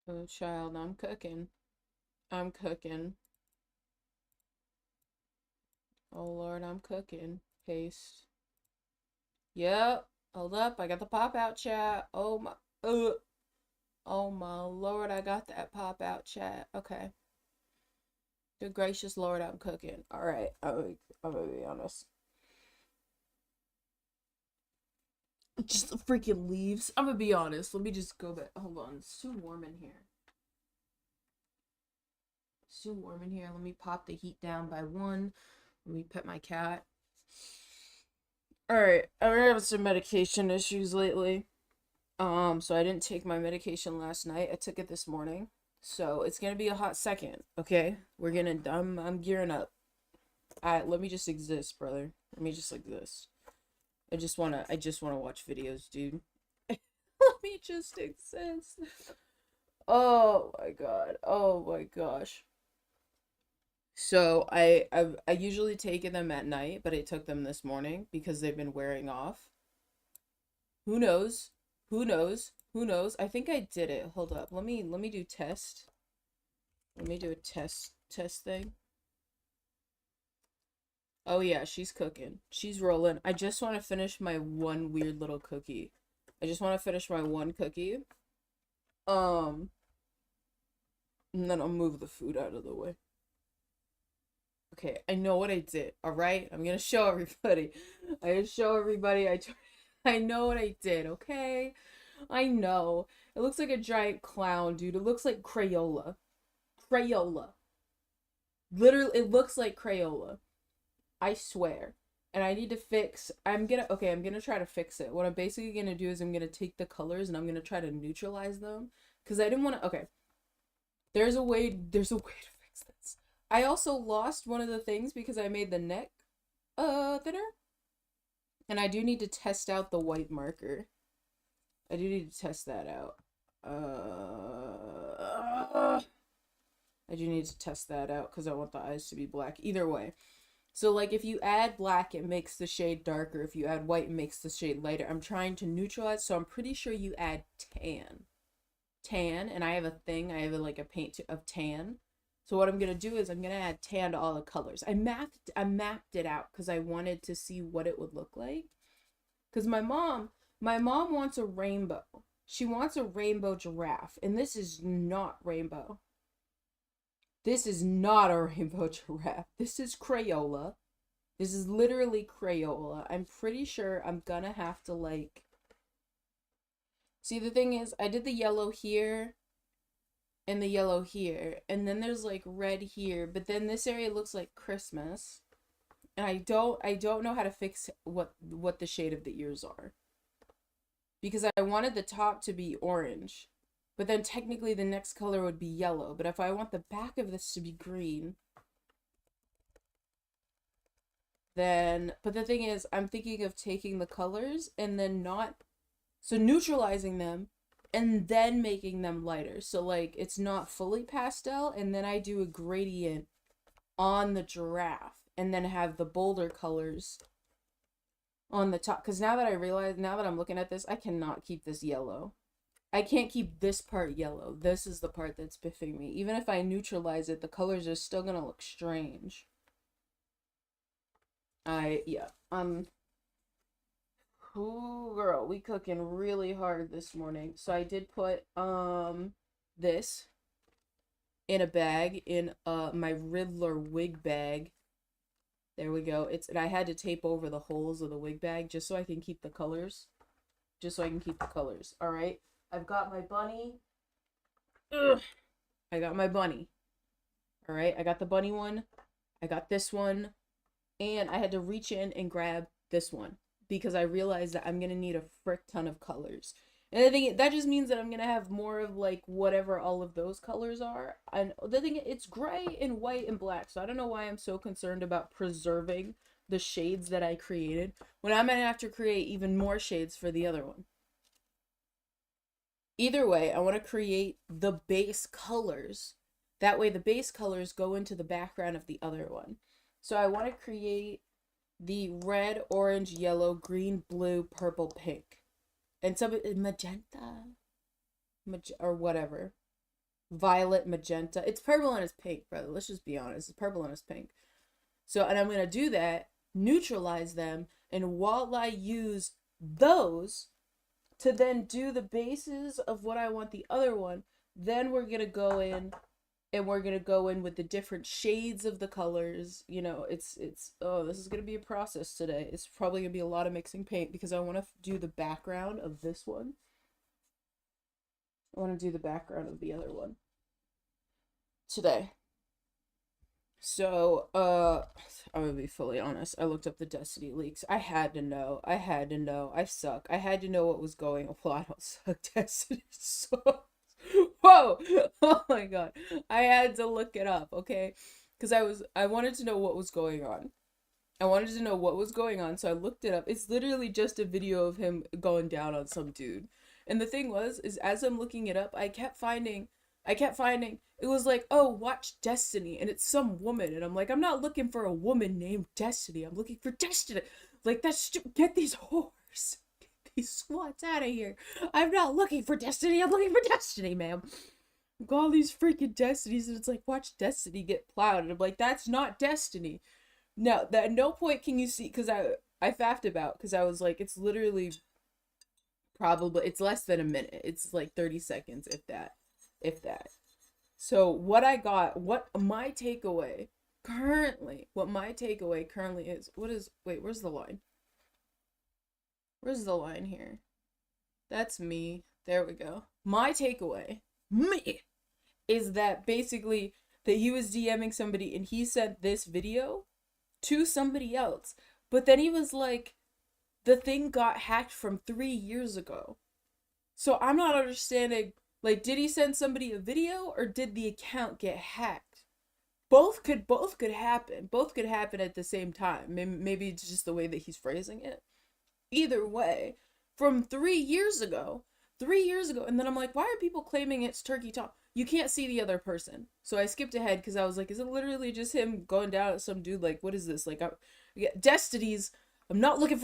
Oh, child, I'm cooking. I'm cooking. Oh, Lord, I'm cooking. Paste. Yep. Hold up. I got the pop out chat. Oh my Lord, I got that pop out chat. Okay. Good gracious Lord, I'm cooking. All right. I'm gonna be honest. Just the freaking leaves. I'm gonna be honest. Let me just go back. Hold on. It's too warm in here. It's too warm in here. Let me pop the heat down by one. Let me pet my cat. Alright, I've been having some medication issues lately. So I didn't take my medication last night. I took it this morning. So it's gonna be a hot second, okay? I'm gearing up. Let me just exist, brother. Let me just exist. I just wanna watch videos, dude. Let me just exist. Oh my god. Oh my gosh. So I usually take them at night, but I took them this morning because they've been wearing off. Who knows? Who knows? Who knows? I think I did it. Hold up. Let me do test. Let me do a test thing. Oh yeah, she's cooking. She's rolling. I just want to finish my one weird little cookie. I just want to finish my one cookie. Um, and then I'll move the food out of the way. Okay, I know what I did. All right, I'm gonna show everybody. I gonna show everybody. I know what I did. Okay, I know. It looks like a giant clown, dude. It looks like Crayola. Crayola. Literally, it looks like Crayola. I swear. And I need to fix. I'm gonna try to fix it. What I'm basically gonna do is I'm gonna take the colors and I'm gonna try to neutralize them. Because I didn't want to. Okay. There's a way to fix this. I also lost one of the things because I made the neck thinner. And I do need to test out the white marker. I do need to test that out. I do need to test that out because I want the eyes to be black. Either way. So, like, if you add black, it makes the shade darker. If you add white, it makes the shade lighter. I'm trying to neutralize, so I'm pretty sure you add tan. Tan, and I have a thing. I have, like, a paint of tan. So what I'm going to do is I'm going to add tan to all the colors. I mapped it out because I wanted to see what it would look like. Because my mom wants a rainbow. She wants a rainbow giraffe, and this is not rainbow. This is not a rainbow giraffe. This is Crayola. This is literally Crayola. I'm pretty sure I'm gonna have to, like... See, the thing is, I did the yellow here, and the yellow here, and then there's, like, red here, but then this area looks like Christmas. And I don't know how to fix what the shade of the ears are. Because I wanted the top to be orange. But then technically the next color would be yellow. But if I want the back of this to be green, then... But the thing is, I'm thinking of taking the colors and then not... So neutralizing them and then making them lighter. So, like, it's not fully pastel, and then I do a gradient on the giraffe. And then have the bolder colors on the top. Because now that I'm looking at this, I cannot keep this yellow. I can't keep this part yellow. This is the part that's biffing me. Even if I neutralize it, the colors are still gonna look strange. Yeah. Ooh, girl, we cooking really hard this morning. So I did put, this in a bag, in, my Riddler wig bag. There we go. And I had to tape over the holes of the wig bag just so I can keep the colors. Just so I can keep the colors. All right. I've got my bunny. Ugh. I got my bunny. All right. I got the bunny one. I got this one. And I had to reach in and grab this one because I realized that I'm going to need a frick ton of colors. And I think that just means that I'm going to have more of, like, whatever all of those colors are. And the thing, it's gray and white and black. So I don't know why I'm so concerned about preserving the shades that I created when I'm going to have to create even more shades for the other one. Either way, I want to create the base colors. That way the base colors go into the background of the other one. So I want to create the red, orange, yellow, green, blue, purple, pink. And some magenta or whatever. violet, magenta. It's purple and it's pink, brother. Let's just be honest. It's purple and it's pink. So, and I'm going to do that, neutralize them, and while I use those to then do the bases of what I want the other one, then we're going to go in and we're going to go in with the different shades of the colors. You know, oh, this is going to be a process today. It's probably going to be a lot of mixing paint because I want to do the background of this one. I want to do the background of the other one today. So, I'm gonna be fully honest. I looked up the Destiny leaks. I had to know. I had to know. I suck. I had to know what was going on. Well, I don't suck. Destiny sucks. Whoa! Oh my god. I had to look it up, okay? Because I wanted to know what was going on. I wanted to know what was going on, so I looked it up. It's literally just a video of him going down on some dude. And the thing was, is as I'm looking it up, I kept finding, it was like, oh, watch Destiny, and it's some woman, and I'm like, I'm not looking for a woman named Destiny, I'm looking for Destiny. Like, get these whores, get these swats out of here. I'm not looking for Destiny, I'm looking for Destiny, ma'am. Got all these freaking Destinies, and it's like, watch Destiny get plowed, and I'm like, that's not Destiny. No, at no point can you see, because I faffed about, because I was like, it's literally it's less than a minute. It's like 30 seconds, if that. So what my takeaway currently is, where's the line? Where's the line here? That's me. There we go. My takeaway, is that basically that he was DMing somebody and he sent this video to somebody else. But then he was like, the thing got hacked from 3 years ago. So I'm not understanding, like, did he send somebody a video or did the account get hacked? Both could happen. Both could happen at the same time. Maybe it's just the way that he's phrasing it. Either way, from 3 years ago, and then I'm like, why are people claiming it's Turkey Talk? You can't see the other person. So I skipped ahead because I was like, is it literally just him going down at some dude? Like, what is this? Like, Destiny's, I'm looking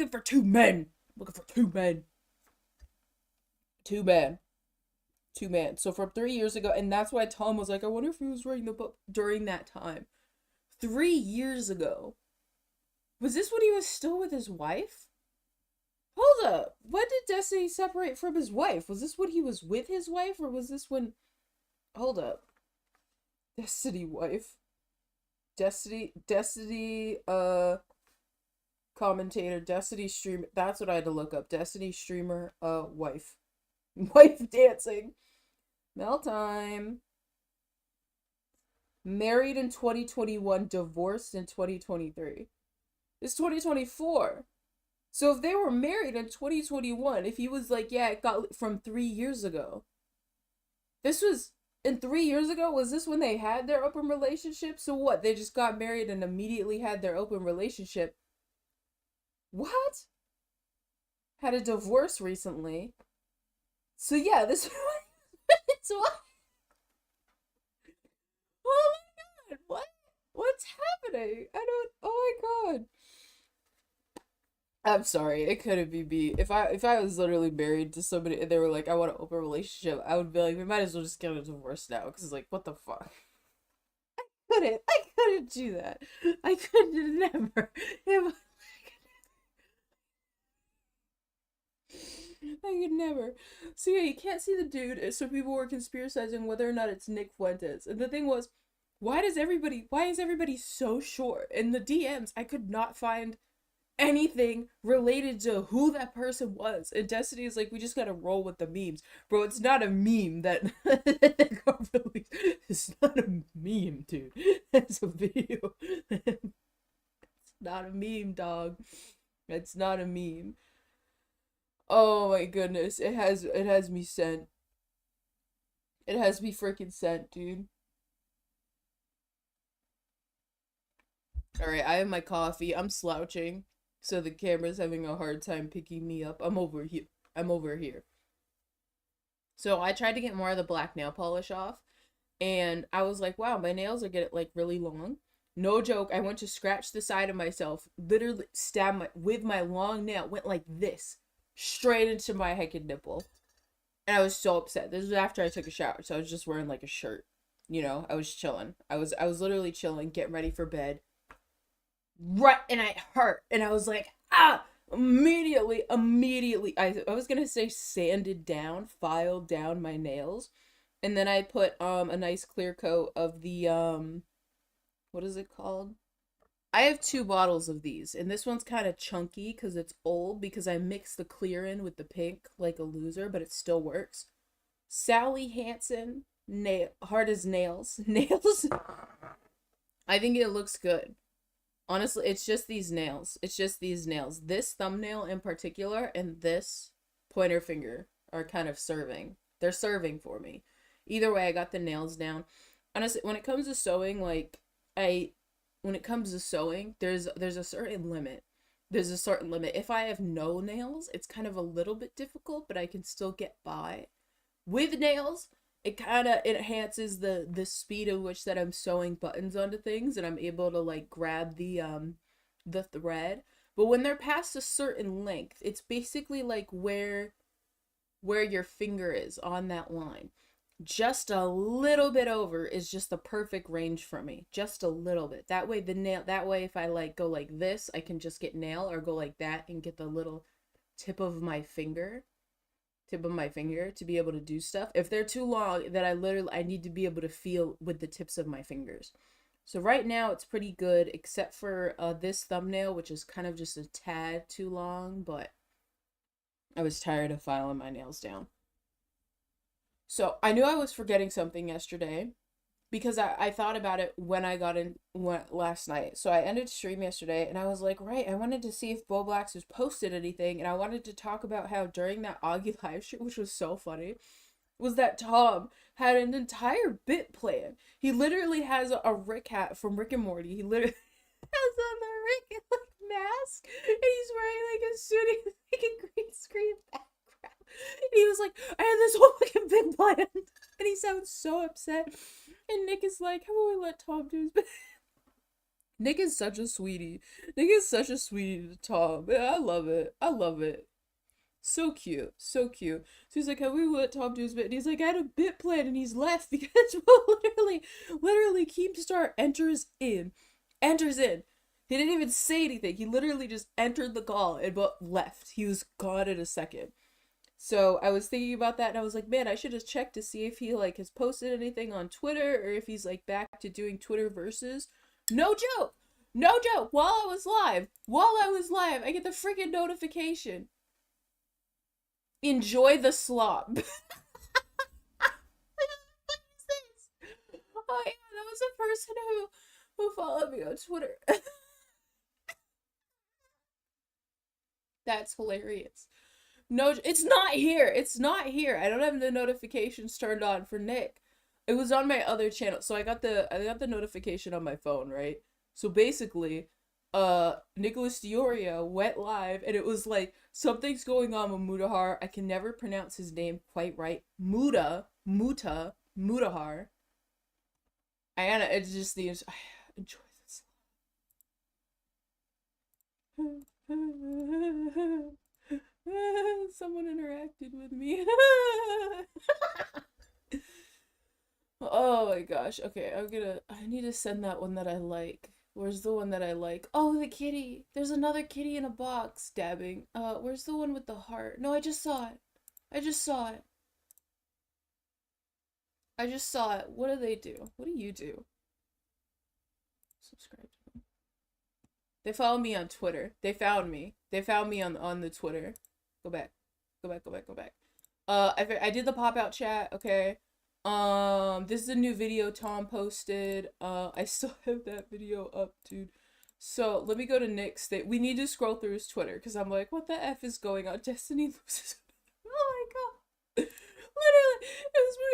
for two men. Two men. So from 3 years ago, and that's why Tom was like, I wonder if he was writing the book during that time. 3 years ago. Was this when he was still with his wife? Hold up. When did Destiny separate from his wife? Was this when he was with his wife, or was this when... Hold up. Destiny wife. Destiny, commentator, Destiny streamer. That's what I had to look up. Destiny streamer, wife. Wife dancing. Mel time. Married in 2021, divorced in 2023. It's 2024. So if they were married in 2021, if he was like, yeah, it got from 3 years ago. This was, in 3 years ago, was this when they had their open relationship? So what, they just got married and immediately had their open relationship? What? Had a divorce recently. So yeah, this it's what? Oh my god, what? What's happening? Oh my god. I'm sorry, it couldn't be me. If I was literally married to somebody and they were like, I want an open relationship, I would be like, we might as well just get a divorce now, because it's like, what the fuck? I couldn't do that. I couldn't, never. I could never. So yeah, you can't see the dude, so people were conspiracizing whether or not it's Nick Fuentes. And the thing was, why is everybody so short? In the DMs, I could not find anything related to who that person was. And Destiny is like, we just gotta roll with the memes. Bro, it's not a meme that got released. It's not a meme, dude. It's a video. It's not a meme, dog. It's not a meme. Oh my goodness, it has me sent. It has me freaking sent, dude. Alright, I have my coffee. I'm slouching, so the camera's having a hard time picking me up. I'm over here. So I tried to get more of the black nail polish off, and I was like, wow, my nails are getting like really long. No joke, I went to scratch the side of myself, literally with my long nail, went like this. Straight into my heckin' nipple. And I was so upset. This was after I took a shower, so I was just wearing like a shirt. You know, I was chilling. I was literally chilling, getting ready for bed. Right, and it hurt. And I was like, ah! Immediately. I was gonna say sanded down, filed down my nails. And then I put a nice clear coat of the what is it called? I have two bottles of these, and this one's kind of chunky because it's old because I mixed the clear in with the pink like a loser, but it still works. Sally Hansen nail hard as nails. Nails. I think it looks good. Honestly, it's just these nails. It's just these nails. This thumbnail in particular and this pointer finger are kind of serving. They're serving for me. Either way, I got the nails down. Honestly, when it comes to sewing, like I when it comes to sewing, there's a certain limit. There's a certain limit. If I have no nails, it's kind of a little bit difficult, but I can still get by. With nails, it kind of enhances the speed at which that I'm sewing buttons onto things, and I'm able to like grab the thread. But when they're past a certain length, it's basically like where your finger is on that line. Just a little bit over is just the perfect range for me. Just a little bit. That way if I like go like this, I can just get nail, or go like that and get the little tip of my finger to be able to do stuff. If they're too long, then I need to be able to feel with the tips of my fingers. So right now it's pretty good, except for this thumbnail, which is kind of just a tad too long, but I was tired of filing my nails down. So I knew I was forgetting something yesterday because I thought about it when I got in last night. So I ended stream yesterday and I was like, right, I wanted to see if Bo Blacks has posted anything, and I wanted to talk about how during that Augie live stream, which was so funny, was that Tom had an entire bit plan. He literally has a Rick hat from Rick and Morty. He literally has on the Rick like mask, and he's wearing like a suit, he's like a green screen background. And he was like, I had this whole fucking big plan. And he sounds so upset. And Nick is like, how about we let Tom do his bit? Nick is such a sweetie. Nick is such a sweetie to Tom. I love it. I love it. So cute. So cute. So he's like, how we let Tom do his bit? And he's like, I had a bit plan, and he's left because literally Keemstar enters in. Enters in. He didn't even say anything. He literally just entered the call and but left. He was gone in a second. So I was thinking about that, and I was like, man, I should have checked to see if he like has posted anything on Twitter, or if he's like back to doing Twitter versus. No joke. No joke. While I was live, I get the freaking notification. Enjoy the slop. What the fuck is this? Oh yeah, that was a person who followed me on Twitter. That's hilarious. No, it's not here. It's not here. I don't have the notifications turned on for Nick. It was on my other channel. So I got the notification on my phone, right? So basically, Nicholas Diorio went live, and it was like, something's going on with Mutahar. I can never pronounce his name quite right. Mutahar. It's just the enjoy this. Someone interacted with me. Oh my gosh. Okay, I need to send that one that I like. Where's the one that I like? Oh, the kitty. There's another kitty in a box dabbing. Where's the one with the heart? No, I just saw it. I just saw it. I just saw it. What do they do? What do you do? Subscribe to them. They follow me on Twitter. They found me. They found me on the Twitter. Go back. Go back. I did the pop-out chat, okay? This is a new video Tom posted. I still have that video up, dude. So, let me go to Nick's thing. We need to scroll through his Twitter, because I'm like, what the F is going on? Destiny loses. Oh my god. Literally,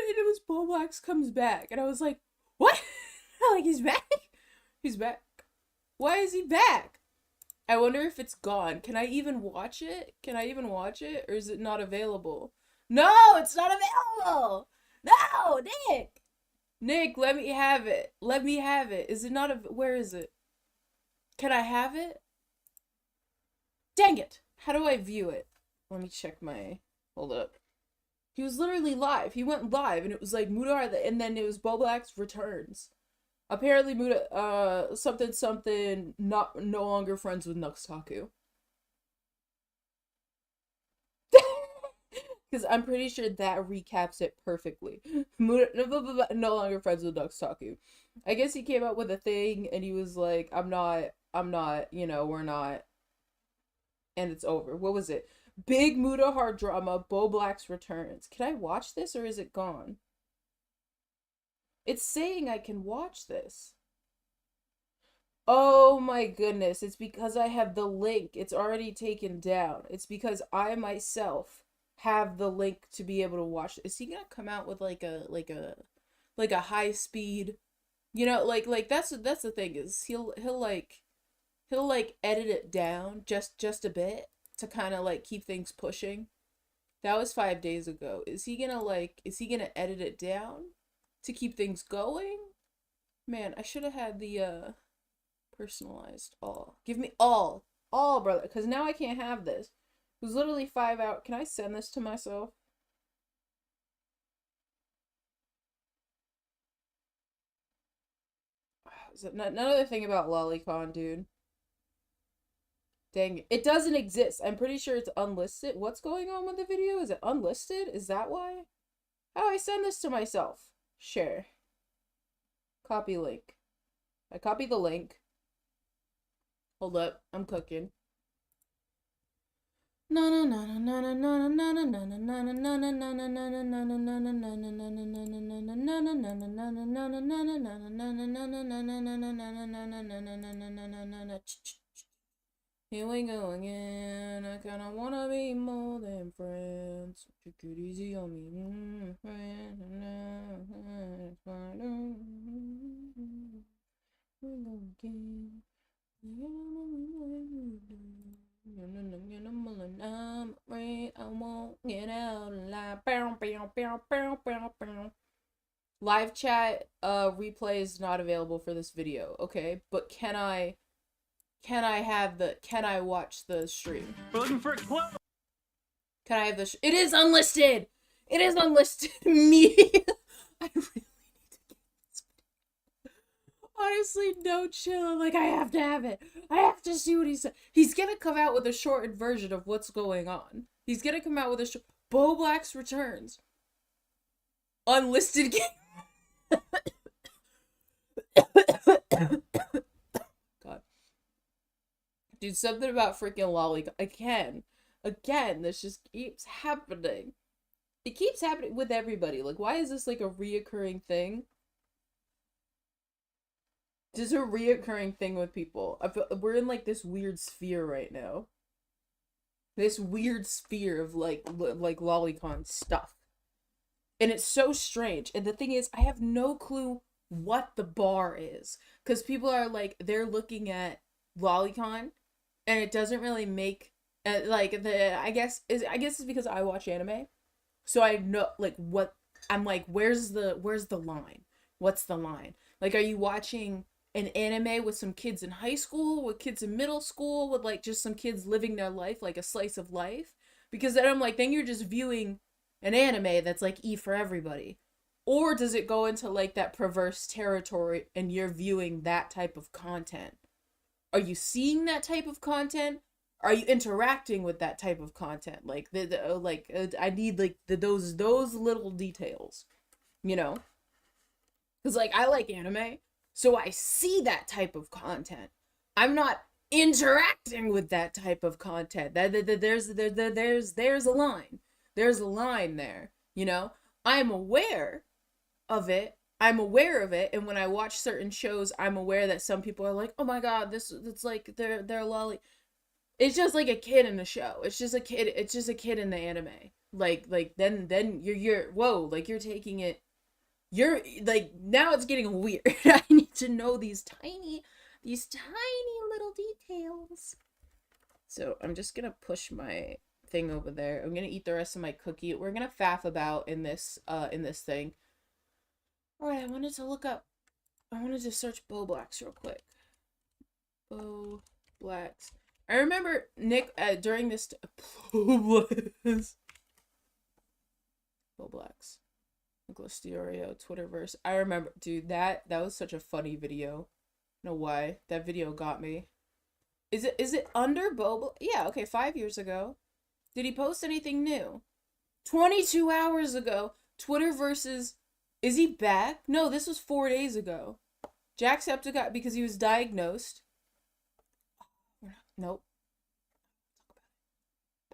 it was Bo Blacks comes back, and I was like, what? Like, he's back? He's back. Why is he back? I wonder if it's gone. Can I even watch it? Or is it not available? No, it's not available! No, Nick! Nick, let me have it. Is it not where is it? Can I have it? Dang it! How do I view it? Let me check my... Hold up. He was literally live. He went live, and it was like Muda, and then it was Boblax returns. Apparently, Muda, something, no longer friends with Nuxtaku. Because I'm pretty sure that recaps it perfectly. Muda, no longer friends with Nuxtaku. I guess he came out with a thing, and he was like, I'm not, we're not. And it's over. What was it? Big Muda hard drama, Boblax returns. Can I watch this, or is it gone? It's saying I can watch this. Oh my goodness. It's because I have the link. It's already taken down. It's because I myself have the link to be able to watch. Is he gonna come out with like a high speed, that's the thing, is he'll edit it down just a bit to kind of like keep things pushing. That was 5 days ago. Is he gonna edit it down to keep things going? Man, I should have had the personalized all. Give me all, brother, because now I can't have this. It was literally 5 hours. Can I send this to myself? Another thing about Lolicon, dude. Dang it. It doesn't exist. I'm pretty sure it's unlisted. What's going on with the video? Is it unlisted? Is that why? How do I send this to myself? Share. Copy link. I copy the link. Hold up. I'm cooking. Here we go again. I kinda wanna be more than friends. Take it easy on me. I won't get out alive. Live chat replay is not available for this video, okay? But can I watch the stream? We're looking for a clue. Can I have the it is unlisted! It is unlisted! Me! I really need to get this video. Honestly, no, chill. Like, I have to have it. I have to see what he said. He's gonna come out with a shortened version of what's going on. He's gonna come out with a Boblax returns. Unlisted game. God. Dude, something about freaking Lolly. Again, this just keeps happening. It keeps happening with everybody. Like, why is this like a reoccurring thing? This is a reoccurring thing with people. We're in like this weird sphere right now. This weird sphere of like lolicon stuff. And it's so strange. And the thing is, I have no clue what the bar is. Because people are like, they're looking at lolicon, and it doesn't really make I guess it's because I watch anime, so I know like what I'm like. Where's the line? What's the line? Like, are you watching an anime with some kids in high school, with kids in middle school, with like just some kids living their life, like a slice of life? Because then I'm like, then you're just viewing an anime that's like E for everybody. Or does it go into like that perverse territory and you're viewing that type of content? Are you seeing that type of content? Are you interacting with that type of content? Like I need like those little details, you know? Cuz like I like anime, so I see that type of content. I'm not interacting with that type of content. There's a line. There's a line there, you know? I'm aware of it. And when I watch certain shows, I'm aware that some people are like, "Oh my god, it's like they're lolly." It's just like a kid in the show. It's just a kid in the anime. Like then you're whoa, like you're taking it. You're like, now it's getting weird. I need to know these tiny little details. So I'm just gonna push my thing over there. I'm gonna eat the rest of my cookie. We're gonna faff about in this thing. Alright, I wanted to search Boblax real quick. Boblax. I remember Nick during this Boblax. Blacks. Nicholas DeOrio, Twitterverse. I remember, dude, that was such a funny video. No why. That video got me. Is it under Bobo? Yeah, okay, 5 years ago. Did he post anything new? 22 hours ago. Twitterverse. Is he back? No, this was 4 days ago. Jacksepticeye, because he was diagnosed. Nope.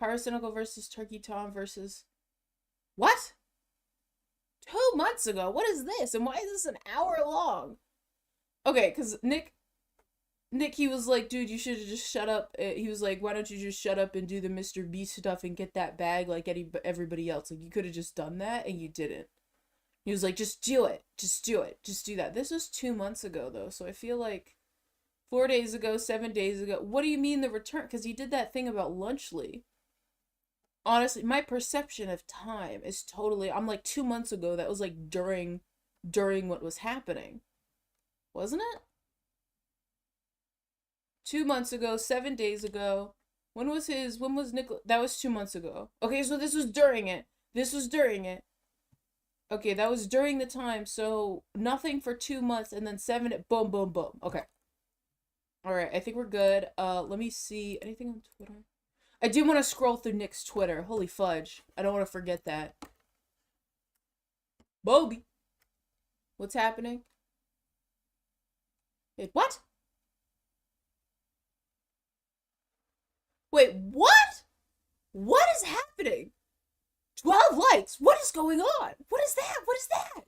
Pyrocynical versus Turkey Tom versus... What? 2 months ago? What is this? And why is this an hour long? Okay, because Nick, he was like, dude, you should have just shut up. He was like, why don't you just shut up and do the Mr. Beast stuff and get that bag like everybody else? Like, you could have just done that, and you didn't. He was like, just do it. Just do it. Just do that. This was 2 months ago, though, so I feel like 4 days ago, 7 days ago. What do you mean the return? Because he did that thing about Lunchly. Honestly, my perception of time is totally... I'm like 2 months ago. That was like during what was happening. Wasn't it? 2 months ago, 7 days ago. When was Nicholas? That was 2 months ago. Okay, so this was during it. Okay, that was during the time, so nothing for 2 months, and then 7, boom, boom, boom. Okay. Alright, I think we're good. Let me see. Anything on Twitter? I do want to scroll through Nick's Twitter. Holy fudge. I don't want to forget that. Bobby. What's happening? Wait, what? Wait, what? What is happening? 12 likes. What is going on? What is that? What is that?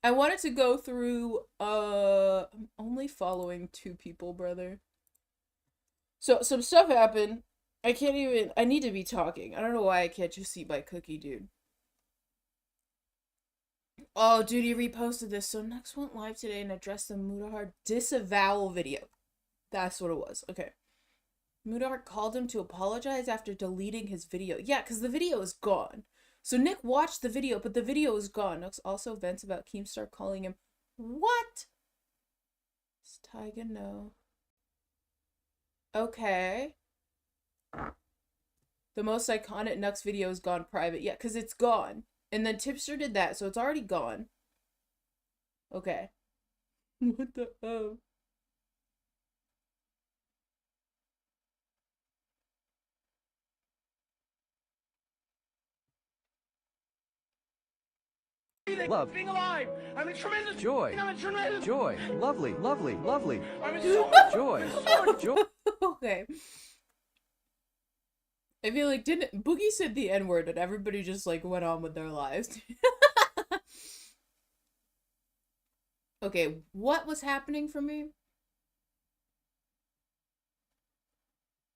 I wanted to go through, I'm only following 2 people, brother. So, some stuff happened. I need to be talking. I don't know why I can't just eat my cookie, dude. Oh, dude, he reposted this. So, Nux went live today and addressed the Mudahar disavowal video. That's what it was. Okay. Mudahar called him to apologize after deleting his video. Yeah, because the video is gone. So, Nick watched the video, but the video is gone. Nux also vents about Keemstar calling him... What? It's Tyga, no. Okay. The most iconic Nux video is gone private. Yeah, because it's gone. And then Tipster did that, so it's already gone. Okay. What the Love. Being alive. I'm a tremendous Joy. I'm a tremendous Joy. Lovely. Lovely. Lovely. I'm in so Joy. Joy. Okay. I feel like Boogie said the N-word and everybody just like went on with their lives. Okay, what was happening for me?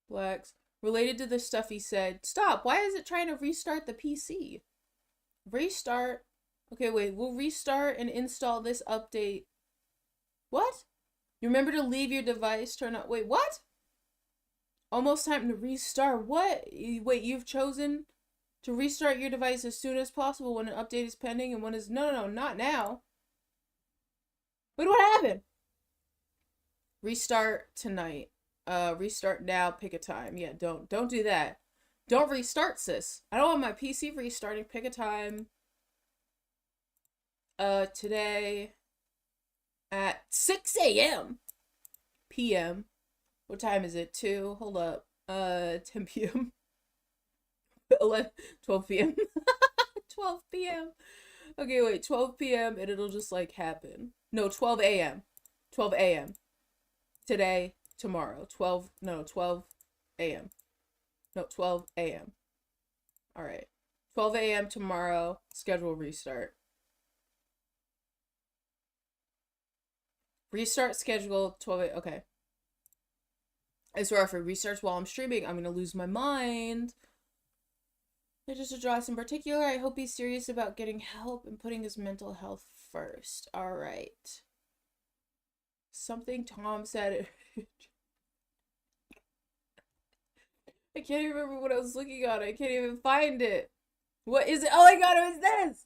Blacks. Related to the stuff he said. Stop! Why is it trying to restart the PC? Restart. Okay, wait. We'll restart and install this update. What? You remember to leave your device, turn on... Wait, what? Almost time to restart. What? Wait, you've chosen to restart your device as soon as possible when an update is pending and when is... No, not now. Wait, what happened? Restart tonight. Restart now, pick a time. Yeah, don't do that. Don't restart, sis. I don't want my PC restarting. Pick a time. Today at 6 a.m. p.m. What time is it? 2. Hold up. 10 p.m. 12 p.m. 12 p.m. Okay, wait. 12 p.m. and it'll just like happen. No, 12 a.m. 12 a.m. Today, tomorrow. 12 a.m. No, 12 a.m. All right. 12 a.m. tomorrow. Schedule restart. Restart schedule 12 a.m. Okay. I swear if it restarts while I'm streaming, I'm gonna lose my mind. Just to draw in particular, I hope he's serious about getting help and putting his mental health first. All right. Something Tom said. I can't even remember what I was looking at. I can't even find it. What is it? Oh my god, it was this!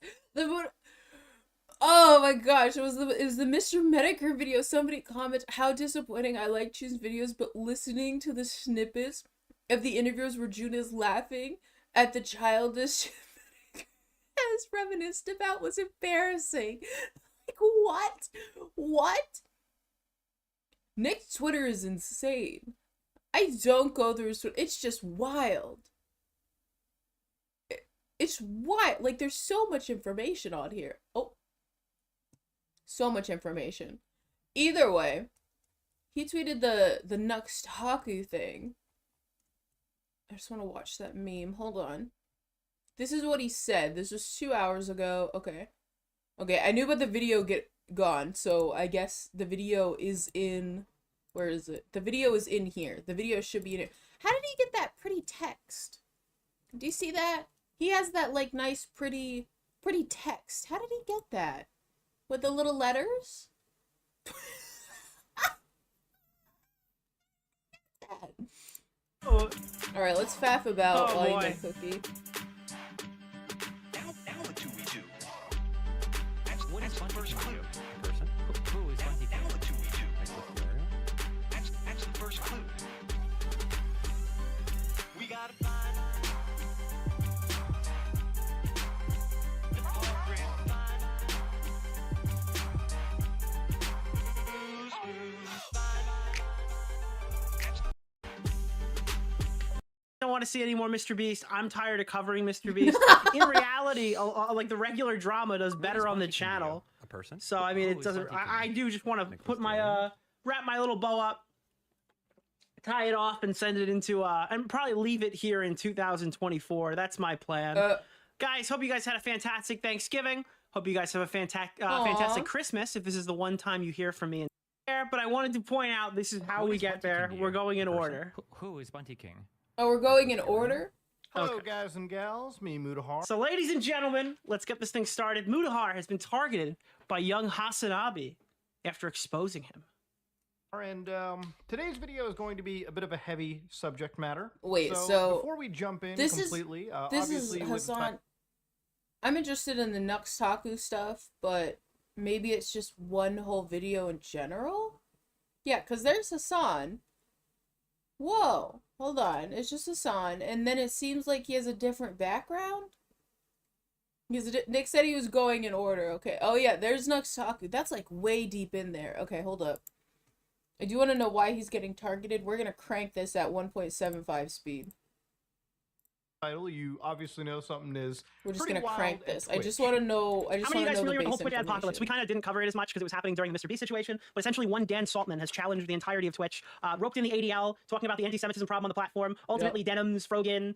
Oh my gosh, it was the Mr. Medicare video. Somebody commented, how disappointing. I like choose videos, but listening to the snippets of the interviews where Juna's laughing at the childish just reminisced about was embarrassing. Like, what? What? Nick's Twitter is insane. I don't go through his Twitter. It's just wild. It's wild. Like, there's so much information on here. Oh. So much information. Either way, he tweeted the Nux Taku thing. I just want to watch that meme. Hold on. This is what he said. This was 2 hours ago. Okay. Okay, I knew about the video get gone, so I guess the video is in... Where is it? The video is in here. The video should be in it. How did he get that pretty text? Do you see that? He has that, like, nice, pretty text. How did he get that? With the little letters? Alright, let's faff about while you make cookie. Now what do we do? That's the first clue. Person. Who is Bunty Now what do we do? Nicholas Deorio? That's the first clue. We gotta find the culprit. Don't want to see any more Mr. Beast. I'm tired of covering Mr. Beast. In reality, like the regular drama does better on the channel. A person. So I mean, it doesn't. I do just want to put my wrap my little bow up, tie it off, and send it into and probably leave it here in 2024. That's my plan. Guys, hope you guys had a fantastic Thanksgiving. Hope you guys have a fantastic Christmas. If this is the one time you hear from me in there, but I wanted to point out this is how we get there. We're going in order. Who is Bunty King? Oh, we're going in order? Hello, guys and gals. Me, Mutahar. So, ladies and gentlemen, let's get this thing started. Mutahar has been targeted by young Hasanabi after exposing him. And today's video is going to be a bit of a heavy subject matter. Wait, so before we jump in this completely, this obviously is with the Hassan. I'm interested in the Nux Taku stuff, but maybe it's just one whole video in general? Yeah, because there's Hassan. Whoa, hold on. It's just Hassan, and then it seems like he has a different background? Nick said he was going in order. Okay. Oh, yeah, there's Nux Taku. That's, like, way deep in there. Okay, hold up. I do want to know why he's getting targeted. We're going to crank this at 1.75 speed. title, you obviously know something is We're just pretty gonna wild crank at this. I just Twitch. want to know. I How just many want of you guys to know familiar the with the whole base Twitch apocalypse? We information. kind of didn't cover it as much because it was happening during the Mr. Beast situation, but essentially one Dan Saltman has challenged the entirety of Twitch, roped in the ADL, talking about the anti-Semitism problem on the platform. Ultimately, Denims, Frogan,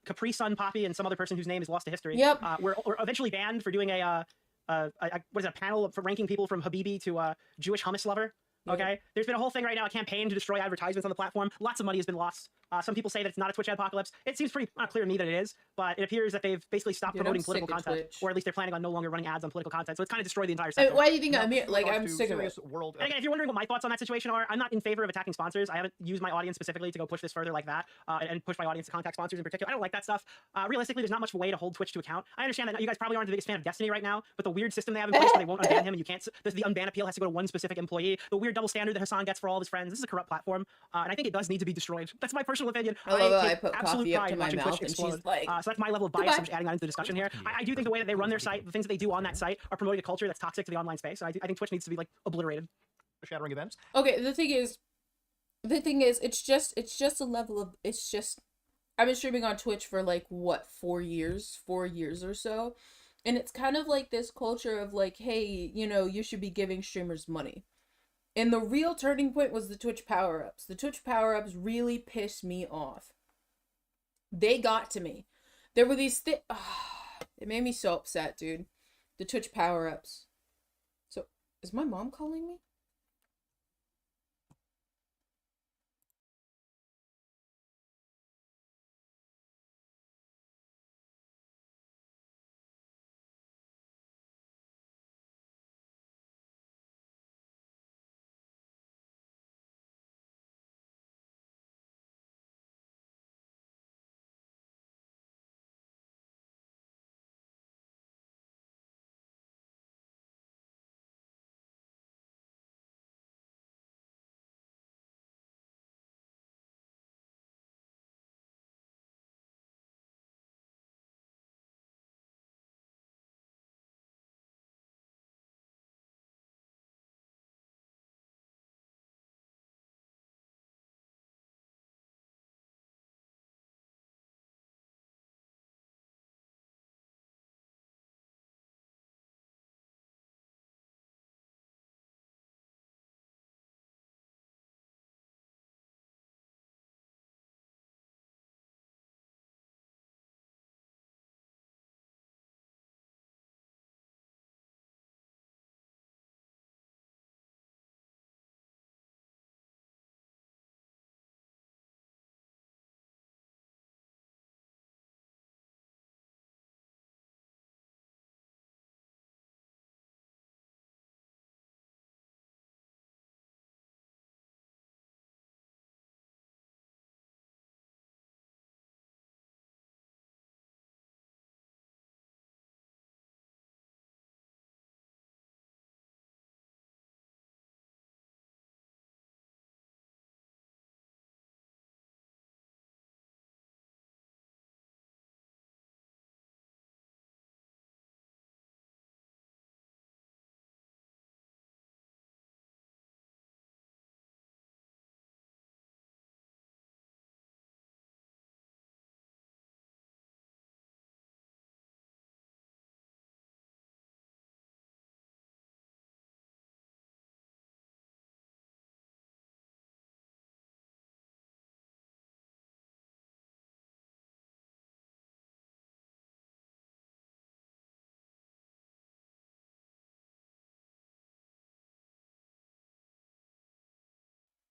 Capri Sun, Poppy, and some other person whose name is lost to history. Yep. Were eventually banned for doing a what is it, a panel for ranking people from Habibi to Jewish hummus lover. Okay, there's been a whole thing right now, a campaign to destroy advertisements on the platform. Lots of money has been lost. Some people say that it's not a Twitch apocalypse. It seems pretty clear to me that it is, but it appears that they've basically stopped Dude, promoting I'm political sick of content, Twitch. or at least they're planning on no longer running ads on political content. So it's kind of destroyed the entire Hey, sector. why do you think Now, I'm here? with Like, regards I'm to sick of it. serious world And again, if you're wondering what my thoughts on that situation are, I'm not in favor of attacking sponsors. I haven't used my audience specifically to go push this further like that, and push my audience to contact sponsors in particular. I don't like that stuff. Realistically, there's not much way to hold Twitch to account. I understand that you guys probably aren't the biggest fan of Destiny right now, but the weird system they have in place where they won't unban him and you can't, the unban appeal has to go to one specific employee, the weird double standard that Hassan gets for all of his friends. This is a corrupt platform, and I think it does need to be destroyed. That's my personal opinion. I love how I take put absolute coffee up pride to in my watching mouth Twitch and explode. she's like, So that's my level of bias. "Goodbye." I'm just adding that into the discussion here. I do think the way that they run their site, the things that they do on that site, are promoting a culture that's toxic to the online space. And I think Twitch needs to be like obliterated. shattering events. Okay, the thing is, it's just a level of, it's just, I've been streaming on Twitch for like, what, 4 years or so, and it's kind of like this culture of like, hey, you know, you should be giving streamers money. And the real turning point was the Twitch power-ups. The Twitch power-ups really pissed me off. They got to me. There were these it made me so upset, dude. The Twitch power-ups. So, is my mom calling me?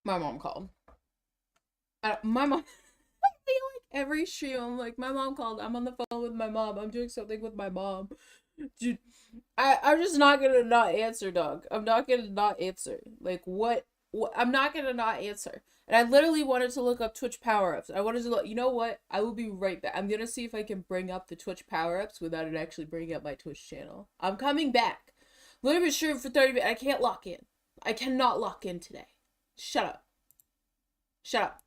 My mom called. My mom. I feel like every stream, I'm like, my mom called. I'm on the phone with my mom. I'm doing something with my mom. Dude, I'm just not gonna not answer, dog. I'm not gonna not answer. Like, what? I'm not gonna not answer. And I literally wanted to look up Twitch power-ups. I wanted to look, you know what? I will be right back. I'm gonna see if I can bring up the Twitch power-ups without it actually bringing up my Twitch channel. I'm coming back. Literally stream for 30 minutes. I can't lock in. I cannot lock in today. Shut up. Shut up.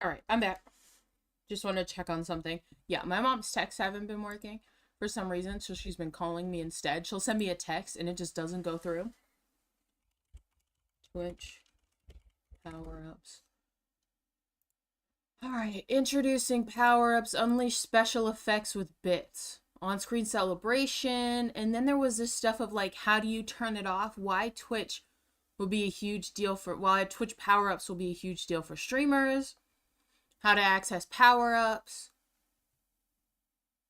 All right, I'm back. Just want to check on something. Yeah, my mom's texts haven't been working for some reason, so she's been calling me instead. She'll send me a text and it just doesn't go through. Twitch power-ups. Alright, introducing power-ups, unleash special effects with bits. On-screen celebration, and then there was this stuff of like, how do you turn it off? Why Twitch will be a huge deal for, well, Twitch power-ups will be a huge deal for streamers. How to access power-ups.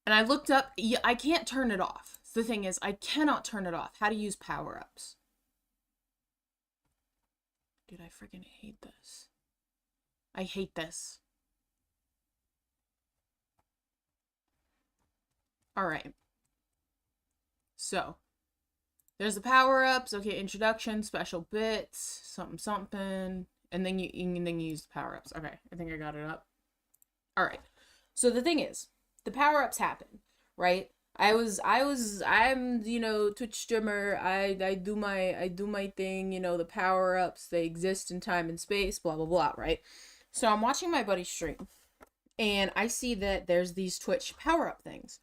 And I looked up, I can't turn it off. The thing is, I cannot turn it off. How to use power-ups. Dude, I freaking hate this. I hate this. Alright. So, there's the power-ups. Okay, introduction, special bits, something, something. And then you use the power-ups. Okay, I think I got it up. Alright. So the thing is, the power-ups happen, right? I'm, you know, Twitch streamer. I do my thing, you know, the power-ups, they exist in time and space, blah, blah, blah, right? So I'm watching my buddy stream, and I see that there's these Twitch power-up things.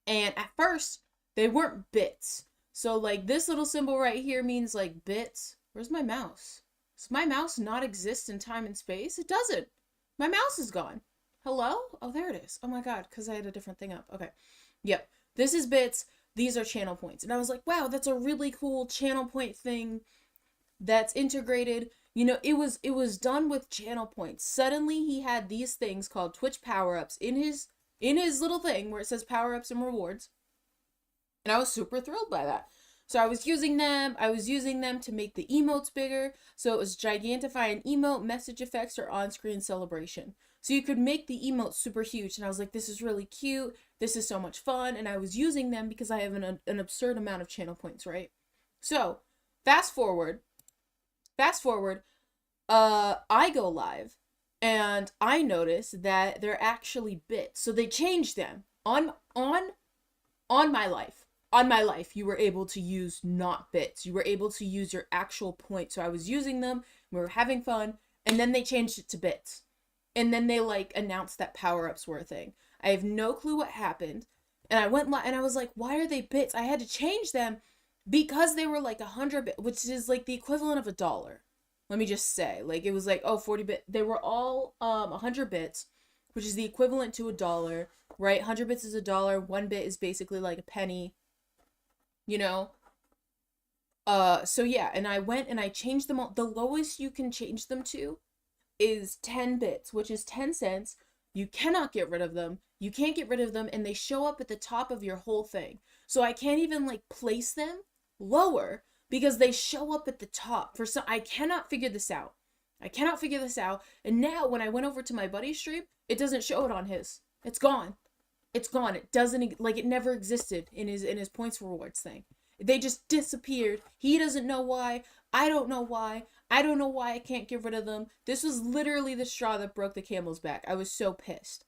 And at first, they weren't bits. So, like, this little symbol right here means, like, bits. Where's my mouse? Does my mouse not exist in time and space? It doesn't. My mouse is gone. Hello? Oh, there it is. Oh my god, because I had a different thing up. Okay. Yep. This is bits. These are channel points. And I was like, wow, that's a really cool channel point thing that's integrated. You know, it was done with channel points. Suddenly, he had these things called Twitch power-ups in his little thing where it says power-ups and rewards. And I was super thrilled by that. So I was using them to make the emotes bigger. So it was gigantify an emote, message effects, or on-screen celebration. So you could make the emotes super huge. And I was like, this is really cute. This is so much fun. And I was using them because I have an absurd amount of channel points, right? So fast forward, I go live. And I notice that they're actually bits. So they changed them on my life. On my life, you were able to use not bits. You were able to use your actual points. So I was using them, we were having fun, and then they changed it to bits. And then they, like, announced that power-ups were a thing. I have no clue what happened. And I went and I was like, why are they bits? I had to change them because they were like 100 bits, which is like the equivalent of $1. Let me just say, like, it was like, oh, 40 bit. They were all 100 bits, which is the equivalent to $1, right? 100 bits is $1. 1 bit is basically like a penny, you know? So yeah, and I went and I changed them all. The lowest you can change them to is 10 bits, which is 10 cents. You cannot get rid of them. You can't get rid of them, and they show up at the top of your whole thing. So I can't even, like, place them lower because they show up at the top. I cannot figure this out. And now when I went over to my buddy's stream, it doesn't show it on his. It's gone. It's gone. It doesn't, like, it never existed in his points rewards thing. They just disappeared. He doesn't know why. I don't know why. I don't know why I can't get rid of them. This was literally the straw that broke the camel's back. I was so pissed.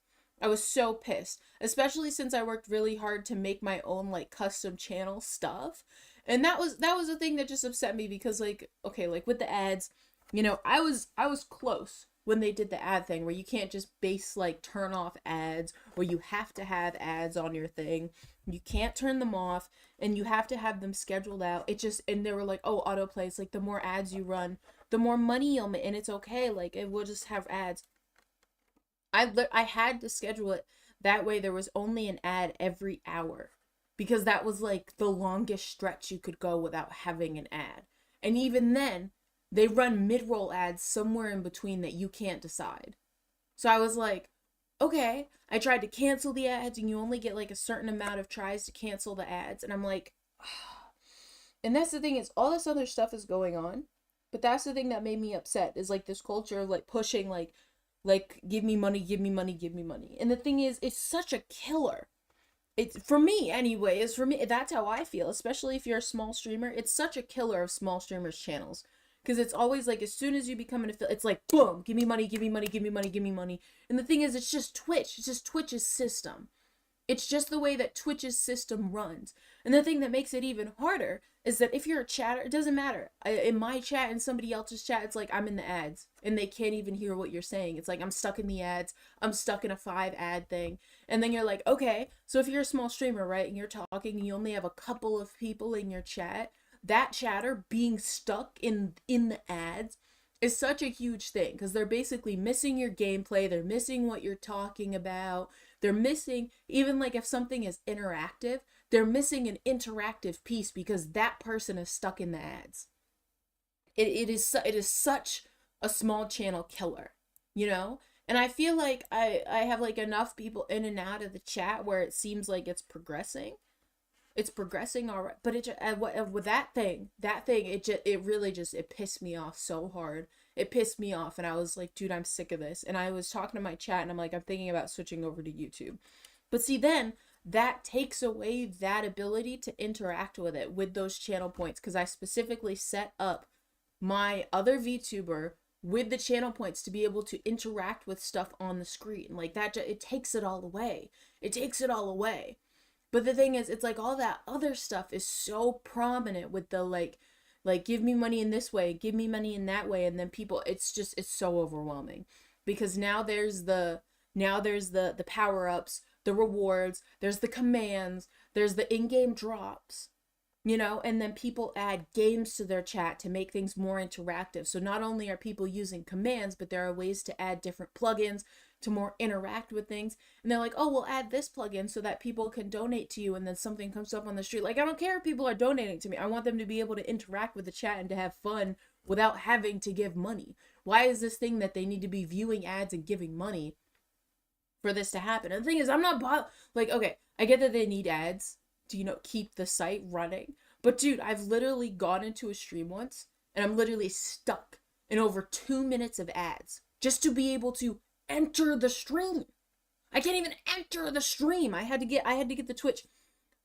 Especially since I worked really hard to make my own, like, custom channel stuff. And that was the thing that just upset me because, like, okay, like, with the ads, you know, I was close when they did the ad thing where you can't just like, turn off ads, or you have to have ads on your thing. You can't turn them off, and you have to have them scheduled out. And they were like, oh, autoplay. It's like, the more ads you run, the more money you'll make, and it's okay. Like, it will just have ads. I had to schedule it that way. There was only an ad every hour because that was, like, the longest stretch you could go without having an ad. And even then, they run mid-roll ads somewhere in between that you can't decide. So I was like, okay. I tried to cancel the ads, and you only get, like, a certain amount of tries to cancel the ads. And I'm like, and that's the thing, is all this other stuff is going on, but that's the thing that made me upset, is, like, this culture of, like, pushing, like, give me money, give me money, give me money. And the thing is, it's such a killer. It's, for me anyway, that's how I feel, especially if you're a small streamer. It's such a killer of small streamers' channels. Because it's always like, as soon as you become an affiliate, it's like, boom, give me money, give me money, give me money, give me money. And the thing is, it's just Twitch. It's just Twitch's system. It's just the way that Twitch's system runs. And the thing that makes it even harder is that if you're a chatter, it doesn't matter. In my chat and somebody else's chat, it's like, I'm in the ads. And they can't even hear what you're saying. It's like, I'm stuck in the ads. I'm stuck in a 5 ad thing. And then you're like, okay, so if you're a small streamer, right, and you're talking and you only have a couple of people in your chat, that chatter being stuck in the ads is such a huge thing, because they're basically missing your gameplay, they're missing what you're talking about, they're missing, even like if something is interactive, they're missing an interactive piece because that person is stuck in the ads. it is such a small channel killer, you know? And I feel like I have like enough people in and out of the chat where it seems like it's progressing. It's progressing all right, but with that thing, it really just, it pissed me off so hard. It pissed me off, and I was like, dude, I'm sick of this. And I was talking to my chat, and I'm like, I'm thinking about switching over to YouTube. But see, then that takes away that ability to interact with it, with those channel points, because I specifically set up my other VTuber with the channel points to be able to interact with stuff on the screen. Like that, it takes it all away. It takes it all away. But the thing is, it's like all that other stuff is so prominent with the like give me money in this way, give me money in that way, and then people, it's so overwhelming, because now there's the power-ups, the rewards, there's the commands, there's the in-game drops, you know, and then people add games to their chat to make things more interactive. So not only are people using commands, but there are ways to add different plugins to more interact with things. And they're like, oh, we'll add this plugin so that people can donate to you, and then something comes up on the street. Like, I don't care if people are donating to me. I want them to be able to interact with the chat and to have fun without having to give money. Why is this thing that they need to be viewing ads and giving money for this to happen? And the thing is, I'm not like, okay, I get that they need ads to, you know, keep the site running. But dude, I've literally gone into a stream once and I'm literally stuck in over 2 minutes of ads just to be able to enter the stream. I can't even enter the stream. I had to get the Twitch.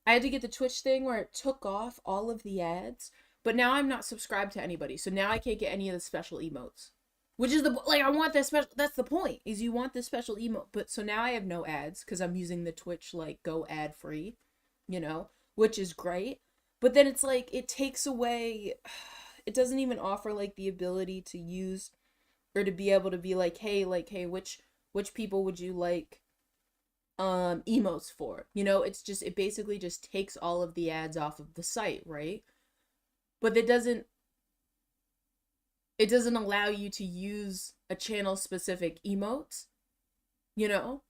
I had to get the Twitch thing where it took off all of the ads, but now I'm not subscribed to anybody. So now I can't get any of the special emotes. Which is I want that special, that's the point, is you want the special emote. But so now I have no ads because I'm using the Twitch like go ad free, you know, which is great. But then it's like, it takes away, it doesn't even offer like the ability to use or to be able to be like, hey, which people would you like emotes for? You know, it basically just takes all of the ads off of the site, right? But it doesn't allow you to use a channel specific emotes, you know?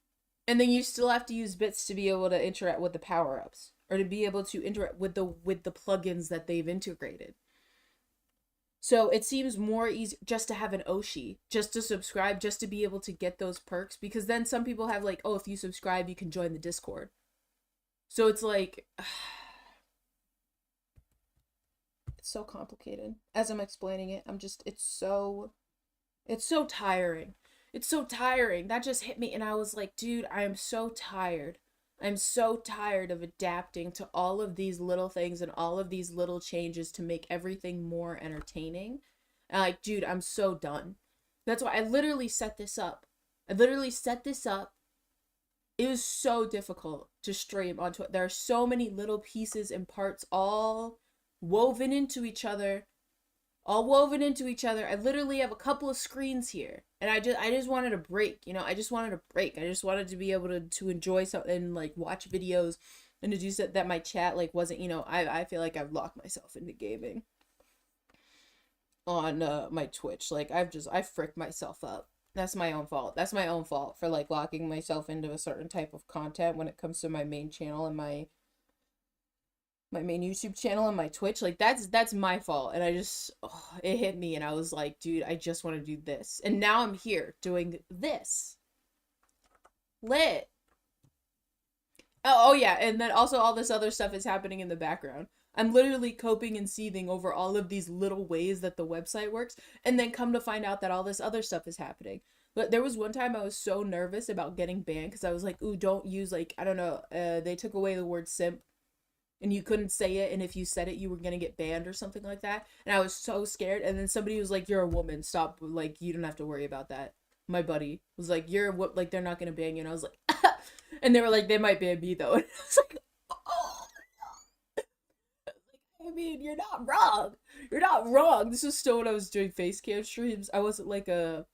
And then you still have to use bits to be able to interact with the power-ups, or to be able to interact with the plugins that they've integrated. So it seems more easy just to have an Oshi, just to subscribe, just to be able to get those perks, because then some people have like, oh, if you subscribe, you can join the Discord. So it's like, it's so complicated. As I'm explaining it, it's so tiring. It's so tiring. That just hit me, and I was like, dude, I am so tired. I'm so tired of adapting to all of these little things and all of these little changes to make everything more entertaining. And like, dude, I'm so done. That's why I literally set this up. It was so difficult to stream onto it. There are so many little pieces and parts all woven into each other. I literally have a couple of screens here, and I just wanted a break, you know. I just wanted to be able to enjoy something and like watch videos, and to do so that my chat like wasn't, you know, I feel like I've locked myself into gaming on my Twitch. Like I fricked myself up. That's my own fault for like locking myself into a certain type of content when it comes to my main channel and my main YouTube channel and my Twitch. Like that's my fault, and it hit me, and I was like, dude, I just want to do this, and now I'm here doing this. Lit. Oh yeah, and then also all this other stuff is happening in the background. I'm literally coping and seething over all of these little ways that the website works, and then come to find out that all this other stuff is happening. But there was one time I was so nervous about getting banned because I was like, ooh, don't use, like, I don't know, they took away the word simp, and you couldn't say it, and if you said it, you were gonna get banned or something like that. And I was so scared, and then somebody was like, you're a woman, stop, like, you don't have to worry about that. My buddy was like, like, they're not gonna ban you, and I was like, and they were like, they might ban me, though, and I was like, oh, I mean, you're not wrong, this was still when I was doing face cam streams. I wasn't like I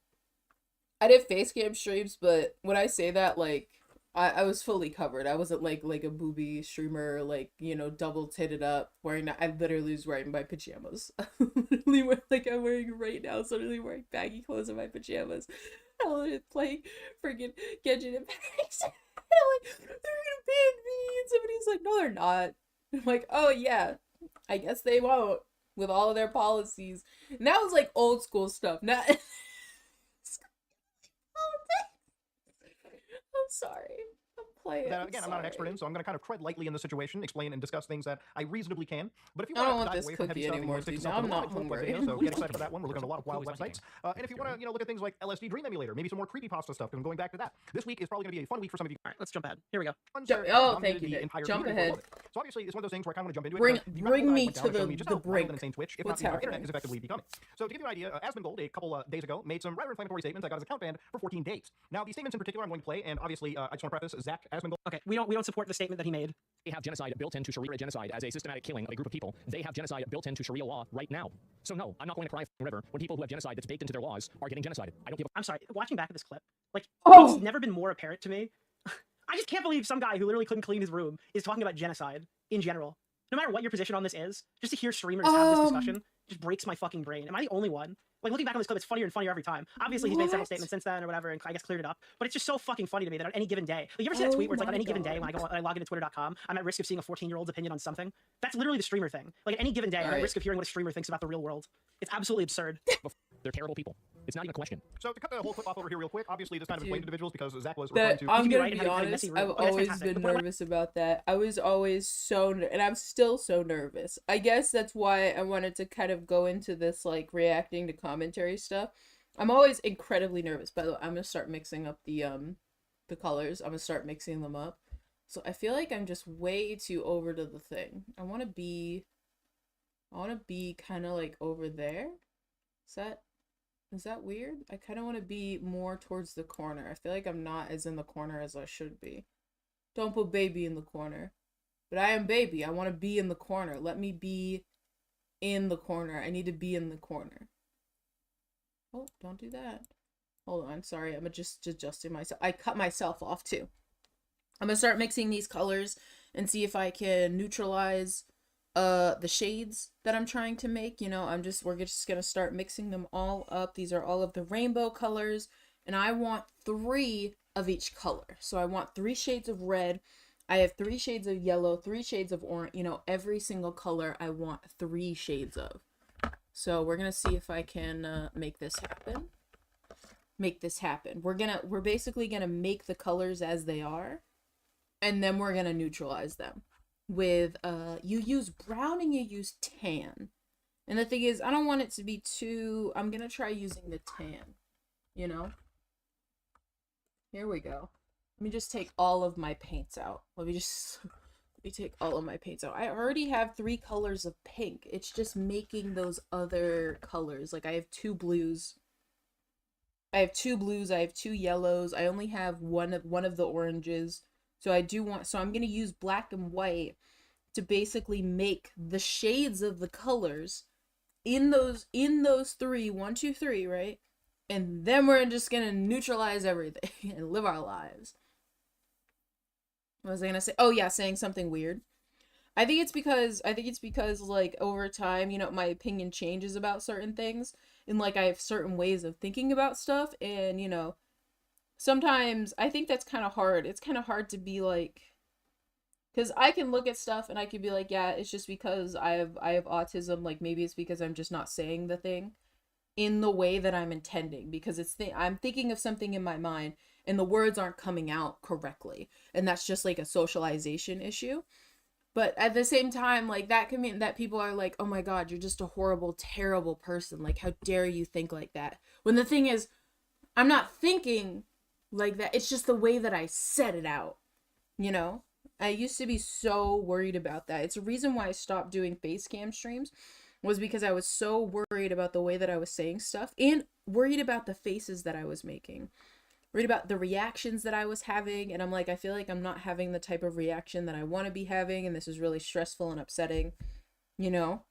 did face cam streams, but when I say that, like, I was fully covered. I wasn't like a booby streamer, like, you know, double titted up, wearing that. I literally was wearing my pajamas. Literally, like I'm wearing right now, so literally wearing baggy clothes in my pajamas. I was playing freaking Genshin Impact. And I'm like, they're gonna ban me, and somebody's like, no, they're not. I'm like, oh yeah, I guess they won't. with all of their policies. And that was like old school stuff. Not I'm sorry. I'm playing. That, again, I'm not an expert in, so I'm going to kind of tread lightly in the situation, explain and discuss things that I reasonably can. But if you I don't want to want dive this away from heavy cookie stuff, and you anymore, want to stick dude. yourself Now to I'm the not knowledge hungry. video, so get excited for that one. We're looking at a lot of wild websites. And if you want to, look at things like LSD Dream Emulator, maybe some more creepypasta stuff, and going back to that. This week is probably going to be a fun week for some of you. All right, let's jump ahead. Here we go. Oh, thank you, Nick. Jump ahead. So obviously, it's one of those things where I kind of want to jump into it. Bring me to the brink. Twitch, if What's not, the internet happening? is effectively becoming. So to give you an idea, Asmongold a couple days ago made some rather inflammatory statements. I got his account banned for 14 days. Now, these statements in particular, I'm going to play, and obviously, I just want to preface Zach Asmongold. Okay, we don't support the statement that he made. They have genocide built into Sharia genocide as a systematic killing of a group of people. They have genocide built into Sharia law right now. So no, I'm not going to cry a river when people who have genocide that's baked into their laws are getting genocided. I don't give a I'm sorry, watching back at this clip, like, Oh. it's never been more apparent to me. I just can't believe some guy who literally couldn't clean his room is talking about genocide in general. No matter what your position on this is, just to hear streamers have this discussion just breaks my fucking brain. Am I the only one? Like, looking back on this clip, it's funnier and funnier every time. Obviously, he's made several statements since then or whatever, and I guess cleared it up. But it's just so fucking funny to me that on any given day, like, you ever see that tweet where it's like, on any given day, when I log into twitter.com, I'm at risk of seeing a 14-year-old's opinion on something? That's literally the streamer thing. Like, at any given day, I'm at risk of hearing what a streamer thinks about the real world. It's absolutely absurd. They're terrible people. It's not even a question. So to cut the whole clip off over here real quick, obviously this kind of inflamed individuals because Zach was referring That to. I'm You gonna right, be having a honest. messy room. I've Okay, that's always fantastic. been But nervous about that. I was always so, and I'm still so nervous. I guess that's why I wanted to kind of go into this, like, reacting to commentary stuff. I'm always incredibly nervous. By the way, I'm gonna start mixing up the colors. I'm gonna start mixing them up. So I feel like I'm just way too over to the thing. I want to be kind of like over there. Is that weird? I kind of want to be more towards the corner. I feel like I'm not as in the corner as I should be. Don't put baby in the corner. But I am baby. I want to be in the corner. Let me be in the corner. I need to be in the corner. Oh, don't do that. Hold on. Sorry. I'm just adjusting myself. I cut myself off too. I'm going to start mixing these colors and see if I can neutralize the shades that I'm trying to make. You know, we're just gonna start mixing them all up. These are all of the rainbow colors, and I want 3 of each color. So I want 3 shades of red. I have 3 shades of yellow, 3 shades of orange. You know, every single color I want 3 shades of. So we're gonna see if I can make this happen. We're basically gonna make the colors as they are, and then we're gonna neutralize them with you use brown and you use tan. And the thing is, I don't want it to be too, I'm gonna try using the tan, you know. Here we go. Let me just take all of my paints out. Let me take all of my paints out. I already have 3 colors of pink. It's just making those other colors. Like, I have 2 blues. I have 2 yellows. I only have one of the oranges. So I'm going to use black and white to basically make the shades of the colors in those 3, 1, 2, 3, right? And then we're just going to neutralize everything and live our lives. What was I going to say? Oh yeah, saying something weird. I think it's because like over time, you know, my opinion changes about certain things, and like I have certain ways of thinking about stuff, and you know, sometimes I think that's kind of hard. It's kind of hard to be like, because I can look at stuff and I can be like, yeah, it's just because I have autism. Like, maybe it's because I'm just not saying the thing in the way that I'm intending, because I'm thinking of something in my mind and the words aren't coming out correctly, and that's just like a socialization issue. But at the same time, like, that can mean that people are like, oh my god, you're just a horrible, terrible person. Like, how dare you think like that? When the thing is, I'm not thinking like that. It's just the way that I said it out, you know? I used to be so worried about that. It's a reason why I stopped doing face cam streams, was because I was so worried about the way that I was saying stuff, and worried about the faces that I was making, worried about the reactions that I was having. And I'm like, I feel like I'm not having the type of reaction that I want to be having, and this is really stressful and upsetting, you know?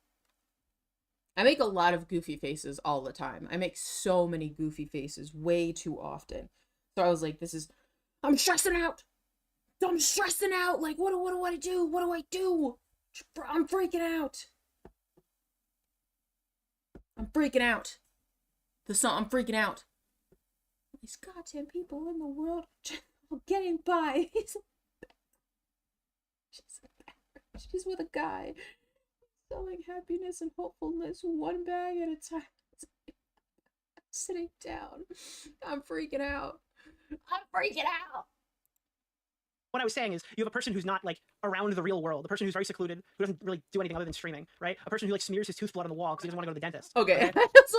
I make a lot of goofy faces all the time. I make so many goofy faces way too often. So I was like, I'm stressing out. Like, what do I do? What do I do? I'm freaking out. I'm freaking out. I'm freaking out. These goddamn people in the world are getting by. She's with a guy. Selling happiness and hopefulness one bag at a time. Sitting down. I'm freaking out. What I was saying is, you have a person who's not like around the real world, a person who's very secluded, who doesn't really do anything other than streaming, right? A person who like smears his tooth blood on the wall because he doesn't want to go to the dentist. Okay.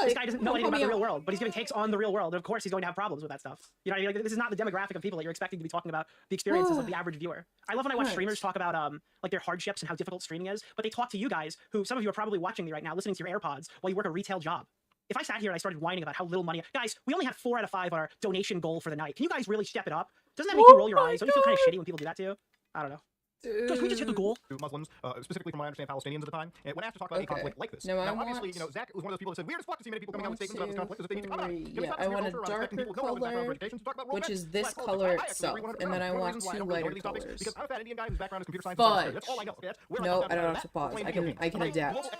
This guy doesn't know anything about the real world, but he's giving takes on the real world, and of course he's going to have problems with that stuff. You know what I mean? Like, this is not the demographic of people that you're expecting to be talking about the experiences of the average viewer. I love when I watch streamers talk about like their hardships and how difficult streaming is, but they talk to you guys, who some of you are probably watching me right now, listening to your AirPods while you work a retail job. If I sat here and I started whining about how little money, guys, we only had 4 out of 5 on our donation goal for the night. Can you guys really step it up? Doesn't that make you roll your eyes? Don't you feel kind of shitty when people do that to you? I don't know. Guys, can we just hit the goal? Muslims, specifically from what I understand, Palestinians at the time, and when asked to talk about a conflict like this. No, now, obviously, you know, Zach was one of those people that said, weird as fuck to see many people coming out with statements about this conflict, as if they need to come out. Yeah, I want a darker color, which is this color itself, and then I want 2 lighter colors. Because I'm a fat Indian guy whose background is computer science. But that's all I know. no, I don't have to pause. I can adapt.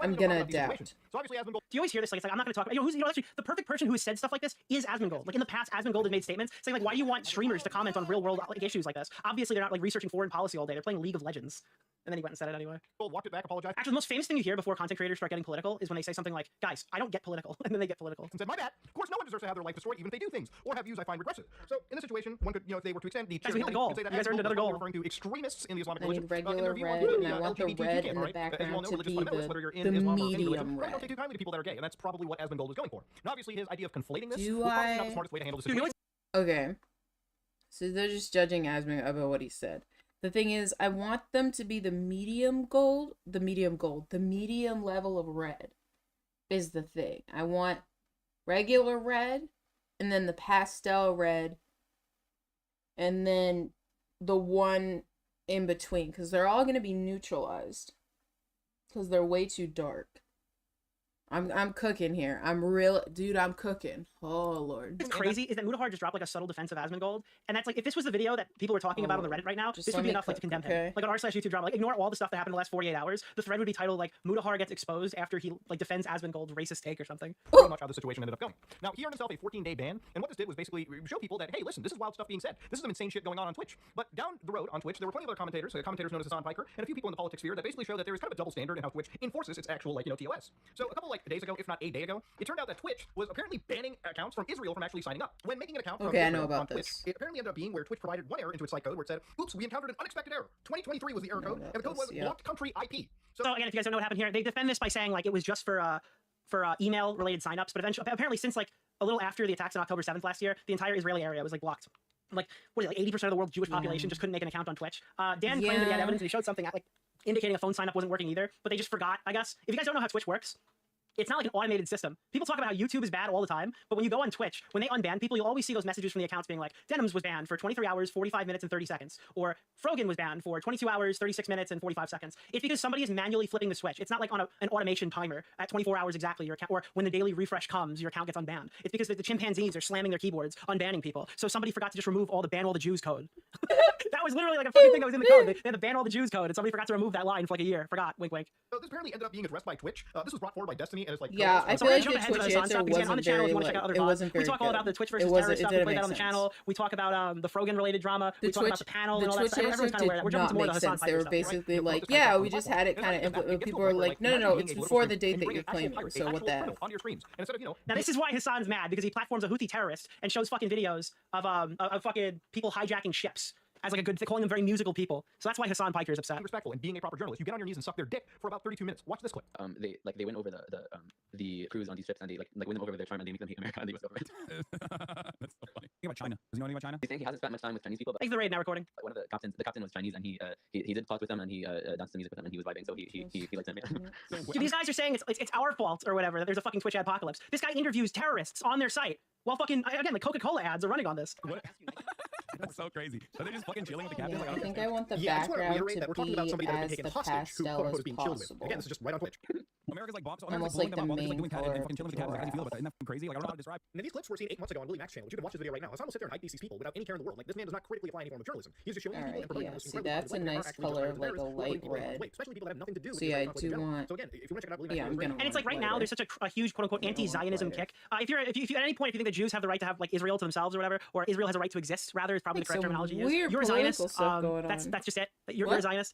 I'm gonna adapt. So obviously, Asmongold. Do you always hear this? Like, it's like, I'm not going to talk about, actually, the perfect person who has said stuff like this is Asmongold. Like, in the past, Asmongold has made statements saying, like, why do you want streamers to comment on real world like, issues like this? Obviously, they're not, like, researching foreign policy all day. They're playing League of Legends. And then he went and said it anyway. Walked it back, apologized. Actually, the most famous thing you hear before content creators start getting political is when they say something like, guys, I don't get political. And then they get political. And said, my bad. Of course, no one deserves to have their life destroyed, even if they do things, or have views I find regressive. So, in this situation, one could, you know, if they were to extend the Guys, we hit the goal. say that You guys earned another goal. referring to extremists in the Islamic I need religion. regular red, and I want the red in the background to be the medium red. Don't take too kindly to people that are gay, and that's probably what Asmongold is going for. Now, obviously, his idea of conflating this Do was probably not I- the smartest way to handle the situation. Okay. So they're just judging Asmund about what he said. The thing is, I want them to be the medium level of red is the thing. I want regular red, and then the pastel red, and then the one in between, because they're all going to be neutralized, because they're way too dark. I'm cooking here. I'm cooking. Oh, Lord. What's crazy is that Mutahar just dropped like a subtle defense of Asmongold, and that's like, if this was the video that people were talking about on the Reddit right now, Just this let would be me enough like to cook, condemn okay? him. Like on r/YouTube drama, like ignore all the stuff that happened in the last 48 hours. The thread would be titled like Mutahar gets exposed after he like defends Asmongold's racist take or something. Pretty much how the situation ended up going. Now, he earned himself a 14-day ban, and what this did was basically show people that, hey, listen, this is wild stuff being said. This is some insane shit going on Twitch. But down the road on Twitch, there were plenty of other commentators known as Hassan Piker, and a few people in the politics sphere that basically show that there is kind of a double standard in how Twitch enforces its actual, like, you know, TOS. So a couple like days ago, if not a day ago, it turned out that Twitch was apparently banning accounts from Israel from actually signing up. When making an account from Okay, I Israel know about on Twitch, this. it apparently ended up being where Twitch provided one error into its site code where it said, oops, we encountered an unexpected error. 2023 was the error code, and the code was blocked country IP. So again, if you guys don't know what happened here, they defend this by saying like it was just for email related signups, but eventually, apparently since like a little after the attacks on October 7th last year, the entire Israeli area was like blocked. Like, what is it, like 80% of the world's Jewish population just couldn't make an account on Twitch. Dan claimed that he had evidence and he showed something like indicating a phone sign up wasn't working either, but they just forgot, I guess. If you guys don't know how Twitch works, it's not like an automated system. People talk about how YouTube is bad all the time, but when you go on Twitch, when they unban people, you'll always see those messages from the accounts being like, Denims was banned for 23 hours, 45 minutes, and 30 seconds. Or Frogan was banned for 22 hours, 36 minutes, and 45 seconds. It's because somebody is manually flipping the switch. It's not like on an automation timer at 24 hours exactly, your account, or when the daily refresh comes, your account gets unbanned. It's because the chimpanzees are slamming their keyboards, unbanning people. So somebody forgot to just remove all the ban all the Jews code. That was literally like a fucking thing that was in the code. They had to ban all the Jews code, and somebody forgot to remove that line for like a year. Forgot. Wink, wink. So this apparently ended up being addressed by Twitch. This was brought forward by Destiny, and it's like... Yeah, I feel like the jump ahead to Twitch the answer on the wasn't channel, if very, you want to check out other it VODs. wasn't very We talk all good. about the Twitch versus It terror stuff. We didn't play that make on the sense. channel. We talk about the Frogan related drama. The We talk about the panel and all that Twitch stuff. answer Everyone's kind of aware. We're did jumping not to more of make the Hassan sense. They Piker were stuff. basically Right? like, yeah, we just had it kind of, people were like, no, it's before the date that you're claiming, so what the heck? On your screens. And instead of, you know... Now this is why Hassan's mad, because he platforms a Houthi terrorist and shows fucking videos of fucking people hijacking ships as like a good, calling them very musical people. So that's why Hassan Piker is upset. respectful and being a proper journalist. You get on your knees and suck their dick for about 32 minutes. Watch this clip. They went over the crews on these ships and they like win them over their charm and they make them hate America and the US government. That's so funny. Think about China. Does he know anything about China? I think he hasn't spent much time with Chinese people, but Thanks for the raid, now recording. one of the captain was Chinese and he did talk with them and he danced to music with them and he was vibing, so he liked them. Yeah. Dude, these guys are saying it's our fault or whatever that there's a fucking Twitch apocalypse. This guy interviews terrorists on their site while fucking, again, like Coca-Cola ads are running on this. What? That's so crazy. Are they just fucking chilling with the captain? Yeah, Like, I think I want the Yeah, I just want to background reiterate that we're to talking about be somebody that has as been taken the hostage who pastel quote-unquote as is being chilled with. possible. Again, this is just right on Twitch. America's like bombs, Almost blowing like them the up while they're just, like, main doing kind of color fucking chilling with the captain. Like, how do you feel about that? Isn't that crazy? Like, I don't know how to describe. Now, these clips were seen 8 months ago on Willie Max channel, but you can watch this video right now. Hassan will sit there and hype these people without any care in the world. Like, this man does not critically apply any form of journalism. He's just showing these people and promoting Yeah, this see, incredible that's a content nice that are color actually of like a terrorists, light people that have red. especially people that have nothing to do with See, the I conflict do in general. want... So again, if you want to check it out, Willie Max Yeah, I'm channel, gonna And it's like right now there's such a huge quote unquote Yeah, I want anti-Zionism lighter. kick. If you at any point if you think the Jews have the right to have like Israel to themselves or whatever, or Israel has a right to exist, rather is probably Like the correct some terminology. weird You're a Zionist. political stuff going That's on. that's just it. You're What? a Zionist.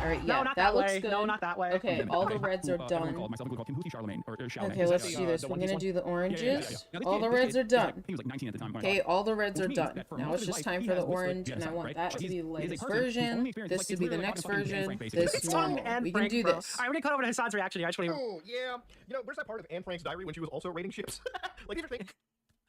All right, No, yeah, not that that looks way. good. No, not that way. Okay, all the reds are Everyone done. called myself called Kim Hoochie Charlemagne or Charlemagne. Okay, Is let's that do this. the We're One Piece gonna one? do the Yeah, oranges. Now, this All kid- the this reds kid are is like- done. he was like 19 at the time. Okay, all the reds Which are means done. that for Now most it's of his just life, time he for has the withstood orange, and I genocide, want right? that But to be the he's a latest person whose only version. experience is, This like, to he's be the literally next like on a fucking version. mainframe, basically. This It's funny normal. and We can Frank, do bro. this. All right, we're gonna cut over to Hassan's reaction here. Actually, Oh, yeah. You know, where's that part of Anne Frank's diary when she was also rating ships? Like, these are things.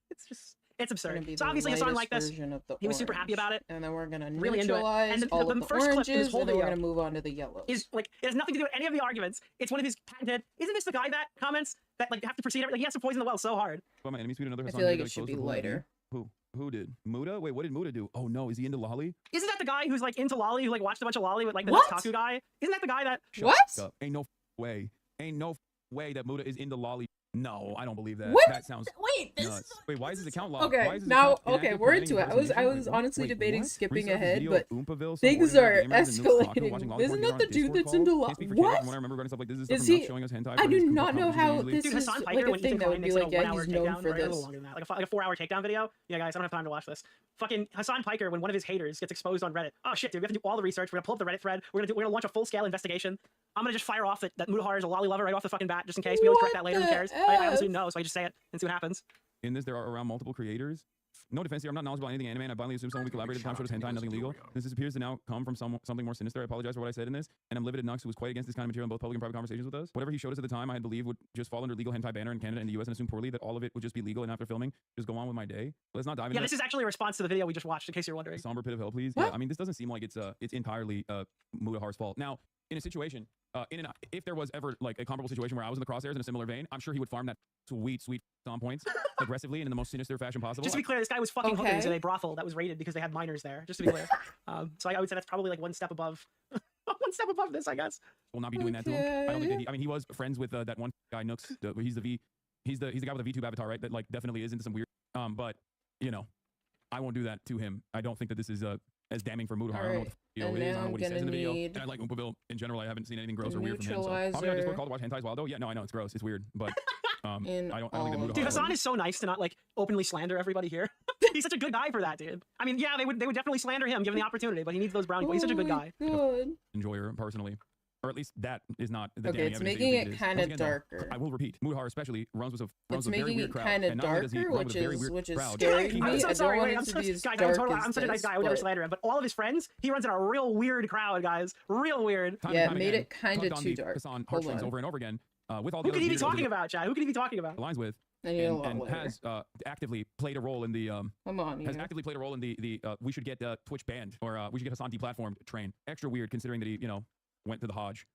it's just it's Gonna absurd. be So the obviously Hassan lightest liked this. version of the He was super happy orange. about it. And then we're gonna Really into it. neutralize And all the of the first clip in this oranges, whole and then we're video gonna move on to the yellows. is like it has nothing to do with any of the arguments. It's one of his patented. Isn't this the guy that comments that like have to proceed? Like he has to poison the well so hard. Well, my enemies tweeted another I Hassan feel like video it should exposed be the bullying. lighter. Who? Who did? Muda? Wait, what did Muda do? Oh no, is he into lolly? Isn't that the guy who's like into lolly, who like watched a bunch of lolly with like the What? Taku guy? Isn't that the guy that? What? Up. Ain't no way. Ain't no way that Muda is into lolly. No, I don't believe that. What? That sounds Wait, this nuts. is Wait, why is his account locked? okay. Why is his Now, account okay, inactive we're pending into it. I was investigation? honestly Wait, debating what? skipping Resurface ahead, video but of Oompaville, some things ordinary are gamers in Nooks Taco escalating. watching Lollipop Isn't here that on the dude Discord that's call. into Can't speak for what? Caleb from when I remember regarding stuff like this is Is stuff from he- Nooks showing us hentai. I but do it's not know competition how usually. this Dude, is Hassan like Piker, a when thing Ethan that would Klein be makes like, like a yeah, 1 hour he's known takedown, for or a little this. longer than that, like a 4-hour takedown video. Yeah, guys, I don't have time to watch this. Fucking Hassan Piker, when one of his haters gets exposed on Reddit. Oh shit, dude, we have to do all the research. We're gonna pull up the Reddit thread. We're gonna launch a full-scale investigation. I'm gonna just fire off that Mutahar is a lolly lover right off the fucking bat, just in case. We always correct that later. Who What cares? the I honestly F? know, so I just say it and see what happens. In this, there are around multiple creators. No defense here. I'm not knowledgeable on anything anime, and I blindly assume someone we collaborated at the time showed us hentai, nothing legal. This appears to now come from something more sinister. I apologize for what I said in this, and I'm livid at Nux, who was quite against this kind of material in both public and private conversations with us. Whatever he showed us at the time, I had believed would just fall under legal hentai banner in Canada and the US, and assume poorly that all of it would just be legal, and after filming, just go on with my day. Let's not dive into Yeah, this is actually a response to the video we just watched, in case you're wondering. somber pit of hell, please. What? Yeah, I mean, this doesn't seem like it's entirely Mutahar's fault. Now, in a situation, if there was ever like a comparable situation where I was in the crosshairs in a similar vein, I'm sure he would farm that sweet on points aggressively and in the most sinister fashion possible. Just to be clear, this guy was fucking hookers in Okay. a brothel that was raided because they had minors there. Just to be clear. So I would say that's probably like one step above, one step above this, I guess. Will not be doing that to him. I don't think Okay. that I mean, he was friends with that one guy Nooks. He's the guy with the VTube avatar, right? That like definitely is into some weird. But you know, I won't do that to him. I don't think that this is as damning for Mutahar. I don't know what the video and is. I now don't know I'm what he says in the gonna video. need And I like Oompaville in general. I haven't seen anything gross or weird from him. So probably on neutralizer Discord call to watch Hentai's Wild though. Yeah, no, I know it's gross. It's weird, but in I don't all think that of Mutahar. Dude, them. Hassan is so nice to not like openly slander everybody here. He's such a good guy for that, dude. I mean, yeah, they would definitely slander him given the opportunity, but he needs those brownie points. He's such a good guy. God. enjoyer personally, or at least that is not the Okay, damning it's evidence that making you it think is. kind Once of again, though, darker. I will repeat, Mutahar especially runs with a It's very making weird it crowd, kind of and not only does he darker, run with a very weird which is crowd. scary Dude, to me. I'm so I sorry. don't Wait, want it to be as guys, dark I'm as such a nice this, guy. I would never but slander him. But all of his friends, he runs in a real weird crowd, guys. Real weird. Time yeah, and it time made again, it kind tugged of on too the dark. Hassan Hold heartstrings on. over and over again with all the Who other could he be weirdos talking that about, Chad? Who could he be talking about? he aligns with, I need a and, lot and later. has actively played a role in the Come on, has you. actively played a role in the we should get Twitch banned or we should get Hassan deplatformed train. Extra weird considering that he went to the Hajj,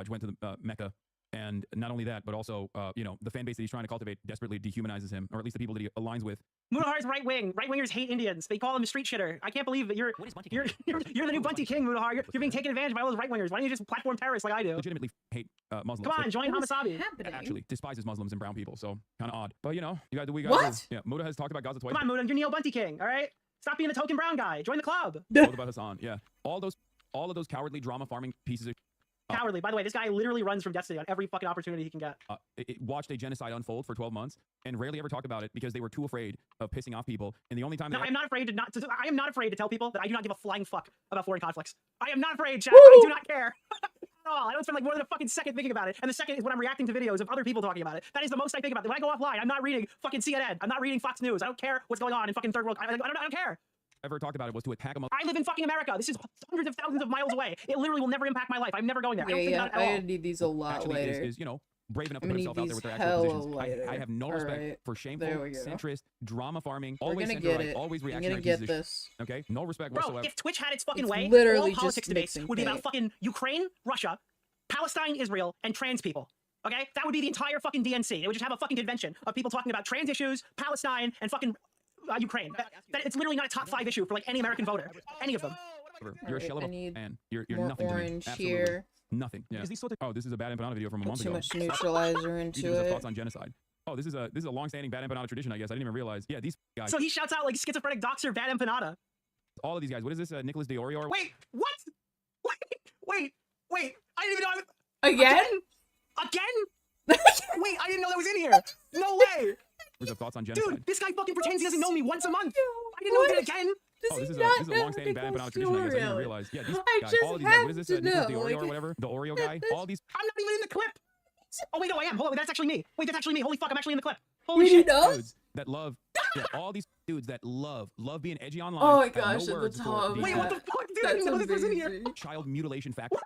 went to the Mecca. And not only that, but also, the fan base that he's trying to cultivate desperately dehumanizes him, or at least the people that he aligns with. Mutahar's right wing. Right wingers hate Indians. They call him a street shitter. I can't believe that you're the new Bunty King, Mutahar. You're being taken advantage by all those right wingers. Why don't you just platform terrorists like I do? Legitimately hate Muslims. Come on, but join What is Hamasabi. happening? actually despises Muslims and brown people, so kind of odd. But you got the we got. What? Yeah, Muda has talked about Gaza twice. Come on, Muta. You're Neo Bunty King. All right. Stop being the token brown guy. Join the club. Both about Hassan. Yeah, all of those cowardly drama farming pieces of Cowardly. By the way, this guy literally runs from Destiny on every fucking opportunity he can get. watched a genocide unfold for 12 months and rarely ever talked about it because they were too afraid of pissing off people. And the only time No, they I'm not afraid I am not afraid to tell people that I do not give a flying fuck about foreign conflicts. I am not afraid, Chad. Woo! I do not care. At all. I don't spend like more than a fucking second thinking about it. And the second is when I'm reacting to videos of other people talking about it. That is the most I think about it. When I go offline, I'm not reading fucking CNN. I'm not reading Fox News. I don't care what's going on in fucking third world. I don't care. ever talked about it was to attack a I live in fucking America. This is hundreds of thousands of miles away. It literally will never impact my life. I'm never going there. I don't think Yeah, about it at all. I need these a lot actually later. is brave enough to I'm put gonna himself out need there with their these actual hella positions. I have no later. respect Alright. for shameful, There we go. centrist, drama farming, We're always gonna center get right, it. always I'm reactionary gonna get pieces of this. shit. Okay, no respect Bro, whatsoever. if Twitch had its fucking It's way, literally all politics just debates mixing would be about hate. fucking Ukraine, Russia, Palestine, Israel, and trans people. Okay? That would be the entire fucking DNC. It would just have a fucking convention of people talking about trans issues, Palestine, and fucking Ukraine. It's literally not a top 5 issue for like any American voter. Any of them. You're a Alright, shell of I a need man. You're more nothing to me. orange Absolutely here. nothing. Yeah. Oh, this is a bad empanada video from a Put month too ago. much neutralizer He into gives us it. thoughts on genocide. Oh, this is a long-standing bad empanada tradition, I guess. I didn't even realize. Yeah, these guys. So he shouts out like schizophrenic doxer bad empanada. all of these guys. What is this? Nicholas DeOrio? Wait, what? Wait. I didn't even know Again? Again? Wait, I didn't know that was in here. No way. Of thoughts on genocide. Dude, this guy fucking pretends he doesn't know me once a month. I didn't know he did again. Does Oh, he this is not a know long-standing bad Nicholas empanada tradition, I guess. I didn't even DeOrio? realize. Yeah, these I guys. just All of these guys. What is have this? to Nicholas know, DeOrio like- or whatever? The Oreo guy? All these. I'm not even in the clip. Oh, wait, no, I am. Hold on, that's actually me. Wait, that's actually me. Holy fuck, I'm actually in the clip. Holy Did you shit. know? Dudes that love, yeah, all these dudes that love being edgy online. Oh my have no gosh, at the words for top. the Wait, what the fuck? Dude, I That's didn't know this was in here. amazing. child mutilation factor.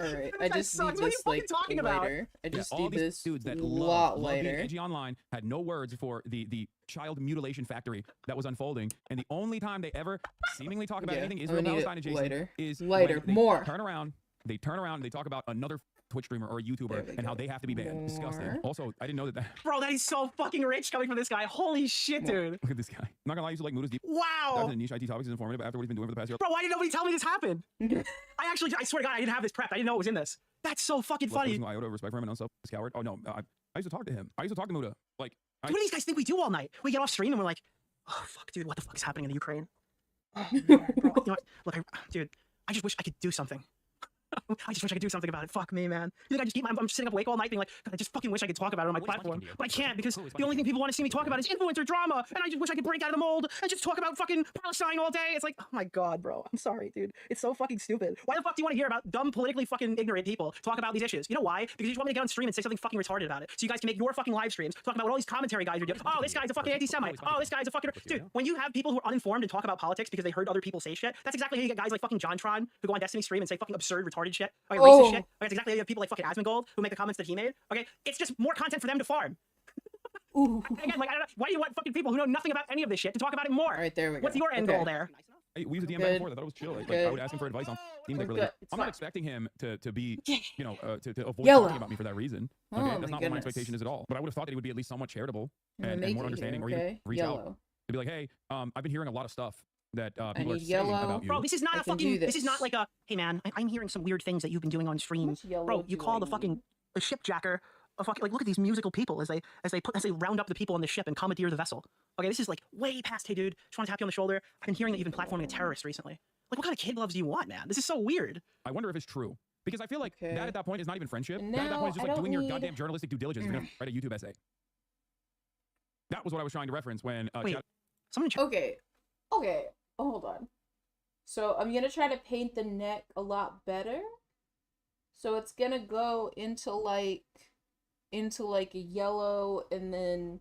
Alright, This I guy just sucks. need What are you this fucking like talking about? later. I just all need these this dudes that a love lot being later. edgy online had no words for the child mutilation factory that was unfolding, and the only time they ever seemingly talk about Yeah, anything I'm Israel gonna need it Palestine adjacent later. is Later. when they More. turn around They turn around and they talk about another Twitch streamer or a YouTuber and how they have to be banned. Disgusting. More. Also, I didn't know that. Bro, that is so fucking rich coming from this guy. Holy shit, dude. Look at this guy. I'm not gonna lie, I used to like Muda's deep dive Wow. into niche IT topics is informative. After what he's been doing for the past year. Bro, why did nobody tell me this happened? I swear to God, I didn't have this prepped. I didn't know it was in this. That's so fucking funny. Iota of respect for him and unself coward. Oh no, I used to talk to him. I used to talk to Muda. Like, What do these guys think we do all night? We get off stream and we're like, oh fuck, dude, what the fuck is happening in the Ukraine? Oh, man, bro. You know what? Look, dude, I just wish I could do something. I just wish I could do something about it. Fuck me, man. You think I just keep I'm sitting up awake all night being like, God, I just fucking wish I could talk about it on my platform. But I can't because the only thing people want to see me talk about is influencer drama. And I just wish I could break out of the mold and just talk about fucking Palestine all day. It's like, oh my God, bro. I'm sorry, dude. It's so fucking stupid. Why the fuck do you want to hear about dumb, politically fucking ignorant people talk about these issues? You know why? Because you just want me to get on stream and say something fucking retarded about it. So you guys can make your fucking live streams talk about what all these commentary guys are doing. Oh, this guy's a fucking anti-Semite. Oh, this guy's a fucking... Dude, when you have people who are uninformed and talk about politics because they heard other people say shit, that's exactly how you get guys like fucking JonTron who go on Destiny stream and say fucking absurd, retarded shit. Okay, racist shit. Okay, that's exactly how you have people like fucking Asmongold who make the comments that he made. Okay, it's just more content for them to farm. Again, like, I don't know, why do you want fucking people who know nothing about any of this shit to talk about it more? All right, there we go. What's your end goal there? Hey, we used to DM back and forth. I thought it was chill. Like, I would ask him for advice on theme like related. I'm not expecting him to be, you know, to avoid talking about me for that reason. Okay, that's not what my expectation is at all. But I would have thought that he would be at least somewhat charitable and more understanding, or even reach out to be like, hey, I've been hearing a lot of stuff that people are saying about you. Bro, this is not a fucking. This is not like a. Hey man, I'm hearing some weird things that you've been doing on stream. Bro, you call the fucking a shipjacker a fucking like. Look at these musical people as they round up the people on the ship and commandeer the vessel. Okay, this is like way past. Hey dude, just want to tap you on the shoulder. I've been hearing that you've been platforming a terrorist recently. Like, what kind of kid gloves do you want, man? This is so weird. I wonder if it's true. Because I feel like that at that point is not even friendship. That at that point is just like doing your goddamn journalistic due diligence. If you're gonna write a YouTube essay. That was what I was trying to reference when. Wait, someone. Okay, hold on. So I'm gonna try to paint the neck a lot better. So it's gonna go into like a yellow and then.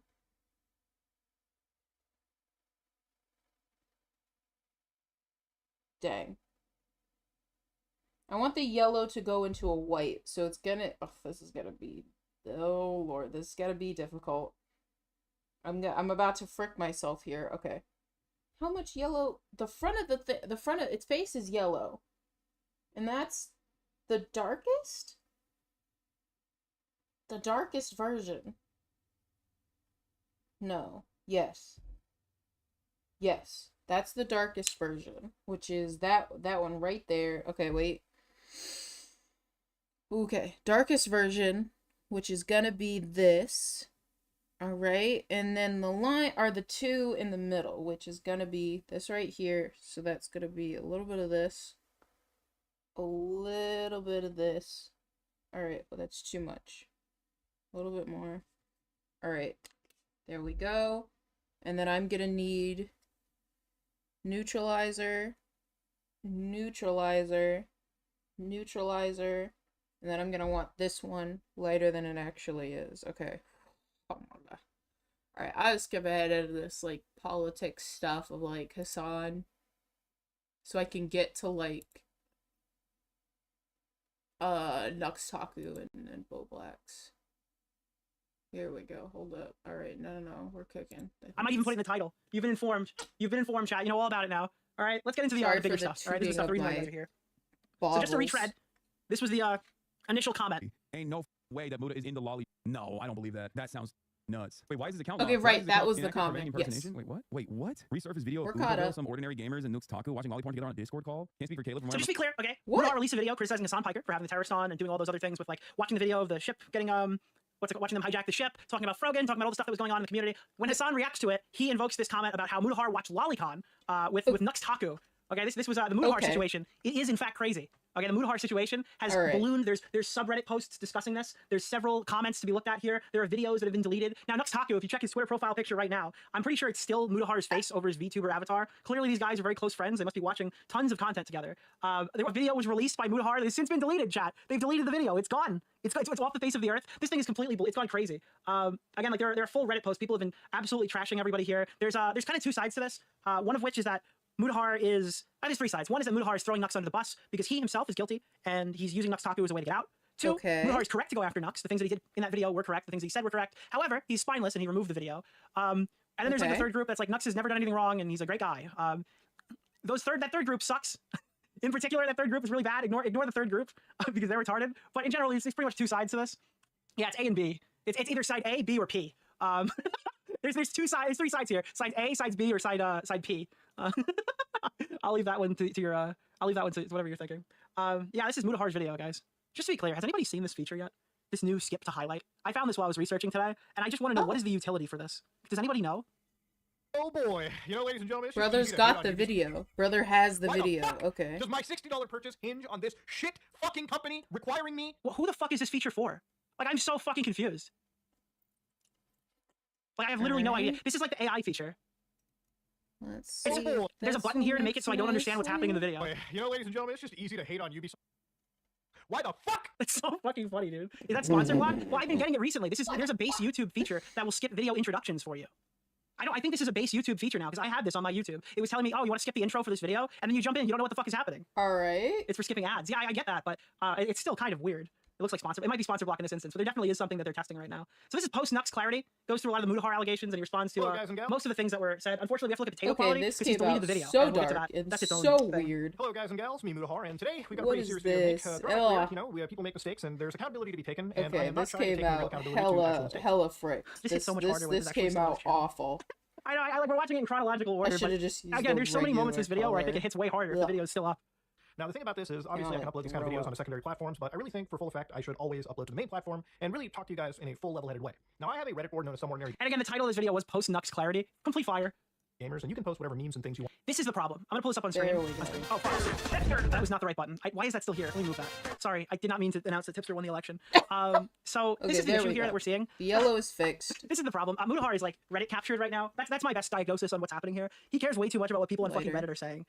Dang. I want the yellow to go into a white, so it's gonna. Oh, this is gonna be. Oh Lord, this is gonna be difficult. I'm about to frick myself here. Okay. How much yellow? The front of the front of its face is yellow, and that's the darkest. The darkest version. No. Yes. Yes. That's the darkest version, which is that one right there. Okay, wait. Okay, darkest version, which is gonna be this. All right, and then the line are the two in the middle, which is gonna be this right here. So that's gonna be a little bit of this, a little bit of this. All right, well that's too much. A little bit more. All right, there we go. And then I'm gonna need neutralizer, neutralizer, neutralizer, and then I'm gonna want this one lighter than it actually is. Okay. Oh my God. Alright, I'll skip ahead of this like politics stuff of like Hassan, so I can get to like Nuxtaku and Bo Blacks. Here we go. Hold up. All right. No. We're cooking. I might even put it in the title. You've been informed. You've been informed, chat. You know all about it now. All right. Let's get into the bigger stuff. All right. This is stuff. The reason why you guys are here. So just to retread, this was the initial comment. Ain't no way that Muda is in the lolly. No, I don't believe that. That sounds nuts. Wait, why is his account? Okay, right. That was the comment. Yes. Wait, what? Resurface video. We're caught up. Some ordinary gamers and Nuxtaku watching lolly porn together on a Discord call. Can't speak for Caleb. So just to be clear, okay. We're gonna release a video criticizing Hassan Piker for having the terrorist on and doing all those other things with like watching the video of the ship getting watching them hijack the ship, talking about Frogan, talking about all the stuff that was going on in the community. When Hassan reacts to it, he invokes this comment about how Mudahar watched Lolicon with Nuxtaku. Okay, this was the Mudahar situation. It is in fact crazy. Okay, the Mudahar situation has ballooned. There's subreddit posts discussing this. There's several comments to be looked at here. There are videos that have been deleted. Now, Nuxtaku, if you check his Twitter profile picture right now, I'm pretty sure it's still Mudahar's face over his VTuber avatar. Clearly, these guys are very close friends. They must be watching tons of content together. A video was released by Mudahar that has since been deleted, chat. They've deleted the video. It's gone. It's off the face of the earth. This thing is completely, it's gone crazy. Again, like there are full Reddit posts. People have been absolutely trashing everybody here. There's kind of two sides to this. One of which is that Mudahar is, there's three sides. One is that Mudahar is throwing Nux under the bus because he himself is guilty and he's using Nuxtaku as a way to get out. Two, Mudahar is correct to go after Nux. The things that he did in that video were correct. The things that he said were correct. However, he's spineless and he removed the video. And then there's like the third group that's like Nux has never done anything wrong and he's a great guy. That third group sucks. In particular, that third group is really bad. Ignore the third group because they're retarded. But in general, it's pretty much two sides to this. Yeah, it's A and B. It's either side A, B, or P. There's three sides here. Side A, side B, or side P. I'll leave that one to your I'll leave that one to whatever you're thinking. Yeah, this is Mudahar's video, guys. Just to be clear, has anybody seen this feature yet? This new skip to highlight. I found this while I was researching today, and I just want to know what is the utility for this. Does anybody know? Oh boy, you know, ladies and gentlemen, it's just Brother's easy to got hate on the Ubisoft. video. Brother has the Why video. fuck Okay. Does my $60 purchase hinge on this shit fucking company requiring me? Well, who the fuck is this feature for? Like, I'm so fucking confused. Like, I have literally no idea. This is like the AI feature. Let's see. There's a button here to make it so I don't understand what's happening in the video. Boy, you know, ladies and gentlemen, it's just easy to hate on Ubisoft. Why the fuck? It's so fucking funny, dude. Is that sponsored block? Well, I've been getting it recently. There's a base YouTube feature that will skip video introductions for you. I think this is a base YouTube feature now because I had this on my YouTube. It was telling me, oh, you want to skip the intro for this video, and then you jump in, you don't know what the fuck is happening. All right. It's for skipping ads. Yeah, I get that, but it's still kind of weird. It looks like sponsor. It might be sponsor block in this instance, but there definitely is something that they're testing right now. So this is post Nux Clarity. Goes through a lot of the Mudahar allegations and he responds to Hello, guys and gals. most of the things that were said. Unfortunately, we have to look at potato Okay, quality this because he's came deleted out the video. so and we'll get to dark that. and That's its own so thing. weird. Hello, guys and gals. Me, Mudahar, and today we got a What pretty is serious video to make. this? Throughout our career, you know, we have people make mistakes, and there's accountability to be taken. And I Okay, am not this trying to came take any real out accountability to actual hella mistakes. fricked. This hits so much harder when This there's actually came so much out shit. awful. I know. I like we're watching it in chronological I order, should but have just used again, the there's so many moments in this video where I think regular it hits way harder if the Ugh. video is still up. Now, the thing about this is, obviously, I can Yeah, upload these kind of grow videos up. on secondary platforms, but I really think, for full effect, I should always upload to the main platform and really talk to you guys in a full level-headed way. Now, I have a Reddit board known as Some Ordinary And again, the title of this video was Post Nux Clarity. Complete fire. Gamers, and you can post whatever memes and things you want. This is the problem. I'm gonna pull this up on screen. There we On go. screen. Oh, fuck. That was not the right button. Why is that still here? Let me move that. Sorry, I did not mean to announce that Tipster won the election. So Okay, this is the there issue we here go. that we're seeing. The yellow is fixed. This is the problem. Mudahar is like Reddit captured right now. That's my best diagnosis on what's happening here. He cares way too much about what people on fucking Later. Reddit are saying.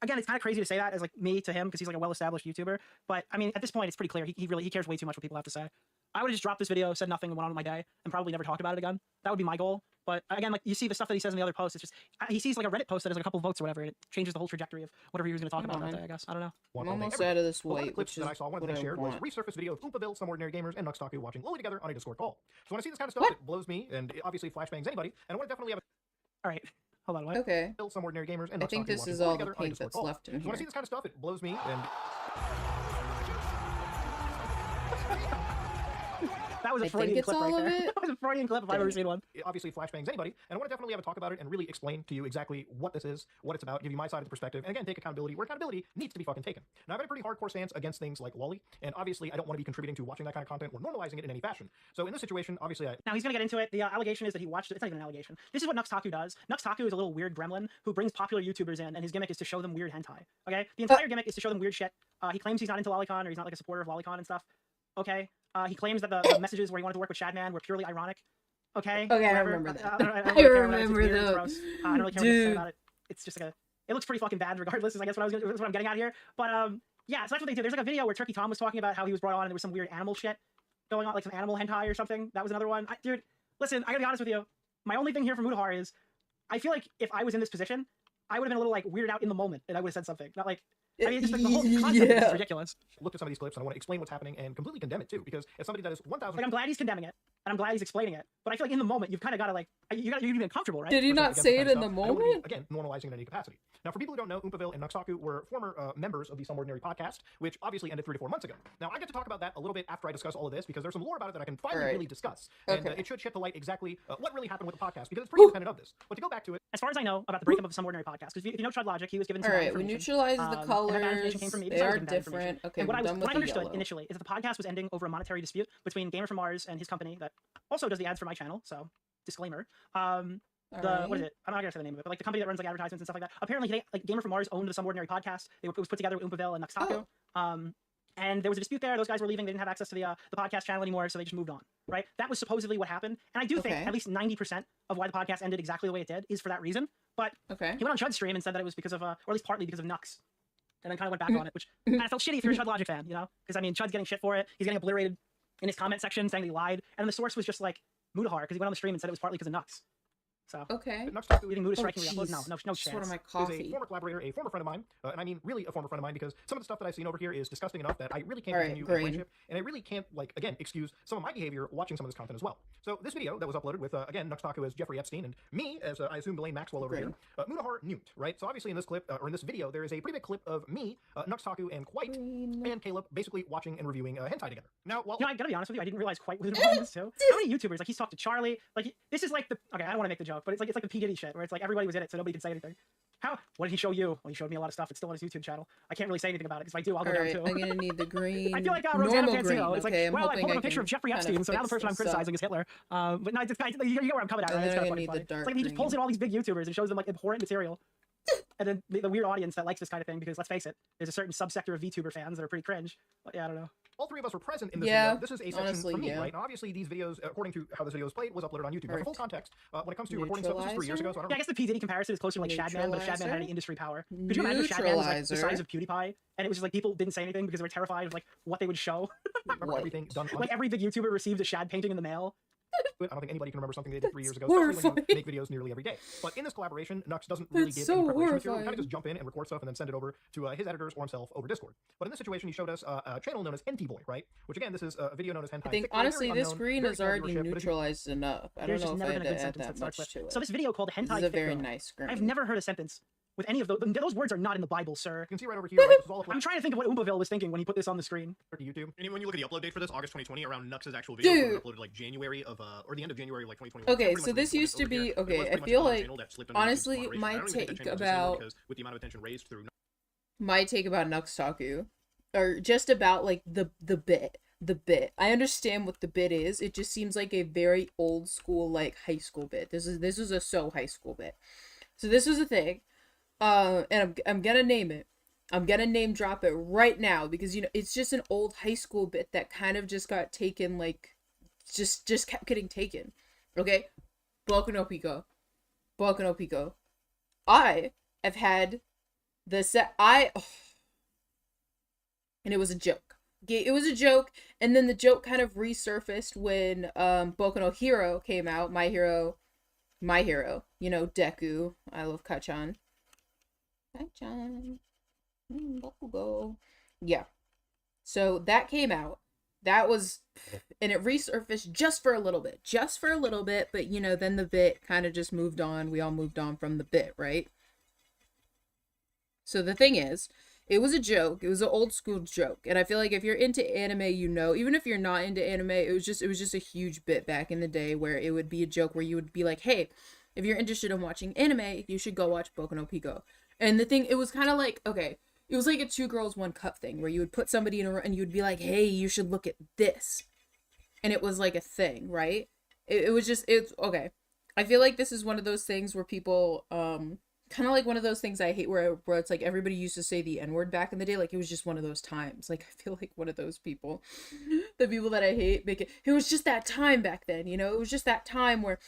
Again, it's kind of crazy to say that as like me to him because he's like a well-established YouTuber. But I mean, at this point, it's pretty clear he cares way too much what people have to say. I would have just dropped this video, said nothing, and went on with my day, and probably never talked about it again. That would be my goal. But again, like you see the stuff that he says in the other posts, it's just he sees like a Reddit post that has like a couple of votes or whatever, and it changes the whole trajectory of whatever he was going to talk about that day. I guess I don't know. I'm One all day almost every out of this Well, one of the white, clips which is that I saw, one of the what things I shared was a want. resurfaced video of Oompaville, Some Ordinary Gamers, and Nuxtaku watching Loli together on a Discord call. So when I see this kind of stuff, it blows me, and it obviously flashbangs anybody, and I want to definitely have All right, hold on. What? Okay. a Some Ordinary Gamers, and I think Nuxtaku this watching is Loli all the together on a paint Discord that's call. left in So when I see here. this kind of stuff, it blows me, and That was a I think Freudian it's clip all right of there. it. That was a Freudian clip if I've ever seen one. it obviously flashbangs anybody, and I want to definitely have a talk about it and really explain to you exactly what this is, what it's about, give you my side of the perspective, and again, take accountability where accountability needs to be fucking taken. Now, I've got a pretty hardcore stance against things like Wally, and obviously, I don't want to be contributing to watching that kind of content or normalizing it in any fashion. So in this situation, obviously, Now he's gonna get into it. The allegation is that he watched it. It's not even an allegation. This is what Nuxtaku does. Nuxtaku is a little weird gremlin who brings popular YouTubers in, and his gimmick is to show them weird hentai. Okay, the entire gimmick is to show them weird shit. He claims he's not into lolicon or he's not like a supporter of lolicon and stuff. Okay, he claims that the messages where he wanted to work with Shadman were purely ironic. Okay, Okay, I whatever. remember that. I don't really I care about it. It's remember weird, it's that. gross. I don't really care what to say Dude. about it. It's just like a. It looks pretty fucking bad, regardless. Is I guess what that's what I'm getting at here. But yeah, so that's what they do. There's like a video where Turkey Tom was talking about how he was brought on and there was some weird animal shit going on, like some animal hentai or something. That was another one. Dude, listen, I gotta be honest with you. My only thing here for Mudahar is, I feel like if I was in this position, I would have been a little like weirded out in the moment, and I would have said something. Not like. I mean, just like the whole concept Yeah. is ridiculous. looked at some of these clips, and I want to explain what's happening and completely condemn it too, because as somebody that is 1,000 Like I'm glad he's condemning it, and I'm glad he's explaining it. But I feel like in the moment, you've kind of got to like, you're even uncomfortable, right? Did he not against say kind it of in the stuff, I don't wanna moment? be, again, normalizing it in any capacity. Now, for people who don't know, Oompaville and Nuxtaku were former members of the Some Ordinary podcast, which obviously ended 3 to 4 months ago. Now, I get to talk about that a little bit after I discuss all of this, because there's some lore about it that I can finally Alright. really discuss. And Okay. it should shed to light exactly what really happened with the podcast, because it's pretty independent of this. But to go back to it, As far as I know about the breakup of Some Ordinary podcast, because if you know Chud Logic, he was given some All bad right, we information. neutralize the And that bad colors. information came from me. They because I was are given bad information. different. Okay, And what we're I done with what I the understood yellow. initially is that the podcast was ending over a monetary dispute between Gamer from Mars and his company that also does the ads for my channel. So disclaimer. What is it? I'm not gonna say the name of it, but like the company that runs like advertisements and stuff like that. Apparently, like Gamer from Mars owned the Some Ordinary podcast. It was put together with Oompaville and Nuxtaku. And there was a dispute there. Those guys were leaving. They didn't have access to the podcast channel anymore, so they just moved on. Right? That was supposedly what happened. And I do think Okay. at least 90% of why the podcast ended exactly the way it did is for that reason. But Okay. he went on Chud's stream and said that it was because of, or at least partly because of Nux. And then kind of went back on it, which kind of felt shitty if you're a Chud Logic fan, you know? Because, I mean, Chud's getting shit for it. He's getting obliterated in his comment section saying he lied. And the source was just like Mudahar because he went on the stream and said it was partly because of Nux. So Okay. Nuxtaku you think Mood is Oh, striking re-upload? No, jeez. no Just chance. one of my is a coffee. former collaborator, a former friend of mine, and I mean really a former friend of mine because some of the stuff that I've seen over here is disgusting enough that I really can't All right, continue a green. friendship, and I really can't, like, again, excuse some of my behavior watching some of this content as well. So this video that was uploaded with, again, Nuxtaku as Jeffrey Epstein, and me as, I assume, Delane Maxwell over Green. here, Munahar Newt, right? So obviously in this clip, or in this video, there is a pretty big clip of me, Nuxtaku, and Quite, Green. and Caleb basically watching and reviewing hentai together. Now, while You know, I gotta be honest with you, I didn't realize quite what it was too. How many YouTubers, like he's talked to Charlie, like this is like the, okay, I don't want to make the joke, but it's like the P. Diddy shit, where it's like everybody was in it, so nobody can say anything. How, what did he show you? Well, he showed me a lot of stuff, it's still on his YouTube channel. I can't really say anything about it, because if I do, I'll go down Alright, too. I'm gonna need the green. I feel like Rosanna normal Pansino. green. It's Okay, like, well, I pulled up a can picture of Jeffrey kind Epstein, so now the fix person I'm this up. criticizing is Hitler. But no, you get where I'm coming at, And right? It's then kind I'm of gonna funny. need the It's like he just pulls in all these big YouTubers and shows them like abhorrent material. And then the weird audience that likes this kind of thing, because let's face it, there's a certain subsector of VTuber fans that are pretty cringe. But yeah, I don't know. all three of us were present in this Yeah, video. This is a section honestly, from me, yeah. right? Now, obviously, these videos, according to how this video was played, was uploaded on YouTube. Now, for full Alright. context, when it comes to recording stuff, this is 3 years ago, so I don't Yeah, I guess the P. Diddy comparison is closer to like Shadman, but if Shadman had Neutralizer? any industry power. Could you imagine if Shadman was like the Neutralizer. size of PewDiePie, and it was just like people didn't say anything because they were terrified of like what they would show? remember What? everything done on Like every big YouTuber received a Shad painting in the mail. I don't think anybody can remember something they did 3 years ago, That's especially when you horrifying. make videos nearly every day. But in this collaboration, Nux doesn't really That's give so any preparation material. He horrifying. kind of just jump in and record stuff and then send it over to his editors or himself over Discord. But in this situation, he showed us a channel known as Henty Boy, right? Which again, this is a video known as Hentai. I think Thick, very honestly this unknown, green very is small already viewership, but if you- neutralized enough. I don't There's know just if never I been had a to good add sentence that that starts much to with. it. So this video called Hentai This is a Thick very Girl. nice green. I've never heard a sentence with any of those. Those words are not in the Bible, sir. You can see right over here, right? This is all I'm trying to think of what Oombaville was thinking when he put this on the screen. to YouTube. And when you look at the upload date for this, August 2020, around Nux's actual video, Dude. it was uploaded like January of, or the end of January of like 2021. Okay, Pretty so much this released used to over here. be It was okay. pretty I much feel a like channel that slipped under YouTube's honestly, moderation. my I don't even think take the channel exists anymore about because with the amount of attention raised through Nuxtaku, or just about like the bit. I understand what the bit is. It just seems like a very old school like high school bit. This is a so high school bit. So this was a thing. And I'm gonna name it. I'm gonna name drop it right now because it's just an old high school bit that kind of just got taken, like just kept getting taken. Okay? Boku no Pico. I have had and it was a joke. Okay, it was a joke, and then the joke kind of resurfaced when Boku no Hero came out. My hero, Deku. I love Kachan. Bakugo. Yeah. So that came out. That was, and it resurfaced just for a little bit, but then the bit kind of just moved on. We all moved on from the bit, right? So the thing is, it was a joke. It was an old school joke. And I feel like if you're into anime, even if you're not into anime, it was just a huge bit back in the day where it would be a joke where you would be like, hey, if you're interested in watching anime, you should go watch Boku no Pico. And the thing, it was kind of like, okay, it was like a 2 girls 1 cup thing where you would put somebody in a room and you would be like, hey, you should look at this. And it was like a thing, right? It's okay. I feel like this is one of those things where people, kind of like one of those things I hate where it's like everybody used to say the N-word back in the day. Like it was just one of those times. Like I feel like one of those people, the people that I hate it was just that time back then, it was just that time where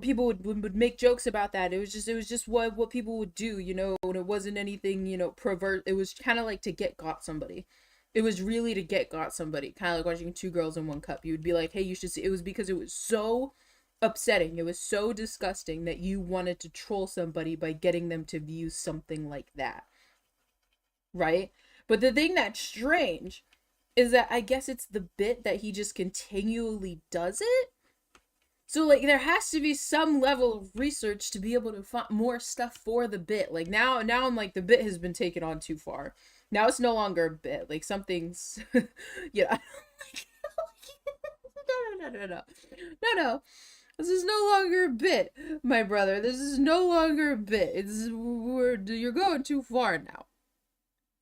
people would make jokes about that. It was just what people would do, and it wasn't anything, pervert. It was kind of like to got somebody. It was really to got somebody, kind of like watching 2 girls in 1 cup. You would be like, hey, you should see. It was because it was so upsetting. It was so disgusting that you wanted to troll somebody by getting them to view something like that. Right? But the thing that's strange is that I guess it's the bit that he just continually does it. So like there has to be some level of research to be able to find more stuff for the bit. Like now I'm like the bit has been taken on too far. Now it's no longer a bit. Like something's yeah. No. This is no longer a bit, my brother. This is no longer a bit. You're going too far now.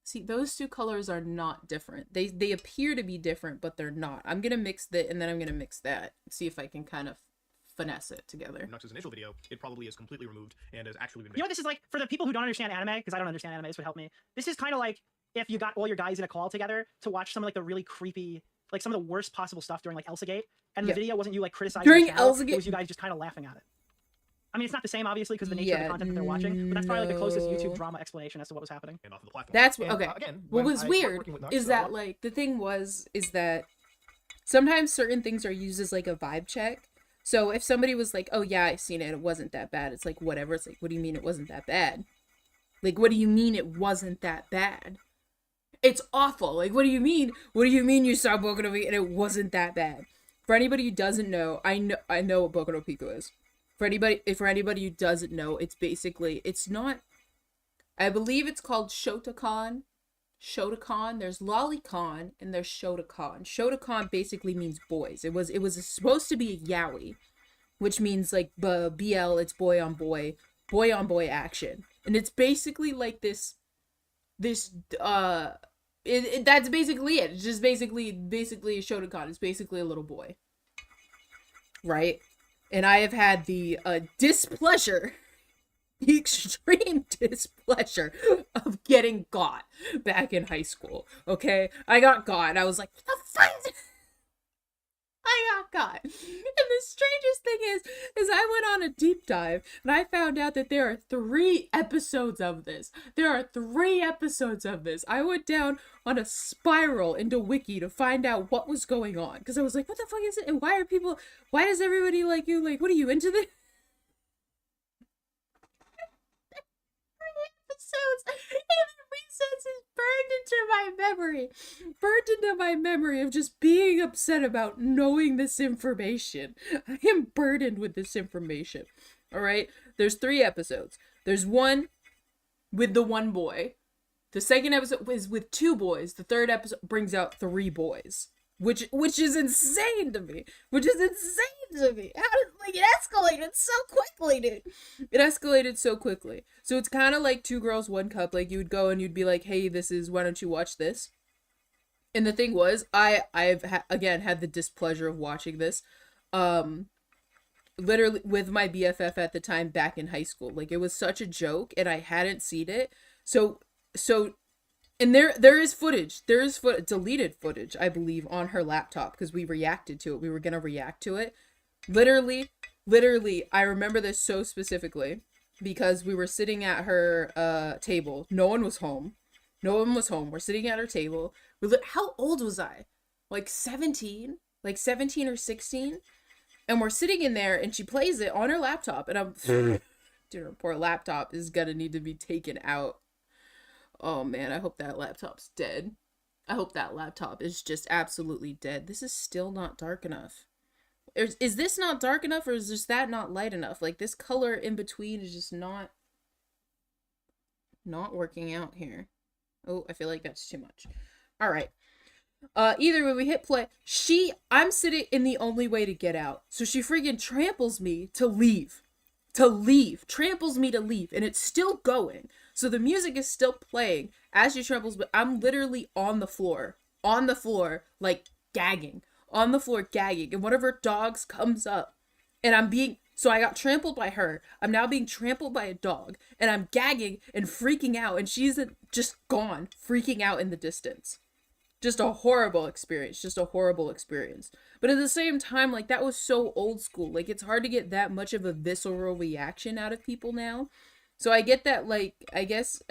See, those 2 colors are not different. They appear to be different, but they're not. I'm gonna mix that, and then I'm gonna mix that. See if I can kind of finesse it together. Nux's initial video, it probably is completely removed and has actually been. You know what this is like for the people who don't understand anime, because I don't understand anime. This would help me. This is kind of like if you got all your guys in a call together to watch some of like the really creepy, like some of the worst possible stuff during like Elsagate, and the video wasn't you like criticizing during the channel, Elsagate. it was you guys just kind of laughing at it. I mean, it's not the same obviously because the nature of the content that they're watching, but that's probably like the closest YouTube drama explanation as to what was happening. And off of the platform. That's And, okay. again, What when was I was weird working with Nux, is that like the thing is that sometimes certain things are used as like a vibe check. So if somebody was like, oh yeah, I've seen it, it wasn't that bad, it's like, whatever. It's like, what do you mean it wasn't that bad? Like, what do you mean it wasn't that bad? It's awful. Like, what do you mean? What do you mean you saw Boku no Pico and it wasn't that bad? For anybody who doesn't know, I know what Boku no Pico is. For anybody who doesn't know, it's basically, it's not, I believe it's called Shotokan. Shotokan. There's Lolicon and there's Shotokan. Shotokan basically means boys. It was supposed to be a yaoi, which means like BL, it's boy on boy action. And it's basically like this that's basically it. It's just basically a Shotokan. It's basically a little boy. Right? And I have had the displeasure, the extreme displeasure of getting got back in high school. Okay? I got got and I was like, what the fuck is it? I got got. And the strangest thing is I went on a deep dive and I found out that there are 3 episodes of this. There are 3 episodes of this. I went down on a spiral into Wiki to find out what was going on. Because I was like, what the fuck is it? And why does everybody like you? Like, what are you into this? Episodes, and the recess is burned into my memory of just being upset about knowing this information. I am burdened with this information. All right, there's 3 episodes. There's one with the one boy. The second episode is with 2 boys. The third episode brings out 3 boys, which is insane to me. How did, like, it escalated so quickly, dude. It escalated so quickly. So it's kind of like 2 Girls, 1 Cup. Like, you would go and you'd be like, hey, why don't you watch this? And the thing was, I've again had the displeasure of watching this, literally with my BFF at the time back in high school. Like, it was such a joke and I hadn't seen it. So, and there is footage. There is deleted footage, I believe, on her laptop because we reacted to it. We were gonna react to it. Literally, I remember this so specifically because we were sitting at her table. No one was home. We're sitting at her table. How old was I? Like 17? Like 17 or 16? And we're sitting in there and she plays it on her laptop. And I'm... Dude, her poor laptop is gonna need to be taken out. Oh man, I hope that laptop's dead. I hope that laptop is just absolutely dead. This is still not dark enough. Is this not dark enough or is just that not light enough? Like, this color in between is just not working out here. Oh, I feel like that's too much. All right. Either way, we hit play. I'm sitting in the only way to get out. So she freaking tramples me to leave. Tramples me to leave. And it's still going. So the music is still playing as she tramples, but I'm literally on the floor, like gagging. On the floor gagging. And one of her dogs comes up. And so I got trampled by her. I'm now being trampled by a dog. And I'm gagging and freaking out. And she's just gone, freaking out in the distance. Just a horrible experience. But at the same time, like, that was so old school. Like, it's hard to get that much of a visceral reaction out of people now. So I get that, like, I guess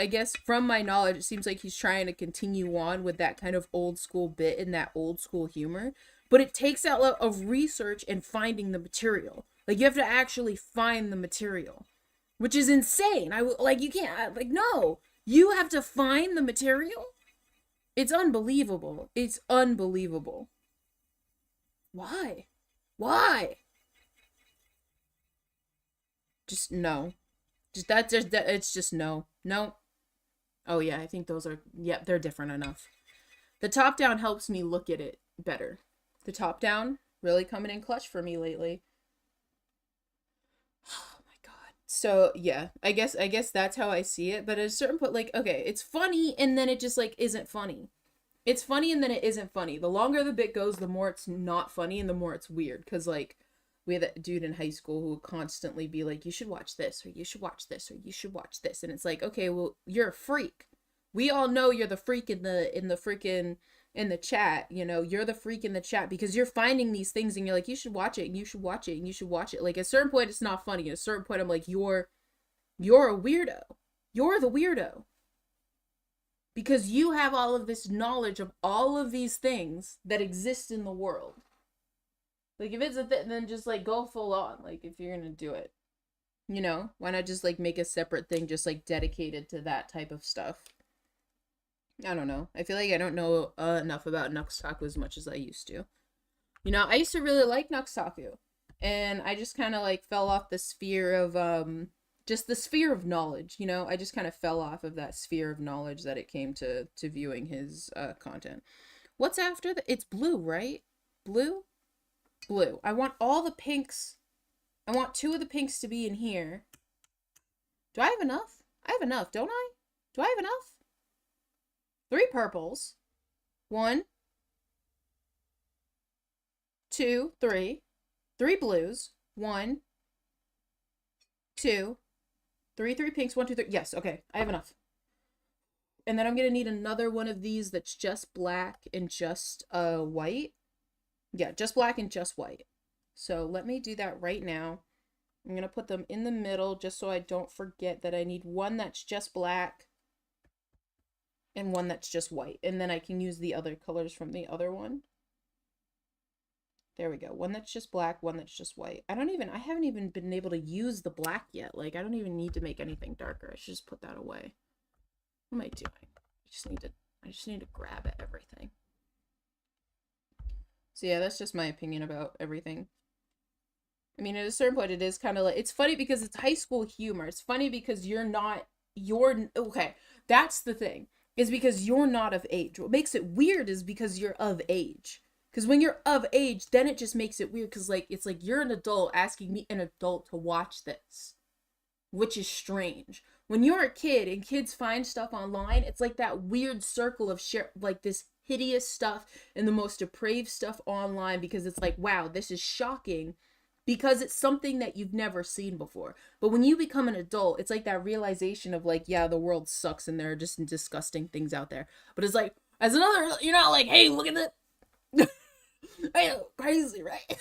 from my knowledge, it seems like he's trying to continue on with that kind of old school bit and that old school humor. But it takes out of research and finding the material. Like, you have to actually find the material, which is insane. You can't, like, no, you have to find the material. It's unbelievable. Why? Just no. It's just no. Oh yeah, I think those are, yep, they're different enough. The top down helps me look at it better. The top down really coming in clutch for me lately. Oh my god. So yeah, I guess that's how I see it. But at a certain point, like, okay, it's funny and then it just like isn't funny. It's funny and then it isn't funny. The longer the bit goes, the more it's not funny and the more it's weird. Because like, we had a dude in high school who would constantly be like, you should watch this, or you should watch this, or you should watch this. And it's like, okay, well, you're a freak. We all know you're the freak in the chat, you know, you're the freak in the chat because you're finding these things and you're like, you should watch it, and you should watch it, and you should watch it. Like, at a certain point, it's not funny. At a certain point, I'm like, you're a weirdo. You're the weirdo. Because you have all of this knowledge of all of these things that exist in the world. Like, if it's a thing, then just, like, go full on. Like, if you're gonna do it. You know? Why not just, like, make a separate thing just, like, dedicated to that type of stuff? I don't know. I feel like I don't know enough about Nuxtaku as much as I used to. You know, I used to really like Nuxtaku. And I just kind of, like, fell off the sphere of, just the sphere of knowledge, you know? I just kind of fell off of that sphere of knowledge that it came to viewing his, content. What's after the... It's blue, right? Blue? Blue. I want all the pinks. I want 2 of the pinks to be in here. Do I have enough? I have enough, don't I? Do I have enough? 3 purples. 1, 2, 3. 3 blues. 1, 2, 3 pinks. 1, 2, 3. Yes, okay. I have enough. And then I'm gonna need another one of these that's just black and just white. Yeah, just black and just white. So let me do that right now. I'm gonna put them in the middle just so I don't forget that I need one that's just black and one that's just white. And then I can use the other colors from the other one. There we go. One that's just black, one that's just white. I haven't even been able to use the black yet. Like, I don't even need to make anything darker. I should just put that away. What am I doing? I just need to grab at everything. So yeah, that's just my opinion about everything. I mean, at a certain point, it is kind of like, it's funny because it's high school humor. It's funny because okay, that's the thing, is because you're not of age. What makes it weird is because you're of age. Because when you're of age, then it just makes it weird, because, like, it's like you're an adult asking me, an adult, to watch this, which is strange. When you're a kid and kids find stuff online, it's like that weird circle of like this hideous stuff and the most depraved stuff online, because it's like, wow, this is shocking, because it's something that you've never seen before. But when you become an adult, it's like that realization of, like, yeah, the world sucks and there are just disgusting things out there. But it's like, as another, you're not like, hey, look at that. I know, crazy, right?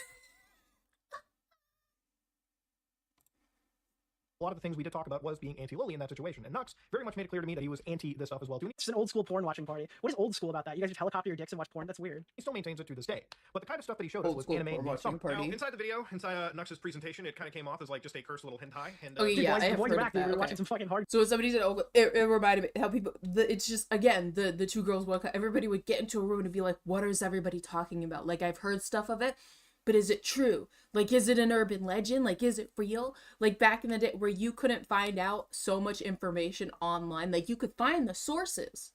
A lot of the things we did talk about was being anti-Lily in that situation, and Nux very much made it clear to me that he was anti this stuff as well too. It's an old school porn watching party. What is old school about that? You guys just helicopter your dicks and watch porn? That's weird. He still maintains it to this day. But the kind of stuff that he showed us was anime and summer. Now, inside the video, inside Nux's presentation, it kind of came off as like just a cursed little hentai. And okay, yeah, I have heard of that. We were watching some fucking hard. So somebody said, oh, it reminded me how people, it's just, again, the 2 girls walk out, everybody would get into a room and be like, what is everybody talking about? Like, I've heard stuff of it, but is it true? Like, is it an urban legend? Like, is it real? Like, back in the day where you couldn't find out so much information online, like, you could find the sources,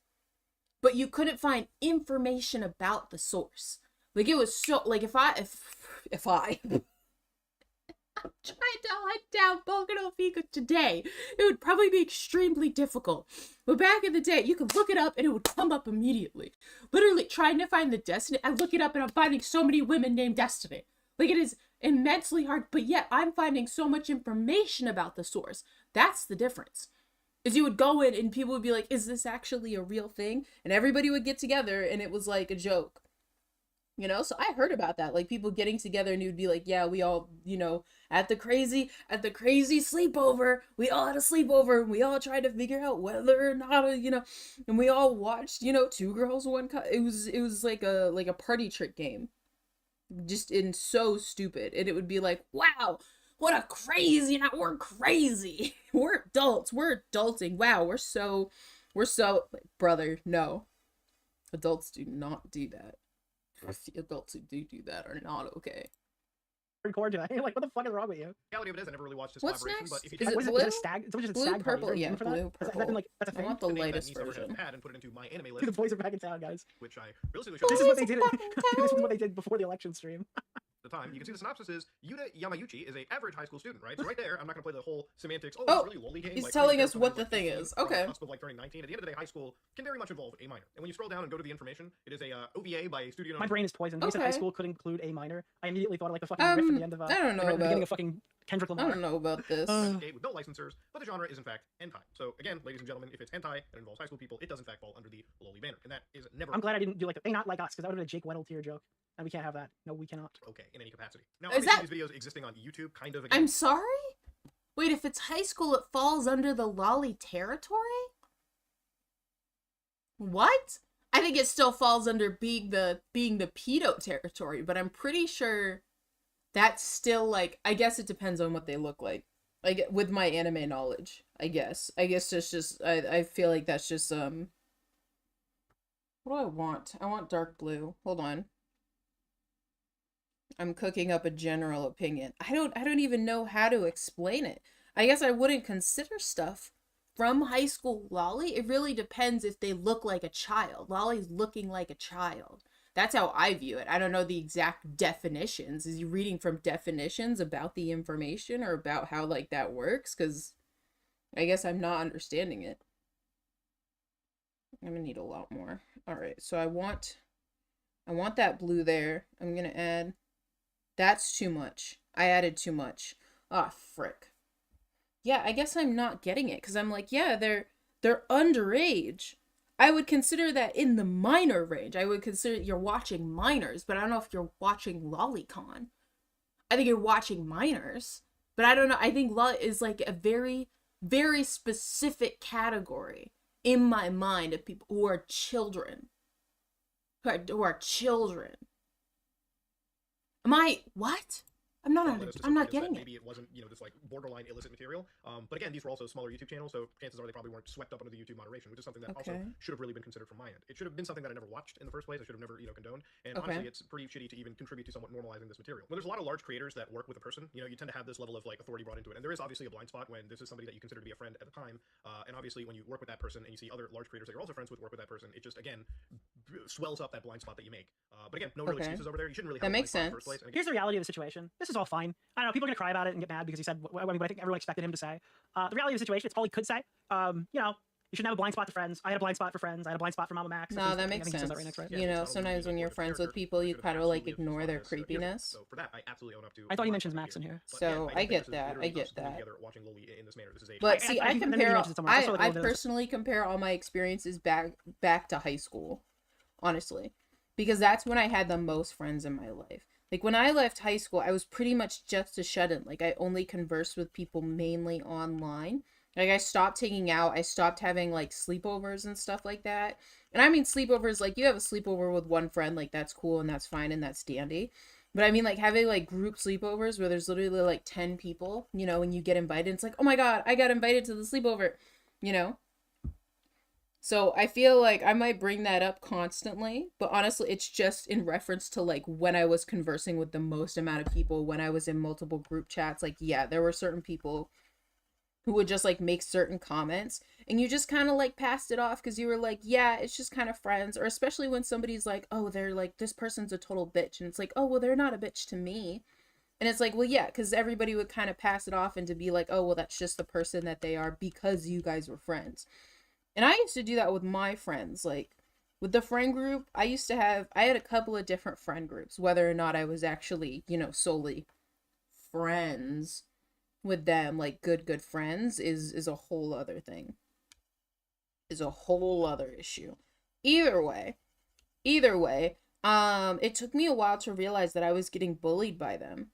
but you couldn't find information about the source. Like, it was so, like, if I I'm trying to hunt down Boku no Pico today, it would probably be extremely difficult. But back in the day, you could look it up and it would come up immediately. Literally trying to find the Destiny, I look it up and I'm finding so many women named Destiny. Like, it is immensely hard, but yet I'm finding so much information about the source. That's the difference. Is you would go in and people would be like, is this actually a real thing? And everybody would get together and it was like a joke. You know, so I heard about that, like people getting together and it would be like, yeah, we all, you know, at the crazy sleepover, we all had a sleepover and we all tried to figure out whether or not, you know, and we all watched, you know, 2 girls, 1 cup. It was like a party trick game, just in so stupid. And it would be like, wow, what a crazy, not we're crazy. We're adults, we're adulting. Wow, we're so, like, brother, no. Adults do not do that. The adults who do that are not okay. Record today. Like, what the fuck is wrong with you? The reality of it is, I never really watched this What's collaboration, next? but if you Is it check- blue? Is it a stag? It's just a Blue, stag party. purple, Is there a yeah, name for that? blue, Has that purple. been, like, that's a I thing? want the name that latest Nisa version version. had and put it into my anime The list, boys are back in town, guys. which I realistically showed This you is what they did. fucking This is what they did before the election stream. at the time. You can see the synopsis is Yuta Yamayuchi is an average high school student, right? So right there, I'm not going to play the whole semantics. Oh, Oh, it's really lolly game. he's like, telling really us what sometimes, the like, thing 15, is. on the Okay. cusp of, like, turning 19. At the end of the day, high school can very much involve A minor. And when you scroll down and go to the information, it is a OVA by a studio. My brain is poisoned. When you said high Okay. school could include A minor, I immediately thought of, like, the fucking riff at the end of I don't know the beginning about. of fucking Kendrick I Lamar. don't know about this. With no licensors, but the genre is in fact hentai. So again, ladies and gentlemen, if it's hentai and involves high school people, it does in fact fall under the lowly banner, and that is never I'm glad I didn't do, like, they not like us, because that would have been a Jake Weddle tier joke. And we can't have that. No, we cannot. okay in any capacity. Now, Is obviously, that- these videos existing on YouTube, kind of. Again, I'm sorry? Wait, if it's high school, it falls under the lolly territory? What? I think it still falls under being the pedo territory, but I'm pretty sure that's still like, I guess it depends on what they look like. Like with my anime knowledge, I guess it's just I feel like that's just what do I want? I want dark blue. Hold on. I'm cooking up a general opinion. I don't even know how to explain it. I guess I wouldn't consider stuff from high school lolly. It really depends if they look like a child. Lolly's looking like a child. That's how I view it. I don't know the exact definitions. Is you reading from definitions about the information or about how like that works? Because I guess I'm not understanding it. I'm gonna need a lot more. All right, so I want that blue there. I'm gonna add. That's too much. I added too much. Ah, frick. Yeah, I guess I'm not getting it because I'm like, yeah, they're underage. I would consider that in the minor range. I would consider you're watching minors, but I don't know if you're watching lolicon. I think you're watching minors, but I don't know. I think is like a very, very specific category in my mind of people who are children. Who are children. Am I what? I'm not getting it. Maybe it wasn't, this like borderline illicit material. But again, these were also smaller YouTube channels, so chances are they probably weren't swept up under the YouTube moderation, which is something that also should have really been considered from my end. It should have been something that I never watched in the first place. I should have never, condoned. And honestly, it's pretty shitty to even contribute to somewhat normalizing this material. When there's a lot of large creators that work with a person, you tend to have this level of like authority brought into it. And there is obviously a blind spot when this is somebody that you consider to be a friend at the time. And obviously when you work with that person and you see other large creators that you're also friends with work with that person, it just again swells up that blind spot that you make. But again, no real excuses over there. You shouldn't really have that makes sense. In the first place. Here's the reality of the situation. This is all fine. I don't know. People are gonna cry about it and get mad because he said what I think everyone expected him to say. The reality of the situation, it's all he could say. You shouldn't have a blind spot to friends. I had a blind spot for friends. I had a blind spot for Mama Max. No, that makes sense. Right next, right? Sometimes when you're friends with people, you kind of like ignore their creepiness. So for that, I absolutely own up to. I thought he mentions Max in here. So I get that. I get that. But But see, I compare. I personally compare all my experiences back to high school, honestly, because that's when I had the most friends in my life. Like when I left high school, I was pretty much just a shut-in. Like I only conversed with people mainly online. Like I stopped taking out. I stopped having like sleepovers and stuff like that. And I mean sleepovers, like you have a sleepover with one friend, like that's cool and that's fine and that's dandy. But I mean like having like group sleepovers where there's literally like 10 people, when you get invited, it's like, oh my God, I got invited to the sleepover, So I feel like I might bring that up constantly, but honestly, it's just in reference to like when I was conversing with the most amount of people, when I was in multiple group chats. Like, yeah, there were certain people who would just like make certain comments and you just kind of like passed it off because you were like, yeah, it's just kind of friends. Or especially when somebody's like, oh, they're like, this person's a total bitch. And it's like, oh, well, they're not a bitch to me. And it's like, well, yeah, because everybody would kind of pass it off and to be like, oh, well, that's just the person that they are because you guys were friends. And I used to do that with my friends. Like with the friend group, I had a couple of different friend groups, whether or not I was actually, solely friends with them, like good friends is a whole other thing. Is a whole other issue. Either way, it took me a while to realize that I was getting bullied by them,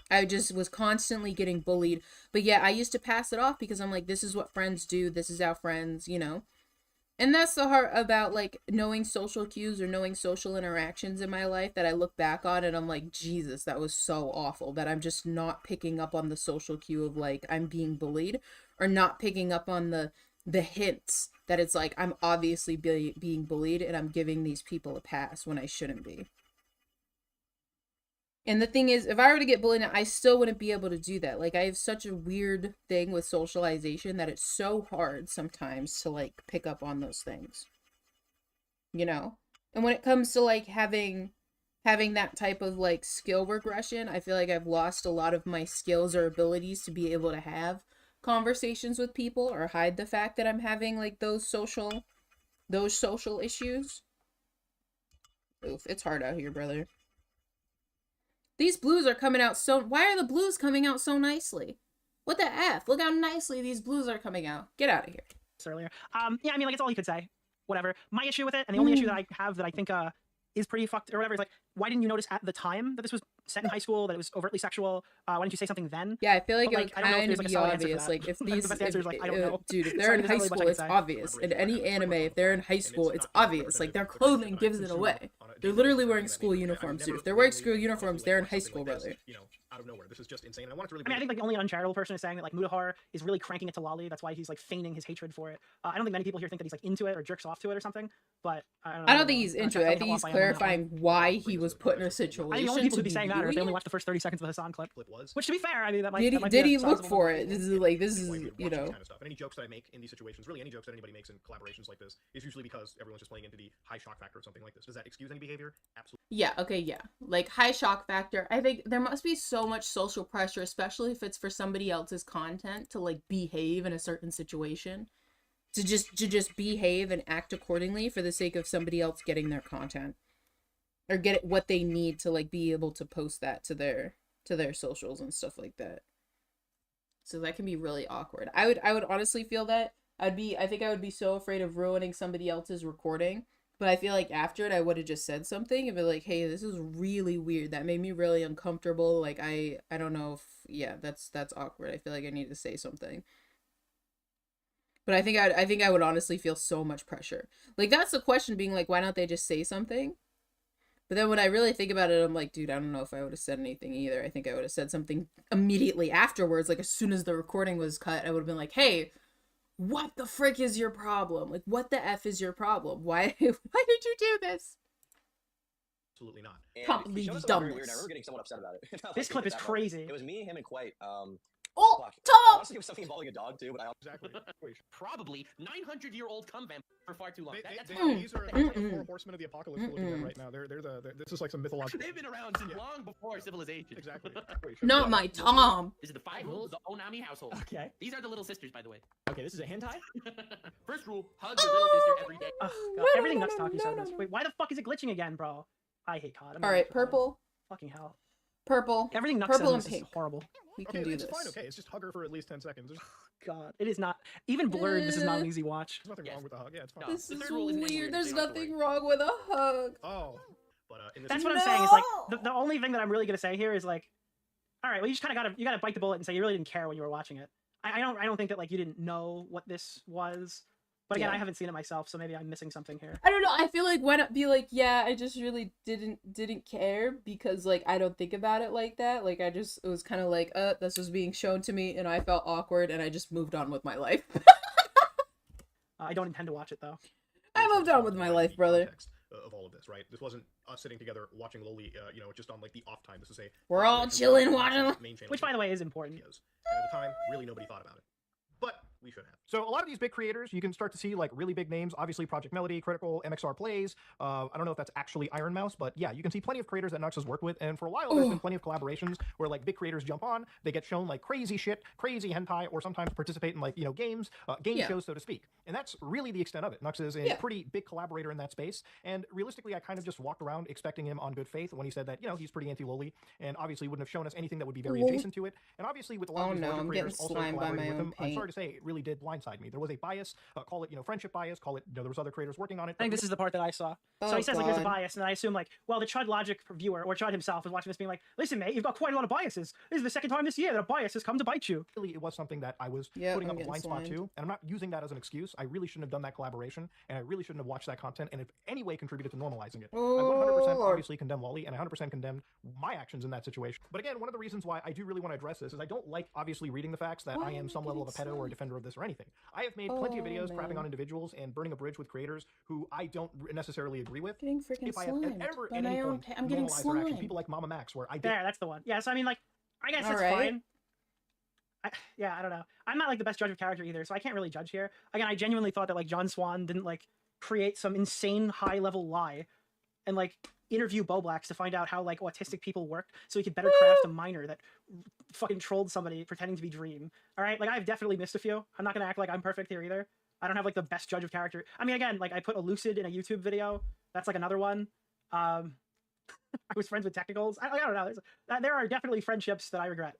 I just was constantly getting bullied. But yeah, I used to pass it off because I'm like, this is what friends do. This is our friends, And that's the heart about like knowing social cues or knowing social interactions in my life that I look back on and I'm like, Jesus, that was so awful that I'm just not picking up on the social cue of like I'm being bullied or not picking up on the hints that it's like I'm obviously being bullied and I'm giving these people a pass when I shouldn't be. And the thing is, if I were to get bullied, I still wouldn't be able to do that. Like, I have such a weird thing with socialization that it's so hard sometimes to, like, pick up on those things. And when it comes to, like, having that type of, like, skill regression, I feel like I've lost a lot of my skills or abilities to be able to have conversations with people or hide the fact that I'm having, like, those social issues. Oof, it's hard out here, brother. These blues are coming out why are the blues coming out so nicely? What the F? Look how nicely these blues are coming out. Get out of here. Earlier. Yeah, I mean, like, it's all he could say. Whatever. My issue with it, and the only issue that I have that I think is pretty fucked or whatever, is like, why didn't you notice at the time that this was set in high school, that it was overtly sexual? Why didn't you say something then? Yeah, I feel like it would kind of be obvious. Like, if these, the best answer is like, I don't know. Dude, if they're in high school, it's obvious. In any anime, if they're in high school, it's obvious. Like, their clothing gives it away. They're literally wearing school uniforms, dude. If they're wearing school uniforms, they're in high school, brother. You know, out of nowhere. This is just insane. And I want it to really. I mean, I think like the only uncharitable person is saying that like Mutahar is really cranking it to Lolly. That's why he's like feigning his hatred for it. I don't think many people here think that he's like into it or jerks off to it or something. But I don't know. I don't think he's into it. I think he's clarifying why he was put in a situation. I think only people to could be saying that, or if they only watched the first 30 seconds of the Hassan clip. Which, to be fair, I mean, that might. Did he look for it? This is you know. Kind of stuff. And any jokes that I make in these situations, really any jokes that anybody makes in collaborations like this, is usually because everyone's just playing into the high shock factor of something like this. Does that excuse any behavior? Absolutely. Yeah. Okay. Yeah. Like high shock factor. I think there must be so much social pressure, especially if it's for somebody else's content, to like behave in a certain situation, to just behave and act accordingly for the sake of somebody else getting their content or get what they need to like be able to post that to their socials and stuff like that. So that can be really awkward. I would honestly feel that I think I would be so afraid of ruining somebody else's recording. But I feel like after it, I would have just said something and be like, hey, this is really weird. That made me really uncomfortable. Like, I don't know if, yeah, that's awkward. I feel like I need to say something. But I think I would honestly feel so much pressure. Like, that's the question, being like, why don't they just say something? But then when I really think about it, I'm like, dude, I don't know if I would have said anything either. I think I would have said something immediately afterwards. Like, as soon as the recording was cut, I would have been like, hey, what the frick is your problem? Like, what the F is your problem? Why did you do this? Absolutely not. Can't believe you done this. I remember getting somewhat upset about it. This clip is crazy. It was me, him, and Quite. Oh, I Tom! honestly, it was something involving a dog too, but I Exactly. Probably 900-year-old cum vampire for far too long. These are the four horsemen of the apocalypse we're looking at right now. They're this is like some mythological. They've been around since long before civilization. Exactly. Not my Tom. This is the 5 rules of the Onami household. Okay. These are the little sisters, by the way. Okay, this is a hentai? First rule, hug your little sister every day. Ugh, God, everything Nux Talkie said this. Wait, why the fuck is it glitching again, bro? I hate COD. All right, purple. Fucking hell. Purple. Everything Nux Purple says and is pink. horrible. We can do it's this. fine. Okay, it's just hug her for at least 10 seconds. There's God, it is not even blurred. This is not an easy watch. nothing wrong with the hug. Yeah, it's fine. No. This The is third rule isn't any weird. weird, There's so you don't have to nothing wrong with a hug. Oh, but in this That's what I'm saying. Is like the only thing that I'm really gonna say here is like, all right, well, you just kind of gotta bite the bullet and say you really didn't care when you were watching it. I don't think that like you didn't know what this was. But again, I haven't seen it myself, so maybe I'm missing something here. I don't know. I feel like why not be like, yeah, I just really didn't care because like I don't think about it like that. Like it was kind of like, this was being shown to me and I felt awkward and I just moved on with my life. I don't intend to watch it though. I moved on with my life, brother. Of all of this, right? This wasn't us sitting together watching Loli, you know, just on like the off time. This is we're all chilling watching, which by the way is important. And at the time, really nobody thought about it, but we should have. So a lot of these big creators, you can start to see like really big names. Obviously, Project Melody, Critical, MXR Plays. I don't know if that's actually Iron Mouse, but yeah, you can see plenty of creators that Nux has worked with. And for a while, there's been plenty of collaborations where like big creators jump on, they get shown like crazy shit, crazy hentai, or sometimes participate in like, you know, game shows, so to speak. And that's really the extent of it. Nux is a pretty big collaborator in that space. And realistically, I kind of just walked around expecting him on good faith when he said that, you know, he's pretty anti-Loli and obviously wouldn't have shown us anything that would be very adjacent to it. And obviously with a lot of these larger creators also collaborating with him, I'm sorry to say, it really did blindside me. There was a bias, call it, you know, friendship bias, call it, you know, there was other creators working on it. I think this is the part that I saw. So he says like there's a bias, and then I assume like, well, the Chud Logic viewer or Chud himself is watching this being like, listen, mate, you've got quite a lot of biases. This is the second time this year that a bias has come to bite you. Really, it was something that I was putting up a blind spot to, and I'm not using that as an excuse. I really shouldn't have done that collaboration, and I really shouldn't have watched that content, and in any way contributed to normalizing it. I 100% obviously condemn Lolly, and I 100% condemned my actions in that situation. But again, one of the reasons why I do really want to address this is I don't like obviously reading the facts that I am some level of a pedo or a defender of this or anything. I have made plenty of videos crapping on individuals and burning a bridge with creators who I don't necessarily agree with. Getting freaking if I have ever at any point I'm getting normalized their actions, people like Mama Max, where I did. There, that's the one. Yeah, so I mean, like, I guess it's fine. I don't know. I'm not like the best judge of character either, so I can't really judge here. Again, I genuinely thought that like John Swan didn't like create some insane high level lie and like interview Boblax to find out how like autistic people worked so he could better craft a minor that fucking trolled somebody pretending to be Dream. All right, like I've definitely missed a few. I'm not gonna act like I'm perfect here either. I don't have like the best judge of character. I mean, again, like I put a Lucid in a YouTube video. That's like another one. I was friends with Technicals. I don't know. There are definitely friendships that I regret.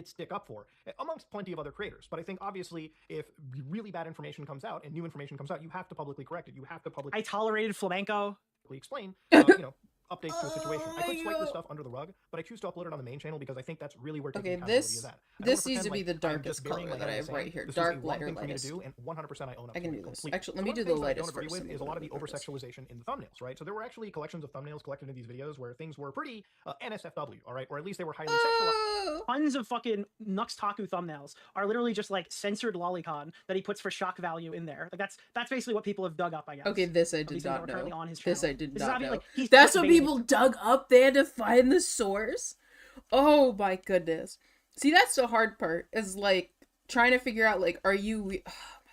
Stick up for amongst plenty of other creators, but I think obviously if really bad information comes out and new information comes out, you have to publicly correct it. You have to publicly. I tolerated Flamenco. Explain, you know, updates to a situation. I could swipe this stuff under the rug, but I choose to upload it on the main channel because I think that's really where taking accountability is at. This needs to be the darkest color that I have right here. Dark, lighter, lightest. And 100% I own up I can to do this. completely. Actually, let So me one do of the things that I lightest don't agree first. with is a lot of the over-sexualization in the thumbnails, right? So there were actually collections of thumbnails collected in these videos where things were pretty NSFW, all right? Or at least they were highly sexualized. Tons of fucking Nux Taku thumbnails are literally just like censored lolicon that he puts for shock value in there. Like that's basically what people have dug up, I guess. Okay, this I did These things that not are currently know. on his This channel. I did This is not obviously, know. like, he's That's what clickbaiting. people dug up. They had to find the source. Oh my goodness. See, that's the hard part. Is like trying to figure out like, are you? Oh my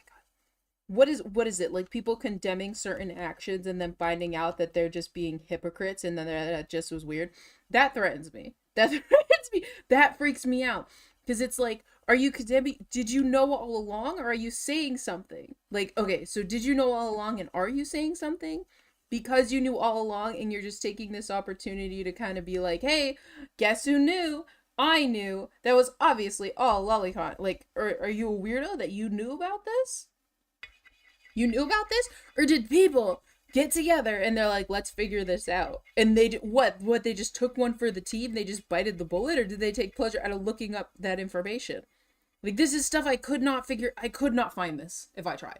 god. What is it like? People condemning certain actions and then finding out that they're just being hypocrites and then that just was weird. That threatens me. That threatens me. That freaks me out. Because it's like, are you condemning? Did you know all along, or are you saying something? Like, okay, so did you know all along, and are you saying something? Because you knew all along, and you're just taking this opportunity to kind of be like, hey, guess who knew? I knew. That was obviously all lolicon. Like, are you a weirdo that you knew about this? You knew about this? Or did people get together and they're like, let's figure this out? And they what they just took one for the team? They just bited the bullet? Or did they take pleasure out of looking up that information? Like, this is stuff I could not find this if I tried.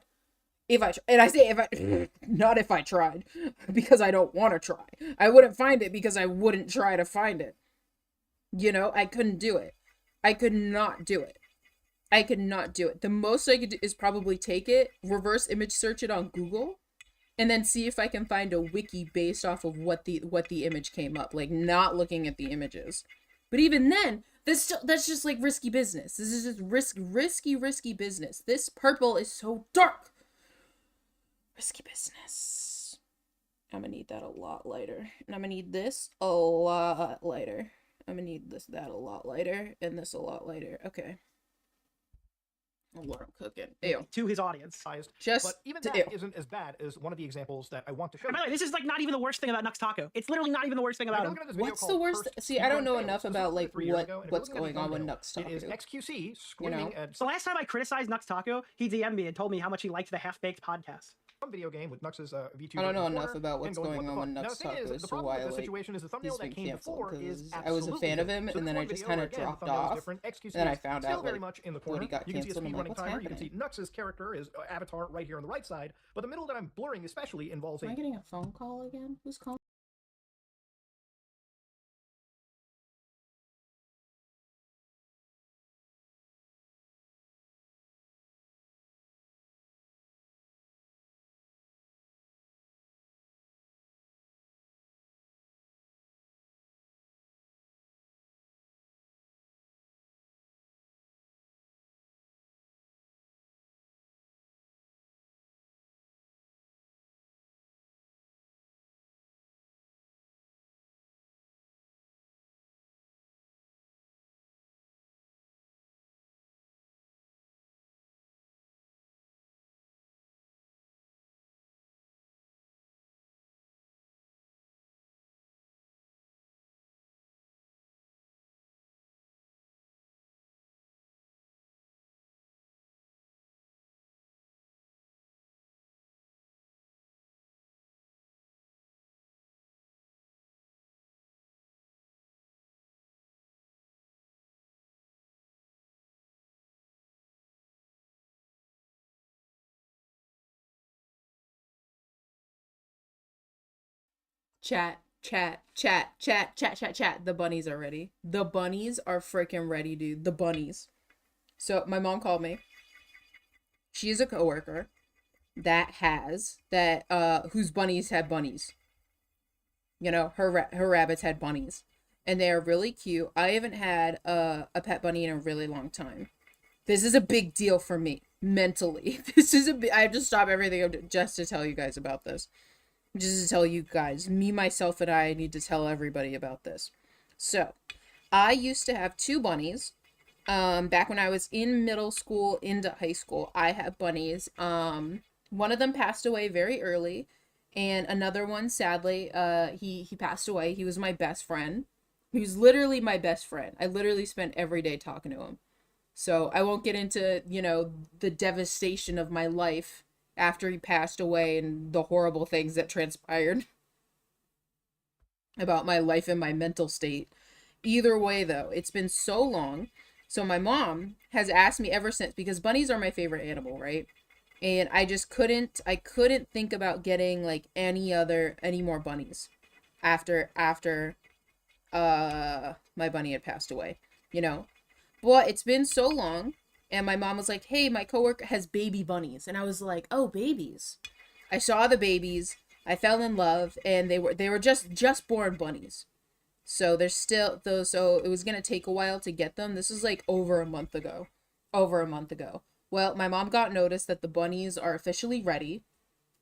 And I say if I not if I tried, because I don't want to try. I wouldn't find it because I wouldn't try to find it. You know, I couldn't do it. I could not do it. I could not do it. The most I could do is probably take it, reverse image search it on Google, and then see if I can find a wiki based off of what the image came up, like not looking at the images. But even then, that's just like risky business. This is just risky business. This purple is so dark. Risky business. I'm gonna need that a lot lighter. And I'm gonna need this a lot lighter. I'm gonna need that a lot lighter, and this a lot lighter. Okay. Oh, Lord, I'm cooking. Ew. To his audience. But even that isn't as bad as one of the examples that I want to show. And by the way, this is like not even the worst thing about Nux Taku. It's literally not even the worst thing about him. What's the worst? See, I don't know enough about like what's going on with Nux Taku. It is XQC screaming at. The last time I criticized Nux Taku, he DM'd me and told me how much he liked the Half-Baked podcast. Some video game with Nux's VTuber. I don't know enough about what's going on with Nux Taku as to why like he's been canceled. Because I was a fan of him, and then I just kind of dropped off. And then I found out like when he got canceled. I'm like, what's happening? You can see Nux's character, his avatar, right here on the right side, but the middle that I'm blurring especially involves Am I getting a phone call again? Who's calling? Chat. The bunnies are ready. The bunnies are freaking ready, dude. The bunnies. So my mom called me. She's a coworker whose bunnies had bunnies. You know, her rabbits had bunnies, and they are really cute. I haven't had a pet bunny in a really long time. This is a big deal for me mentally. I have to stop everything just to tell you guys about this. Just to tell you guys, me, myself, and I need to tell everybody about this. So, I used to have two bunnies. Back when I was in middle school into high school, I had bunnies. One of them passed away very early, and another one, sadly, he passed away. He was my best friend. He was literally my best friend. I literally spent every day talking to him. So, I won't get into, you know, the devastation of my life after he passed away and the horrible things that transpired. about my life and my mental state. Either way, though, it's been so long. So my mom has asked me ever since, because bunnies are my favorite animal, right? And I just couldn't think about getting like any more bunnies after my bunny had passed away, you know? But it's been so long, and my mom was like, "Hey, my coworker has baby bunnies." And I was like, "Oh, babies." I saw the babies, I fell in love, and they were just born bunnies. So there's still those, so it was going to take a while to get them. This is like over a month ago. Well, my mom got notice that the bunnies are officially ready.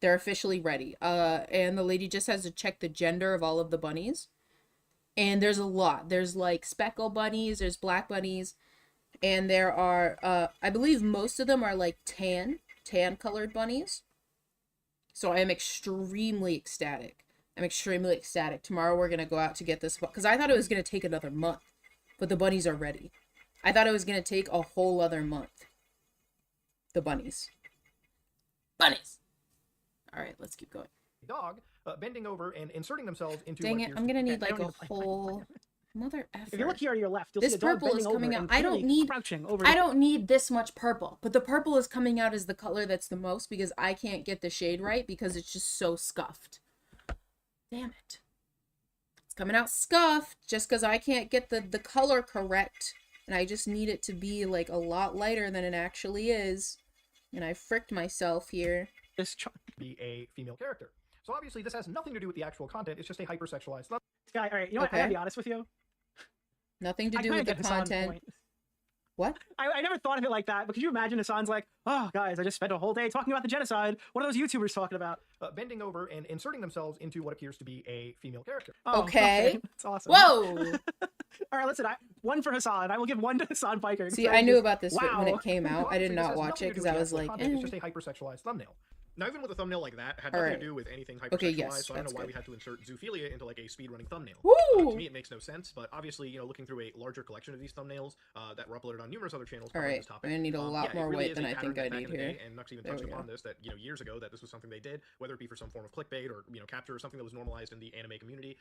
They're officially ready. And the lady just has to check the gender of all of the bunnies. And there's a lot. There's like speckle bunnies, there's black bunnies, and there are, I believe most of them are like tan colored bunnies. So I am extremely ecstatic. Tomorrow we're going to go out to get this, because I thought it was going to take another month, but the bunnies are ready. I thought it was going to take a whole other month. The bunnies. Bunnies! Alright, let's keep going. Dog bending over and inserting themselves into. Dang it, I'm gonna need like a whole mother effer. If you look here on your left, you'll this see a dog purple is bending coming over out. and crouching over. I don't need this much purple, but the purple is coming out as the color that's the most, because I can't get the shade right because it's just so scuffed. Damn it. It's coming out scuffed just because I can't get the color correct, and I just need it to be like a lot lighter than it actually is. And I fricked myself here. This be a female character. So obviously this has nothing to do with the actual content. It's just a hypersexualized. Guy, all right, you know what? I gotta be honest with you. Nothing to do with the content. What? I never thought of it like that, but could you imagine Hassan's like, "Oh, guys, I just spent a whole day talking about the genocide. What are those YouTubers talking about?" Bending over and inserting themselves into what appears to be a female character. Oh, okay. That's awesome. Whoa! All right, listen, one for Hassan. I will give one to Hassan Piker. See, I knew about this when it came out. I did not watch it because I was like, It's just a hypersexualized thumbnail. Now, even with a thumbnail like that, had nothing to do with anything hypersexualized, okay, yes, so I don't know why we had to insert zoophilia into like a speedrunning thumbnail. Woo! To me, it makes no sense, but obviously, you know, looking through a larger collection of these thumbnails that were uploaded on numerous other channels. All right, this topic, I need a lot more really weight than I think I need here. And Nux even touched upon this, that, you know, years ago, that this was something they did, whether it be for some form of clickbait or, you know, capture or something that was normalized in the anime community.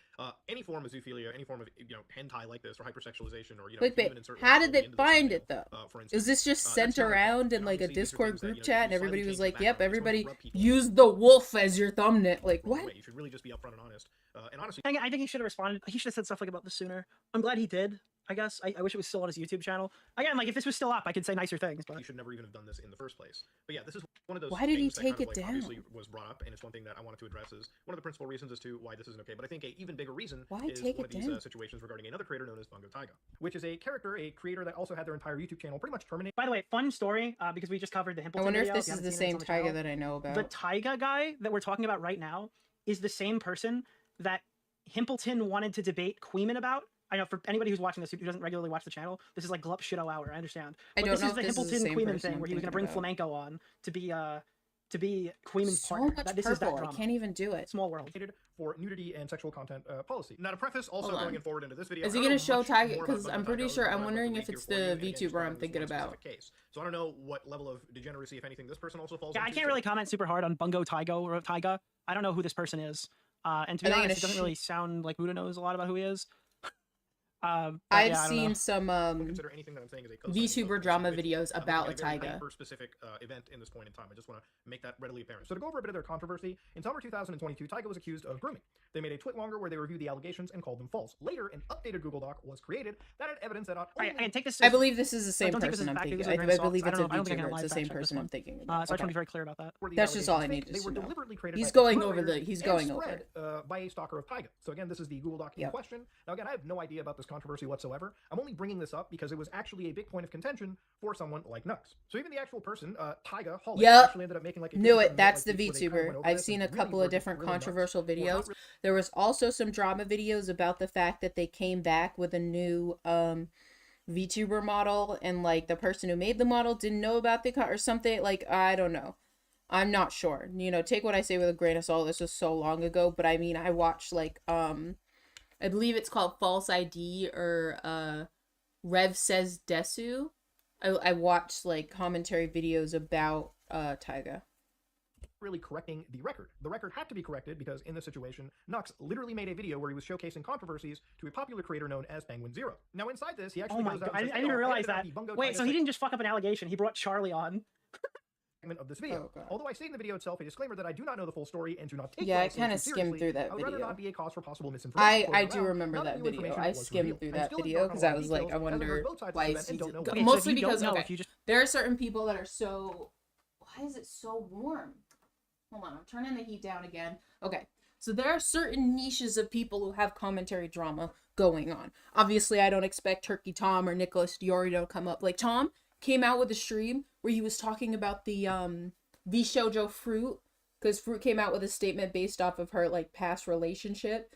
Any form of zoophilia, any form of, you know, hentai like this, or hypersexualization, or, you know, clickbait. How did they find it though? Is this just sent around in like a Discord group chat and everybody was like, "Yep, everybody use the wolf as your thumbnail"? Like, what? You should really just be upfront and honest. And honestly, I think he should have responded. He should have said stuff like about this sooner. I'm glad he did. I guess I wish it was still on his YouTube channel. Again, like if this was still up, I could say nicer things. But you should never even have done this in the first place. But yeah, this is one of those. Why did he things that take kind of, it like, down? Obviously, was brought up, and it's one thing that I wanted to address. Is one of the principal reasons as to why this isn't okay. But I think a even bigger reason is one of these situations regarding another creator known as Bungo Taiga, which is a creator that also had their entire YouTube channel pretty much terminated. By the way, fun story because we just covered the Himpleton. I wonder video. if this is the same Taiga that I know about. The Taiga guy that we're talking about right now is the same person that Himpleton wanted to debate Queeman about. I know for anybody who's watching this who doesn't regularly watch the channel, this is like Glup Shitto Hour. I understand. But this is the Himpleton Queeman thing where he was going to bring Flamenco on to be Queeman's partner. This is that drama. I can't even do it. Small world. For nudity and sexual content policy. Now to preface, also going forward into this video, is he going to show Taiga? Because I'm pretty sure. I'm wondering if it's the VTuber I'm thinking about. So I don't know what level of degeneracy, if anything, this person also falls. Yeah, into. I can't really comment super hard on Bungo Taiga or Taiga. I don't know who this person is. And to be honest, it doesn't really sound like Buddha knows a lot about who he is. I've seen some consider anything that I'm saying is a VTuber drama videos about a Taiga. Specific event in this point in time. I just want to make that readily apparent. So to go over a bit of their controversy, in summer 2022, Taiga was accused of grooming. They made a tweet longer where they reviewed the allegations and called them false. Later, an updated Google Doc was created that had evidence that I can take this. I believe this is the same person I'm thinking. I believe it's a VTuber. It's the same person I'm thinking about. So I just want to be very clear about that. That's just all I need to know. They were deliberately created. He's going over the. He's going over it. By a stalker of Taiga. So again, this is the Google Doc in question. Now again, I have no idea about this controversy whatsoever. I'm only bringing this up because it was actually a big point of contention for someone like Nux. So even the actual person, Taiga Holly, actually ended up making like a knew it. That's the VTuber. I've seen a couple of different controversial videos. There was also some drama videos about the fact that they came back with a new VTuber model, and like the person who made the model didn't know about the or something. Like, I don't know. I'm not sure. You know, take what I say with a grain of salt. This was so long ago, but I mean, I watched like I believe it's called False ID or Rev Says Desu. I watched like commentary videos about Taiga. really correcting the record. The record had to be corrected because in this situation, Nux literally made a video where he was showcasing controversies to a popular creator known as Penguin Zero. Now inside this, he actually goes out and says, I didn't realize that. the Bungo Wait, Titus so he didn't just fuck up an allegation. He brought Charlie on. of this video. Oh, although I state in the video itself a disclaimer that I do not know the full story and do not take Yeah, I what say kind too of skimmed seriously, through that I would rather video. not be a cause for possible misinformation. I do remember that video. I skimmed through that video because I was like, I wonder why is he Okay, mostly so if you because don't know, okay, if you just there are certain people that are so. Why is it so warm? Hold on, I'm turning the heat down again. Okay, so there are certain niches of people who have commentary drama going on. Obviously, I don't expect Turkey Tom or Nicholas DeOrio to come up. Like Tom came out with a stream where he was talking about the Shoujo Fruit, because Fruit came out with a statement based off of her like past relationship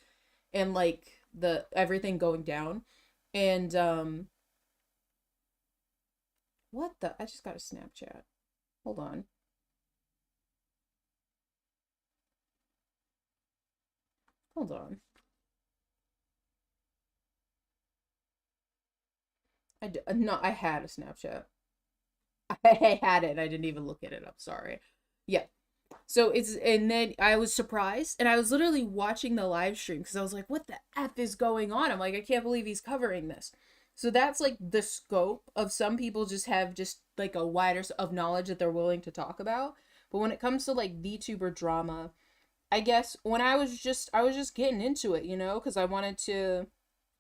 and like the everything going down. And what the I just got a Snapchat. Hold on. Hold on. No, I had a Snapchat. I had it. I didn't even look at it. I'm sorry. Yeah. So and then I was surprised, and I was literally watching the live stream because I was like, what the F is going on? I'm like, I can't believe he's covering this. So that's like the scope of some people just have just like a wider of knowledge that they're willing to talk about. But when it comes to like VTuber drama, I guess when I was just getting into it, you know, because I wanted to,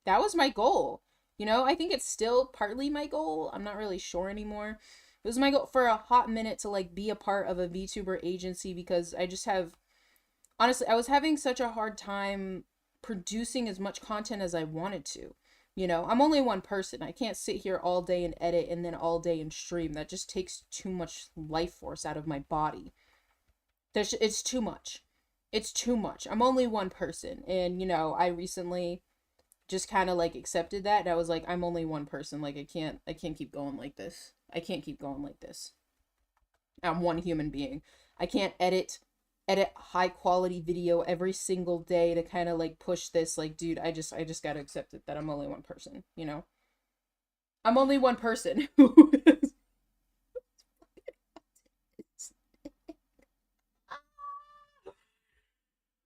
that was my goal. You know, I think it's still partly my goal. I'm not really sure anymore. It was my goal for a hot minute to like be a part of a VTuber agency because I just have, honestly, I was having such a hard time producing as much content as I wanted to. You know, I'm only one person. I can't sit here all day and edit and then all day and stream. That just takes too much life force out of my body. It's too much. It's too much. I'm only one person. And, you know, I recently just kind of like accepted that. And I was like, I'm only one person. Like, I can't keep going like this. I can't keep going like this. I'm one human being. I can't edit high quality video every single day to kind of like push this. Like, dude, I just gotta accept it that I'm only one person, you know? I'm only one person who is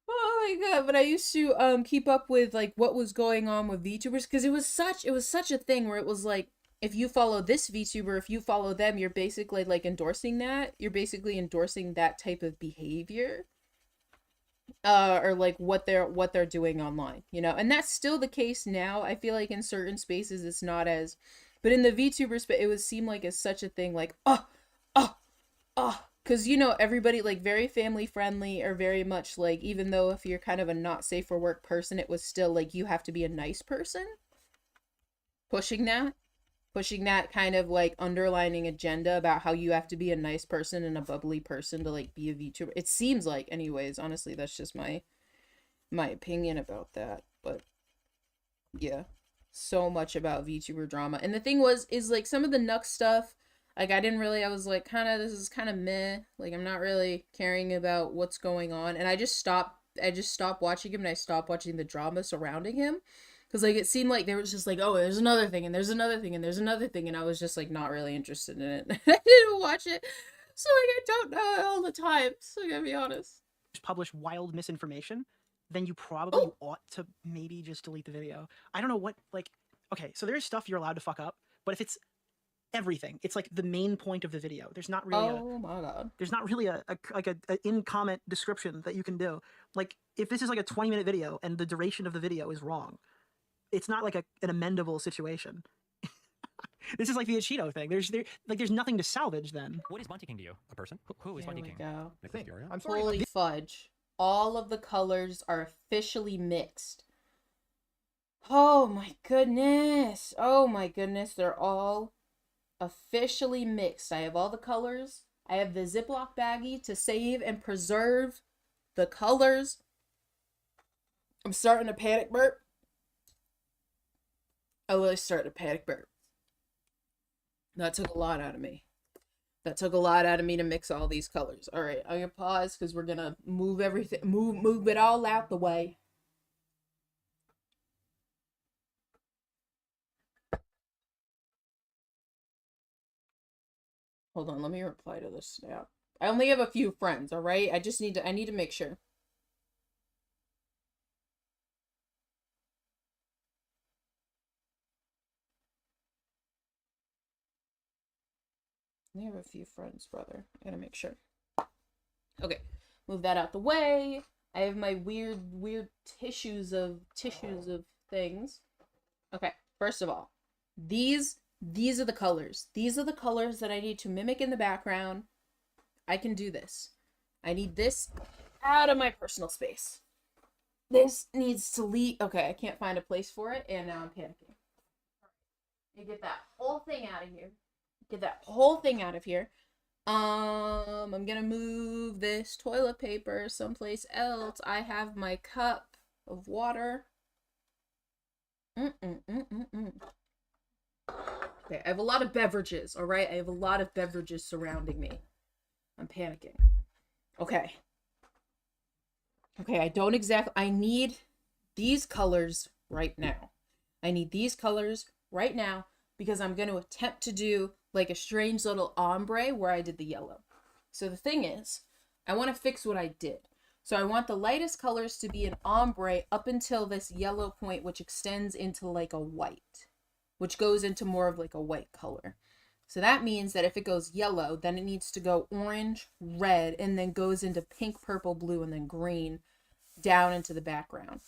oh my god, but I used to keep up with like what was going on with VTubers because it was such a thing where it was like if you follow this VTuber, if you follow them, you're basically like endorsing that. You're basically endorsing that type of behavior. Or like what they're doing online, you know? And that's still the case now. I feel like in certain spaces it's not as, but in the VTuber space, it would seem like it's such a thing like, because, you know, everybody like very family friendly or very much like, even though if you're kind of a not safe for work person, it was still like, you have to be a nice person. Pushing that kind of like underlining agenda about how you have to be a nice person and a bubbly person to like be a VTuber. It seems like, anyways, honestly, that's just my opinion about that. But yeah, so much about VTuber drama. And the thing is like some of the Nux stuff, like I was like this is kind of meh. Like I'm not really caring about what's going on. And I just stopped watching him and I stopped watching the drama surrounding him. Because, like, it seemed like there was just, like, oh, there's another thing, and there's another thing, and there's another thing, and I was just, like, not really interested in it. I didn't watch it, so, like, I don't know all the time, so I gotta be honest. Publish wild misinformation, then you probably ought to maybe just delete the video. I don't know what, like, okay, so there's stuff you're allowed to fuck up, but if it's everything, it's, like, the main point of the video. There's not really my god. There's not really a in-comment description that you can do. Like, if this is, like, a 20-minute video, and the duration of the video is wrong, it's not like an amendable situation. This is like the Cheeto thing. There's nothing to salvage then. What is Bunty King to you? A person? Who is Bunty King? Go. Nicholas DeOrio? I'm sorry. Holy fudge. All of the colors are officially mixed. Oh my goodness. Oh my goodness. They're all officially mixed. I have all the colors. I have the Ziploc baggie to save and preserve the colors. I'm starting to panic burp. I really started to panic burp. That took a lot out of me. That took a lot out of me to mix all these colors. All right, I'm gonna pause because we're gonna move everything, move it all out the way. Hold on, let me reply to this snap. I only have a few friends, all right? I need to make sure. I have a few friends, brother. I gotta make sure. Okay, move that out the way. I have my weird tissues of things. Okay, first of all, these are the colors. These are the colors that I need to mimic in the background. I can do this. I need this out of my personal space. This needs to leave. Okay, I can't find a place for it, and now I'm panicking. You get that whole thing out of here. Get that whole thing out of here. I'm gonna move this toilet paper someplace else. I have my cup of water. Okay, I have a lot of beverages, all right? I have a lot of beverages surrounding me. I'm panicking. Okay. Okay, I need these colors right now. I need these colors right now because I'm going to attempt to do like a strange little ombre where I did the yellow. So the thing is, I want to fix what I did. So I want the lightest colors to be an ombre up until this yellow point, which extends into like a white, which goes into more of like a white color. So that means that if it goes yellow, then it needs to go orange, red, and then goes into pink, purple, blue, and then green down into the background.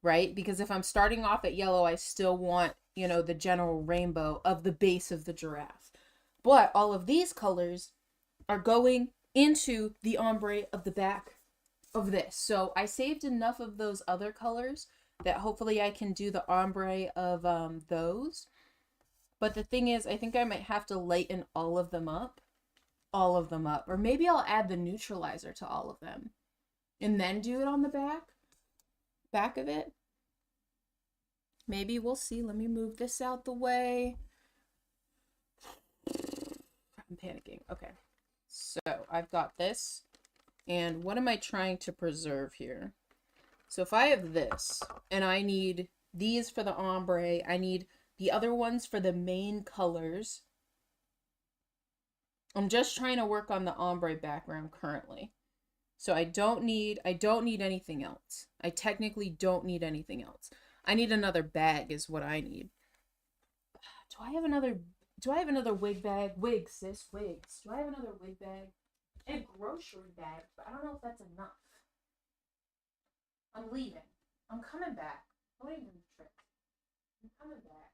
Right? Because if I'm starting off at yellow, I still want, you know, the general rainbow of the base of the giraffe. But all of these colors are going into the ombre of the back of this. So I saved enough of those other colors that hopefully I can do the ombre of those. But the thing is, I think I might have to lighten all of them up. All of them up. Or maybe I'll add the neutralizer to all of them. And then do it on the back of it. Maybe we'll see. Let me move this out the way. I'm panicking. Okay. So I've got this. And what am I trying to preserve here? So if I have this, and I need these for the ombre, I need the other ones for the main colors. I'm just trying to work on the ombre background currently. So I don't need anything else. I technically don't need anything else. I need another bag is what I need. Do I have another wig bag? Wigs, sis, wigs. Do I have another wig bag? And a grocery bag, but I don't know if that's enough. I'm leaving. I'm coming back. Don't even trip. I'm coming back.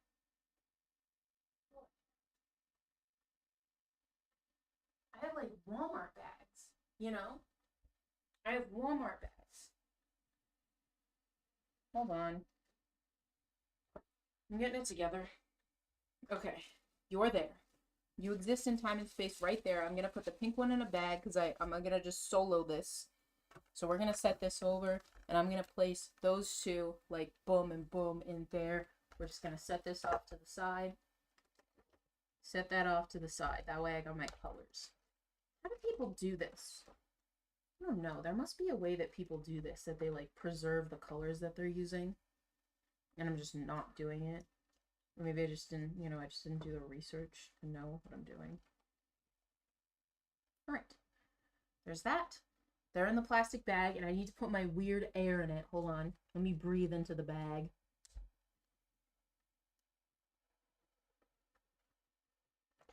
I have like Walmart bags, you know? I have Walmart bags. Hold on. I'm getting it together. Okay. You're there. You exist in time and space right there. I'm going to put the pink one in a bag because I'm going to just solo this. So we're going to set this over and I'm going to place those two like boom and boom in there. We're just going to set this off to the side. Set that off to the side. That way I got my colors. How do people do this? I don't know. There must be a way that people do this, that they like preserve the colors that they're using. And I'm just not doing it. Or maybe I just didn't, you know, I just didn't do the research to know what I'm doing. Alright. There's that. They're in the plastic bag, and I need to put my weird air in it. Hold on. Let me breathe into the bag.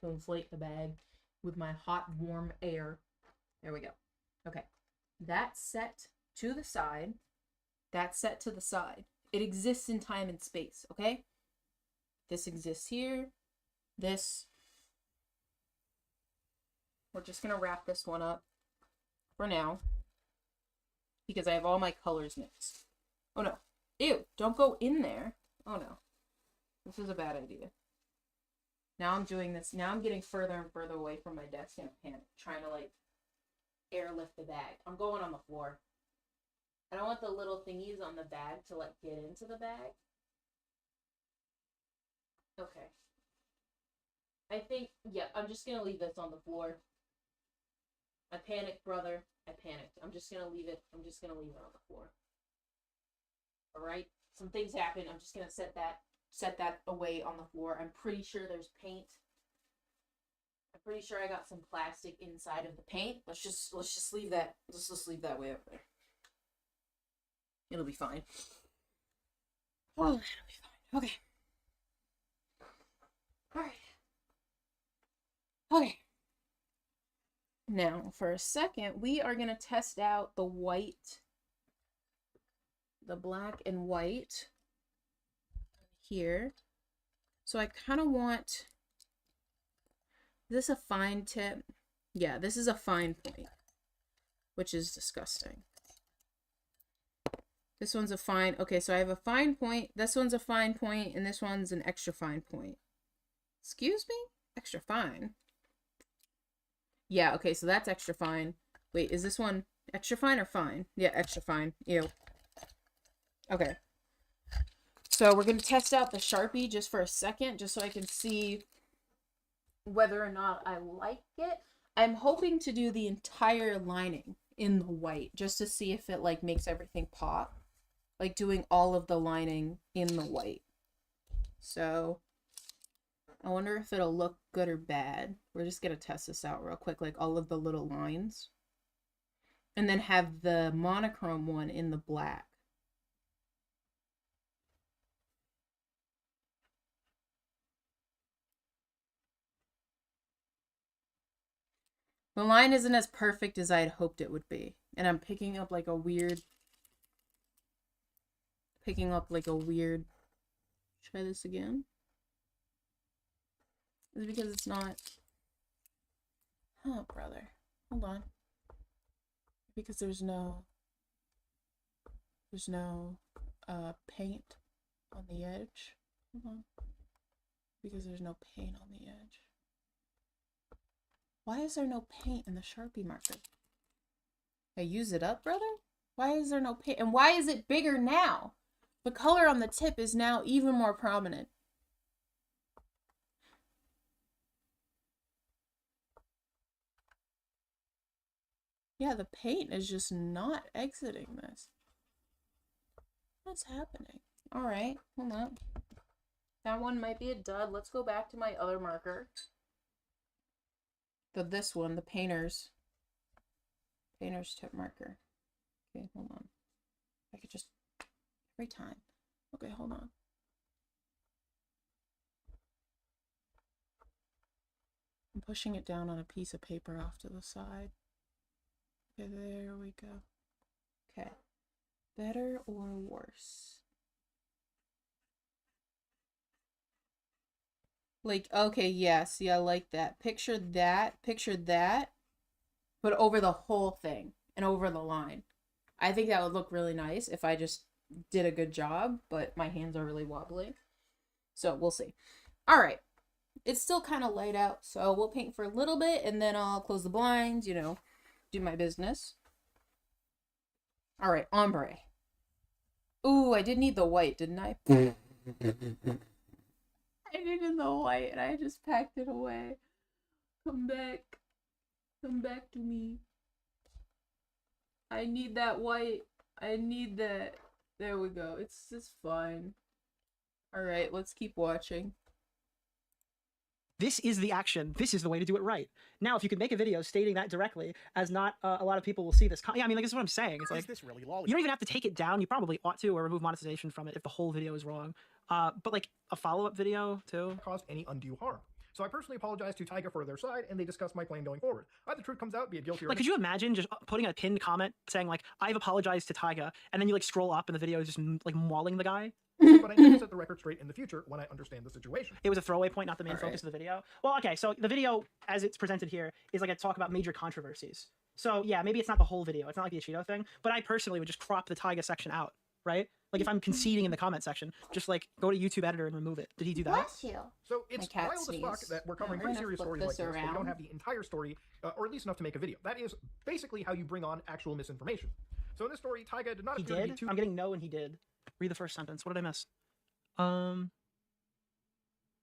To inflate the bag with my hot, warm air. There we go. Okay. That's set to the side. That's set to the side. It exists in time and space, okay? This exists here. This. We're just going to wrap this one up for now. Because I have all my colors mixed. Oh no. Ew, don't go in there. Oh no. This is a bad idea. Now I'm doing this. Now I'm getting further and further away from my desk in a panic. Trying to like airlift the bag. I'm going on the floor. I don't want the little thingies on the bag to like get into the bag. Okay. I think, yeah, I'm just gonna leave this on the floor. I panicked, brother. I panicked. I'm just gonna leave it. I'm just gonna leave it on the floor. Alright? Some things happen. I'm just gonna set that away on the floor. I'm pretty sure there's paint. I'm pretty sure I got some plastic inside of the paint. Let's just leave that. Let's just leave that way up there. It'll be fine. Oh, it'll be fine. Okay. All right. Okay. Now, for a second, we are going to test out the white, the black and white here. So I kind of want, is this a fine tip? Yeah, this is a fine point, which is disgusting. This one's a fine, okay, so I have a fine point, this one's a fine point, and this one's an extra fine point. Excuse me? Extra fine? Yeah, okay, so that's extra fine. Wait, is this one extra fine or fine? Yeah, extra fine. Ew. Okay. So we're going to test out the Sharpie just for a second, just so I can see whether or not I like it. I'm hoping to do the entire lining in the white, just to see if it, like, makes everything pop. Like, doing all of the lining in the white. So, I wonder if it'll look good or bad. We're just going to test this out real quick, like, all of the little lines. And then have the monochrome one in the black. The line isn't as perfect as I had hoped it would be. And I'm picking up like a weird... Try this again. Is it because it's not... Oh, brother. Hold on. Because there's no paint on the edge. Hold on. Because there's no paint on the edge. Why is there no paint in the Sharpie marker? I use it up, brother? Why is there no paint? And why is it bigger now? The color on the tip is now even more prominent. Yeah, the paint is just not exiting this. What's happening? Alright, hold on. That one might be a dud. Let's go back to my other marker. This one, the painter's tip marker. Okay, hold on. I could just, every time. Okay, hold on. I'm pushing it down on a piece of paper off to the side. Okay, there we go. Okay. Better or worse? Like, okay, yeah, see, I like that. Picture that, but over the whole thing and over the line. I think that would look really nice if I just did a good job, but my hands are really wobbly. So, we'll see. All right. It's still kind of light out, so we'll paint for a little bit, and then I'll close the blinds, you know, do my business. All right, ombre. Ooh, I did need the white, didn't I? I needed the white and I just packed it away. Come back. Come back to me. I need that white. I need that. There we go. It's fine. Alright, let's keep watching. This is the action. This is the way to do it right. Now, if you could make a video stating that directly, as not a lot of people will see this. Yeah, I mean, like, this is what I'm saying. It's like, this really lolly? You don't even have to take it down. You probably ought to, or remove monetization from it if the whole video is wrong. But like a follow-up video too. Caused any undue harm. So I personally apologize to Taiga for their side, and they discuss my plan going forward. If the truth comes out, be it guilty or... Like, could you imagine just putting a pinned comment saying, like, I've apologized to Taiga, and then you, like, scroll up and the video is just, like, mauling the guy? But I need to set the record straight in the future when I understand the situation. It was a throwaway point, not the main focus of the video. Well, okay, so the video, as it's presented here, is like a talk about major controversies. So, yeah, maybe it's not the whole video. It's not like the Ishido thing, but I personally would just crop the Taiga section out, right? Like, if I'm conceding in the comment section, just, like, go to YouTube editor and remove it. Did he do that? Bless you. So it's wild as fuck that we're covering pretty serious stories like this, but we don't have the entire story, or at least enough to make a video. That is basically how you bring on actual misinformation. So in this story, Taiga did not appear to be too... I'm getting no and he did. Read the first sentence. What did I miss?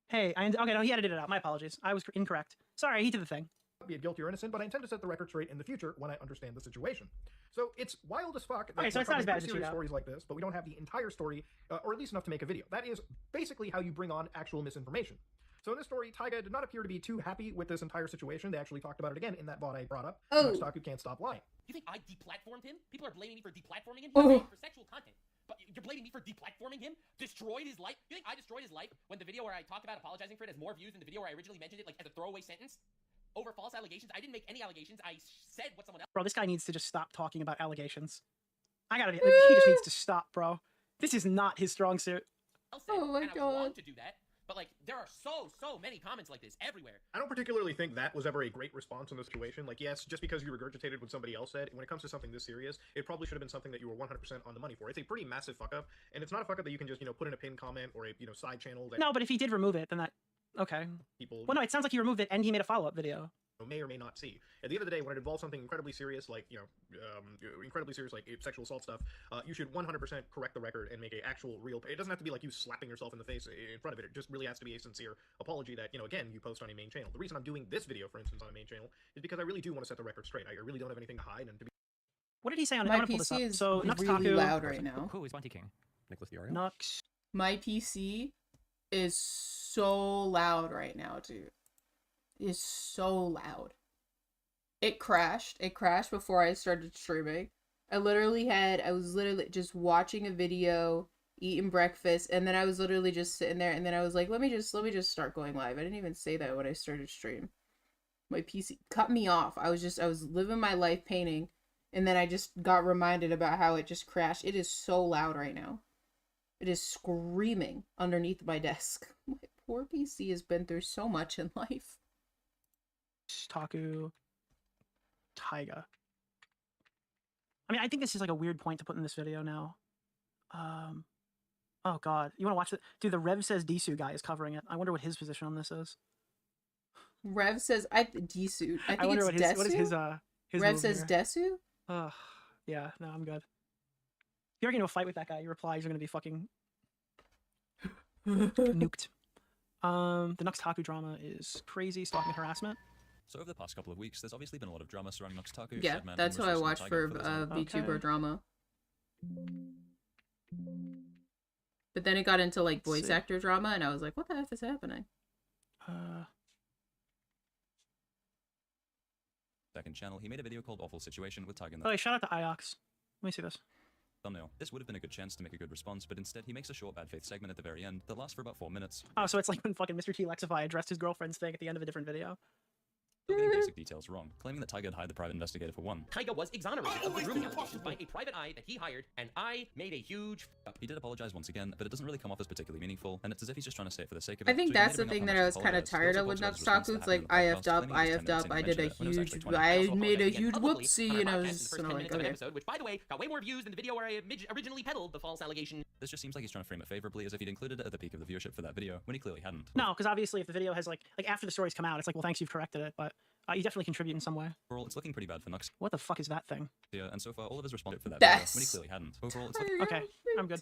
Hey, okay, no, he edited it out. My apologies. I was incorrect. Sorry, he did the thing. Be it guilty or innocent, but I intend to set the record straight in the future when I understand the situation. So it's wild as fuck that so it's not as bad as serious stories like this, but we don't have the entire story, or at least enough to make a video. That is basically how you bring on actual misinformation. So in this story, Taiga did not appear to be too happy with this entire situation. They actually talked about it again in that VOD I brought up. Oh. Taku can't stop lying. You think I deplatformed him? People are blaming me for deplatforming him? Oh. He's for sexual content. But you're blaming me for deplatforming him? Destroyed his life? You think I destroyed his life when the video where I talked about apologizing for it has more views than the video where I originally mentioned it, like, as a throwaway sentence? Over false allegations? I didn't make any allegations. I said what someone else... Bro, this guy needs to just stop talking about allegations. I gotta be... Like, he just needs to stop, bro. This is not his strong suit. Oh my and I was wrong to do that. But, like, there are so many comments like this everywhere. I don't particularly think that was ever a great response in the situation. Like, yes, just because you regurgitated what somebody else said, when it comes to something this serious, it probably should have been something that you were 100% on the money for. It's a pretty massive fuck-up, and it's not a fuck-up that you can just, you know, put in a pinned comment or a, you know, side channel that... No, but if he did remove it, then that... Okay. People... Well, no, it sounds like he removed it and he made a follow-up video. May or may not see. At the end of the day, when it involves something incredibly serious, like, you know, incredibly serious, like sexual assault stuff, you should 100% correct the record and make an actual real... It doesn't have to be like you slapping yourself in the face in front of it. It just really has to be a sincere apology that, you know, again, you post on a main channel. The reason I'm doing this video, for instance, on a main channel is because I really do want to set the record straight. I really don't have anything to hide, and to be... What did he say on... My I'm gonna pull this PC up. is So, really Nux loud right now. Who is Monkey King? Nicholas DeOrio. Nux. My PC is so loud right now, dude. It's so loud. It crashed. It crashed before I started streaming. I was literally just watching a video, eating breakfast, and then I was literally just sitting there, and then I was like, let me just start going live. I didn't even say that when I started stream. My PC cut me off. I was living my life painting, and then I just got reminded about how it just crashed. It is so loud right now. It is screaming underneath my desk. My poor PC has been through so much in life. Taku. Taiga. I mean, I think this is like a weird point to put in this video now. Oh god. You wanna watch it? Dude, the Rev Says Disu guy is covering it. I wonder what his position on this is. Rev says Disu. I think I wonder it's what Desu. What is his Rev move says here. Desu? Yeah, no, I'm good. If you ever get into a fight with that guy, your replies are gonna be fucking nuked. The Nux Taku drama is crazy, stalking and harassment. So over the past couple of weeks, there's obviously been a lot of drama surrounding Nux Taku. Yeah, that's what I watched for VTuber drama. But then it got into like voice actor drama, and I was like, what the F is happening? Second channel, he made a video called Awful Situation with tagging Oh, wait, shout out to Iox. Let me see this. thumbnail. This would have been a good chance to make a good response, but instead he makes a short bad faith segment at the very end that lasts for about 4 minutes. Oh, so it's like when fucking Mr. T Lexify addressed his girlfriend's thing at the end of a different video. Getting basic details wrong, claiming that Taiga had hired the private investigator for one. Taiga was exonerated of the grooming allegations by a private eye that he hired, and I made a huge up. He did apologize once again, but it doesn't really come off as particularly meaningful, and it's as if he's just trying to say it for the sake of it. I think that's the thing that I was kind of tired of with Nux Taku. It's like, I effed up, I did a huge, I made a huge whoopsie, and I was just like, okay. episode, which, by the way, got way more views than the video where I originally peddled the false allegation. This just seems like he's trying to frame it favorably, as if he'd included it at the peak of the viewership for that video, when he clearly hadn't. No, because obviously if the video has like after the stories come out, it's like, well, thanks, you've corrected it, but you definitely contribute in some way. Overall, it's looking pretty bad for Nux. What the fuck is that thing? Yeah, and so far, all of his response for that video, when he clearly hadn't. Overall, it's looking... Okay, I'm good.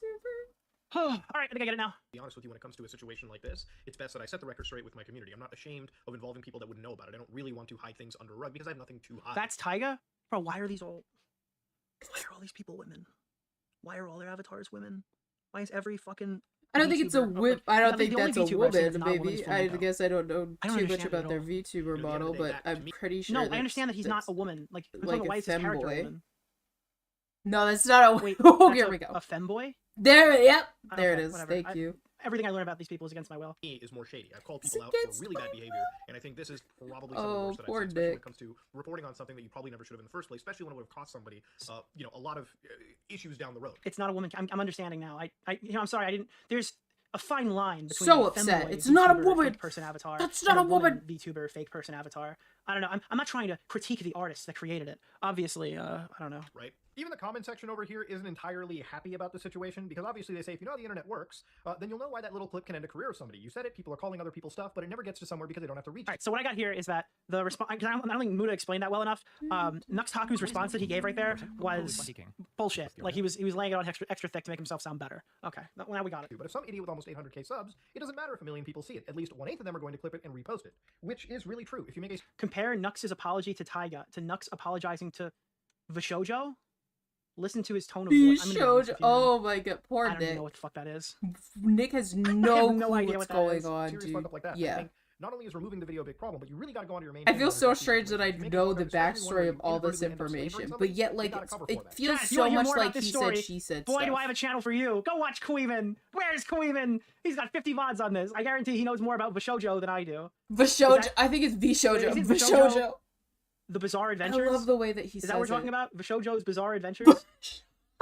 All right, I think I get it now. To be honest with you, when it comes to a situation like this, it's best that I set the record straight with my community. I'm not ashamed of involving people that wouldn't know about it. I don't really want to hide things under a rug because I have nothing to hide. That's Taiga? Bro, why are all these people women? Why are all their avatars women? Why is every fucking I don't think it's a whip. I don't think that's a woman, maybe. Maybe I guess I don't know too much about their VTuber model, but I'm pretty sure. No, I understand that he's not a woman. Like a femboy. No, that's not a. Wait, oh, here we go. A femboy? There, yep, there okay, it is. Whatever. Thank you. Everything I learn about these people is against my will. Is more shady. I've called people out for really bad behavior, and I think this is probably some of the worst that I've seen, especially when it comes to reporting on something that you probably never should have in the first place, especially when it would have cost somebody, you know, a lot of issues down the road. It's not a woman. I'm understanding now. I'm sorry. I didn't. There's a fine line between so upset. It's not a woman. Fake person avatar. That's not a woman. VTuber fake person avatar. I don't know. I'm not trying to critique the artist that created it. Obviously, I don't know. Right. Even the comment section over here isn't entirely happy about the situation, because obviously they say if you know how the internet works, then you'll know why that little clip can end a career of somebody. You said it, people are calling other people stuff, but it never gets to somewhere because they don't have to reach. All right, so what I got here is that the response, I don't think Muda explained that well enough. Nux Taku's response that he gave right there was bullshit. Like he was laying it on extra thick to make himself sound better. Okay, now we got it. But if some idiot with almost 800k subs, it doesn't matter if 1 million people see it. At least 1/8 of them are going to clip it and repost it, which is really true. If you make a compare Nux's apology to Taiga to Nux apologizing to Vishojo. Listen to his tone of voice. Bishoujo. Oh my god, poor I don't even Nick. know what the fuck that is. Nick has no no clue idea what's what that going is. on, Serious dude. fuck up like that. I Yeah. think not only is removing the video a big problem, but you really got to go onto your main. I channel feel and so address these strange that I situations. know Maybe the if somebody backstory of all this inadvertently end up slavery information, or but something, yet, we like, gotta cover it for that. feels Chad, you so wanna hear much more about like this he story? said, she said Boy, stuff. do I have a channel for you. Go watch Queeman. Where's Queeman? He's got 50 VODs on this. I guarantee he knows more about Bishoujo than I do. Bishoujo. I think it's Bishoujo. Is it Bishoujo. The Bizarre Adventures? I love the way that he Is says that what we're talking it. about? Bishoujo's Bizarre Adventures?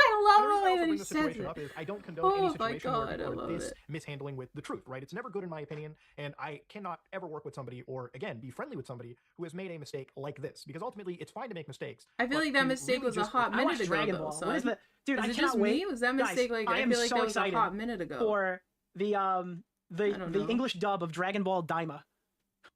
I love the And way reason that I he also bring this says situation it. up is I don't condone Oh any my situation god, where I people love are it. mishandling with the truth, right? It's never good in my opinion, and I cannot ever work with somebody or, again, be friendly with somebody who has made a mistake like this, because ultimately it's fine to make mistakes. I feel but like that to mistake really was a just- hot I minute watched ago, Dragon though, Ball. son. What is the... Dude, Is I it cannot just wait. me? Was that Guys, mistake like I am feel like so that was a excited hot minute ago. for the know. English dub of Dragon Ball Daima.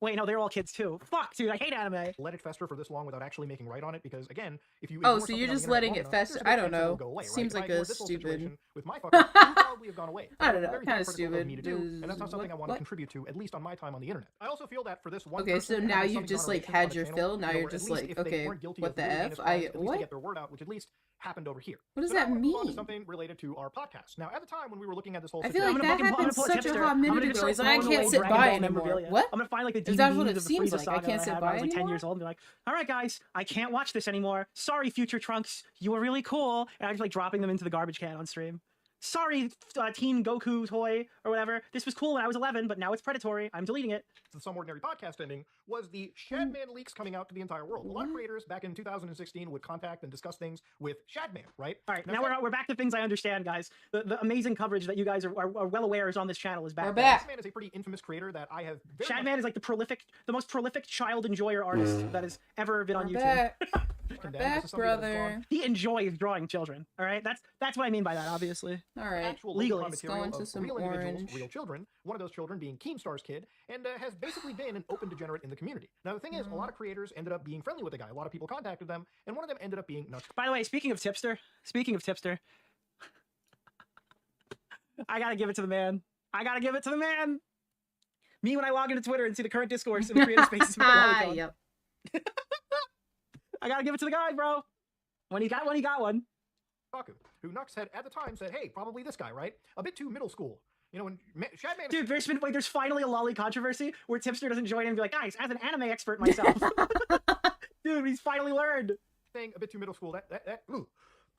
Wait, no, they're all kids too. Fuck, dude, I hate anime. Let it fester for this long without actually making right on it, because again, if you Oh, ignore so something you're on the just internet letting long it enough, fester? there's a I good don't chance it'll know. go away, right? Seems If I like ignored a this whole stupid. situation with my fucker, it would probably have gone away. I don't know, Very kinda hypocritical of stupid. me to do, and that's not something I want to contribute to, at least on my time on the internet. I also feel that for this one Okay, so person now having you've some just like exoneration on had a your channel, fill. Now you know, you're where at just least like, if they okay, weren't guilty what of the really f? heinous crimes, at least they What? get their word out, which at least happened over here. What does So now that I wanna move on to mean? something related to our podcast. Now, at the time when we were looking at this whole I feel situation, like that happened such a hot minute ago. He's like, I can't sit by anymore. What? I'm gonna find like the Is that DVDs what of it the seems Frieza like? I saga can't that sit had when by I was like 10 anymore? years old and be like, all right, guys, I can't watch this anymore. Sorry, future Trunks, you were really cool. And I was like dropping them into the garbage can on stream. Sorry, Teen Goku toy or whatever. This was cool when I was 11, but now it's predatory. I'm deleting it. the Some Ordinary podcast ending was the Shadman leaks coming out to the entire world. A lot of creators back in 2016 would contact and discuss things with Shadman, right? All right, now we're back to things I understand, guys. The amazing coverage that you guys are well aware is on this channel is back. We're back. Shadman is a pretty infamous creator that I have. Shadman is like the most prolific child enjoyer artist that has ever been on We're YouTube. back, brother. He enjoys drawing children. All right, that's what I mean by that. Obviously. All right. Actual legally. legal Let's go material into of some real individuals, orange. real children. One of those children being Keemstar's kid, and has basically been an open degenerate in the community. Now the thing is, a lot of creators ended up being friendly with the guy. A lot of people contacted them, and one of them ended up being nuts. By the way, speaking of tipster, I gotta give it to the man. Me when I log into Twitter and see the current discourse in the creator spaces. Yep. I gotta give it to the guy, bro. When he got one, he got one. Baku, who Nux had at the time said, hey, probably this guy, right? A bit too middle school. You know, when Shadman... Dude, there's finally a lolly controversy where Tipster doesn't join in and be like, guys, as an anime expert myself. Dude, he's finally learned. Saying a bit too middle school, ooh.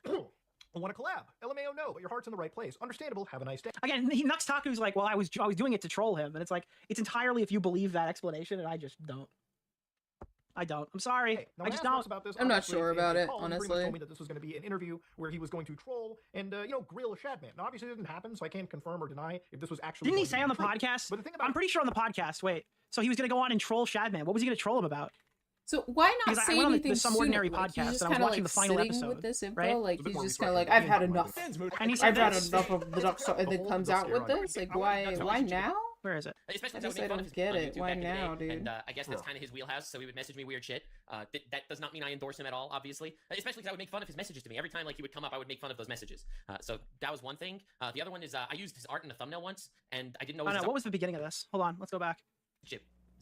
I want to collab. LMAO, no, but your heart's in the right place. Understandable, have a nice day. Again, Nux Taku's like, well, I was doing it to troll him. And it's like, it's entirely if you believe that explanation, and I just don't. I'm sorry. Hey, I just don't. About this, I'm not obviously, sure about it, Paul pretty much honestly. told me that this was going to be an interview where he was going to troll and, grill Shadman. Now, obviously, it didn't happen, so I can't confirm or deny if this was actually. Didn't he going to say be on the true. podcast? But the thing about I'm pretty sure on the podcast. Wait, so he was gonna go on and troll Shadman. What was he gonna troll him about? So why not Because I say went on anything the Some sooner? Ordinary Like, he's podcast, just and I was kinda, watching like, the final sitting episode, with this info, right? like It's a bit he's more just research kind of like, than I've me, had but enough. And he said I've had this. enough of the Duck and then comes out with this. Like, why now? Where is it? Especially I because just I would I make fun of don't his get on it. YouTube Why back in the now, day, dude? and I guess that's kind of his wheelhouse. So he would message me weird shit. That does not mean I endorse him at all, obviously. Especially because I would make fun of his messages to me every time. Like he would come up, I would make fun of those messages. So that was one thing. The other one is I used his art in a thumbnail once, and I didn't know. Oh, no, what was the beginning of this? Hold on, let's go back.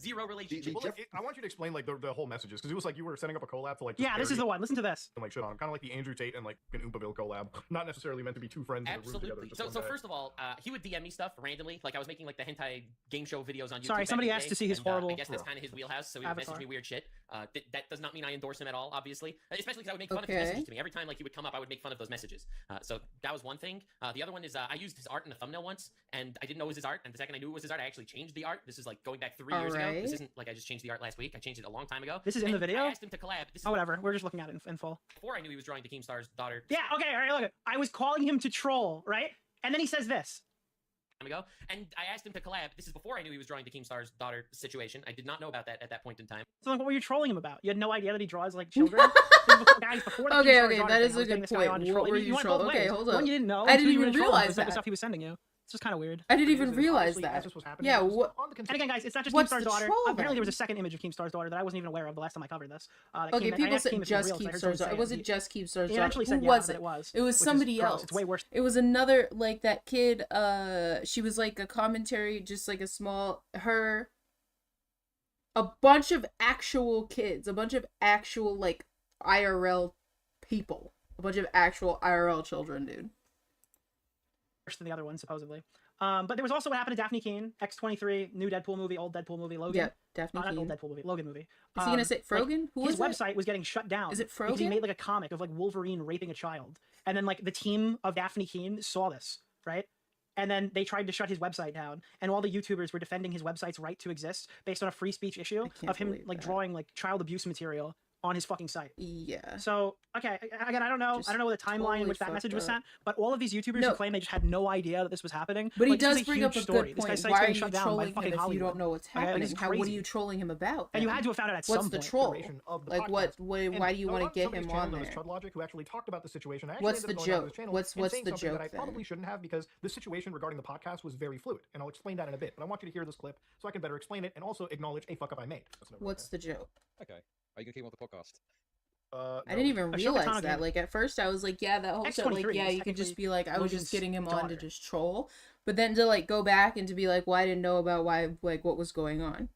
Zero relationship. Well, I want you to explain like the whole messages, because it was like you were setting up a collab to like. Yeah, this is the one. Listen to this. And like shit on him, kind of like the Andrew Tate and like an Oompaville collab. Not necessarily meant to be two friends in a room together. Absolutely. Just So one day. first of all, he would DM me stuff randomly. Like I was making like the hentai game show videos on YouTube. Sorry, back somebody in the asked day, to see his and, horrible I guess that's kind of his wheelhouse. So he would message me weird shit. That does not mean I endorse him at all, obviously. Especially because I would make fun of his messages to me every time. Like he would come up, I would make fun of those messages. So that was one thing. The other one is I used his art in a thumbnail once, and I didn't know it was his art. And the second I knew it was his art, I actually changed the art. This is like going back 3 years ago. This isn't like I just changed the art last week. I changed it a long time ago. This is in the video? I asked him to collab. Oh, whatever. We're just looking at it in full. Before I knew he was drawing the Keemstar's daughter. Yeah, okay, all right, look. I was calling him to troll, right? And then he says this. Ago, and I asked him to collab. This is before I knew he was drawing the Keemstar's daughter situation. I did not know about that at that point in time. So like, what were you trolling him about? You had no idea that he draws like children? Guys, before the Okay, Keemstar's okay, daughter that thing, is I was a getting good this guy on point. to troll. What were You you went trolling? both Okay, ways. hold One, up. you didn't know. I didn't Two, you even were trolling realize the type of that. stuff he was sending you. It's just kind of weird. I didn't even realize that. Yeah, what? And again, guys, it's not just What's Keemstar's the daughter. troll, Apparently, there was a then? second image of Keemstar's daughter that I wasn't even aware of the last time I covered this. Okay, people said just Keemstar's daughter. It wasn't just Keemstar's daughter. Who was it? It was somebody else. It's way worse. It was another, like, that kid, she was like a commentary, just like a small, a bunch of actual kids, a bunch of actual, like, IRL people A bunch of actual IRL children, dude. Worse than the other one, supposedly. But there was also what happened to Daphne Keane, X-23, new Deadpool movie, old Deadpool movie, Logan. Yeah, Daphne Not Keane. old Deadpool movie, Logan movie. Is he gonna say Frogan? Like, Who his is it? website was getting shut down. Is it Because he Frogan? made like a comic of like Wolverine raping a child, and then like the team of Daphne Keane saw this, right? And then they tried to shut his website down, and all the YouTubers were defending his website's right to exist based on a free speech issue of him like drawing like child abuse material on his fucking site. Yeah. So okay, again, I don't know the timeline in totally which that message was fucked sent, but all of these YouTubers No. who claim they just had no idea that this was happening. But he like, this does is bring up a huge good story. This point. guy's site's Why are getting you shut down by trolling him fucking if you Hollywood. don't know what's Okay, like, happening? it's How, what are crazy. you trolling him about? And you then? had to have found out at What's some the point. troll? Of the Like podcast. why And do you I want was to get somebody's him channel on known as there? Chud Logic, who actually talked about the situation. I actually What's ended the up going on joke? his channel What's and saying the something joke that I then? probably shouldn't have, because the situation regarding the podcast was very fluid, and I'll explain that in a bit. But I want you to hear this clip so I can better explain it and also acknowledge a fuck up I made. What's the joke? Okay. Are you gonna keep him off the podcast? I didn't even realize that. Like at first, I was like, yeah, that whole set, like, X-23 yeah, is you could just be like, I was Logan's just getting him on to daughter. just troll, but then to like go back and to be like, well, I didn't know about why, like, what was going on.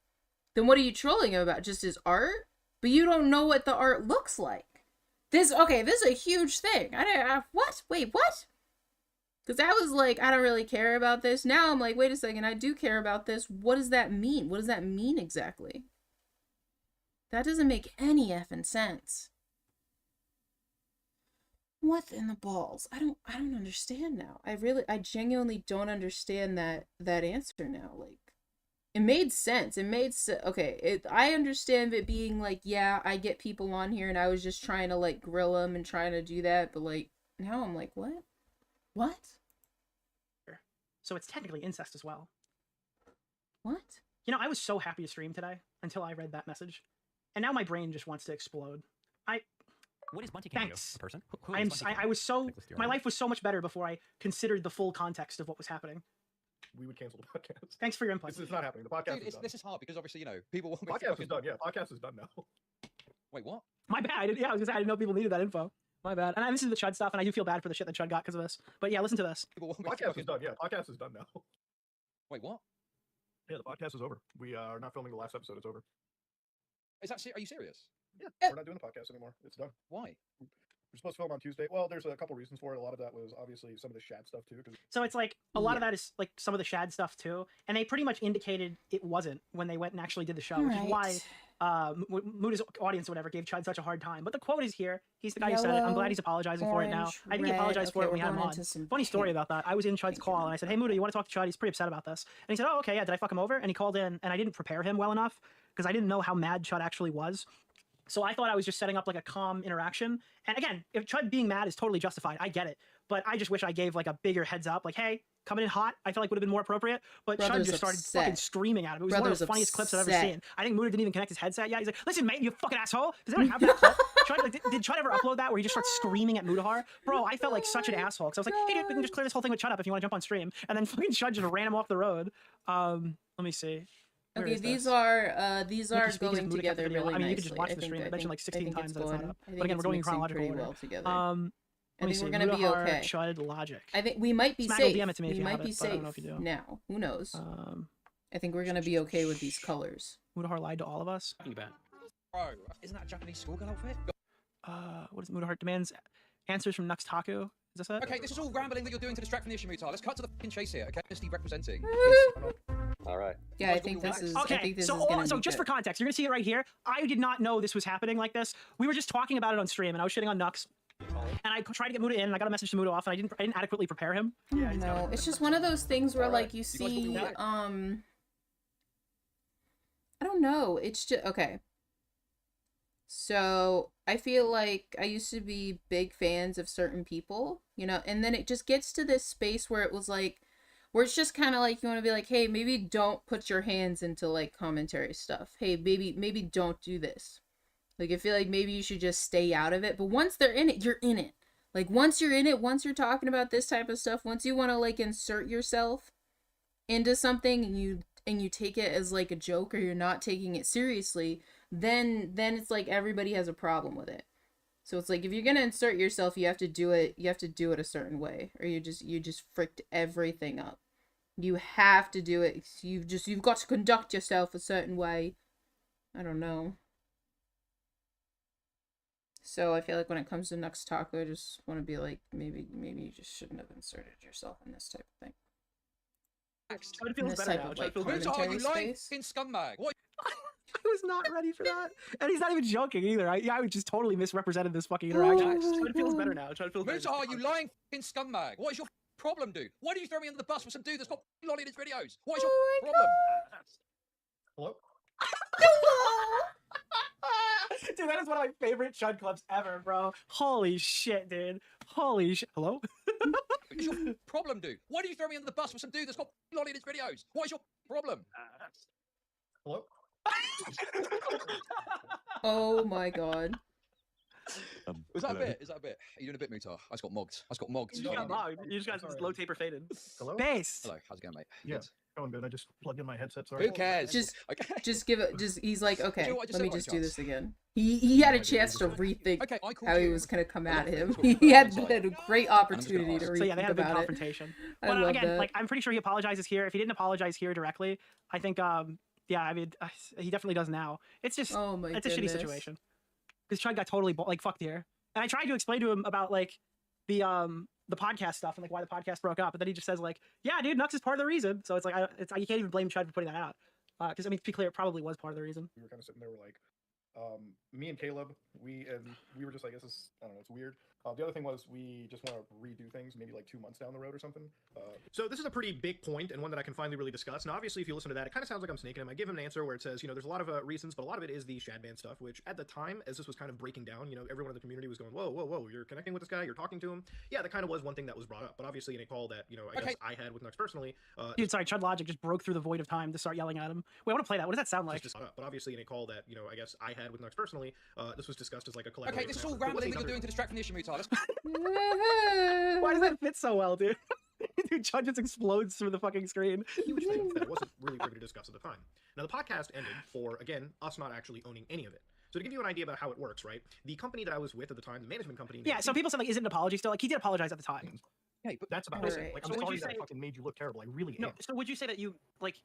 Then what are you trolling him about? Just his art? But you don't know what the art looks like. This is a huge thing. What? Wait, what? Because I was like, I don't really care about this. Now I'm like, wait a second, I do care about this. What does that mean? What does that mean exactly? That doesn't make any effing sense. What in the balls? I don't understand now. I genuinely don't understand that answer now. Like, it made sense. Okay, I understand it being like, yeah, I get people on here and I was just trying to like grill them and trying to do that, but like now I'm like, what? What? So it's technically incest as well. What? You know, I was so happy to stream today until I read that message, and now my brain just wants to explode. What is Bunty King to you? Thanks. A person? Who is Bunty King? I was so Nicholas my Deorio. life was so much better before I considered the full context of what was happening. We would cancel the podcast. Thanks for your input. This is not happening. The podcast Dude, is done. this is hard because obviously, you know, people want me to Podcast fucking... is done. Yeah, podcast is done now. Wait, what? My bad. I was gonna say I didn't know people needed that info. My bad. And I listened to the Chud stuff, and I do feel bad for the shit that Chud got because of this. But yeah, listen to this. People want me to Podcast fucking... is done. Yeah, podcast is done now. Wait, what? Yeah, the podcast is over. We are not filming the last episode. It's over. Is that are you serious? Yeah, we're not doing the podcast anymore. It's done. Why? We're supposed to film on Tuesday. Well, there's a couple reasons for it. A lot of that was obviously some of the Shad stuff too. So it's like a lot of that is like some of the Shad stuff too, and they pretty much indicated it wasn't when they went and actually did the show, which is why Muda's audience or whatever gave Chud such a hard time. But the quote is here. He's the guy who said it. I'm glad he's apologizing for it now. orange, I think he red. apologized for it Okay, when we had him we're on. going into some Funny story pink. about that. I was in Chud's call and I said, "Hey Muda, you want to talk to Chud? He's pretty upset about this." And he said, "Oh, okay, yeah. Did I fuck him over?" And he called in, and I didn't prepare him well enough because I didn't know how mad Chud actually was. So I thought I was just setting up like a calm interaction. And again, if Chud being mad is totally justified, I get it. But I just wish I gave like a bigger heads up, like, hey, coming in hot, I feel like would have been more appropriate. But Chud Brother's just started upset. fucking screaming at him. It was one of Brother's the funniest clips I've ever upset. seen. I think Muda didn't even connect his headset yet. He's like, listen, mate, you fucking asshole. Does anyone have that clip? Chud, like, did Chud ever upload that where he just starts screaming at Mudahar? Bro, I felt like such an asshole. Because I was like, hey, dude, we can just clear this whole thing with Chud up if you want to jump on stream. And then fucking Chud just ran him off the road. Let me see. Where Okay, is these this? are Nicky going speaking of Muda kept the together video. really I mean, you nicely. could just watch the stream. I mentioned like 16 times that it's not up. But again, we're going in chronological order. Well together. Let I me think see. we're gonna be Mudahar, okay. Chud, Logic. I think we might be Smack will safe. DM it to me if We you might have be it, but I safe don't know if you do. now. Who knows? I think we're gonna be okay with these colors. Mudahar lied to all of us. Bro, isn't that a Japanese schoolgirl outfit? What is Mudahar demands? Answers from Nux Taku. Is this it? Okay, this is all rambling that you're doing to distract from the issue, Mutar. Let's cut to the fucking chase here, okay? Honesty representing. All right. Yeah, I think this is. Okay, I think this so is gonna so be just good. for context, you're gonna see it right here. I did not know this was happening like this. We were just talking about it on stream, and I was shitting on Nux. And I tried to get Muda in, and I got a message to Muda off, and I didn't adequately prepare him. No, it's just one of those things where like you see I don't know. It's just okay. So I feel like I used to be big fans of certain people, you know, and then it just gets to this space where it was like, where it's just kind of like you want to be like, hey, maybe don't put your hands into like commentary stuff. Hey, maybe don't do this. Like I feel like maybe you should just stay out of it. But once they're in it, you're in it. Like once you're in it, once you're talking about this type of stuff, once you want to like insert yourself into something and you take it as like a joke or you're not taking it seriously, then it's like everybody has a problem with it. So it's like if you're gonna insert yourself, you have to do it a certain way, or you just fricked everything up. You have to do it. You've got to conduct yourself a certain way. I don't know. So I feel like when it comes to Nux Taco, I just want to be like, maybe you just shouldn't have inserted yourself in this type of thing. It feels this better type now. of like Vids, are commentary you lying? space. Fucking scumbag. What? I was not ready for that, and he's not even joking either. I just totally misrepresented this fucking interaction. It feels better now. It feels better. Vids, are you lying? Fucking scumbag. What is your problem, dude? Why do you throw me under the bus with some dude that's got lolly in his videos? What is your problem? Hello? Dude, that is one of my favorite Chud clips ever, bro. Holy shit, dude. Holy shit. Hello? What is your problem, dude? Why do you throw me under the bus with some dude that's got lolly in his videos? What is your problem? Hello? Oh my god. Was that a bit? Is that a bit? Are you doing a bit, Mutar? I just got mogged. I just got mogged. You just got mugged. You just got low taper faded. Hello? Base. Hello, how's it going, mate? Yeah, Good. going good. I just plugged in my headset. Sorry. Who cares? Just give it. Just he's like, okay, know what I just let me said, just by do chance? this again. He had a chance to rethink Okay, I called how he you. was gonna come I at left it him. until He had inside. a great opportunity to ask. So yeah, they rethink had a big about it. confrontation. I Well, love again, that. like I'm pretty sure he apologizes here. If he didn't apologize here directly, I think yeah, I mean he definitely does now. It's just Oh my it's a shitty goodness. situation. Because Chud got totally like fucked here. And I tried to explain to him about like the podcast stuff and like why the podcast broke up, but then he just says like, yeah, dude, Nux is part of the reason. So it's like you can't even blame Chud for putting that out. Because I mean, to be clear, it probably was part of the reason. We were kind of sitting there, we're like, me and Caleb, we were just like, this is, I don't know, it's weird. The other thing was we just want to redo things maybe like 2 months down the road or something. So this is a pretty big point and one that I can finally really discuss. Now, obviously, if you listen to that, it kind of sounds like I'm snaking him. I give him an answer where it says, there's a lot of reasons, but a lot of it is the Shadman stuff, which at the time, as this was kind of breaking down, everyone in the community was going, whoa, you're connecting with this guy, you're talking to him. Yeah, that kind of was one thing that was brought up. But obviously, in a call that, I guess I had with Nux personally. Dude, sorry, Chud Logic just broke through the void of time to start yelling at him. Wait, I want to play that. What does that sound like? But obviously, in a call that, I guess I had with Nux personally, this was discussed as like a collaboration. Okay, this is all rambling that you're doing to distract from the issue, Mutar. Let's Why does that fit so well, dude? Dude, Chud just explodes through the fucking screen. Huge thing that I wasn't really privy to discuss at the time. Now, the podcast ended for, again, us not actually owning any of it. So to give you an idea about how it works, right? The company that I was with at the time, the management company... Yeah, so people said, like, is it an apology still? Like, he did apologize at the time. Yeah, but that's about Right. it. Like, So I'm would sorry you that I say- fucking made you look terrible. I really No, am. so would you say that you, like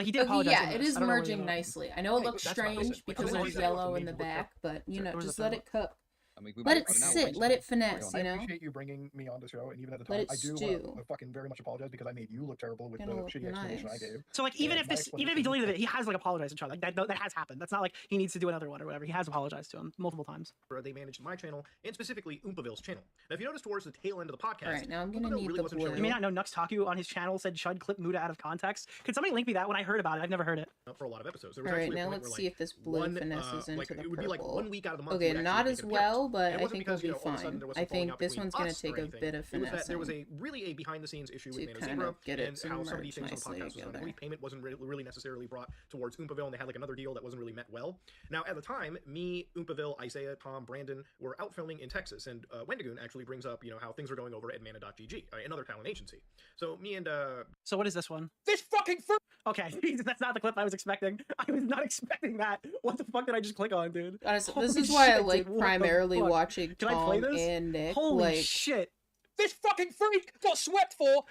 he did apologize? Yeah, in it this. is I don't know where merging you- nicely. I know it Hey, looks that's not- listen, strange like, because I'm sorry there's that I yellow fucking in made the you look back, but, Sure, what does just that let sound it cook. I mean, we Let might- it I don't know, sit, wait, let it carry finesse, on. you know? I appreciate you bringing me on the show, and even at the Let time, it I do stew. want to fucking very much apologize because I made you look terrible with the Gonna look shitty explanation I nice. gave. So, like, even Yeah, if my this, even if he explanation- deleted it, he has, like, apologized to Chud. Like, that has happened. That's not like he needs to do another one or whatever. He has apologized to him multiple times. They managed my channel, and specifically Oompaville's channel. Now, if you notice towards the tail end of the podcast... Alright, now I'm gonna Oompaville need really the wasn't blue. showing You may not know Nux Taku on his channel said Chud clip Muda out of context. Could somebody link me that? When I heard about it, I've never heard it. up for a lot of episodes. There was Alright, actually a now point let's where, see like, if this blue one, finesses into like, the it would be like purple. 1 week out of the month. Okay, we would not actually as make an appearance. well, but And it I wasn't think because, we'll be all of a sudden fine. there was I some falling think out this between one's gonna us or take a anything. bit of It was that there was finessing a really behind-the-scenes issue to with Nano kind Zebra of get it and to how some of the merge things on the nicely podcast was done. I together. believe payment wasn't really necessarily brought towards Oompaville, and they had like another deal that wasn't really met well. Now, at the time, me, Oompaville, Isaiah, Tom, Brandon were out filming in Texas, and Wendigoon actually brings up, how things are going over at Mana.gg, another talent agency. So me and So what is this one? This fucking fruit! Okay, that's not the clip I was expecting. I was not expecting that. What the fuck did I just click on, dude? Honestly, Holy this is why I shit, like dude, what the primarily fuck? watching Can I play Tom this? and Nick. Holy like, shit. This fucking freak got swept for.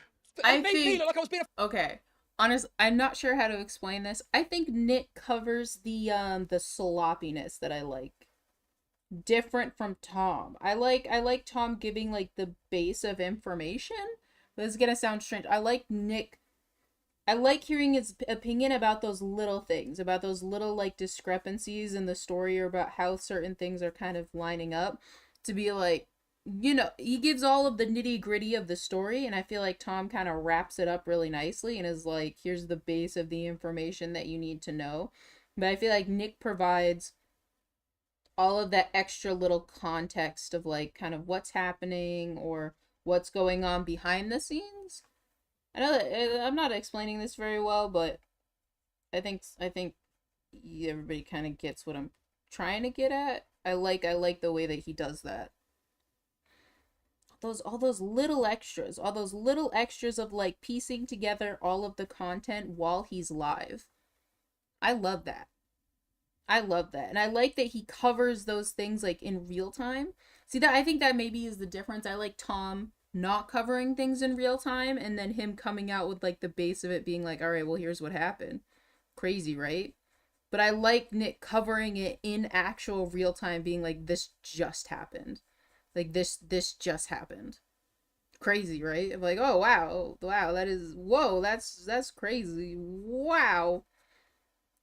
I It made me think- look like I was being a. okay. Honest, I'm not sure how to explain this. I think Nick covers the sloppiness that I like. Different from Tom. I like Tom giving like the base of information. This is gonna sound strange. I like Nick. I like hearing his opinion about those little things, about those little like discrepancies in the story, or about how certain things are kind of lining up. To be like, he gives all of the nitty gritty of the story, and I feel like Tom kind of wraps it up really nicely and is like, here's the base of the information that you need to know. But I feel like Nick provides all of that extra little context of like kind of what's happening or what's going on behind the scenes. I know that I'm not explaining this very well, but I think everybody kind of gets what I'm trying to get at. I like the way that he does that. All those little extras of like piecing together all of the content while he's live. I love that. And I like that he covers those things like in real time. See, that I think that maybe is the difference. I like Tom not covering things in real time and then him coming out with like the base of it being like, all right, well, here's what happened. Crazy, right? But I like Nick covering it in actual real time, being like, this just happened. Like, this just happened. Crazy, right? I'm like, oh, wow, whoa, that's crazy. Wow.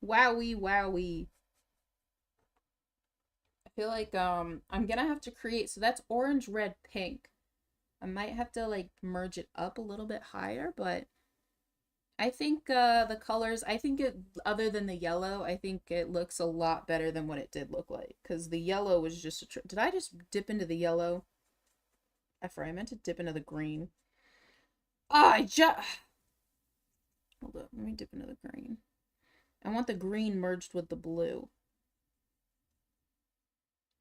Wowie. I feel like, I'm gonna have to create, so that's orange, red, pink. I might have to, like, merge it up a little bit higher, but I think the colors, other than the yellow, I think it looks a lot better than what it did look like. Because the yellow was just did I just dip into the yellow? I meant to dip into the green. Hold up, let me dip into the green. I want the green merged with the blue.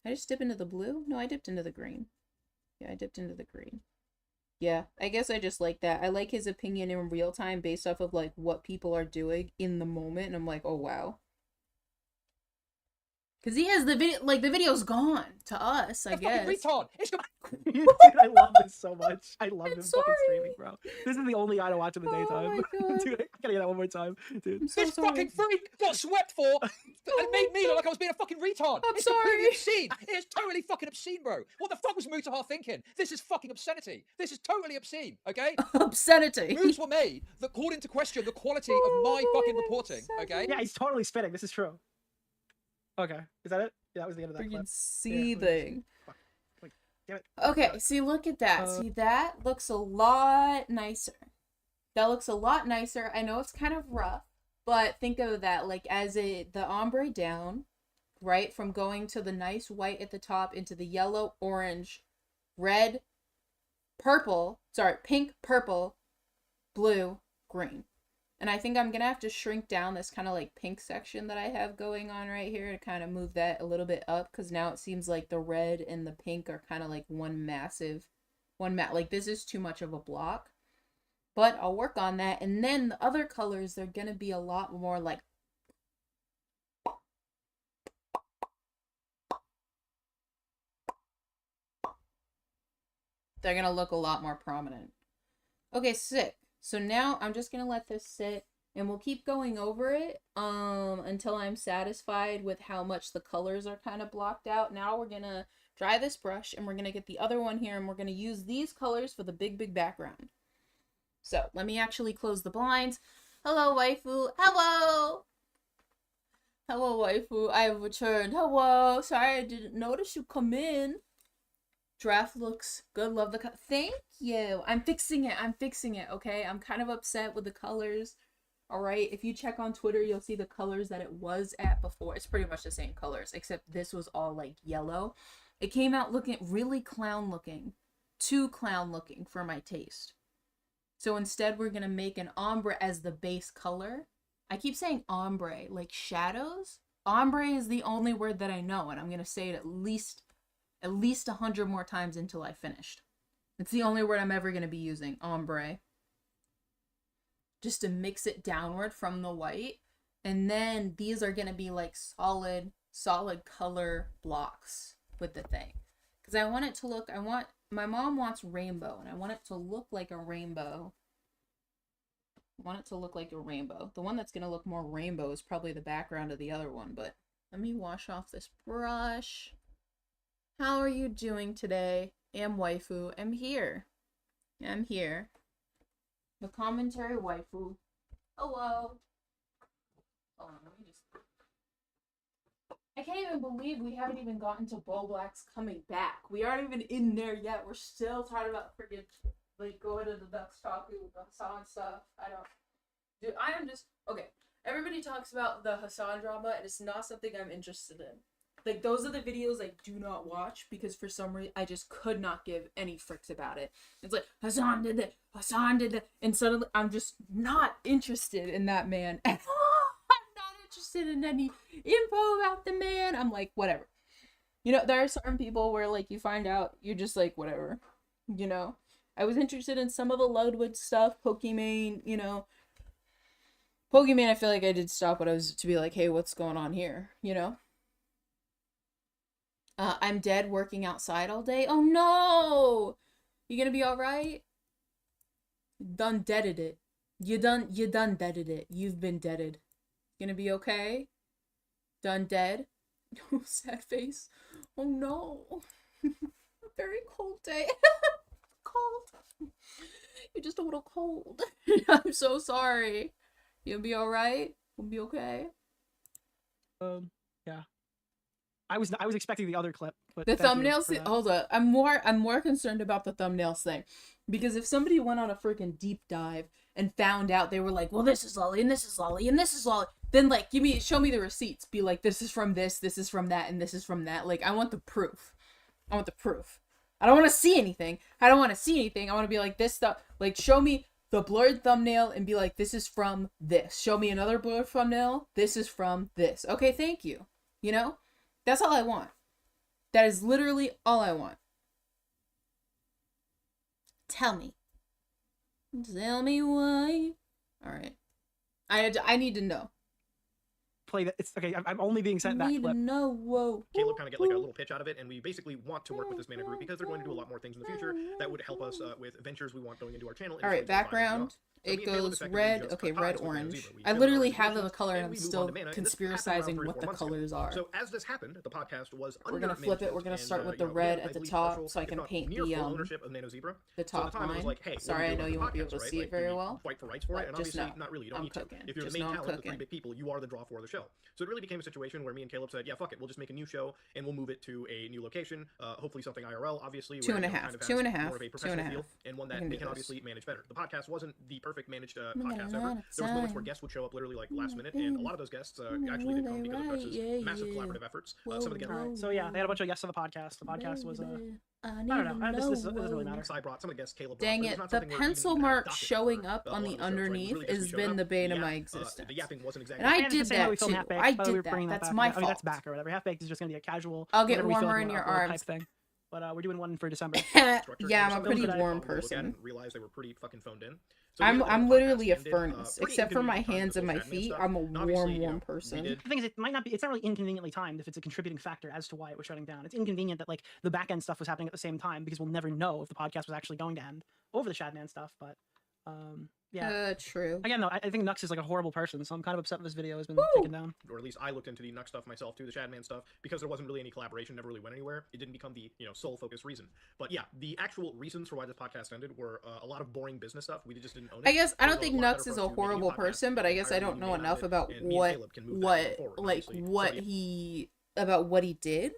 Did I just dip into the blue? No, I dipped into the green. Yeah, I dipped into the green. Yeah, I guess I just like that. I like his opinion in real time based off of, like, what people are doing in the moment. And I'm like, oh, wow. Because he has the video, like, the video's gone to us, I guess. Retard! Dude, I love this so much. I love him fucking streaming, bro. This is the only guy to watch in the daytime. Dude, I gotta hear that one more time, dude. This fucking freak got swept for and made me look like I was being a fucking retard. I'm it's sorry. completely obscene. It is totally fucking obscene, bro. What the fuck was Mutahar thinking? This is fucking obscenity. This is totally obscene, okay? Obscenity. Moves were made that called into question the quality of my fucking reporting, okay? Yeah, he's totally spitting. This is true. Okay, is that it? Yeah, that was the end of that Freaking clip. seething. Like, damn it. Okay, see, look at that. See, that looks a lot nicer. That looks a lot nicer. I know it's kind of rough, but think of that, like, as the ombre down, right? From going to the nice white at the top into the yellow, orange, red, pink, purple, blue, green. And I think I'm going to have to shrink down this kind of like pink section that I have going on right here to kind of move that a little bit up. Because now it seems like the red and the pink are kind of like like this is too much of a block. But I'll work on that. And then the other colors, they're going to be a lot more like. They're going to look a lot more prominent. Okay, sick. So now I'm just going to let this sit and we'll keep going over it until I'm satisfied with how much the colors are kind of blocked out. Now we're going to dry this brush and we're going to get the other one here and we're going to use these colors for the big background. So let me actually close the blinds. Hello, waifu. Hello. Hello, waifu. I have returned. Hello. Sorry, I didn't notice you come in. Draft looks good. Love the thank you. I'm fixing it, okay? I'm kind of upset with the colors. All right, if you check on Twitter, you'll see the colors that it was at before. It's pretty much the same colors, except this was all like yellow. It came out looking really clown looking. Too clown looking for my taste. So instead, we're going to make an ombre as the base color. I keep saying ombre, like shadows. Ombre is the only word that I know, and I'm going to say it at least 100 more times until I finished. It's the only word I'm ever going to be using, ombre. Just to mix it downward from the white. And then these are going to be like solid color blocks with the thing. Because I want it to look, my mom wants rainbow, and I want it to look like a rainbow. I want it to look like a rainbow. The one that's going to look more rainbow is probably the background of the other one, but let me wash off this brush. How are you doing today? Am waifu. I'm here. I'm here. The commentary waifu. Hello. Hold on, let me just. I can't even believe we haven't even gotten to Bo Black's coming back. We aren't even in there yet. We're still talking about friggin' like going to the Ducks talking with the Hassan stuff. Dude, I am just okay. Everybody talks about the Hassan drama, and it's not something I'm interested in. Like, those are the videos I do not watch because for some reason I just could not give any fricks about it. It's like, Hassan did that, and suddenly I'm just not interested in that man at all. I'm not interested in any info about the man. I'm like, whatever. You know, there are certain people where, like, you find out, you're just like, whatever. You know? I was interested in some of the Ludwig stuff, Pokemon, you know. Pokemon, I feel like I did stop when I was to be like, hey, what's going on here? You know? I'm dead working outside all day. Oh no! You gonna be alright? Done deaded it. You done deaded it. You've been deaded. Gonna be okay? Done dead. Sad face. Oh no. A very cold day. Cold. You're just a little cold. I'm so sorry. You'll be alright? We'll be okay? Yeah. I was expecting the other clip, but the thumbnails thing, hold up. I'm more concerned about the thumbnails thing. Because if somebody went on a freaking deep dive and found out they were like, well, this is Lolly and this is Lolly and this is Lolly, then like show me the receipts. Be like, this is from this is from that, and this is from that. Like, I want the proof. I want the proof. I don't want to see anything. I don't want to see anything. I want to be like, this stuff, like, show me the blurred thumbnail and be like, this is from this. Show me another blurred thumbnail. This is from this. Okay, thank you. You know? That's all I want. That is literally all I want. Tell me. Tell me why. All right. I need to know. Play that. It's okay. I'm only being sent that clip. No, whoa. Caleb kind of get like a little pitch out of it, and we basically want to work with this mana group because they're going to do a lot more things in the future that would help us with ventures we want going into our channel. All right, background. It goes red, okay, red, orange. I literally have the color and I'm still conspiracizing what the colors are. So as this happened, the podcast was we're gonna flip it. We're gonna start with the red at the top so I can paint the top line. Sorry, I know you won't be able to see it very well. Fight for rights for it, and just obviously know not really. You don't I'm need to. cooking. If you're the Just main know I'm talent, the cooking. three big people, you are the draw for the show. So it really became a situation where me and Caleb said, yeah, fuck it, we'll just make a new show and we'll move it to a new location. Hopefully something IRL, obviously. Two and a half. More of a professional feel, and one that they can obviously manage better. The podcast wasn't the perfect managed podcast ever. There was moments where guests would show up literally like last minute, and a lot of those guests actually did come because of Dutch's massive collaborative efforts. Some of the guests. So yeah, they had a bunch of guests on the podcast. The podcast was I don't know. This doesn't really matter. I brought some of the guests. Caleb. Dang it! The pencil mark showing up on the underneath has been the bane of my existence. The yapping wasn't exactly. And I did that too. I did that. That's my fault. That's back or whatever. Half baked is just gonna be a casual. I'll get warmer in your arms. Thing. But we're doing one for December. Yeah, I'm a pretty warm person. Realized they were pretty fucking phoned in. I'm literally a furnace. Except for my hands and my feet, I'm a warm person. The thing is, it's not really inconveniently timed if it's a contributing factor as to why it was shutting down. It's inconvenient that like the back end stuff was happening at the same time because we'll never know if the podcast was actually going to end over the Shadman stuff. But yeah, true. Again, though, I think Nux is like a horrible person, so I'm kind of upset this video has been taken down. Or at least I looked into the Nux stuff myself too, the Shadman stuff, because there wasn't really any collaboration, never really went anywhere. It didn't become the sole focus reason. But yeah, the actual reasons for why this podcast ended were a lot of boring business stuff. We just didn't own it. I guess I don't think Nux is a horrible person, but I guess I don't know enough about what he did.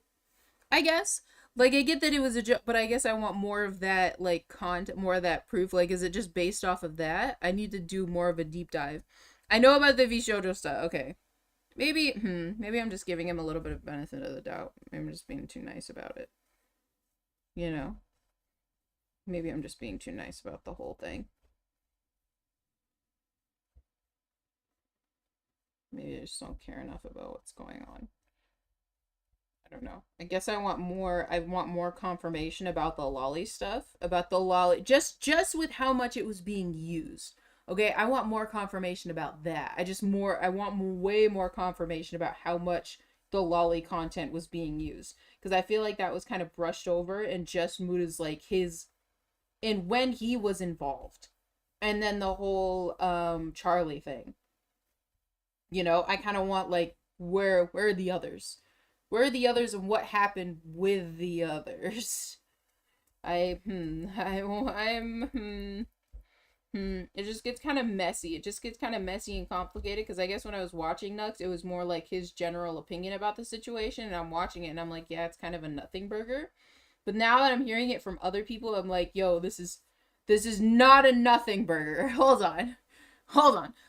I guess. Like, I get that it was a joke, but I guess I want more of that, like, content, more of that proof. Like, is it just based off of that? I need to do more of a deep dive. I know about the Vishojo stuff. Okay. Maybe I'm just giving him a little bit of benefit of the doubt. Maybe I'm just being too nice about it. You know? Maybe I'm just being too nice about the whole thing. Maybe I just don't care enough about what's going on. I don't know. I guess I want more confirmation about the lolly stuff. About the lolly. Just with how much it was being used. Okay, I want more confirmation about that. I want way more confirmation about how much the lolly content was being used. Because I feel like that was kind of brushed over and just Muda's like and when he was involved. And then the whole Charlie thing. You know, I kind of want like where are the others? Where are the others and what happened with the others? It just gets kind of messy. It just gets kind of messy and complicated because I guess when I was watching Nux, it was more like his general opinion about the situation, and I'm watching it and I'm like, yeah, it's kind of a nothing burger. But now that I'm hearing it from other people, I'm like, yo, this is not a nothing burger. Hold on.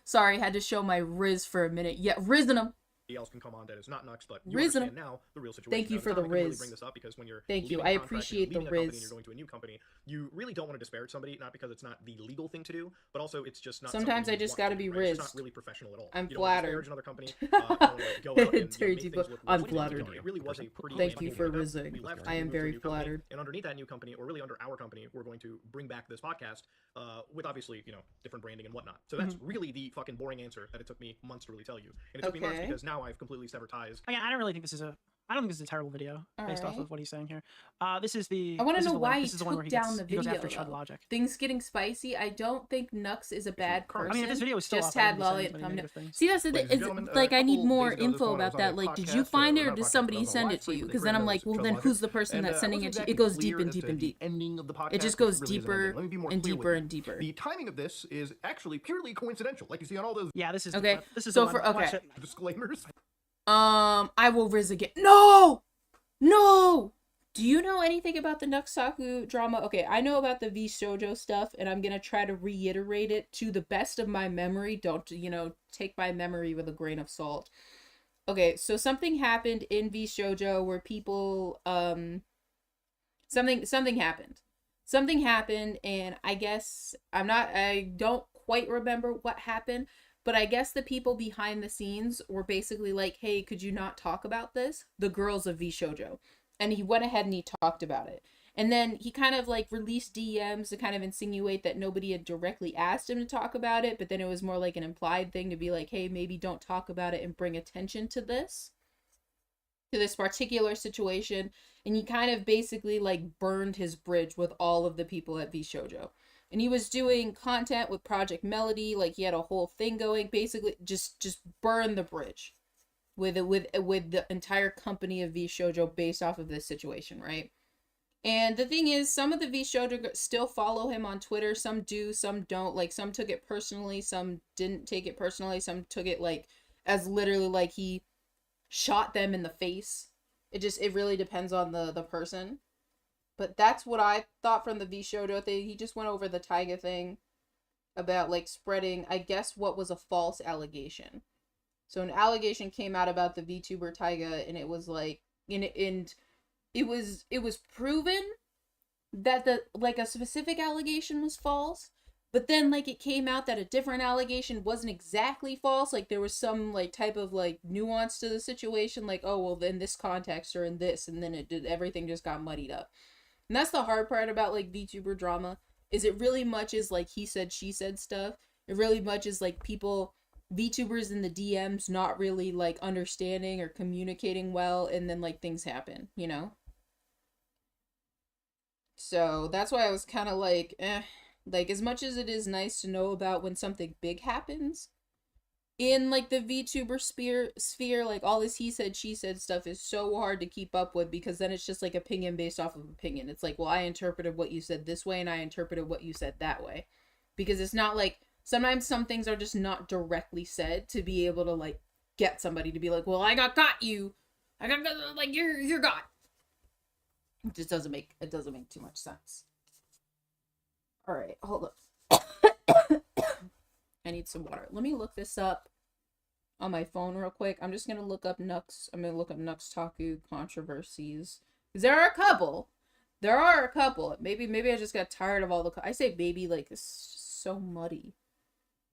Sorry, had to show my Riz for a minute. Yeah, Riz in him. Else can come on that is not Nux, but you Riz understand now the real situation. Thank you for the Riz. Really bring this up because when you're I appreciate the Riz. And you're going to a new company, you really don't want to disparage somebody, not because it's not the legal thing to do, but also it's just not. Sometimes I just got to be Riz. It's not really professional at all. I'm you flattered. Another company. I'm flattered. It really was a pretty. Thank you for rizzing. I am very flattered. And underneath that new company, or really under our company, we're going to bring back this podcast with obviously different branding and whatnot. So that's really the fucking boring answer that it took me months to really tell you, and it took me months because now I've completely severed ties. Again, I don't really think this is a I don't think this is a terrible video based off of what he's saying here. This is the. I want to know why he this is the one where took he down the he goes video. after Chud Though. Logic. Things getting spicy. I don't think Nux is a bad person. I mean, if this video is still just up, I had wouldn't be Lolly saying and many thumbnail. negative things. See, that's the Ladies thing. and gentlemen, Like, I need couple more days ago this info morning, I about was on that. a Like, did podcast, you find it, or not did podcast, somebody but I was on send live it to you? stream Because with then I'm Chud like, well, then Logic, who's the person and, that's sending it wasn't to you? exactly It goes clear deep and as deep to and the deep. ending of the podcast, It just which goes really isn't deeper ending. Let me be more and clear with deeper you. and deeper. The timing of this is actually purely coincidental, like you see on all those. Yeah, this is Okay. This is So the for one. Watch okay. it. Disclaimers. I will Riz again. No! No! Do you know anything about the Nuxtaku drama? Okay, I know about the V Shoujo stuff, and I'm gonna try to reiterate it to the best of my memory. Don't, take my memory with a grain of salt. Okay, so something happened in V Shoujo where people, something happened. Something happened, and I guess, I don't quite remember what happened, but I guess the people behind the scenes were basically like, hey, could you not talk about this? The girls of V Shoujo. And he went ahead and he talked about it. And then he kind of like released DMs to kind of insinuate that nobody had directly asked him to talk about it, but then it was more like an implied thing to be like, hey, maybe don't talk about it and bring attention to this particular situation. And he kind of basically like burned his bridge with all of the people at V Shoujo. And he was doing content with Project Melody, like he had a whole thing going, basically just burn the bridge with the entire company of V Shoujo based off of this situation, right? And the thing is, some of the V Shoujo still follow him on Twitter. Some do, some don't. Like, some took it personally, some didn't take it personally, some took it like as literally like he shot them in the face. It really depends on the person. But that's what I thought from the V Shoujo thing. He just went over the Taiga thing about like spreading, I guess, what was a false allegation. So an allegation came out about the VTuber Taiga, and it was like, and it was proven that a specific allegation was false, but then like it came out that a different allegation wasn't exactly false. Like there was some like type of like nuance to the situation, like, oh well, in this context or in this, and then everything just got muddied up. And that's the hard part about like VTuber drama, is it really much is like he said, she said stuff. It really much is like people, VTubers in the DMs not really like understanding or communicating well, and then like things happen, So that's why I was kind of like, like as much as it is nice to know about when something big happens in like the VTuber sphere, like all this he said, she said stuff is so hard to keep up with, because then it's just like opinion based off of opinion. It's like, well, I interpreted what you said this way and I interpreted what you said that way, because it's not like, sometimes some things are just not directly said to be able to like get somebody to be like, well, I got you. I got like you're got. It just doesn't make too much sense. All right, hold up. I need some water. Let me look this up on my phone real quick. I'm just gonna look up Nux. I'm gonna look up Nuxtaku controversies, because there are a couple. Maybe I just got tired of all the. I say baby like it's so muddy.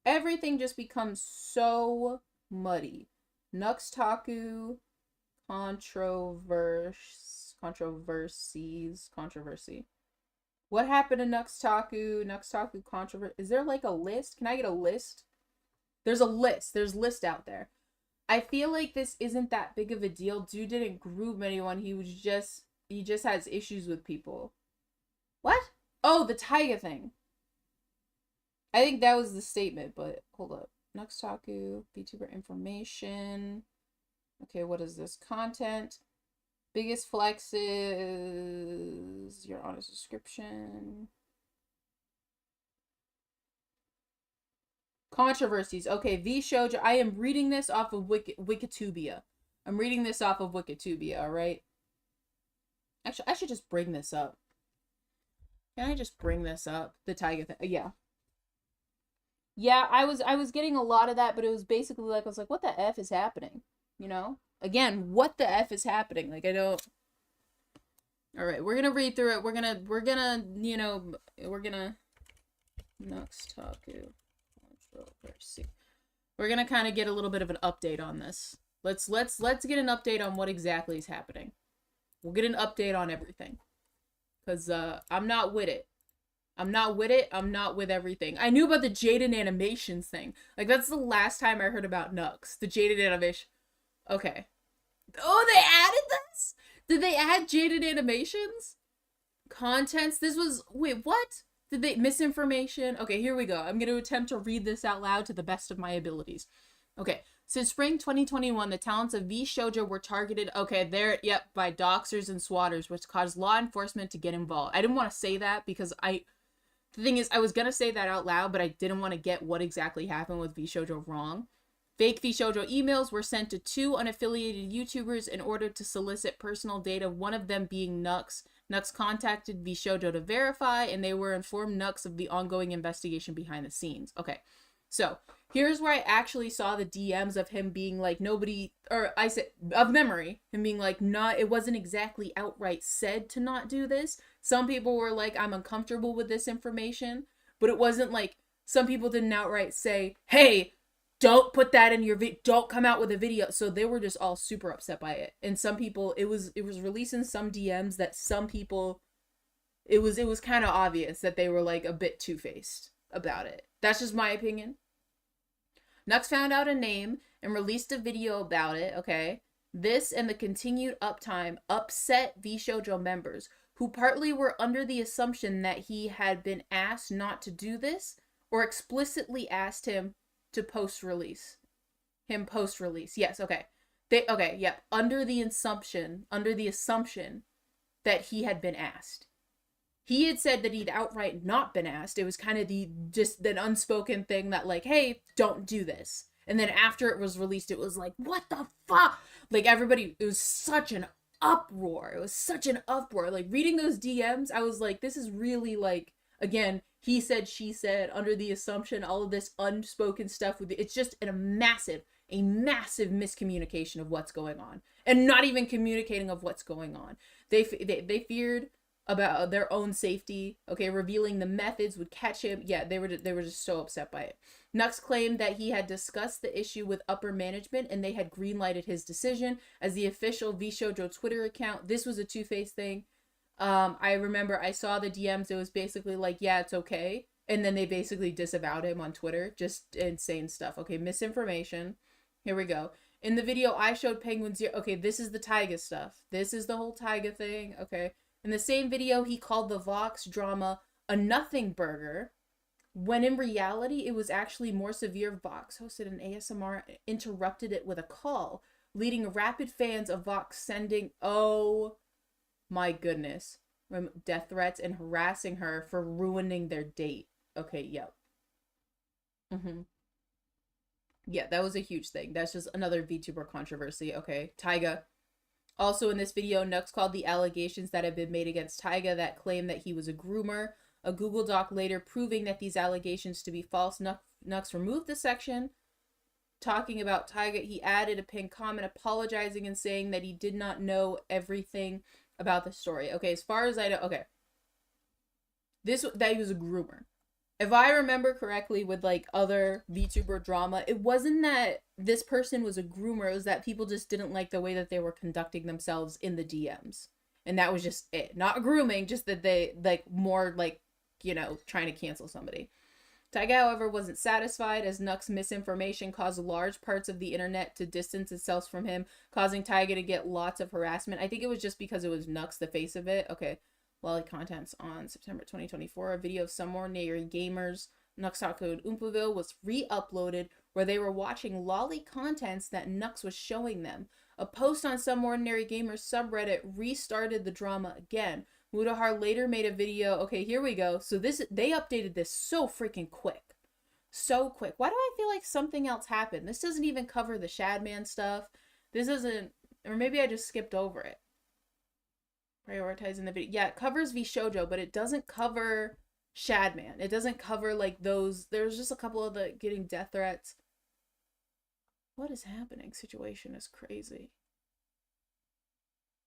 Everything just becomes so muddy. Nuxtaku controversy. What happened to Nuxtaku controversy? Is there like a list? Can I get a list? There's a list. There's list out there. I feel like this isn't that big of a deal. Dude didn't group anyone. He just has issues with people. What? Oh, the Taiga thing. I think that was the statement, but hold up. Nuxtaku, VTuber information. Okay, what is this? Content. Biggest flexes. Your honest description. Controversies. Okay, V Shoujo. I am reading this off of Wikitubia. Alright? Actually, I should just bring this up. Can I just bring this up? The Taiga thing. Yeah. Yeah, I was getting a lot of that, but it was basically like, I was like, what the F is happening? Again, what the F is happening? Like, I don't. All right, we're gonna read through it. We're gonna Nuxtaku controversy. We're gonna kind of get a little bit of an update on this. Let's get an update on what exactly is happening. We'll get an update on everything, cause I'm not with it. I'm not with everything. I knew about the Jaden animations thing. Like, that's the last time I heard about Nux. The Jaden animation. Okay. Oh, they added this? Did they add jaded animations? Contents? This was... Wait, what? Did they... Misinformation? Okay, here we go. I'm going to attempt to read this out loud to the best of my abilities. Okay. Since spring 2021, the talents of V Shoujo were targeted, okay, there, yep, by doxers and swatters, which caused law enforcement to get involved. I didn't want to say that because the thing is, I was going to say that out loud, but I didn't want to get what exactly happened with V Shoujo wrong. Fake V Shoujo emails were sent to 2 unaffiliated YouTubers in order to solicit personal data, one of them being Nux. Nux contacted V Shoujo to verify, and they were informed Nux of the ongoing investigation behind the scenes. Okay, so here's where I actually saw the DMs of him being like, nobody, or I said, of memory, him being like, not, it wasn't exactly outright said to not do this. Some people were like, I'm uncomfortable with this information, but it wasn't like, some people didn't outright say, hey, don't put that in your don't come out with a video. So they were just all super upset by it. And some people, it was releasing some DMs that some people, it was kind of obvious that they were like a bit two-faced about it. That's just my opinion. Nux found out a name and released a video about it, okay? This and the continued uptime upset V Shoujo members, who partly were under the assumption that he had been asked not to do this, or explicitly asked him to post-release. Yes, okay. Yep. Under the assumption that he had been asked. He had said that he'd outright not been asked. It was kind of just an unspoken thing that like, hey, don't do this. And then after it was released, it was like, what the fuck? Like everybody, it was such an uproar. Like reading those DMs, I was like, this is really like, again, he said, she said, under the assumption, all of this unspoken stuff. It's just a massive miscommunication of what's going on. And not even communicating of what's going on. They feared about their own safety, okay, revealing the methods would catch him. Yeah, they were just so upset by it. Nux claimed that he had discussed the issue with upper management and they had greenlighted his decision as the official V Shoujo Twitter account. This was a two-faced thing. I remember I saw the DMs, it was basically like, yeah, it's okay. And then they basically disavowed him on Twitter. Just insane stuff. Okay, misinformation. Here we go. In the video, I showed Penguin Zero. Okay, this is the Taiga stuff. This is the whole Taiga thing. Okay. In the same video, he called the Vox drama a nothing burger, when in reality, it was actually more severe. Vox hosted an ASMR, interrupted it with a call, leading rapid fans of Vox sending, oh my goodness, death threats and harassing her for ruining their date. Okay, yep. Yeah, that was a huge thing. That's just another VTuber controversy. Okay, Taiga. Also in this video, Nux called the allegations that had been made against Taiga that claim that he was a groomer. A Google Doc later proving that these allegations to be false. Nux removed the section talking about Taiga. He added a pinned comment apologizing and saying that he did not know everything about the story. Okay, as far as I know, okay. That he was a groomer. If I remember correctly with like other VTuber drama, it wasn't that this person was a groomer, it was that people just didn't like the way that they were conducting themselves in the DMs. And that was just it. Not grooming, just that they like more like, you know, trying to cancel somebody. Taiga, however, wasn't satisfied as Nux misinformation caused large parts of the internet to distance itself from him, causing Taiga to get lots of harassment. I think it was just because it was Nux, the face of it. Okay. Lolly contents on September 2024. A video of some ordinary gamers, Nuxtaku and Oompaville, was re-uploaded where they were watching lolly contents that Nux was showing them. A post on some ordinary gamers subreddit restarted the drama again. Mudahar later made a video. Okay, here we go. So they updated this so freaking quick. So quick. Why do I feel like something else happened? This doesn't even cover the Shadman stuff. This isn't, or maybe I just skipped over it. Prioritizing the video. Yeah, it covers V Shoujo, but it doesn't cover Shadman. It doesn't cover like those. There's just a couple of the getting death threats. What is happening? Situation is crazy.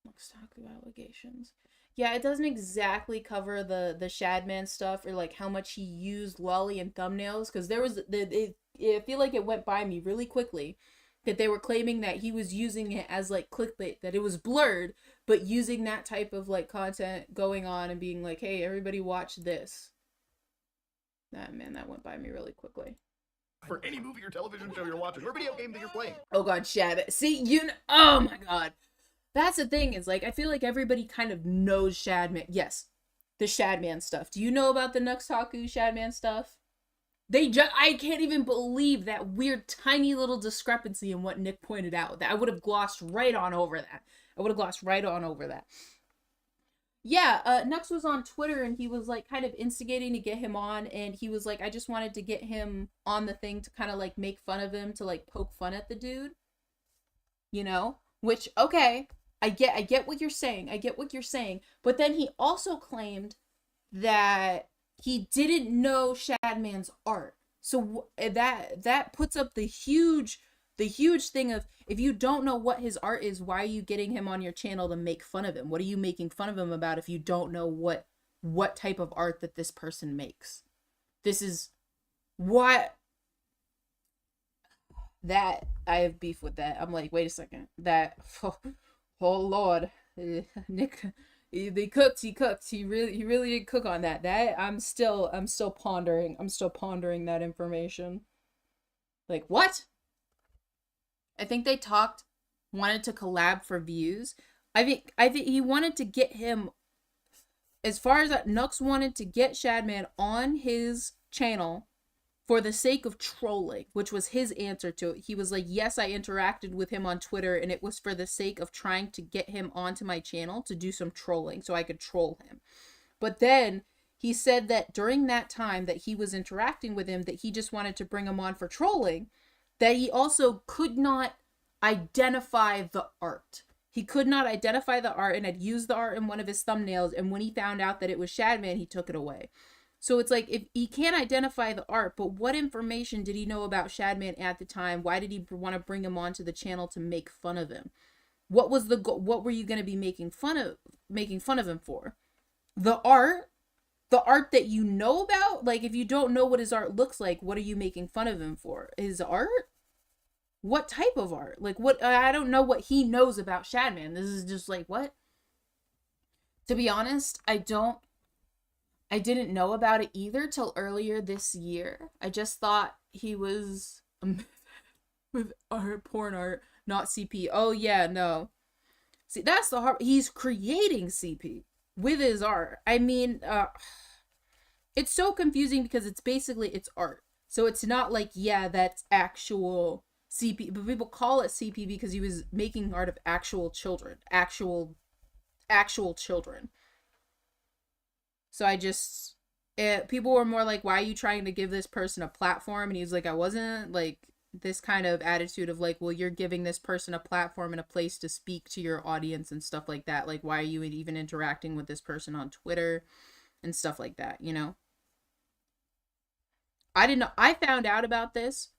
Nuxtaku allegations. Yeah, it doesn't exactly cover the Shadman stuff or like how much he used lolly and thumbnails, because there was I feel like it went by me really quickly that they were claiming that he was using it as like clickbait, that it was blurred, but using that type of like content going on and being like, hey, everybody watch this. That went by me really quickly. For any movie or television show you're watching or video game that you're playing. Oh god, Shad. See, oh my god. That's the thing, is like, I feel like everybody kind of knows Shadman. Yes, the Shadman stuff. Do you know about the Nuxtaku Shadman stuff? I can't even believe that weird tiny little discrepancy in what Nick pointed out. That I would have glossed right on over that. Yeah, Nux was on Twitter and he was like kind of instigating to get him on, and he was like, I just wanted to get him on the thing to kind of like make fun of him, to like poke fun at the dude. You know? Which, okay, I get what you're saying. But then he also claimed that he didn't know Shadman's art. So that puts up the huge thing of, if you don't know what his art is, why are you getting him on your channel to make fun of him? What are you making fun of him about if you don't know what type of art that this person makes? This is what that I have beef with that. I'm like, wait a second. That oh Lord. Nick, he cooked. He really did cook on that. That I'm still pondering that information. Like, what? I think they wanted to collab for views. I think he wanted to get him, as far as that, Nux wanted to get Shadman on his channel for the sake of trolling, which was his answer to it. He was like, yes, I interacted with him on Twitter, and it was for the sake of trying to get him onto my channel to do some trolling so I could troll him. But then he said that during that time that he was interacting with him, that he just wanted to bring him on for trolling, that he also could not identify the art. He could not identify the art and had used the art in one of his thumbnails, and when he found out that it was Shadman, he took it away. So it's like, if he can't identify the art, but what information did he know about Shadman at the time? Why did he want to bring him onto the channel to make fun of him? What was the goal? What were you going to be making fun of him for? The art that you know about? Like, if you don't know what his art looks like, what are you making fun of him for? His art? What type of art? Like, what? I don't know what he knows about Shadman. This is just like, what? To be honest, I didn't know about it either till earlier this year. I just thought he was with art, porn art, not CP. Oh yeah, no. See, that's the hard. He's creating CP with his art. I mean, it's so confusing because it's art. So it's not like, yeah, that's actual CP, but people call it CP because he was making art of actual children, actual children. So people were more like, why are you trying to give this person a platform? And he was like, I wasn't. Like, this kind of attitude of like, well, you're giving this person a platform and a place to speak to your audience and stuff like that. Like, why are you even interacting with this person on Twitter and stuff like that, you know? I didn't know. I found out about this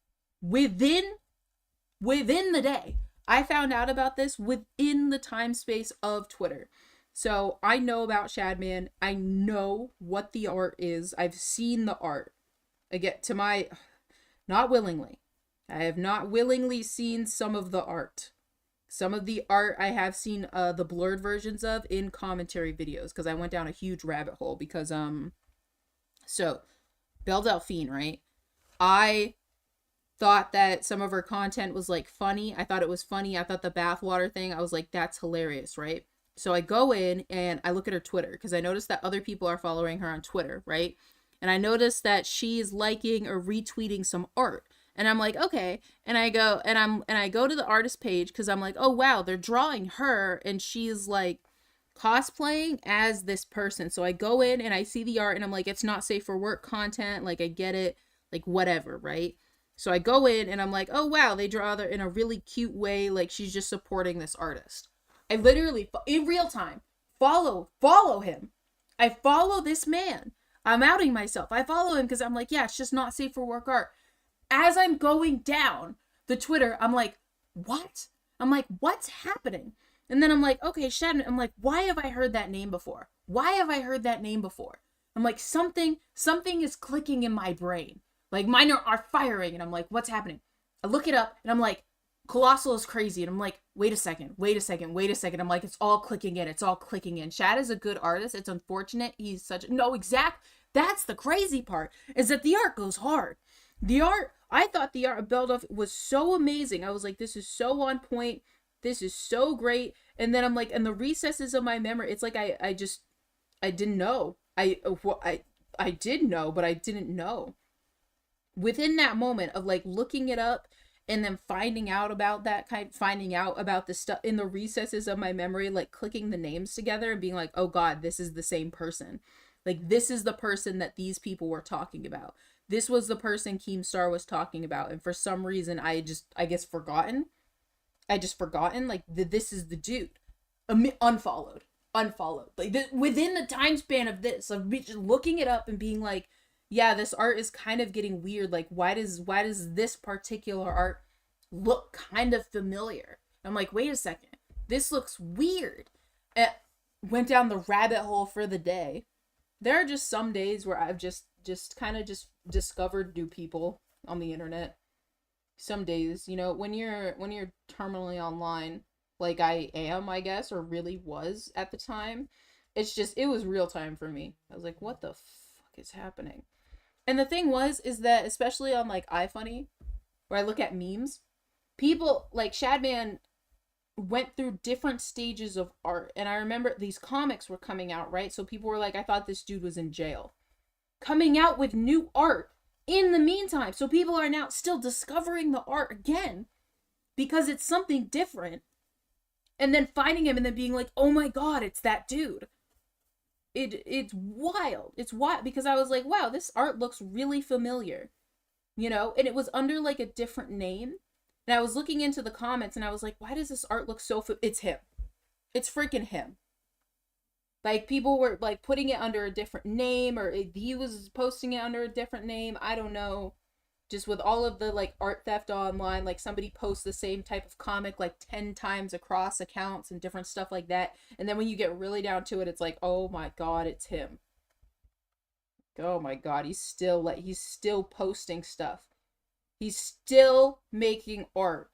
within the day. I found out about this within the time space of Twitter. So I know about Shadman. I know what the art is. I've seen the art. Again, not willingly. I have not willingly seen some of the art. Some of the art I have seen the blurred versions of in commentary videos, because I went down a huge rabbit hole because so Belle Delphine, right? I thought that some of her content was like funny. I thought it was funny. I thought the bathwater thing, I was like, that's hilarious, right? So I go in and I look at her Twitter because I noticed that other people are following her on Twitter, right? And I noticed that she's liking or retweeting some art. And I'm like, okay. And I go to the artist page because I'm like, oh wow, they're drawing her and she's like cosplaying as this person. So I go in and I see the art and I'm like, it's not safe for work content. Like, I get it, like whatever, right? So I go in and I'm like, oh wow, they draw her in a really cute way. Like, she's just supporting this artist. I literally, in real time, follow him. I follow this man. I'm outing myself. I follow him because I'm like, yeah, it's just not safe for work art. As I'm going down the Twitter, I'm like, what? I'm like, what's happening? And then I'm like, okay, Shadman. I'm like, why have I heard that name before? I'm like, something is clicking in my brain. Like, mine are firing. And I'm like, what's happening? I look it up and I'm like, Colossal is crazy. And I'm like, wait a second. I'm like, it's all clicking in. Shad is a good artist. It's unfortunate. He's that's the crazy part, is that the art goes hard. I thought the art of Belle Delphine was so amazing. I was like, this is so on point. this is so great. And then I'm like, in the recesses of my memory, it's like I didn't know. I did know, but I didn't know. Within that moment of like looking it up and then finding out about the stuff in the recesses of my memory, like clicking the names together and being like, oh God, this is the same person. Like, this is the person that these people were talking about. This was the person Keemstar was talking about. And for some reason, I guess forgotten. Like, this is the dude. Unfollowed. Like, within the time span of this, of me just looking it up and being like, yeah, this art is kind of getting weird. Like, why does this particular art look kind of familiar? I'm like, wait a second. This looks weird. Went down the rabbit hole for the day. There are just some days where I've just kind of just discovered new people on the internet. Some days, you know, when you're terminally online, like I am, I guess, or really was at the time, it was real time for me. I was like, what the fuck is happening? And the thing is that especially on like iFunny, where I look at memes, people like Shadman went through different stages of art. And I remember these comics were coming out, right? So people were like, I thought this dude was in jail. Coming out with new art in the meantime. So people are now still discovering the art again because it's something different. And then finding him and then being like, oh my God, it's that dude. It's wild. It's wild because I was like, wow, this art looks really familiar. You know? And it was under like a different name. And I was looking into the comments and I was like, why does this art look so it's him. It's freaking him. Like, people were like putting it under a different name, or he was posting it under a different name. I don't know. Just with all of the like art theft online, like somebody posts the same type of comic like 10 times across accounts and different stuff like that. And then when you get really down to it, it's like, oh my God, it's him. Oh my God, he's still posting stuff. He's still making art.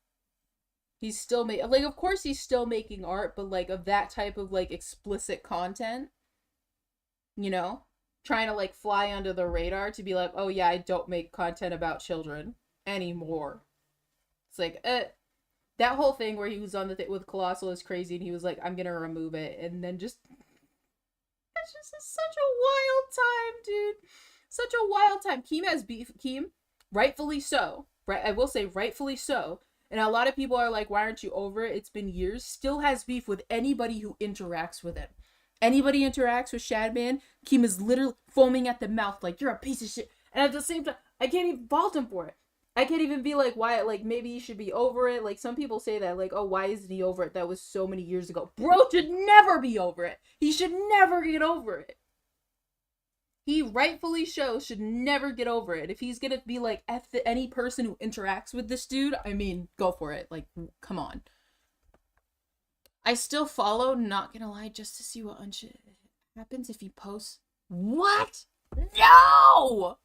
He's still like, of course he's still making art, but like of that type of like explicit content, you know, trying to like fly under the radar to be like, oh yeah, I don't make content about children anymore. It's like, that whole thing where he was on the thing with Colossal is crazy, and he was like, I'm gonna remove it, and then it's just such a wild time, dude. Such a wild time. Keem has beef. Keem, rightfully so. Right, I will say rightfully so. And a lot of people are like, why aren't you over it? It's been years. Still has beef with anybody who interacts with him. Anybody interacts with Shadman, Keem is literally foaming at the mouth like, you're a piece of shit. And at the same time, I can't even fault him for it. I can't even be like, why, like, maybe he should be over it. Like, some people say that, like, oh, why isn't he over it? That was so many years ago. Bro should never be over it. He should never get over it. He rightfully should never get over it. If he's gonna be like, F any person who interacts with this dude, I mean, go for it. Like, come on. I still follow, not gonna lie, just to see what happens if he posts. What? No!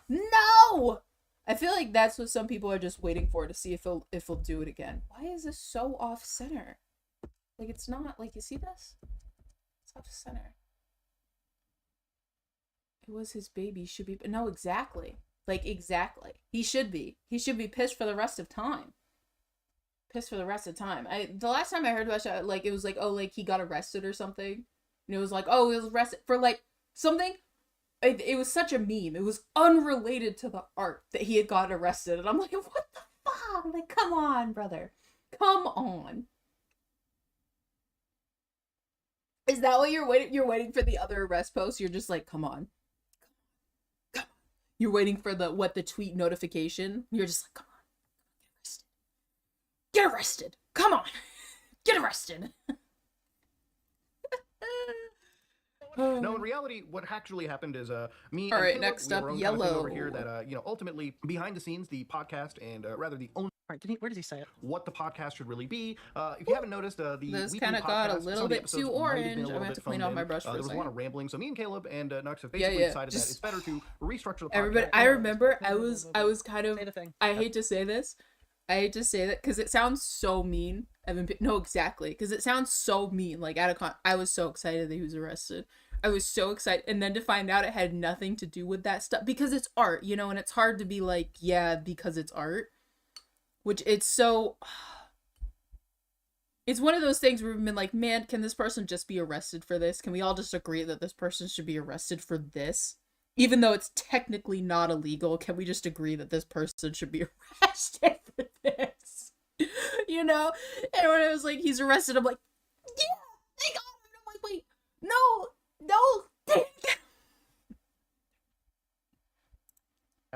No! I feel like that's what some people are just waiting for, to see if he'll do it again. Why is this so off center? Like, it's not, like, you see this? It's off center. It was his baby. Should be, no, exactly. Like, exactly. He should be pissed for the rest of time. Pissed for the rest of time. The last time I heard about it, like, it was like, oh, like, he got arrested or something. And it was like, oh, he was arrested for, like, something. It was such a meme. It was unrelated to the art that he had gotten arrested. And I'm like, what the fuck? I'm like, come on, brother. Come on. Is that what you're waiting? You're waiting for the other arrest post? You're just like, come on. Come on. You're waiting for the tweet notification? You're just like, come on. Get arrested. Come on. Get arrested. No, in reality, what actually happened is me. All right, and next we up, were on Yellow. over here that ultimately behind the scenes, the podcast and rather the only. All right, where does he say it? What the podcast should really be. If you haven't noticed, the this weekly kind of got a podcast, little some of the bit episodes too might have orange. been a I'm little gonna have bit to clean phoned off my in. brush for a There was a lot second. of rambling, so me and Caleb and Nux have basically decided that it's better to restructure the podcast. Everybody, I remember I was kind of, I hate to say this. I hate to say that because it sounds so mean. No, exactly. Because it sounds so mean. Like, I was so excited that he was arrested. I was so excited. And then to find out it had nothing to do with that stuff. Because it's art, you know? And it's hard to be like, yeah, because it's art. Which it's so... It's one of those things where we've been like, man, can this person just be arrested for this? Can we all just agree that this person should be arrested for this? Even though it's technically not illegal, can we just agree that this person should be arrested for this? You know? And when it was like, he's arrested, I'm like, yeah, they got him. And I'm like, wait, no.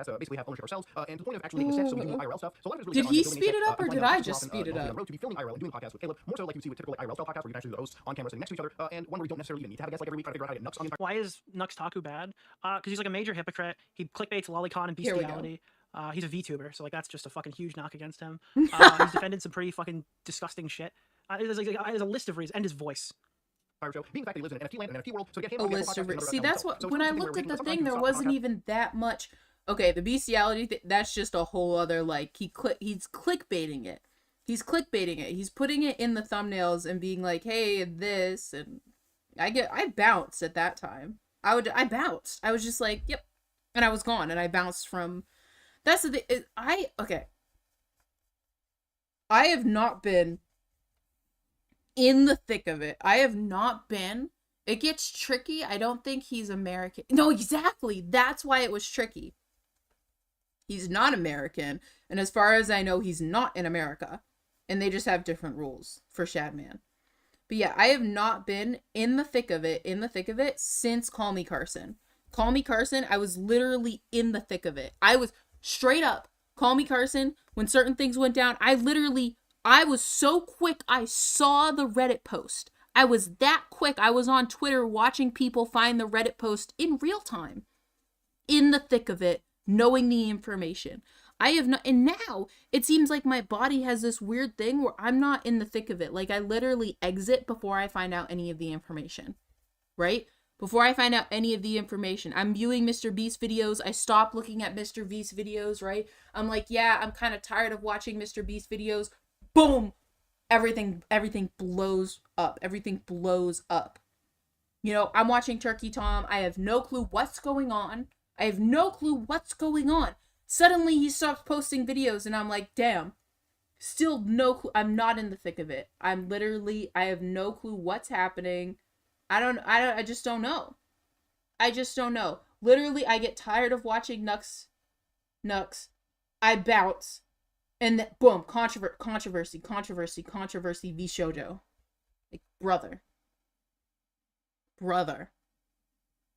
So basically have ownership ourselves, and to the point of actually making a set, so we can do IRL stuff. So a lot of it's really Did he speed it up, or did I just speed it up? To be filming IRL and doing podcasts with Caleb, more so like you see with typical IRL style podcasts, where you can actually do the hosts on camera sitting next to each other, and one where you don't necessarily even need to have a guest like every week, trying to figure out how to get Nux on the entire. Why is Nux Taku bad? Because he's like a major hypocrite. He clickbaits Lolicon and bestiality. He's a VTuber, so like that's just a fucking huge knock against him. He's defended some pretty fucking disgusting shit. There's a list of reasons, and his voice. Show, being the fact that he lives in an NFT land and NFT world, so a list of reasons. See, that's what, when I looked at the thing, there wasn't even that much. Okay, the bestiality, that's just a whole other, like, he's clickbaiting it. He's clickbaiting it. He's putting it in the thumbnails and being like, hey, this, and I bounced at that time. I bounced. I was just like, yep. And I was gone, and I bounced from, that's the thing, okay. I have not been in the thick of it. I have not been. It gets tricky. I don't think he's American. No, exactly. That's why it was tricky. He's not American, and as far as I know, he's not in America, and they just have different rules for Shadman. But yeah, I have not been in the thick of it since Call Me Carson. Call Me Carson, I was literally in the thick of it. I was straight up, Call Me Carson, when certain things went down, I was so quick, I saw the Reddit post. I was that quick, I was on Twitter watching people find the Reddit post in real time. In the thick of it. Knowing the information. I have not, and now it seems like my body has this weird thing where I'm not in the thick of it. Like I literally exit before I find out any of the information, right? Before I find out any of the information, I'm viewing Mr. Beast videos. I stop looking at Mr. Beast videos, right? I'm like, yeah, I'm kind of tired of watching Mr. Beast videos. Boom, everything blows up. Everything blows up. You know, I'm watching Turkey Tom. I have no clue what's going on. Suddenly he stops posting videos and I'm like, damn, still no clue. I'm not in the thick of it. I have no clue what's happening. I just don't know. Literally, I get tired of watching Nux. I bounce. And then, boom, controversy, v shoujo. Like, brother.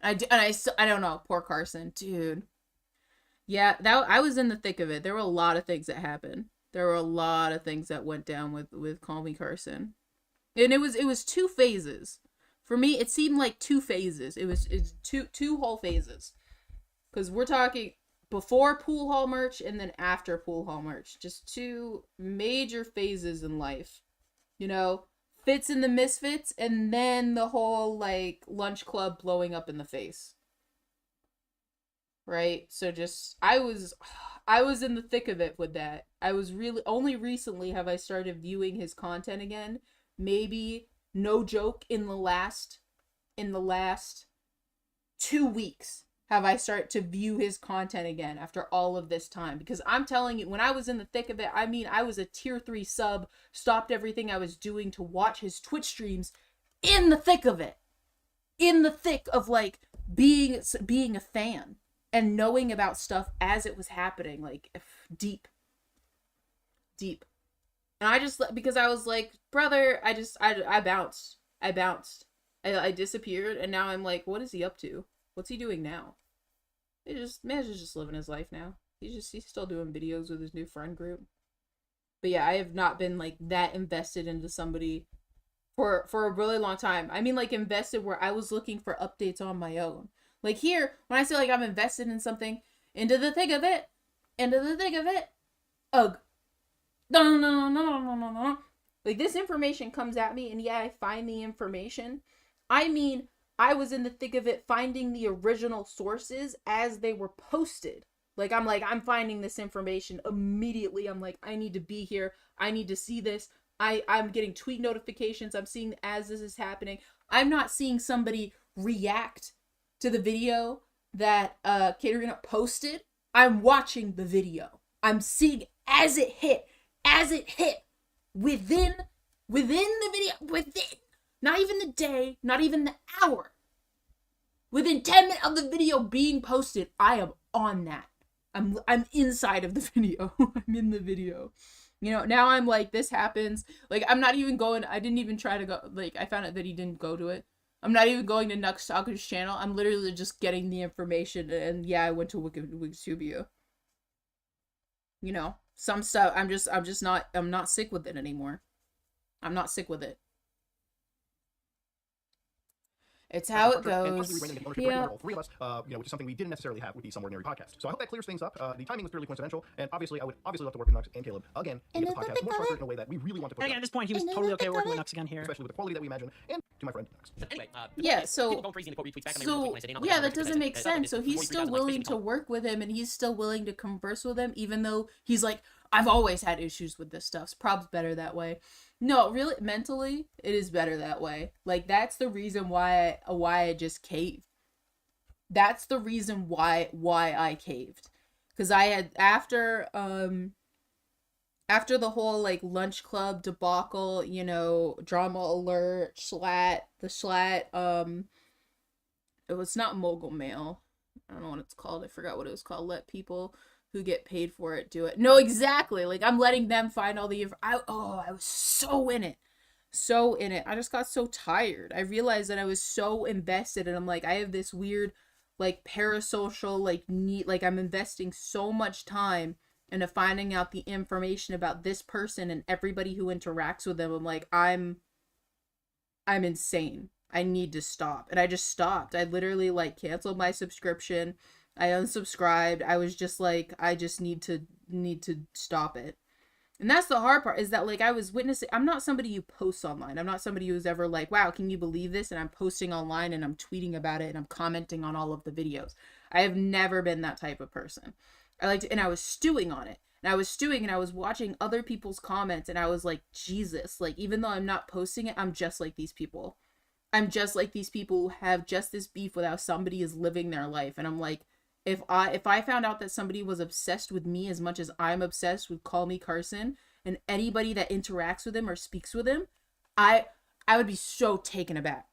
I don't know, poor Carson, dude. Yeah, I was in the thick of it. There were a lot of things that happened. There were a lot of things that went down with Call Me Carson. And it was 2 phases. For me, it seemed like 2 phases. It's two whole phases. Because we're talking before Pool Hall merch and then after Pool Hall merch. Just 2 major phases in life. You know? Fits and the Misfits, and then the whole, like, lunch club blowing up in the face. Right? So just, I was in the thick of it with that. I was really, only recently have I started viewing his content again. Maybe, no joke, in the last 2 weeks have I started to view his content again after all of this time. Because I'm telling you, when I was in the thick of it, I mean, I was a tier 3 sub, stopped everything I was doing to watch his Twitch streams in the thick of it. In the thick of, like, being a fan and knowing about stuff as it was happening, like, deep. And I just, because I was like, brother, I bounced. I disappeared, and now I'm like, what is he up to? What's he doing now? Man's just living his life now. He's still doing videos with his new friend group. But yeah, I have not been like that invested into somebody for a really long time. I mean, like, invested where I was looking for updates on my own. Like here, when I say like I'm invested in something, into the thick of it, ugh. No. Like, this information comes at me, and yeah, I find the information. I mean, I was in the thick of it finding the original sources as they were posted. Like, I'm finding this information immediately. I'm like, I need to be here. I need to see this. I'm getting tweet notifications. I'm seeing as this is happening. I'm not seeing somebody react to the video that Katerina posted. I'm watching the video. I'm seeing as it hit within within the video, not even the day, not even the hour, within 10 minutes of the video being posted, I am on that. I'm inside of the video. I'm in the video. You know, now I'm like, this happens. Like, I'm not even going, I didn't even try to go, like, I found out that he didn't go to it. I'm not even going to Nux Talker's channel. I'm literally just getting the information, and yeah, I went to Wikitubia. You know, some stuff, I'm not sick with it anymore. I'm not sick with it. It's how it goes. Yeah. All three of us, which is something we didn't necessarily have with the Some Ordinary podcast. So I hope that clears things up. The timing was purely coincidental, and obviously I would love to work with Nux and Caleb again to get the podcast more structured in a way that we really want to put. And again, at this point, he was totally okay working with Nux again here, especially with the quality that we imagine, and to my friend Nux. Anyway, yeah, yeah, that doesn't make sense. So he's still willing to work with him, and he's still willing to converse with him, even though he's like, I've always had issues with this stuff. So probably better that way. No, really, mentally, it is better that way. Like, that's the reason why I just caved. That's the reason why I caved. Because I had, after the whole, like, lunch club debacle, you know, drama alert, the Schlatt, it was not mogul mail. I don't know what it's called. I forgot what it was called. Let people who get paid for it do it. No, exactly. Like, I'm letting them find all the I was so in it. I just got so tired. I realized that I was so invested, and I'm like, I have this weird, like, parasocial, like, need, like, I'm investing so much time into finding out the information about this person and everybody who interacts with them. I'm like, I'm insane. I need to stop. And I just stopped. I literally, like, canceled my subscription. I unsubscribed. I was just like, I just need to stop it. And that's the hard part, is that, like, I was witnessing, I'm not somebody who posts online. I'm not somebody who's ever like, wow, can you believe this? And I'm posting online and I'm tweeting about it and I'm commenting on all of the videos. I have never been that type of person. And I was stewing on it. And I was watching other people's comments, and I was like, Jesus, like, even though I'm not posting it, I'm just like these people. I'm just like these people who have just this beef with how somebody is living their life. And I'm like, if I found out that somebody was obsessed with me as much as I'm obsessed with Call Me Carson, and anybody that interacts with him or speaks with him, I would be so taken aback.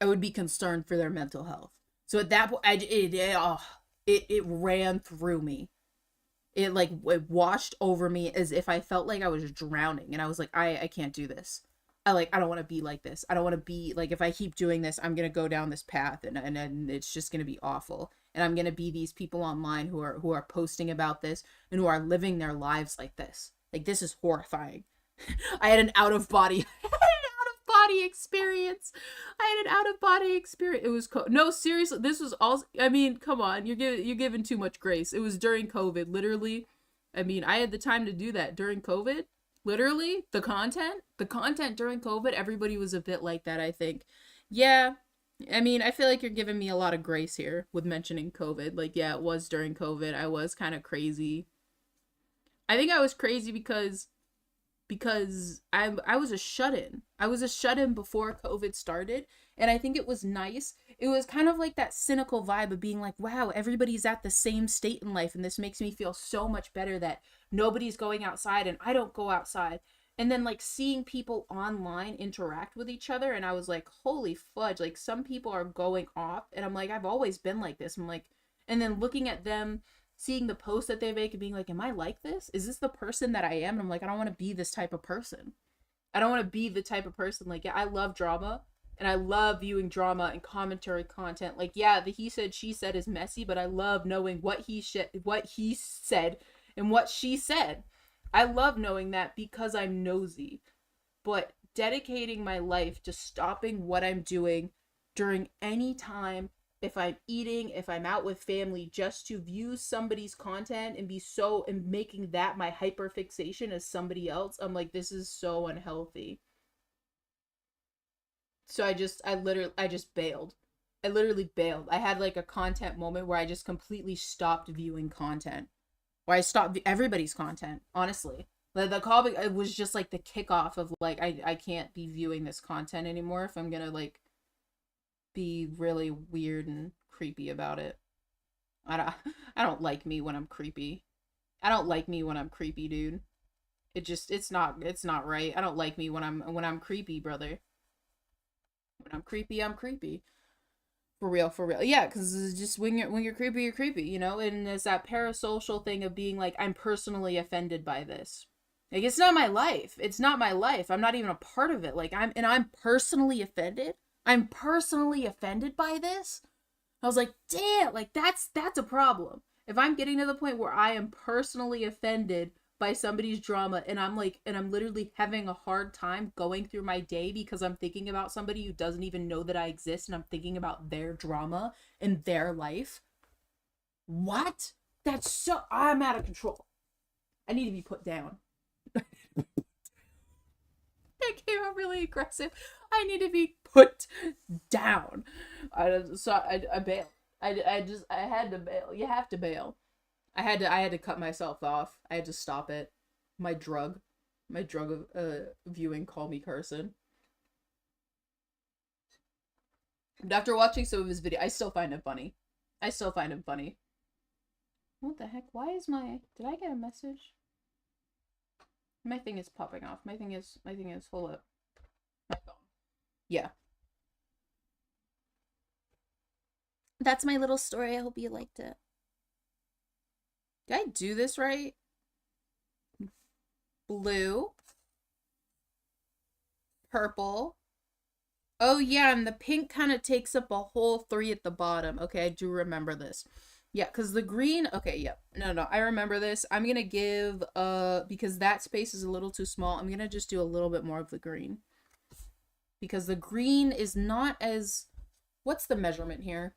I would be concerned for their mental health. So at that point, it ran through me. It washed over me as if I felt like I was drowning, and I was like, I can't do this. I don't want to be like this. I don't want to be like, if I keep doing this, I'm gonna go down this path, and it's just gonna be awful. And I'm gonna be these people online who are posting about this and who are living their lives like this. Like, this is horrifying. I had an out of body experience. It was no, seriously, this was also, I mean, come on, you're giving too much grace. It was during COVID, literally. I mean, I had the time to do that during COVID. Literally, the content during COVID, everybody was a bit like that, I think. Yeah, I mean, I feel like you're giving me a lot of grace here with mentioning COVID. Like, yeah, it was during COVID. I was kind of crazy. I think I was crazy because I was a shut-in. I was a shut-in before COVID started, and I think it was nice. It was kind of like that cynical vibe of being like, wow, everybody's at the same state in life, and this makes me feel so much better that nobody's going outside and I don't go outside. And then, like, seeing people online interact with each other, and I was like, holy fudge, like, some people are going off, and I'm like, I've always been like this. I'm like, and then looking at them, seeing the posts that they make and being like, am I like this? Is this the person that I am? And I'm like, I don't want to be this type of person. I don't want to be the type of person. Like, yeah, I love drama, and I love viewing drama and commentary content. Like, yeah, the he said, she said is messy, but I love knowing what he said and what she said. I love knowing that because I'm nosy. But dedicating my life to stopping what I'm doing during any time, if I'm eating, if I'm out with family, just to view somebody's content and making that my hyperfixation as somebody else, I'm like, this is so unhealthy. So I just bailed. I literally bailed. I had like a content moment where I just completely stopped viewing content. Where I stopped everybody's content, honestly. The call, it was just like the kickoff of like, I can't be viewing this content anymore if I'm gonna like be really weird and creepy about it. I don't like me when I'm creepy. I don't like me when I'm creepy, dude. It's not right. I don't like me when I'm creepy, brother. When I'm creepy, I'm creepy. For real. Yeah, because it's just when you're creepy, you're creepy, you know? And it's that parasocial thing of being like, I'm personally offended by this. Like, it's not my life. It's not my life. I'm not even a part of it. Like, I'm personally offended. I'm personally offended by this. I was like, damn, like, that's a problem. If I'm getting to the point where I am personally offended by somebody's drama and I'm literally having a hard time going through my day because I'm thinking about somebody who doesn't even know that I exist and I'm thinking about their drama and their life. What? I'm out of control. I need to be put down. That came out really aggressive. I need to be put down. I bailed. I had to bail. You have to bail. I had to cut myself off. I had to stop it. My drug of viewing Call Me Carson. And after watching some of his video, I still find him funny. What the heck? Why is did I get a message? My thing is popping off. My thing is hold up. My phone. Yeah. That's my little story. I hope you liked it. Did I do this right? Blue. Purple. Oh yeah, and the pink kind of takes up a whole 3 at the bottom. Okay, I do remember this. Yeah, because the green, okay, yep. Yeah. No, I remember this. I'm gonna give, because that space is a little too small, I'm gonna just do a little bit more of the green. Because the green is not as, what's the measurement here?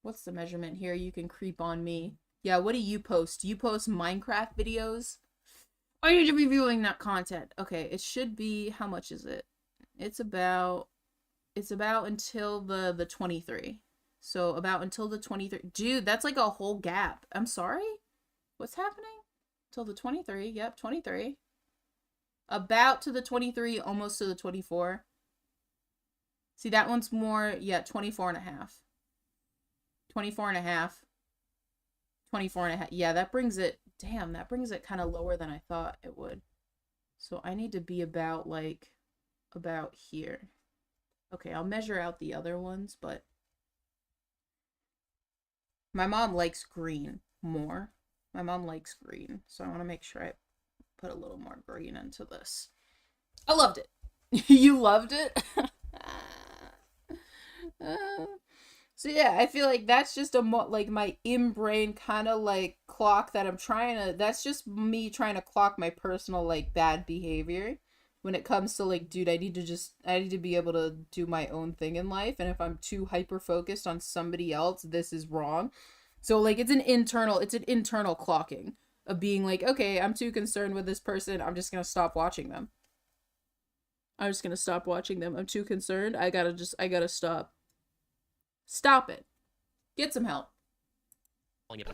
You can creep on me. Yeah, what do you post? You post Minecraft videos? I need to be viewing that content. Okay, it should be, how much is it? It's about until the 23. So about until the 23. Dude, that's like a whole gap. I'm sorry? What's happening? Till the 23. Yep, 23. About to the 23, almost to the 24. See, that one's more, yeah, 24 and a half. 24 and a half. 24 and a half. Yeah, that brings it, damn, that brings it kind of lower than I thought it would. So I need to be about here. Okay, I'll measure out the other ones, but my mom likes green more. So I want to make sure I put a little more green into this. I loved it. You loved it? So yeah, I feel like that's just like my in-brain kind of like clock that I'm trying to, that's just me trying to clock my personal like bad behavior when it comes to like, dude, I need to be able to do my own thing in life. And if I'm too hyper focused on somebody else, this is wrong. So like, it's an internal clocking of being like, okay, I'm too concerned with this person. I'm just going to stop watching them. I'm too concerned. I gotta stop. Stop it. Get some help. Oh yeah, it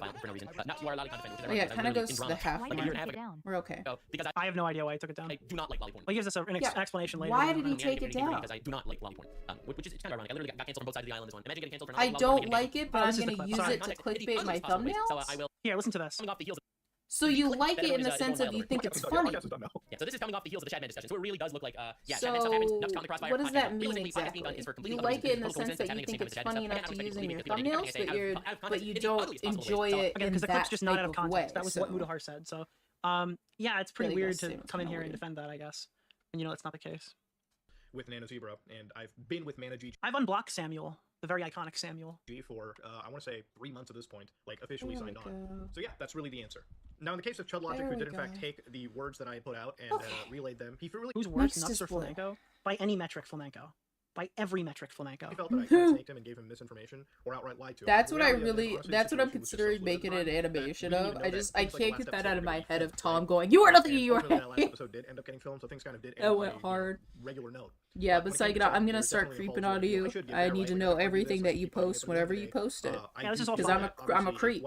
kind of goes to the half mark. We're okay. Because I have no idea why I took it down. I do not like Lolly Porn. Well, he gives us an explanation later. Why did he take it down? Because I do not like Lolly Porn. Which is kind of ironic. I literally got canceled from both sides of the island this one. Imagine getting canceled for not I don't like it, but I'm going to use it to clickbait my thumbnails? So I will. Here, listen to this. Coming off the heels of So you like it in the sense of you think it's funny. Yeah, so this is coming off the heels of the Shadman discussion, so it really does look like, yeah, so Shadman stuff happens, enough to count the crossfire. What does that mean exactly? You like it in the sense that you think it's funny enough to use in your thumbnails, but you don't enjoy it in because the clip's that just not out of type of context. way. That was what Mudahar said. So, yeah, it's pretty weird to come in here and defend that, I guess. And you know, that's not the case. With Nano Zebra, and I've been with Mana G. I've unblocked Samuel, the very iconic Samuel. For, I want to say 3 months at this point, like officially signed on. So yeah, that's really the answer. Now in the case of Chud Logic, who did in fact take the words that I put out and relayed them, he really... Who's worse, Nuts or Flamenco? By any metric, Flamenco. By every metric, Flamenco. He felt that I kind of snaked him and gave him misinformation, or outright lied to him. That's what that's what I'm considering making an animation of. I can't get that out of my head of Tom going, you are nothing, you are that last episode did end up getting filmed, so things kind of did end went hard. Regular note. Yeah, but I'm gonna start creeping on you. I need to know everything that you post whenever you post it. Because I'm a creep.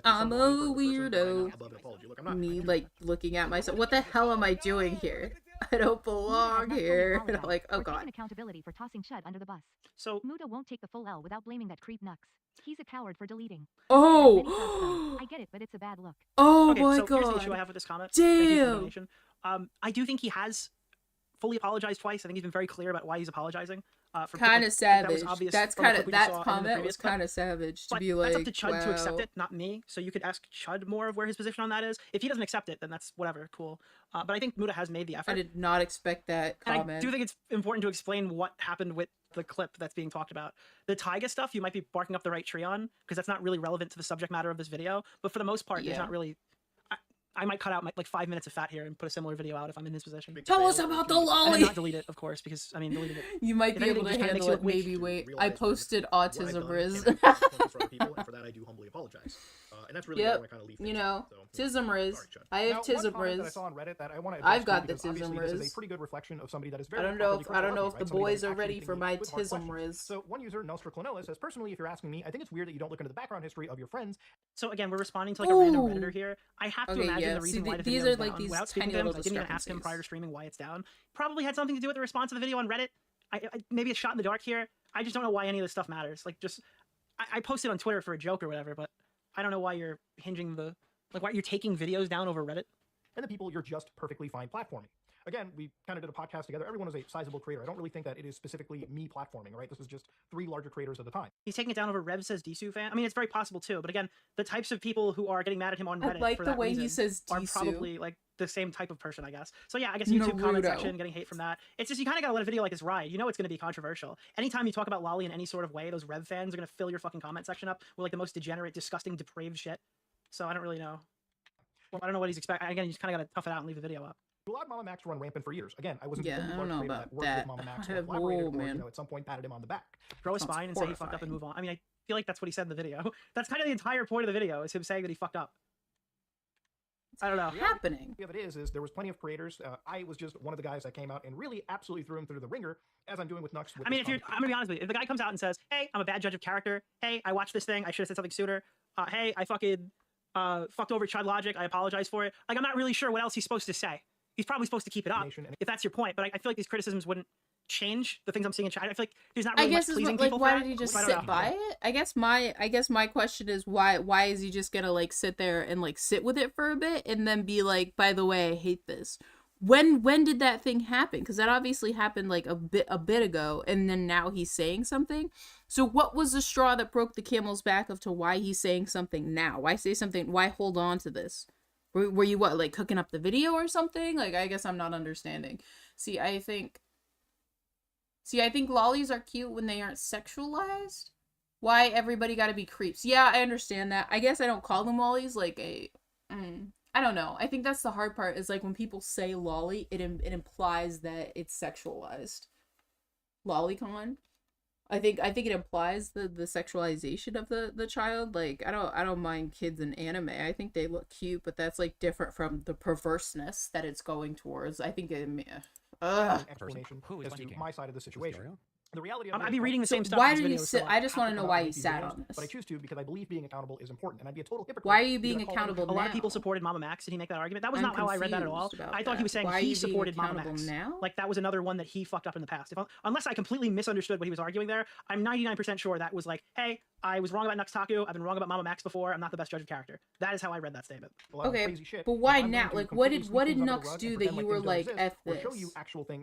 I'm a weirdo. Me like looking at myself. What the hell am I doing here? I don't belong here. And I'm like, oh We're god. taking accountability for tossing Chud under the bus. So Muda won't take the full L without blaming that creep Nux. He's a coward for deleting. Oh. I get it, but it's a bad look. Oh okay, my so god. here's the issue I have with this comment. Thank you for the Damn. donation. I do think he has fully apologized twice. I think he's been very clear about why he's apologizing. For Kind of savage. That's kind of that comment comment was kind of savage to be like. That's up to Chud to accept wow. it, not me. So you could ask Chud more of where his position on that is. If he doesn't accept it, then that's whatever, cool. But I think Muda has made the effort. I did not expect that comment. And I do think it's important to explain what happened with the clip that's being talked about. The Taiga stuff, you might be barking up the right tree on, because that's not really relevant to the subject matter of this video. But for the most part, there's not really... I might cut out like 5 minutes of fat here and put a similar video out if I'm in his position. Tell us about the lolly. And then not delete it, of course, because I mean, deleting it. You might if be anything, able to just kinda makes handle you it. look weak. Maybe wait. I posted autism Riz. For other people, and for that I do humbly apologize. And that's really what I want to kind of leave things you know, at, so. Tism Riz. I have Tism Riz. That I saw on Reddit that I want to I've got the because Tism This is Riz. a pretty good reflection of somebody that is very I don't know if the boys are ready for my Tism Riz. So one user, Nostraclonoa, says, personally, if you're asking me, I think it's weird that you don't look into the background history of your friends. So again, we're responding to like a random Redditor here. I have to imagine the reason why the these video are like down. these Without speaking tiny to him, little I didn't even ask him discrepancies. prior to streaming why it's down. Probably had something to do with the response to the video on Reddit. Maybe a shot in the dark here. I just don't know why any of this stuff matters. Like, just I posted on Twitter for a joke or whatever, but I don't know why you're hinging the why you're taking videos down over Reddit. And the people you're just perfectly fine platforming. Again, we kind of did a podcast together. Everyone is a sizable creator. I don't really think that it is specifically me platforming, right? This is just 3 larger creators at the time. He's taking it down over Rev says Disu fan. I mean, it's very possible too, but again, the types of people who are getting mad at him on Reddit I like for the that way he reason says are Disu. probably like the same type of person, I guess. So yeah, I guess YouTube comment Naruto. section, getting hate from that. It's just, you kind of gotta let a video like this ride. You know it's gonna be controversial. Anytime you talk about Lolly in any sort of way, those Rev fans are gonna fill your fucking comment section up with like the most degenerate, disgusting, depraved shit. So I don't really know. Well, I don't know what he's expecting. Again, you just kind of gotta tough it out and leave the video up. You allowed Mama Max to run rampant for years. Again, I wasn't Yeah, the I only don't know large creator about that worked that. with Mama Max or Whoa, collaborated or, man. you know, at some point patted him on the back. Grow a Sounds spine and say he fucked up and horrifying. move on. I mean, I feel like that's what he said in the video. That's kind of the entire point of the video, is him saying that he fucked up. I don't know. Happening. The reality of it is there was plenty of creators. I was just one of the guys that came out and really absolutely threw him through the ringer, as I'm doing with Nux. I mean, if you're, I'm gonna be honest with you. If the guy comes out and says, "Hey, I'm a bad judge of character. Hey, I watched this thing. I should have said something sooner. Hey, I fucking fucked over Chud Logic. I apologize for it." Like, I'm not really sure what else he's supposed to say. He's probably supposed to keep it up, if that's your point. But I feel like these criticisms wouldn't change the things I'm seeing in chat. I feel like there's not really much pleasing people. Why for did he that. just I don't sit know. by it? I guess my question is why is he just gonna like sit there and like sit with it for a bit and then be like, by the way, I hate this. When did that thing happen? Because that obviously happened like a bit ago, and then now he's saying something. So what was the straw that broke the camel's back of to why he's saying something now? Why say something? Why hold on to this? Were you what, like cooking up the video or something? Like, I guess I'm not understanding. See, I think lollies are cute when they aren't sexualized. Why everybody gotta be creeps? Yeah, I understand that. I guess I don't call them lollies. Like I don't know. I think that's the hard part. Is like when people say lolly, it implies that it's sexualized. Lolicon. I think it implies the sexualization of the child. Like, I don't mind kids in anime. I think they look cute, but that's like different from the perverseness that it's going towards. I think explanation as to my side of the situation. The reality of I'd be reading the same stuff. Why did he sit? I just want to know why he sat on this. But I choose to because I believe being accountable is important, and I'd be a total hypocrite. Why are you being accountable now? A lot of people supported Mama Max. Did he make that argument? That was not how I read that at all. I thought he was saying he supported Mama Max. Now? Like, that was another one that he fucked up in the past. Unless I completely misunderstood what he was arguing there, I'm 99% sure that was like, hey, I was wrong about Nuxtaku. I've been wrong about Mama Max before. I'm not the best judge of character. That is how I read that statement. Okay, but why now? Like, what did Nux do that you were like, F this?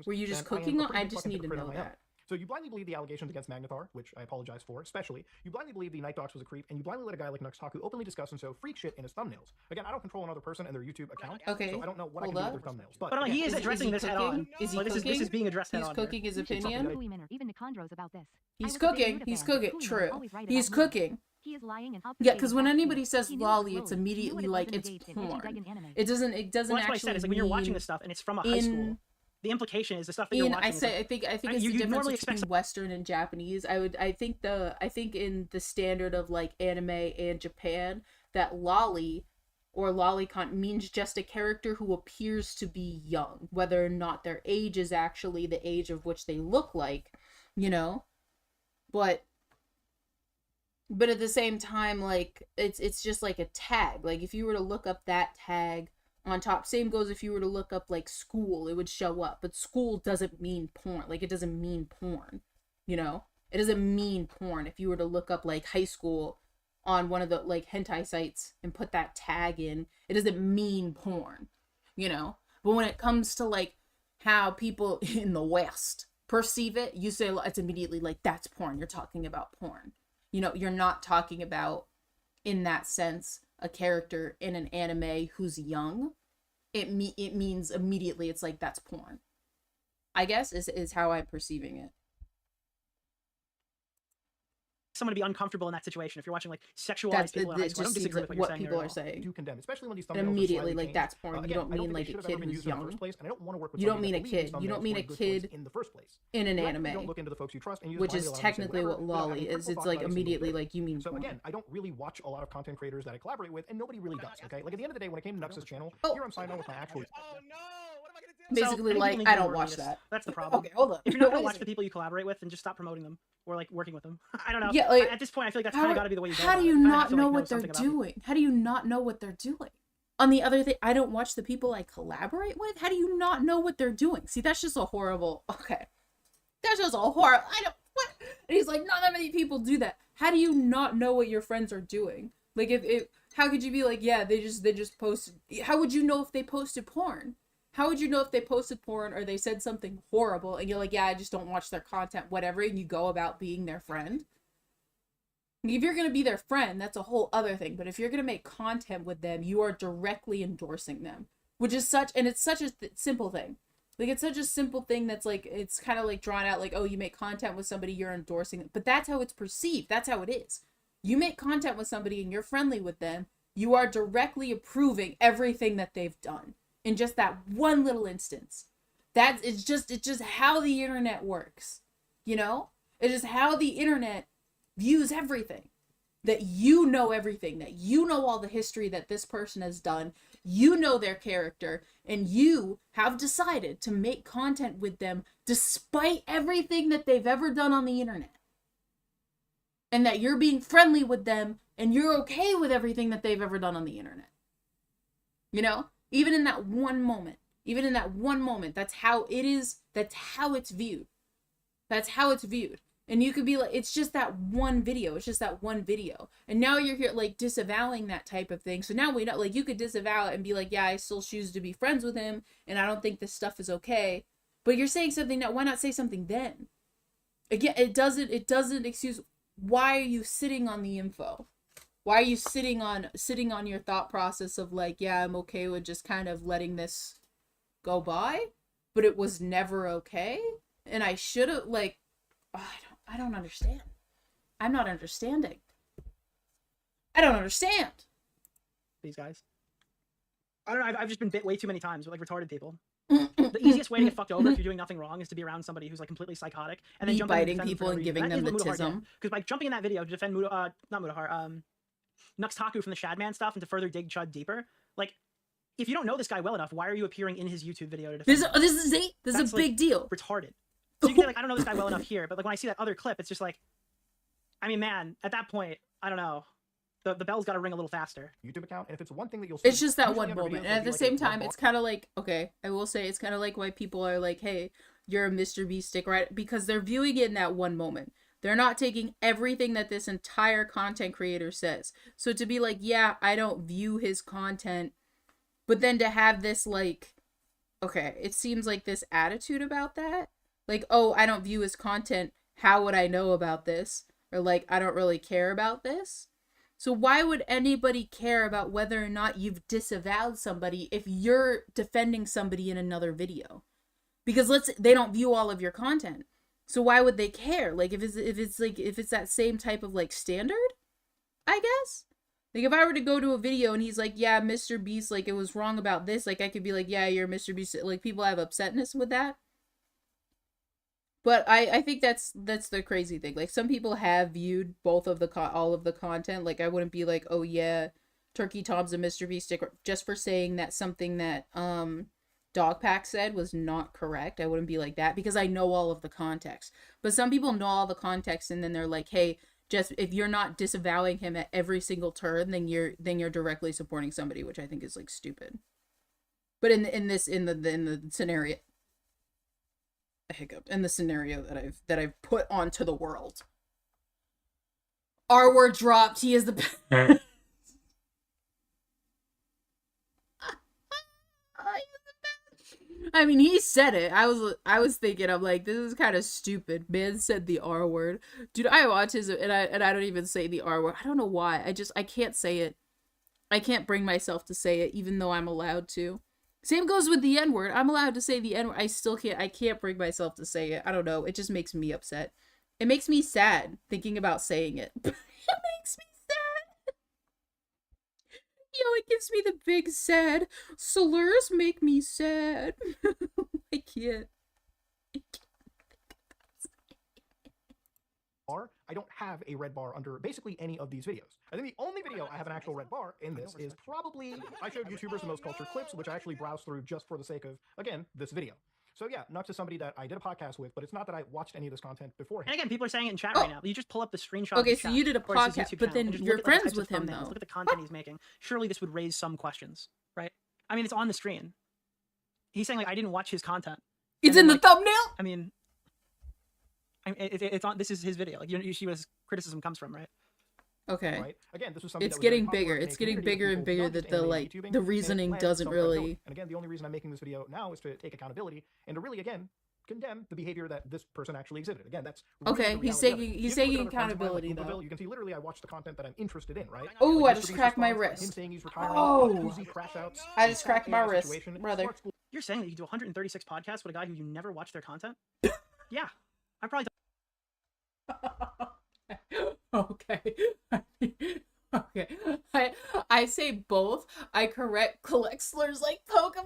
Were you just cooking on? I just need to know that. So you blindly believe the allegations against Magnetar, which I apologize for, especially. You blindly believe the Night Docs was a creep, and you blindly let a guy like Nuxtaku openly discuss and show freak shit in his thumbnails. Again, I don't control another person and their YouTube account, okay, so I don't know what I can do with their thumbnails. But again, he is addressing this head on. Is he cooking? This is being addressed head on. He's cooking his opinion. Even Nicandro's about this. He's cooking. He's cooking. True. He's cooking. He is lying and yeah, because when anybody says lolly, it's immediately like it's porn. It doesn't well, that's actually what I said. Is like when you're watching this stuff and it's from a high school. The implication is the stuff that you're watching. I think it's the difference between Western and Japanese. I think in the standard of like anime and Japan, that lolly or lolicon means just a character who appears to be young, whether or not their age is actually the age of which they look like, you know. But at the same time, like it's just like a tag. Like if you were to look up that tag on top. Same goes if you were to look up like school, it would show up, but school doesn't mean porn. Like, it doesn't mean porn, you know? It doesn't mean porn. If you were to look up like high school on one of the like hentai sites and put that tag in, it doesn't mean porn, you know? But when it comes to like how people in the West perceive it, you say it's immediately like, that's porn. You're talking about porn. You know, you're not talking about, in that sense, a character in an anime who's young. It means immediately it's like, that's porn, I guess, is how I'm perceiving it. Someone to be uncomfortable in that situation. If you're watching like sexualized people in high school, I don't disagree with what you're saying. Saying. Do condemn, especially when these thumbnails And immediately, like, that's porn. You don't mean like a kid who's young. You don't mean a kid. You don't mean a kid in an anime. Look into the folks you trust, and which is technically what lolly is. It's like immediately like, you mean so porn. again, I don't really watch a lot of content creators that I collaborate with, and nobody really does. Okay, like at the end of the day, when it came to Nux's channel, here I'm signed on with my actual. Basically, like, I don't watch that. That's the problem. Okay, hold on. If you're not gonna watch the people you collaborate with, then just stop promoting them or like working with them. I don't know. Yeah, like, at this point, I feel like that's kind of got to be the way you go. How do you not know what they're doing? How do you not know what they're doing? On the other thing, I don't watch the people I collaborate with. How do you not know what they're doing? See, that's just a horrible. Okay, that's just a horrible. I don't. What? And he's like, not that many people do that. How do you not know what your friends are doing? Like, if how could you be like, yeah, they just posted? How would you know if they posted porn? How would you know if they posted porn or they said something horrible and you're like, yeah, I just don't watch their content, whatever, and you go about being their friend? If you're going to be their friend, that's a whole other thing. But if you're going to make content with them, you are directly endorsing them, which is it's such a simple thing. Like, it's such a simple thing that's like, it's kind of like drawn out like, oh, you make content with somebody, you're endorsing them. But that's how it's perceived. That's how it is. You make content with somebody and you're friendly with them, you are directly approving everything that they've done. In just that one little instance. It's just how the internet works. You know? It is how the internet views everything. That you know everything. That you know all the history that this person has done. You know their character. And you have decided to make content with them despite everything that they've ever done on the internet. And that you're being friendly with them and you're okay with everything that they've ever done on the internet. You know? Even in that one moment, that's how it is, that's how it's viewed. That's how it's viewed. And you could be like, it's just that one video. And now you're here, like, disavowing that type of thing. So now we know, like, you could disavow it and be like, yeah, I still choose to be friends with him, and I don't think this stuff is okay. But you're saying something now, why not say something then? Again, it doesn't excuse, why are you sitting on the info? Why are you sitting on your thought process of like, yeah, I'm okay with just kind of letting this go by, but it was never okay, and I should have, like, I don't understand. I'm not understanding. I don't understand. These guys. I don't know. I've just been bit way too many times with like retarded people. The easiest way to get fucked over if you're doing nothing wrong is to be around somebody who's like completely psychotic and then jump biting people and giving them the tism. Because by jumping in that video to defend not Mudahar, Nux Taku from the Shadman stuff and to further dig Chud deeper, like, if you don't know this guy well enough, why are you appearing in his YouTube video to defend him? This is a big deal. Retarded. So you can say, like, I don't know this guy well enough here, but like when I see that other clip, it's just like, I mean, man, at that point, I don't know. The bell's got to ring a little faster. YouTube account, and if it's one thing that you'll see, it's just that one moment. And at the same time, it's kind of like, okay, I will say it's kind of like why people are like, hey, you're a Mr. Beast stick, right? Because they're viewing it in that one moment. They're not taking everything that this entire content creator says. So to be like, yeah, I don't view his content, but then to have this, like, okay, it seems like this attitude about that. Like, oh, I don't view his content. How would I know about this? Or like, I don't really care about this. So why would anybody care about whether or not you've disavowed somebody if you're defending somebody in another video? Because they don't view all of your content. So why would they care? Like, if it's that same type of like standard, I guess. Like, if I were to go to a video and he's like, yeah, Mr. Beast, like, it was wrong about this, like, I could be like, yeah, you're Mr. Beast. Like, people have upsetness with that. But I think that's the crazy thing. Like, some people have viewed both of all of the content. Like, I wouldn't be like, oh yeah, Turkey Tom's a Mr. Beast sticker just for saying that something that Dogpack said was not correct. I wouldn't be like that because I know all of the context. But some people know all the context and then they're like, hey, just if you're not disavowing him at every single turn, then you're directly supporting somebody, which I think is like stupid. But in the scenario, I hiccuped, in the scenario that I've put onto the world. R word dropped. He is the best. I mean, he said it. I was thinking, I'm like, this is kind of stupid. Man said the R word. Dude, I have autism, and I don't even say the R word. I don't know why. I can't say it. I can't bring myself to say it, even though I'm allowed to. Same goes with the N word. I'm allowed to say the N word. I can't bring myself to say it. I don't know. It just makes me upset. It makes me sad thinking about saying it. It makes me sad. Yo, it gives me the big sad. Slurs make me sad. I can't. I don't have a red bar under basically any of these videos. I think the only video I have an actual red bar in this is probably, I showed YouTubers the most cultured clips, which I actually browsed through just for the sake of, again, this video. So yeah, Nux is somebody that I did a podcast with, but it's not that I watched any of this content beforehand. And again, people are saying it in chat right now. You just pull up the screenshot. Okay, of the so chat you did a or his podcast, YouTube but channel then and just you're look at the types friends of with him, thumbnails, though. Look at the content he's making. Surely this would raise some questions, right? I mean, it's on the screen. He's saying like, I didn't watch his content. It's in the thumbnail. I mean, it's on. This is his video. Like you see where his criticism comes from, right? Okay. Right? Again, this was something It's that was very getting popular bigger. in a It's getting community of bigger and people bigger not that just the animated like YouTubing, the and it reasoning led doesn't really. self-accountability. And again, the only reason I'm making this video now is to take accountability and to really, again, condemn the behavior that this person actually exhibited. Again, that's really Okay, the he's reality of it. taking You can look at other friends of mine, like accountability Boomperville, though. You can see literally I watch the content that I'm interested in, right? Oh, Like I Mr. just Beast's cracked my response, wrist. Him saying he's retiring. Oh, Uzi crash outs. I just cracked my wrist, situation. brother. You're saying that you can do 136 podcasts with a guy who you never watch their content? Yeah, I probably. Okay. Okay. I say both. I collect slurs like Pokemon.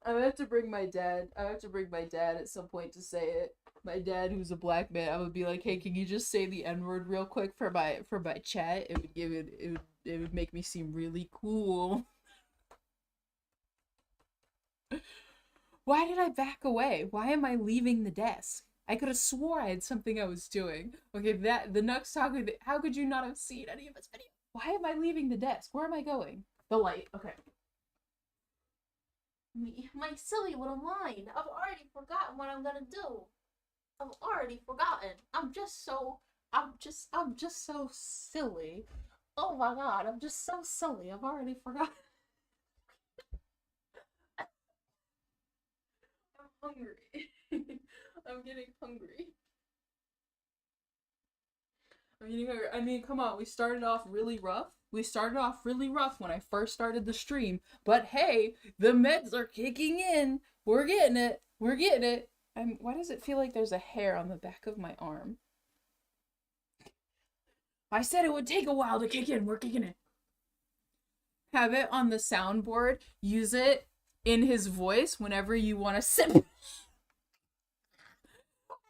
I have to bring my dad. I have to bring my dad at some point to say it. My dad, who's a black man, I would be like, "Hey, can you just say the N-word real quick for my chat? It would make me seem really cool." Why did I back away? Why am I leaving the desk? I could have swore I had something I was doing. Okay, the Nux talking. How could you not have seen any of this video? Why am I leaving the desk? Where am I going? The light. Okay. My silly little mind. I've already forgotten what I'm gonna do. I've already forgotten. I'm just so silly. Oh my god, I'm just so silly. I've already forgotten. I'm hungry. I'm getting hungry. I mean, come on. We started off really rough. When I first started the stream. But hey, the meds are kicking in. We're getting it. Why does it feel like there's a hair on the back of my arm? I said it would take a while to kick in. We're kicking it. Have it on the soundboard. Use it in his voice whenever you want to sip.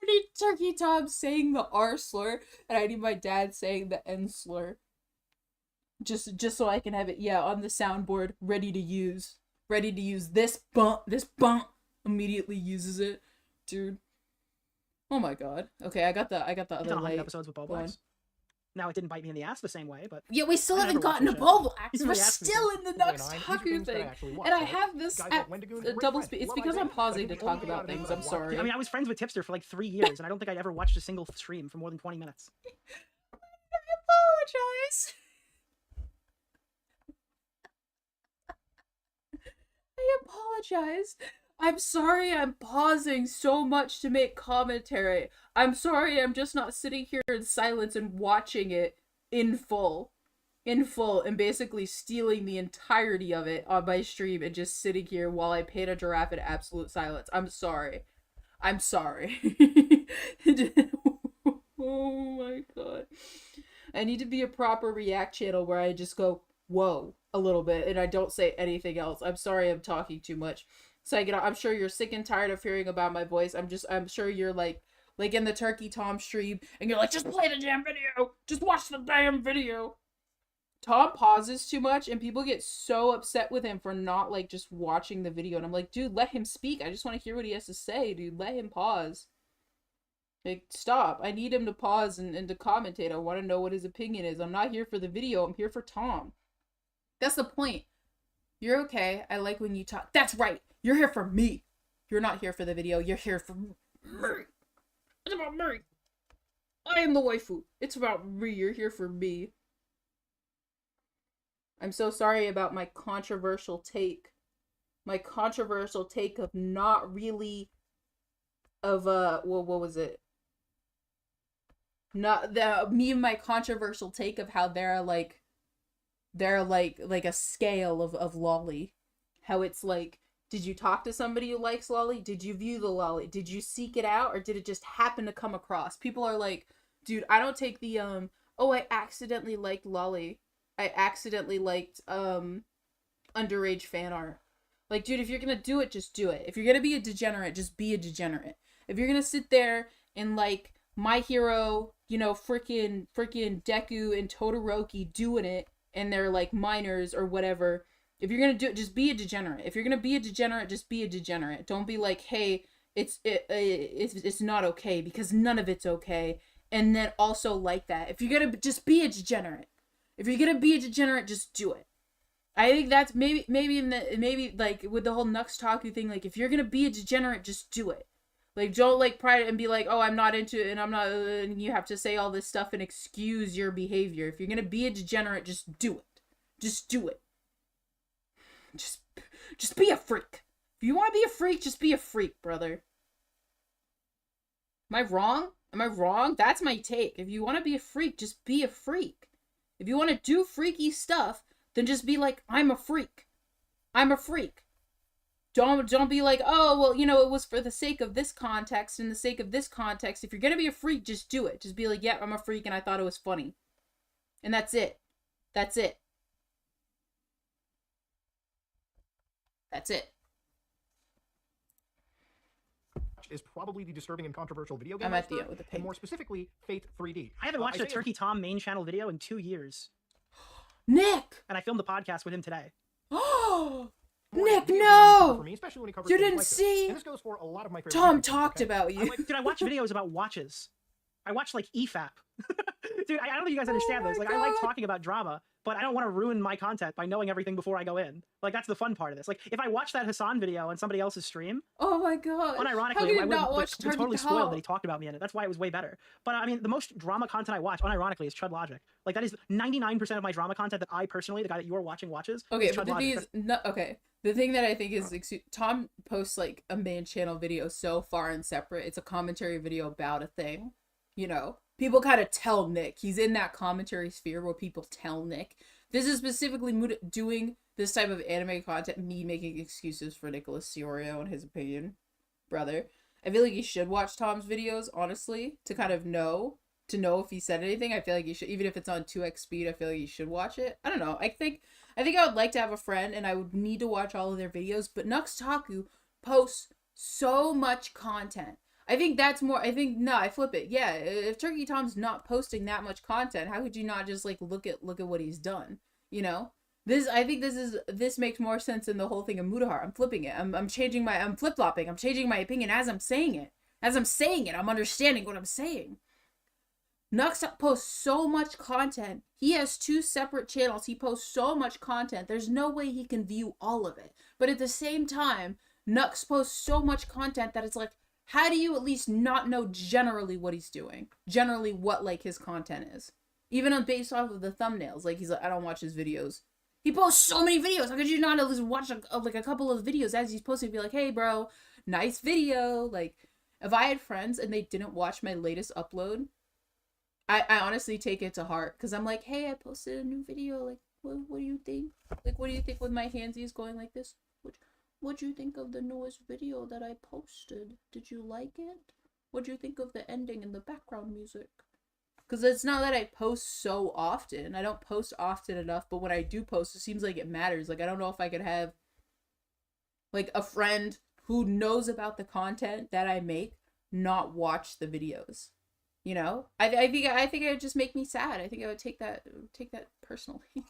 I need Turkey Tom saying the R slur, and I need my dad saying the N slur. Just so I can have it, on the soundboard, ready to use. This bump immediately uses it, dude. Oh my god. Okay, I got the other light. Episodes with Bulbax. Now it didn't bite me in the ass the same way, but yeah, we still haven't gotten to Bulbax. We're still in the Nux Taku thing, and I have this at double speed. It's because I'm pausing to talk about things. I'm sorry. I mean, I was friends with Tipster for like 3 years, and I don't think I'd ever watched a single stream for more than 20 minutes. I apologize. I apologize. I'm sorry I'm pausing so much to make commentary. I'm sorry I'm just not sitting here in silence and watching it in full, and basically stealing the entirety of it on my stream and just sitting here while I paint a giraffe in absolute silence. I'm sorry. Oh my god. I need to be a proper react channel where I just go, whoa, a little bit, and I don't say anything else. I'm sorry I'm talking too much. So I'm sure you're sick and tired of hearing about my voice. I'm sure you're like in the Turkey Tom stream, and you're like, just play the damn video! Just watch the damn video! Tom pauses too much, and people get so upset with him for not, like, just watching the video. And I'm like, dude, let him speak. I just want to hear what he has to say, dude. Let him pause. Like, stop. I need him to pause and to commentate. I want to know what his opinion is. I'm not here for the video. I'm here for Tom. That's the point. You're okay. I like when you talk. That's right. You're here for me. You're not here for the video. You're here for me. It's about me. I am the waifu. It's about me. You're here for me. I'm so sorry about my controversial take. My controversial take of not really... Of, well, what was it? Not the me and my controversial take of how they're like a scale of lolly. How it's like, did you talk to somebody who likes lolly? Did you view the lolly? Did you seek it out, or did it just happen to come across? People are like, dude, I don't take the oh, I accidentally liked lolly. I accidentally liked underage fan art. Like, dude, if you're gonna do it, just do it. If you're gonna be a degenerate, just be a degenerate. If you're gonna sit there and like My Hero, you know, freaking Deku and Todoroki doing it, and they're like minors or whatever. If you're gonna do it, just be a degenerate. If you're gonna be a degenerate, just be a degenerate. Don't be like, hey, it's not okay, because none of it's okay. And then also like that. If you're gonna just be a degenerate. If you're gonna be a degenerate, just do it. I think that's maybe like with the whole Nux Taku thing, like if you're gonna be a degenerate, just do it. Like, don't like pride and be like, oh, I'm not into it, and I'm not, and you have to say all this stuff and excuse your behavior. If you're gonna be a degenerate, just do it. Just do it. Just be a freak. If you want to be a freak, just be a freak, brother. Am I wrong? Am I wrong? That's my take. If you want to be a freak, just be a freak. If you want to do freaky stuff, then just be like, I'm a freak. I'm a freak. Don't be like, oh, well, you know, it was for the sake of this context and the sake of this context. If you're gonna be a freak, just do it. Just be like, yeah, I'm a freak and I thought it was funny. And that's it. That's it. That's it. Is probably the disturbing and controversial video game. I'm at the end with the pink. And more specifically, Fate 3D. I haven't watched a Turkey Tom main channel video in 2 years. Nick! And I filmed the podcast with him today. Oh! Nick, no! For me, especially when it covers You things didn't like this. see? And this goes for a lot of my favorite Tom YouTubers, talked okay? about you. Dude, I watch videos about watches. I watch like EFAP. Dude, I don't think you guys understand this. Like, I like talking about drama, but I don't want to ruin my content by knowing everything before I go in. Like, that's the fun part of this. Like, if I watch that Hassan video on somebody else's stream, oh my god, unironically, I would be totally spoiled that he talked about me in it. That's why it was way better. But I mean, the most drama content I watch, unironically, is Chud Logic. Like, that is 99% of my drama content that I personally, the guy that you are watching, watches. Okay, but the thing is, okay. The thing that I think is, Tom posts like a main channel video so far and separate. It's a commentary video about a thing, you know. People kind of tell Nick. He's in that commentary sphere where people tell Nick. This is specifically doing this type of anime content, me making excuses for nicholasdeorio and his opinion, brother. I feel like you should watch Tom's videos, honestly, to kind of know if he said anything. I feel like you should, even if it's on 2x speed, I feel like you should watch it. I don't know. I think I would like to have a friend, and I would need to watch all of their videos, but Nux Taku posts so much content. I think that's more, no, I flip it. Yeah, if Turkey Tom's not posting that much content, how could you not just like look at what he's done? You know? I think this makes more sense than the whole thing of Mudahar. I'm flipping it. I'm flip-flopping. I'm changing my opinion as I'm saying it. I'm understanding what I'm saying. Nux posts so much content. He has 2 separate channels. He posts so much content. There's no way he can view all of it. But at the same time, Nux posts so much content that it's like, how do you at least not know generally what he's doing? Generally what, like, his content is. Even based off of the thumbnails. Like, he's like, I don't watch his videos. He posts so many videos. How could you not at least watch, a couple of videos as he's posting? Be like, hey, bro, nice video. Like, if I had friends and they didn't watch my latest upload, I honestly take it to heart. Because I'm like, hey, I posted a new video. Like, what do you think? Like, what do you think with my handsies going like this? What do you think of the newest video that I posted? Did you like it? What do you think of the ending and the background music? Because it's not that I post so often. I don't post often enough, but when I do post, it seems like it matters. Like, I don't know if I could have, like, a friend who knows about the content that I make not watch the videos. You know? I think it would just make me sad. I think I would take that personally.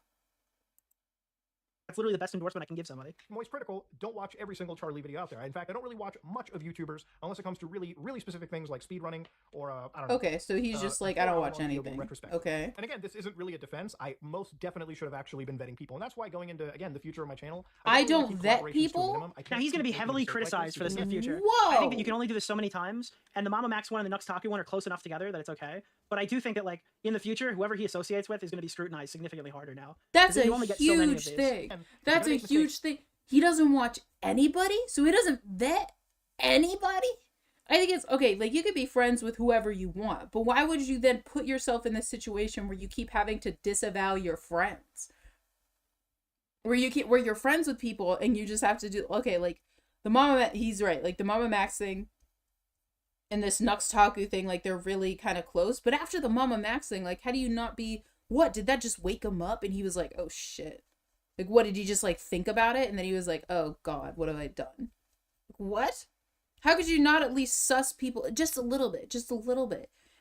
That's literally the best endorsement I can give somebody. Moist critical, don't watch every single Charlie video out there. In fact, I don't really watch much of YouTubers unless it comes to really, really specific things like speedrunning or, I don't know. Okay, so he's just like, I don't watch anything. Okay. And again, this isn't really a defense. I most definitely should have actually been vetting people. And that's why going into, again, the future of my channel, I don't vet people? Now, he's going to be heavily criticized for this in the future. Whoa! I think that you can only do this so many times, and the Mama Max one and the Nux Taku one are close enough together that it's okay. But I do think that, like, in the future, whoever he associates with is going to be scrutinized significantly harder now. That's a huge thing. That's a huge thing. He doesn't watch anybody, so he doesn't vet anybody? I think it's okay, like you could be friends with whoever you want, but why would you then put yourself in this situation where you keep having to disavow your friends? Where you're friends with people and you just have to do, okay, like the Mama, he's right, like the Mama Max thing and this Nux Taku thing, like they're really kind of close, but after the Mama Max thing, like how do you not be, what, did that just wake him up and he was like, oh shit. Like what, did he just like think about it and then he was like, oh god, what have I done? What? How could you not at least suss people just a little bit,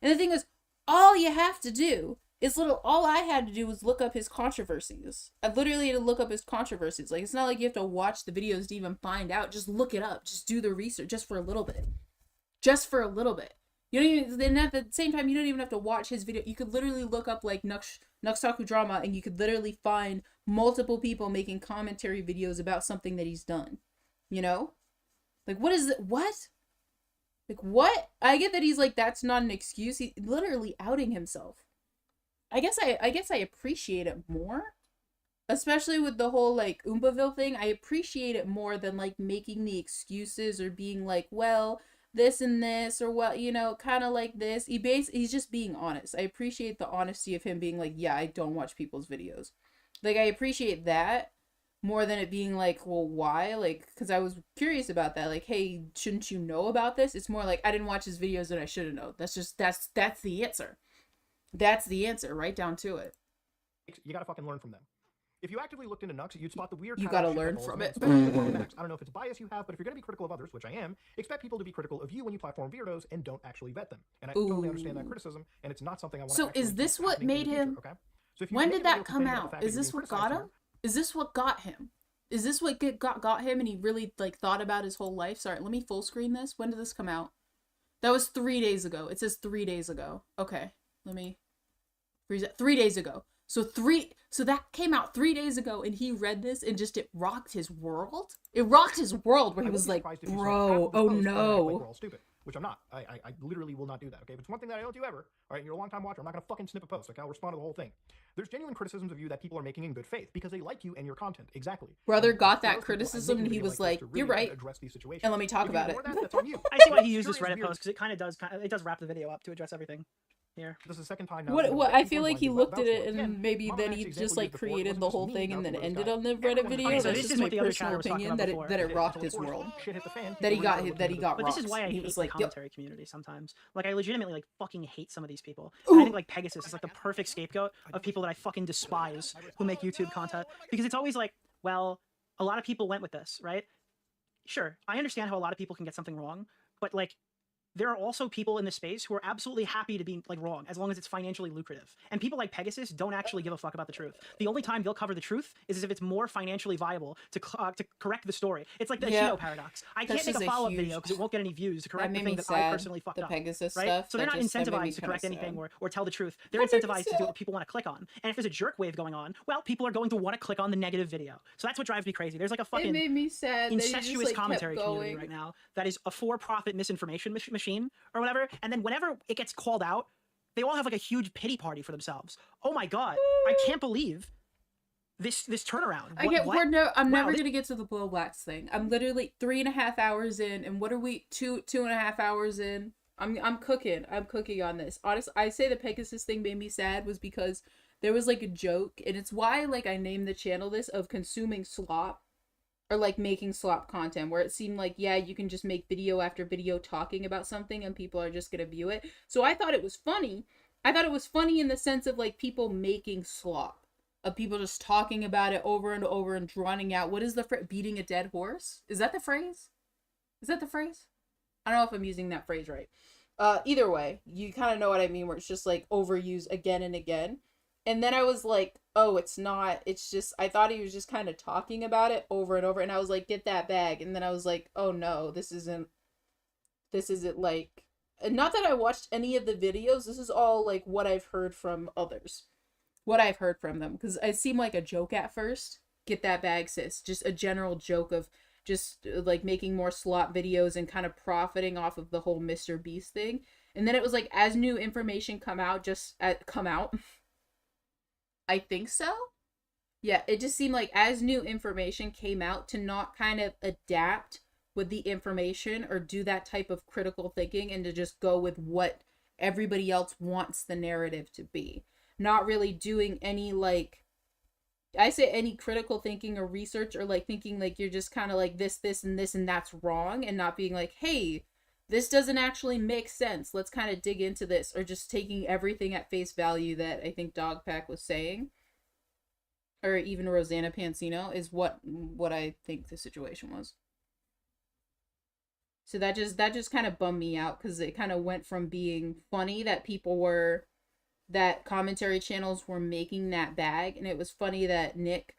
And the thing is, all you have to do is all I had to do was look up his controversies. I literally had to look up his controversies. Like, it's not like you have to watch the videos to even find out. Just look it up. Just do the research just for a little bit. You don't even, then at the same time, you don't even have to watch his video. You could literally look up like Nux Taku drama and you could literally find multiple people making commentary videos about something that he's done. You know? Like, what is it? What? Like, what? I get that he's like, that's not an excuse. He's literally outing himself. I guess I appreciate it more. Especially with the whole, like, Oompaville thing. I appreciate it more than, like, making the excuses or being like, well, this and this, or what, you know, kind of like this. He's just being honest. I appreciate the honesty of him being like, yeah, I don't watch people's videos. Like, I appreciate that. More than it being like, well, why? Like, because I was curious about that. Like, hey, shouldn't you know about this? It's more like, I didn't watch his videos and I should have known. That's the answer. That's the answer, right down to it. You gotta fucking learn from them. If you actively looked into Nux, you'd spot the weird. You gotta learn from it. I don't know if it's a bias you have, but if you're gonna be critical of others, which I am, expect people to be critical of you when you platform weirdos and don't actually vet them. And I totally understand that criticism, and it's not something I want. So is this what made him? Okay? So if when did that come out? Is this what got him? Is this what got him? Is this what got him and he really, like, thought about his whole life? Sorry, let me full screen this. When did this come out? That was 3 days ago. It says 3 days ago. Okay, let me freeze it. 3 days ago. So that came out 3 days ago and he read this and just, it rocked his world? It rocked his world where he was like, bro, oh no. We're all stupid. Which I'm not. I literally will not do that, okay? If it's one thing that I don't do ever, all right, and you're a long-time watcher, I'm not going to fucking snip a post, okay? I'll respond to the whole thing. There's genuine criticisms of you that people are making in good faith because they like you and your content. Exactly. Brother got that criticism and he was like, you're right. And let me talk about it. That's on you. I see why he used this Reddit post because it does wrap the video up to address everything. Here. This is the second time now. What I feel like he looked at it and maybe then he just like created the whole thing and then ended on the Reddit video. Okay, so that's just my personal opinion that it rocked his world. That he got But rocked. this is why I hate the like, commentary community sometimes. Like, I legitimately like fucking hate some of these people. And I think like Pegasus is like the perfect scapegoat of people that I fucking despise who make YouTube content, because it's always like, well, a lot of people went with this, right? Sure, I understand how a lot of people can get something wrong, but like, there are also people in the space who are absolutely happy to be like wrong as long as it's financially lucrative. And people like Pegasus don't actually give a fuck about the truth. The only time they'll cover the truth is if it's more financially viable to correct the story. It's like the Hino paradox. I can't make a follow-up video because it won't get any views to correct the thing that I personally fucked up. Pegasus right? stuff, so they're not incentivized to correct anything or tell the truth. They're incentivized to do what people want to click on. And if there's a jerk wave going on, well, people are going to want to click on the negative video. So that's what drives me crazy. There's like a fucking made me sad incestuous commentary community right now that is a for-profit misinformation machine or whatever. And then whenever it gets called out, they all have like a huge pity party for themselves. Oh my god, I can't believe this turnaround. I'm never gonna get to the Blow Blacks thing. I'm literally 3.5 hours in, and what are we 2.5 hours in? I'm cooking on this. Honestly, I say the Pegasus thing made me sad was because there was like a joke, and it's why like I named the channel this, of consuming slop. Or like making slop content where it seemed like, yeah, you can just make video after video talking about something and people are just gonna view it. So I thought it was funny. I thought it was funny in the sense of like people making slop. Of people just talking about it over and over and drowning out. What is the beating a dead horse? Is that the phrase? Is that the phrase? I don't know if I'm using that phrase right. Either way, you kind of know what I mean, where it's just like overused again and again. And then I was like, oh, it's not. It's just, I thought he was just kind of talking about it over and over. And I was like, get that bag. And then I was like, oh no, this isn't like, not that I watched any of the videos. This is all like what I've heard from others. What I've heard from them. Because it seemed like a joke at first. Get that bag, sis. Just a general joke of just like making more slop videos and kind of profiting off of the whole Mr. Beast thing. And then it was like, as new information come out, I think so. Yeah, it just seemed like as new information came out to not kind of adapt with the information or do that type of critical thinking and to just go with what everybody else wants the narrative to be. Not really doing any like, I say any critical thinking or research or like thinking like you're just kind of like this, and this, and that's wrong, and not being like, hey, this doesn't actually make sense. Let's kind of dig into this, or just taking everything at face value that I think Dogpack was saying, or even Rosanna Pansino, is what I think the situation was. So that just kind of bummed me out, because it kind of went from being funny that commentary channels were making that bag, and it was funny that Nick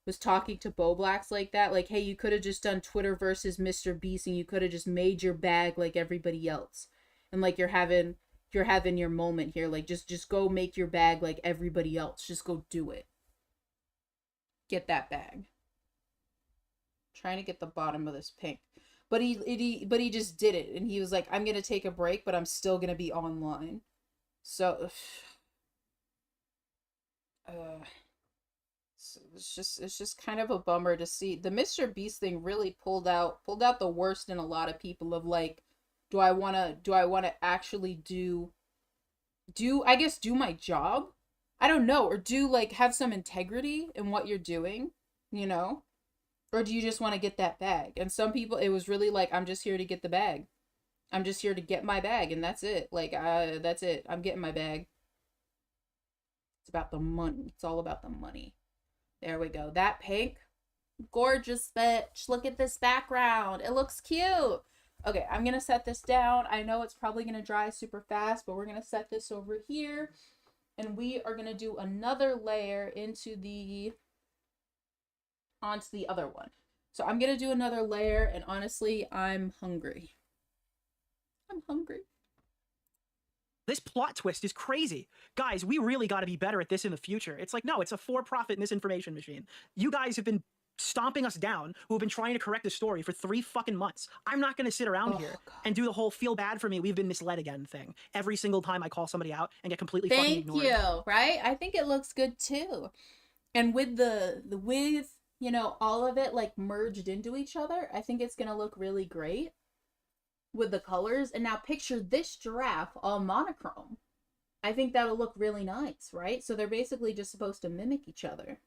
was talking to Bo Blacks like that, like, hey, you could have just done Twitter versus Mr. Beast, and you could have just made your bag like everybody else, and like you're having your moment here, like just go make your bag like everybody else, just go do it, get that bag. I'm trying to get the bottom of this pink, but he just did it, and he was like, I'm gonna take a break, but I'm still gonna be online. So it's just kind of a bummer to see. The Mr. Beast thing really pulled out the worst in a lot of people of like, do I want to actually do my job? I don't know, or do like have some integrity in what you're doing, you know? Or do you just want to get that bag? And some people, it was really like, I'm just here to get the bag. I'm just here to get my bag, and that's it. Like, that's it. I'm getting my bag. It's about the money. It's all about the money. There we go. That pink, gorgeous bitch. Look at this background. It looks cute. Okay, I'm going to set this down. I know it's probably going to dry super fast, but we're going to set this over here. And we are going to do another layer onto the other one. So I'm going to do another layer, and honestly, I'm hungry. I'm hungry. This plot twist is crazy. Guys, we really got to be better at this in the future. It's like, no, it's a for-profit misinformation machine. You guys have been stomping us down, who have been trying to correct the story for 3 fucking months. I'm not going to sit around here and do the whole feel bad for me, we've been misled again thing every single time I call somebody out and get completely fucking ignored. Thank you, right? I think it looks good too. And with the you know, all of it like merged into each other, I think it's going to look really great with the colors. And now picture this giraffe all monochrome. I think that'll look really nice, right? So they're basically just supposed to mimic each other.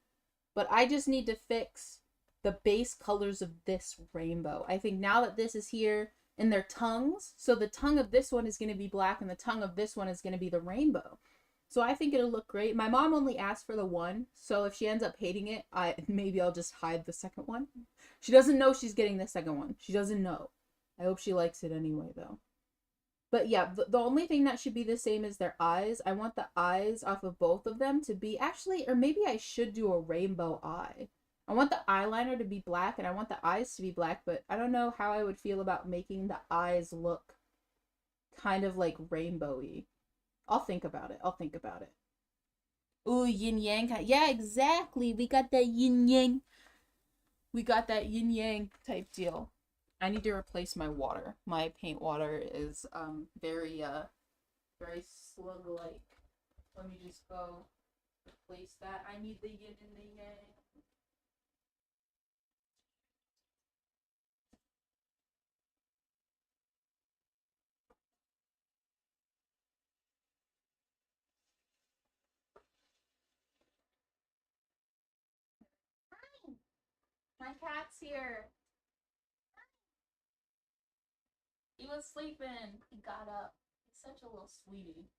But I just need to fix the base colors of this rainbow. I think now that this is here in their tongues, so the tongue of this one is going to be black and the tongue of this one is going to be the rainbow. So I think it'll look great. My mom only asked for the one, so if she ends up hating it, maybe I'll just hide the second one. She doesn't know she's getting the second one. She doesn't know. I hope she likes it anyway, though. But yeah, the only thing that should be the same is their eyes. I want the eyes off of both of them to be, actually, or maybe I should do a rainbow eye. I want the eyeliner to be black and I want the eyes to be black, but I don't know how I would feel about making the eyes look kind of like rainbowy. I'll think about it. Ooh, yin yang. Yeah, exactly. We got that yin yang. We got that yin yang type deal. I need to replace my water. My paint water is very slug-like. Let me just go replace that. I need the yin and the yang. Hi. My cat's here. He was sleeping. He got up. He's such a little sweetie.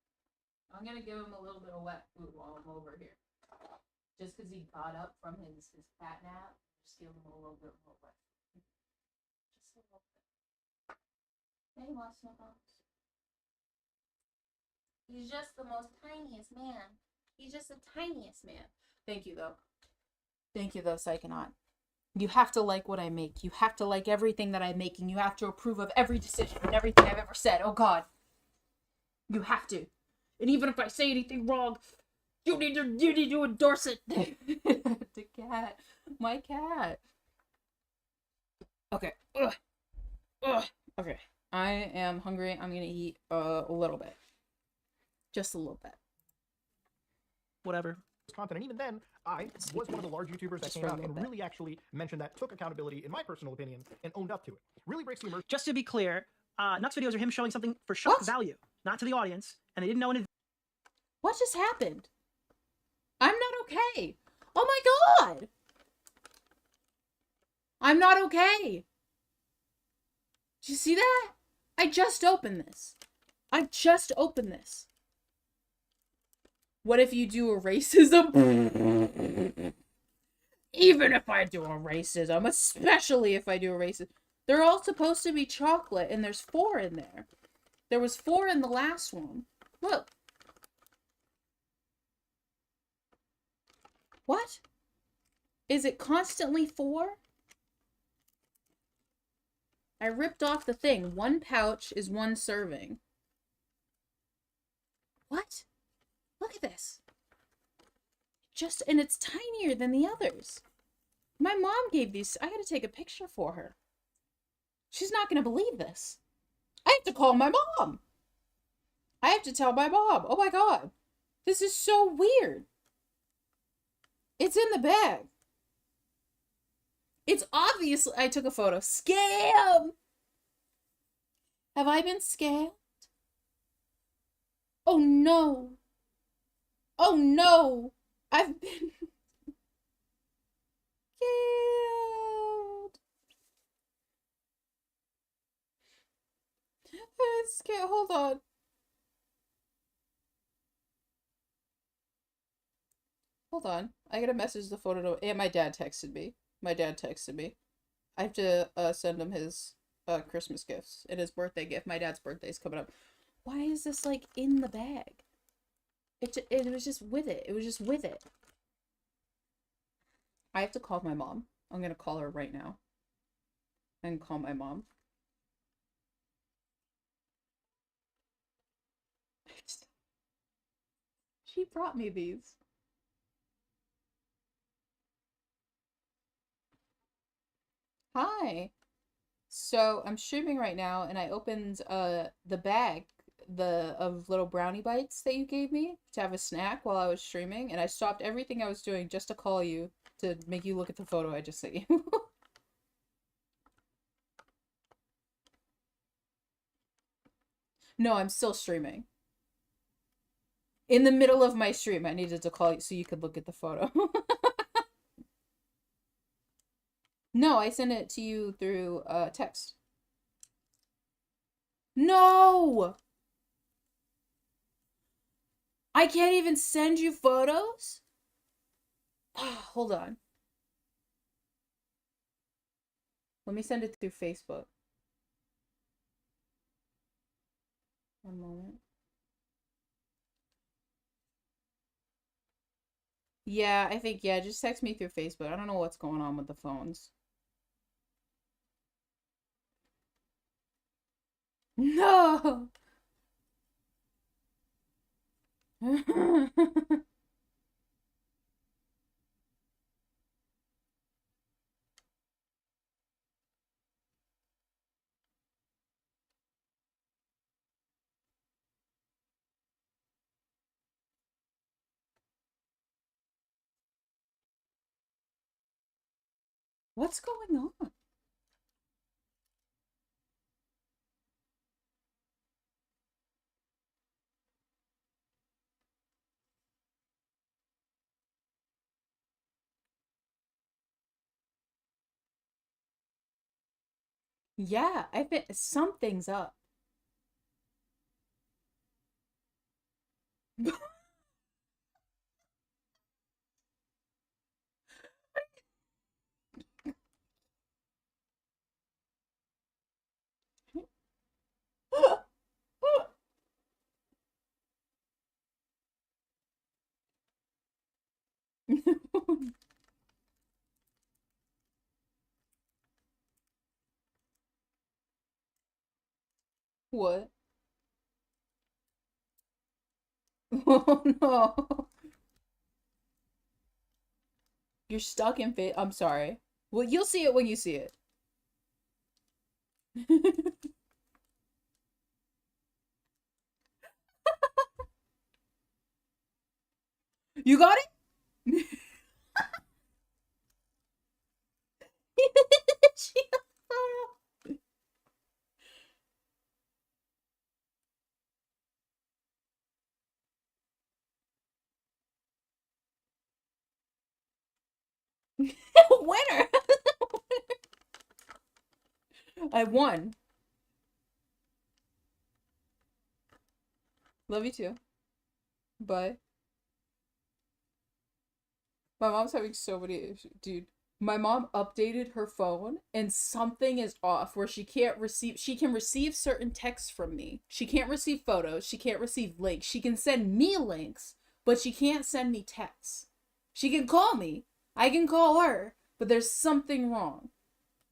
I'm gonna give him a little bit of wet food while I'm over here. Just because he got up from his cat nap, just give him a little bit more wet food. Just a little bit. Hey, Muscle. He's just the most tiniest man. He's just the tiniest man. Thank you, though. Thank you, though, Psychonaut. You have to like what I make. You have to like everything that I'm making. You have to approve of every decision and everything I've ever said. Oh, God. You have to. And even if I say anything wrong, you need to endorse it. The cat. My cat. Okay. Ugh. Ugh. Okay. I am hungry. I'm gonna eat a little bit. Just a little bit. Whatever. Content, and even then, I was one of the large YouTubers that came out and really actually mentioned that, took accountability, in my personal opinion, and owned up to it. Really breaks the immersion. Just to be clear, Nux videos are him showing something for shock value, not to the audience, and they didn't know in advance. What just happened? I'm not okay. Oh my God. I'm not okay. Did you see that? I just opened this. What if you do a racism? Even if I do a racism, especially if I do a racism. They're all supposed to be chocolate, and there's 4 in there. There was 4 in the last one. Look. What? Is it constantly 4? I ripped off the thing. 1 pouch is 1 serving. What? Look at this. And it's tinier than the others. My mom gave these. I gotta take a picture for her. She's not gonna believe this. I have to call my mom. I have to tell my mom. Oh my God. This is so weird. It's in the bag. It's obviously, I took a photo. Scam! Have I been scammed? Oh no. Oh no. I've been scammed. I'm scared. Hold on. Hold on. I gotta message the photo to, and my dad texted me. I have to send him his Christmas gifts and his birthday gift. My dad's birthday's coming up. Why is this like in the bag? It was just with it. It was just with it. I have to call my mom. I'm gonna call her right now. And call my mom. She brought me these. Hi. So I'm streaming right now, and I opened the bag of little brownie bites that you gave me to have a snack while I was streaming, and I stopped everything I was doing just to call you to make you look at the photo I just sent you. No, I'm still streaming. In the middle of my stream, I needed to call you so you could look at the photo. No, I sent it to you through text. No! I can't even send you photos? Hold on. Let me send it through Facebook. One moment. Yeah, I think, yeah, just text me through Facebook. I don't know what's going on with the phones. No! What's going on? Yeah, I think something's up. What? Oh no. You're stuck in fit. I'm sorry. Well, you'll see it when you see it. You got it? Winner! I won. Love you too. Bye. My mom's having so many issues. Dude, my mom updated her phone and something is off where she can receive certain texts from me. She can't receive photos. She can't receive links. She can send me links, but she can't send me texts. She can call me. I can call her, but there's something wrong.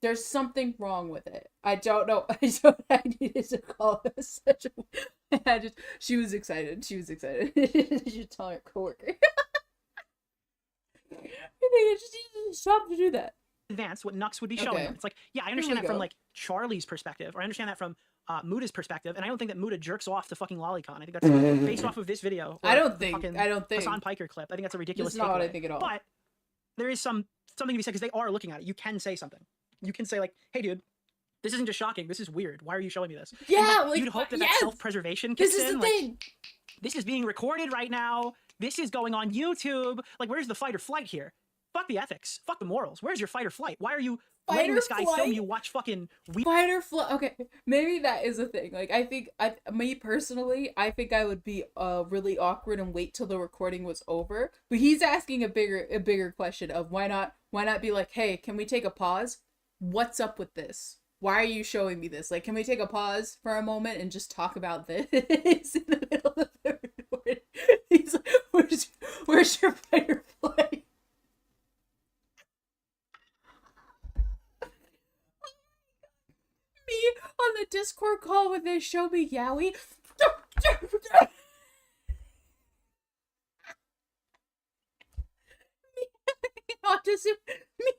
There's something wrong with it. I don't know. I needed to call her such a... she was excited. She was excited. She should tell her coworker. I just need to stop to do that. Advance what Nux would be showing them. It's like, yeah, I understand that from like Charlie's perspective, or I understand that from Muda's perspective, and I don't think that Muda jerks off to fucking Lolicon. I think that's based off of this video. I don't think. Hassan Piker clip. I think that's a ridiculous. That's not what I think at all. But there is something to be said because they are looking at it. You can say something. You can say like, "Hey, dude, this isn't just shocking. This is weird. Why are you showing me this?" Yeah, like you'd hope that that self-preservation this kicks is in. the thing. This is being recorded right now. This is going on YouTube. Like, where's the fight or flight here? Fuck the ethics. Fuck the morals. Where's your fight or flight? Why are you letting this guy film you watch fucking fight or flight? Okay, maybe that is a thing. Like, I think, me personally, I think I would be really awkward and wait till the recording was over. But he's asking a bigger question of why not be like, hey, can we take a pause? What's up with this? Why are you showing me this? Like, can we take a pause for a moment and just talk about this in the middle of the recording? He's like, where's your fight or flight? Me on the Discord call when they show me Yowie. Me autism. Me.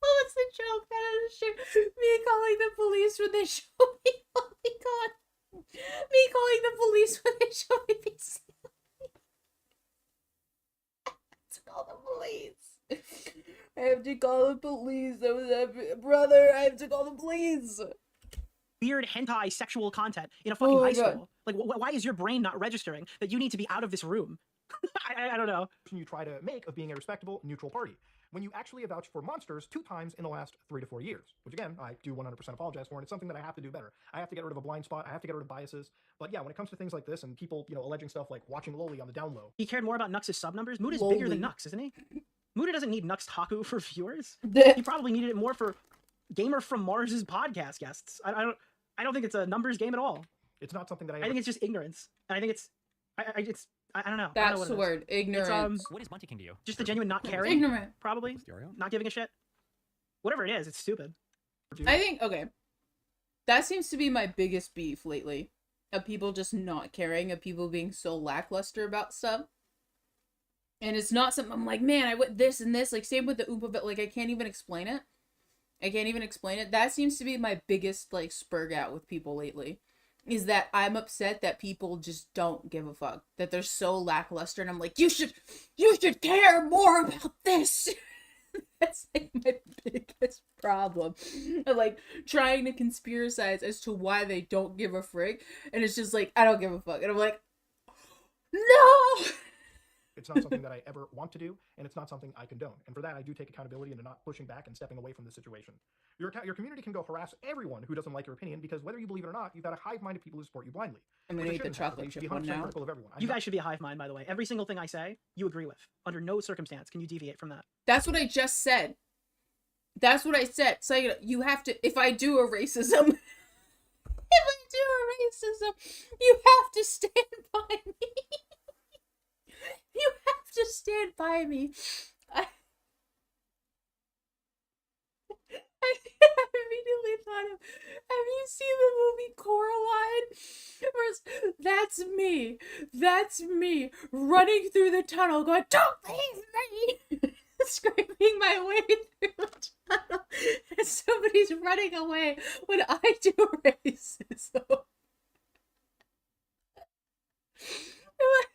Oh, it's a joke. That is true. Me calling the police when they show me. Oh my god. Me calling the police when they show me these. To call the police. I have to call the police. Brother, I have to call the police. Weird hentai sexual content in a fucking high school. Like, why is your brain not registering that you need to be out of this room? I don't know. You try to make of being a respectable, neutral party. When you actually have vouched for monsters 2 times in the last 3 to 4 years, which again, I do 100% apologize for, and it's something that I have to do better. I have to get rid of a blind spot. I have to get rid of biases. But yeah, when it comes to things like this and people, alleging stuff like watching Loli on the down low. He cared more about Nux's sub numbers. Muda's bigger than Nux, isn't he? Muda doesn't need Nux Taku for viewers. He probably needed it more for Gamer from Mars's podcast guests. I don't think it's a numbers game at all. It's not something that I think it's just ignorance. And I think it's I don't know. That's the word. Ignorance. What is Monty King to you? Just the genuine not caring. Ignorant. Probably. Not giving a shit. Whatever it is, it's stupid. I think, okay. That seems to be my biggest beef lately. Of people just not caring, of people being so lackluster about stuff. And it's not something I'm like, man, I went this and this. Like, same with the Oompa, but like, I can't even explain it. That seems to be my biggest, like, spurg out with people lately. Is that I'm upset that people just don't give a fuck. That they're so lackluster, and I'm like, you should care more about this. That's like my biggest problem. Like trying to conspiracize as to why they don't give a frick, and it's just like I don't give a fuck, and I'm like, no. It's not something that I ever want to do, and it's not something I condone. And for that, I do take accountability into not pushing back and stepping away from the situation. Your community can go harass everyone who doesn't like your opinion because whether you believe it or not, you've got a hive mind of people who support you blindly. I'm gonna eat the chocolate chip one now. Of everyone. You guys should be a hive mind, by the way. Every single thing I say, you agree with. Under no circumstance can you deviate from that. That's what I just said. That's what I said. So you have to, if I do a racism, you have to stand by me. You have to stand stand by me. I immediately thought of, have you seen the movie Coraline? That's me. That's me running through the tunnel going, don't leave me! Screaming my way through the tunnel. And somebody's running away when I do racism.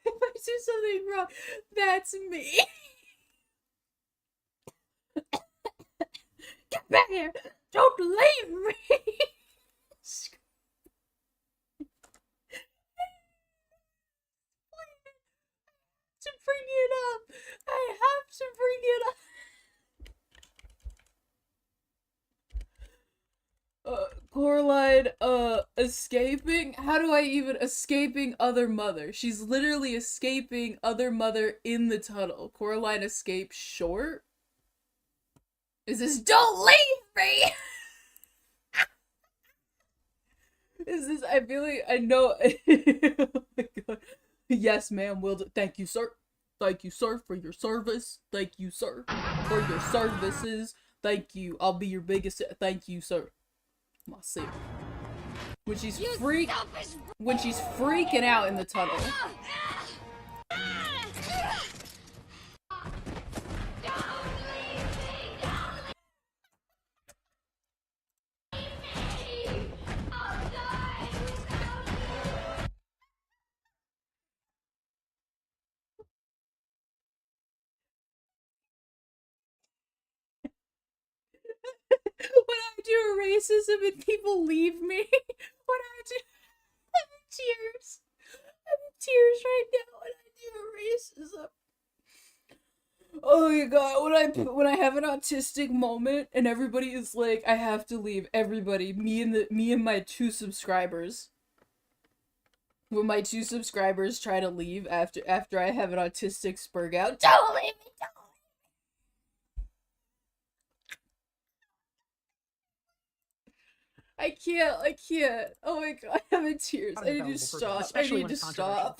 If I do something wrong, that's me. Get back here! Don't leave me! To bring it up. I have to bring it up. Coraline, escaping? How do I even escaping other mother? She's literally escaping other mother in the tunnel. Coraline escapes short? Is this don't leave me? Is this, I feel like I know. Oh my god. Yes, ma'am, will do. Thank you, sir. Thank you, sir, for your service. Thank you, sir, for your services. Thank you. I'll be your biggest. Thank you, sir. Come on, see. When she's freaking out in the tunnel. When I do racism and people leave me, when I do, I'm in tears. I'm in tears right now when I do racism. Oh my god, when I have an autistic moment and everybody is like, I have to leave. Everybody, me and my 2 subscribers. When my 2 subscribers try to leave after I have an autistic spurg out, don't leave me, don't. I can't. Oh my god, I'm in tears. I need to stop. I need to stop.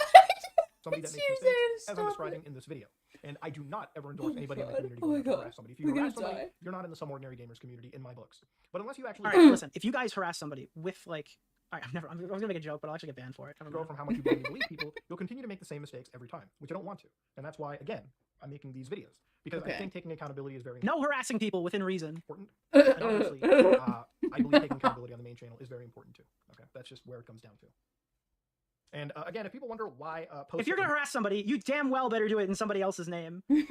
Somebody that makes mistakes, as I'm describing in this video. And I do not ever endorse anybody in my community going to harass somebody. If you harass somebody, you're not in the Some Ordinary Gamers community in my books. But unless you actually... Alright, listen, if you guys harass somebody with, like... Alright, I was gonna make a joke, but I'll actually get banned for it. Grow from how much you believe people, you'll continue to make the same mistakes every time, which I don't want to. And that's why, again, I'm making these videos. Because I think taking accountability is very important. No harassing people within reason. Important. And obviously, I believe taking accountability on the main channel is very important too. Okay, that's just where it comes down to. And again, if people wonder why if you're gonna harass somebody, you damn well better do it in somebody else's name. Okay?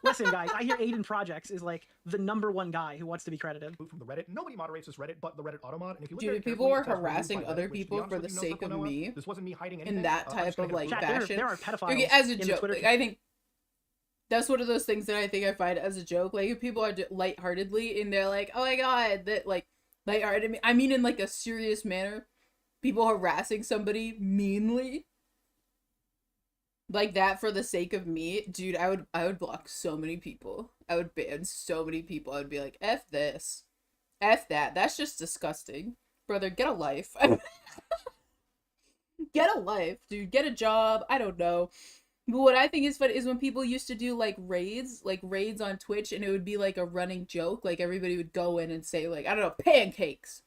Listen, guys, I hear Aiden Projects is like the #1 guy who wants to be credited. From the Reddit, nobody moderates this Reddit but the Reddit Automod. And if you look dude, people were harassing other people for the sake of me. This wasn't me hiding anything. In that type of like fashion. There are pedophiles. As a joke, like, I think that's one of those things that I think I find as a joke. Like if people are lightheartedly and they're like, "Oh my god," that like lighthearted. I mean, in like a serious manner. People harassing somebody meanly like that for the sake of me, dude, I would block so many people. I would ban so many people. I would be like, F this, F that. That's just disgusting. Brother, get a life. Get a life, dude. Get a job. I don't know. But what I think is fun is when people used to do like raids on Twitch, and it would be like a running joke. Like everybody would go in and say like, I don't know, pancakes.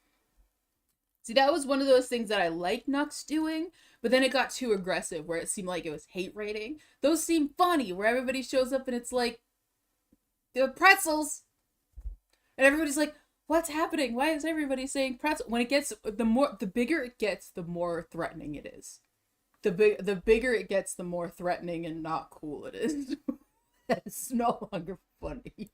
See, that was one of those things that I liked Nux doing, but then it got too aggressive where it seemed like it was hate raiding. Those seem funny, where everybody shows up and it's like, the pretzels! And everybody's like, what's happening? Why is everybody saying pretzel? When it gets, the bigger it gets, the more threatening it is. The bigger it gets, the more threatening and not cool it is. It's no longer funny.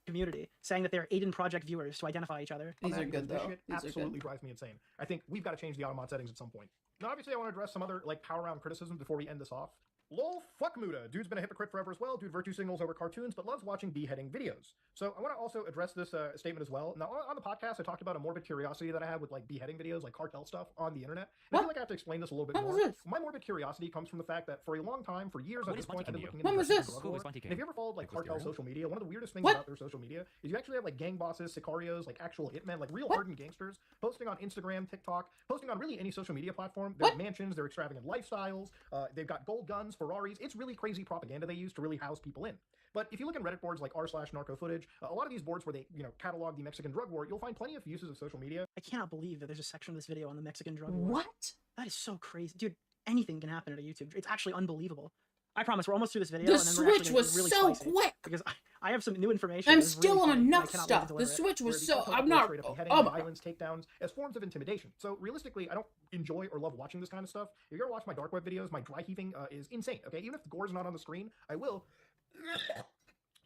Community saying that they're Aiden Project viewers to identify each other. These are good though. This shit absolutely drives me insane. I think we've got to change the Automod settings at some point. Now, obviously, I want to address some other like power round criticism before we end this off. Lol, fuck Muda. Dude's been a hypocrite forever as well. Dude virtue signals over cartoons, but loves watching beheading videos. So I want to also address this statement as well. Now, on the podcast, I talked about a morbid curiosity that I have with like beheading videos, like cartel stuff on the internet. And I feel like I have to explain this a little bit more. My morbid curiosity comes from the fact that for a long time, for years at this point, I've been looking into this. And if you ever followed like cartel social media, one of the weirdest things about their social media is you actually have like gang bosses, sicarios, like actual hitmen, like real hardened gangsters posting on Instagram, TikTok, posting on really any social media platform. Their mansions, their extravagant lifestyles. They've got gold guns Ferraris. It's really crazy propaganda they use to really house people in. But if you look in Reddit boards like r/narco footage, a lot of these boards where they, catalog the Mexican drug war, you'll find plenty of uses of social media. I cannot believe that there's a section of this video on the Mexican drug war. What? That is so crazy. Dude, anything can happen at a YouTube. It's actually unbelievable. I promise, we're almost through this video. The and then we're switch actually was really so spicy, quick. Because I have some new information. I'm that is still really on funny, and I enough cannot wait to stuff. The deliver it. switch was Where the so. content I'm was not. straight up beheading, Oh my. violence, takedowns as forms of intimidation. So realistically, I don't enjoy or love watching this kind of stuff. If you ever watch my dark web videos, my dry heaving is insane. Okay, even if the gore's not on the screen, I will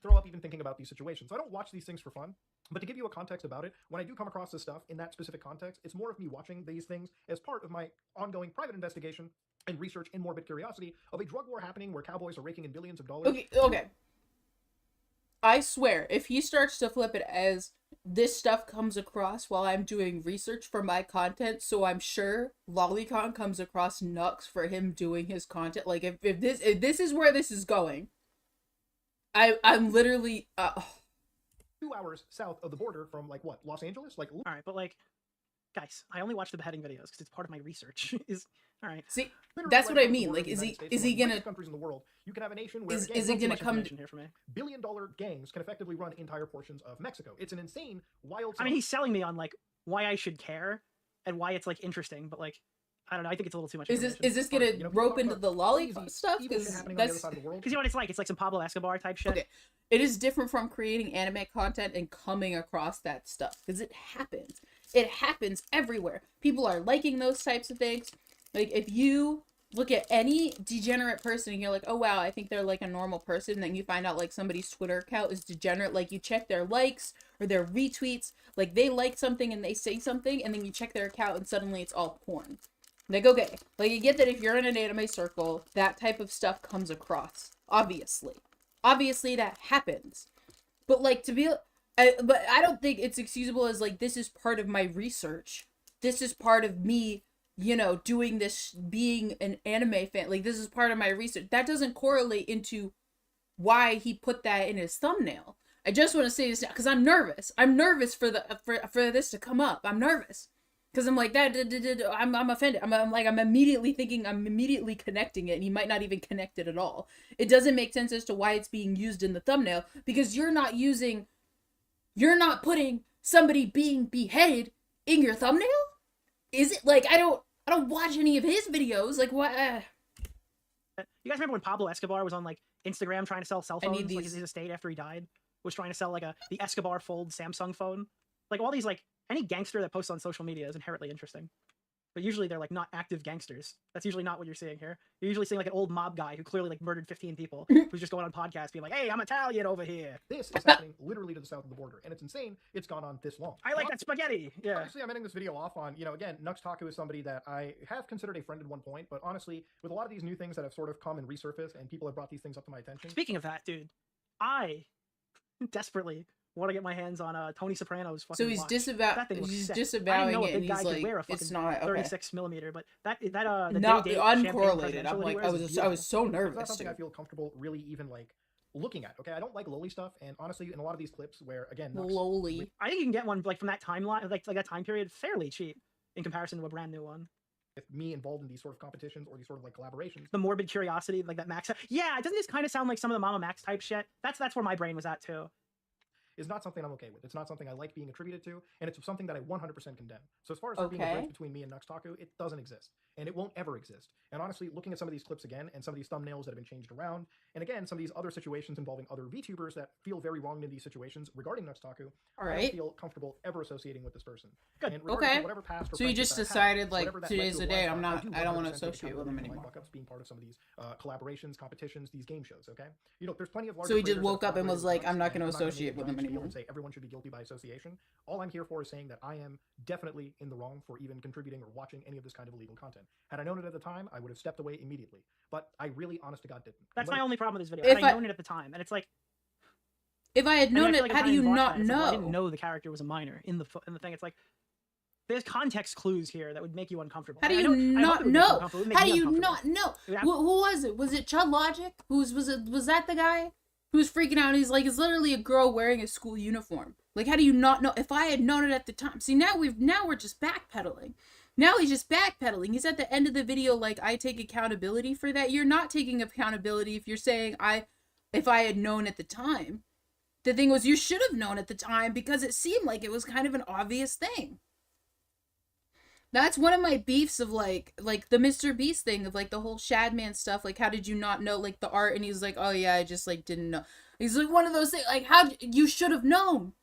throw up even thinking about these situations. So I don't watch these things for fun. But to give you a context about it, when I do come across this stuff in that specific context, it's more of me watching these things as part of my ongoing private investigation and research and morbid curiosity of a drug war happening where cowboys are raking in billions of dollars. Okay. I swear, if he starts to flip it as this stuff comes across while I'm doing research for my content, so I'm sure Lolicon comes across Nux for him doing his content. Like if this is where this is going, I'm literally 2 hours south of the border from like what, Los Angeles? Like, all right, but like, guys, I only watch the beheading videos because it's part of my research. All right. See, that's what I mean. Like, is he gonna? Countries in the world, you can have a nation where Is he gonna come? Billion-dollar gangs can effectively run entire portions of Mexico. It's an insane, wild. I mean, he's selling me on like why I should care and why it's like interesting, but like, I don't know. I think it's a little too much. Is this gonna rope into the lollipop stuff? Because that's because you know what it's like. It's like some Pablo Escobar type shit. Okay. It is different from creating anime content and coming across that stuff because it happens. It happens everywhere. People are liking those types of things. Like if you look at any degenerate person and you're like, oh wow, I think they're like a normal person, and then you find out like somebody's Twitter account is degenerate, like you check their likes or their retweets, like they like something and they say something, and then you check their account and suddenly it's all porn. Like, okay, like you get that if you're in an anime circle, that type of stuff comes across. Obviously that happens. But like to be, but I don't think it's excusable as like, this is part of my research. This is part of me, doing this, being an anime fan. Like this is part of my research. That doesn't correlate into why he put that in his thumbnail. I just want to say this now because I'm nervous. I'm nervous for this to come up. I'm nervous. Because I'm like, I'm offended. I'm immediately thinking, I'm immediately connecting it, and he might not even connect it at all. It doesn't make sense as to why it's being used in the thumbnail, because you're not putting somebody being beheaded in your thumbnail? Is it? Like, I don't watch any of his videos. Like, what? You guys remember when Pablo Escobar was on, like, Instagram trying to sell cell phones? Like, his estate after he died was trying to sell, like, the Escobar Fold Samsung phone? Like, all these, like, any gangster that posts on social media is inherently interesting. But usually they're like not active gangsters. That's usually not what you're seeing here. You're usually seeing like an old mob guy who clearly like murdered 15 people who's just going on podcasts being like, hey, I'm Italian over here. This is happening literally to the south of the border, and it's insane it's gone on this long. I like that spaghetti. Yeah. Obviously, I'm ending this video off on, again, Nux Taku is somebody that I have considered a friend at one point, but honestly, with a lot of these new things that have sort of come and resurfaced and people have brought these things up to my attention. Speaking of that, dude, I desperately want to get my hands on Tony Soprano's fucking So he's watch. He's disavowing it, and he's like, it's not, okay. 36 millimeter, but the not day-to-day uncorrelated. champagne I'm like, presidential I was so It's nervous. not something I feel comfortable really even like looking at. Okay, I don't like lowly stuff, and honestly, in a lot of these clips where again, lowly, I think you can get one like from that timeline, like that time period, fairly cheap in comparison to a brand new one. With me involved in these sort of competitions or these sort of like collaborations. The morbid curiosity, like that Max. Yeah, doesn't this kind of sound like some of the Mama Max type shit? That's where my brain was at too. Is not something I'm okay with. It's not something I like being attributed to, and it's something that I 100% condemn. So as far as there being a bridge between me and Nux Taku, it doesn't exist, and it won't ever exist. And honestly, looking at some of these clips again, and some of these thumbnails that have been changed around, and again, some of these other situations involving other VTubers that feel very wronged in these situations regarding Nux Taku, I don't feel comfortable ever associating with this person. Good. And regardless of whatever past or so you just decided, like, today's the day, I don't want to associate with him anymore. Being part of some of these collaborations, competitions, these game shows, okay? There's plenty of large. So he just woke up and was like, I'm not going to associate with him anymore. And say everyone should be guilty by association. All I'm here for is saying that I am definitely in the wrong for even contributing or watching any of this kind of illegal content. Had I known it at the time, I would have stepped away immediately. But I really, honest to God, didn't. That's my only problem with this video. Had I known it at the time, and it's like, if I had known it, how do you not know? I didn't know the character was a minor in the thing. It's like, there's context clues here that would make you uncomfortable. How do you not know? How do you not know? Who was it? Was it Chud Logic? Was that the guy who was freaking out? And he's like, it's literally a girl wearing a school uniform. Like, how do you not know? If I had known it at the time, see, now we're just backpedaling. Now he's just backpedaling. He's at the end of the video like, I take accountability for that. You're not taking accountability if you're saying, if I had known at the time. The thing was, you should have known at the time because it seemed like it was kind of an obvious thing. That's one of my beefs of like the Mr. Beast thing of like the whole Shadman stuff. Like, how did you not know like the art? And he's like, oh yeah, I just like didn't know. He's like one of those things like, how you should have known.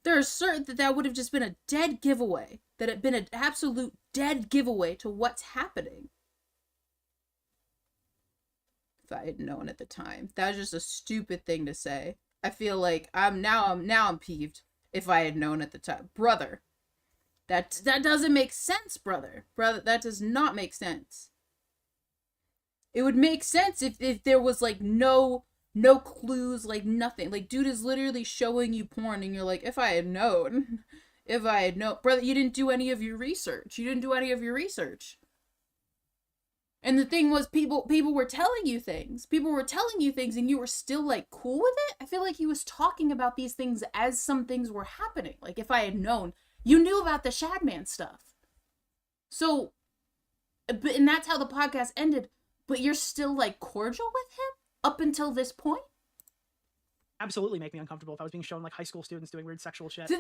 There are certain that would have just been a dead giveaway. That had been an absolute dead giveaway to what's happening. If I had known at the time. That was just a stupid thing to say. I feel like I'm peeved. If I had known at the time. Brother. That doesn't make sense, brother. Brother, that does not make sense. It would make sense if there was like no clues, like nothing. Like, dude is literally showing you porn and you're like, if I had known. If I had known. Brother, you didn't do any of your research. You didn't do any of your research. And the thing was, people were telling you things. People were telling you things and you were still like cool with it. I feel like he was talking about these things as some things were happening. Like, if I had known. You knew about the Shadman stuff. So, and that's how the podcast ended. But you're still like cordial with him up until this point? Absolutely make me uncomfortable if I was being shown like high school students doing weird sexual shit.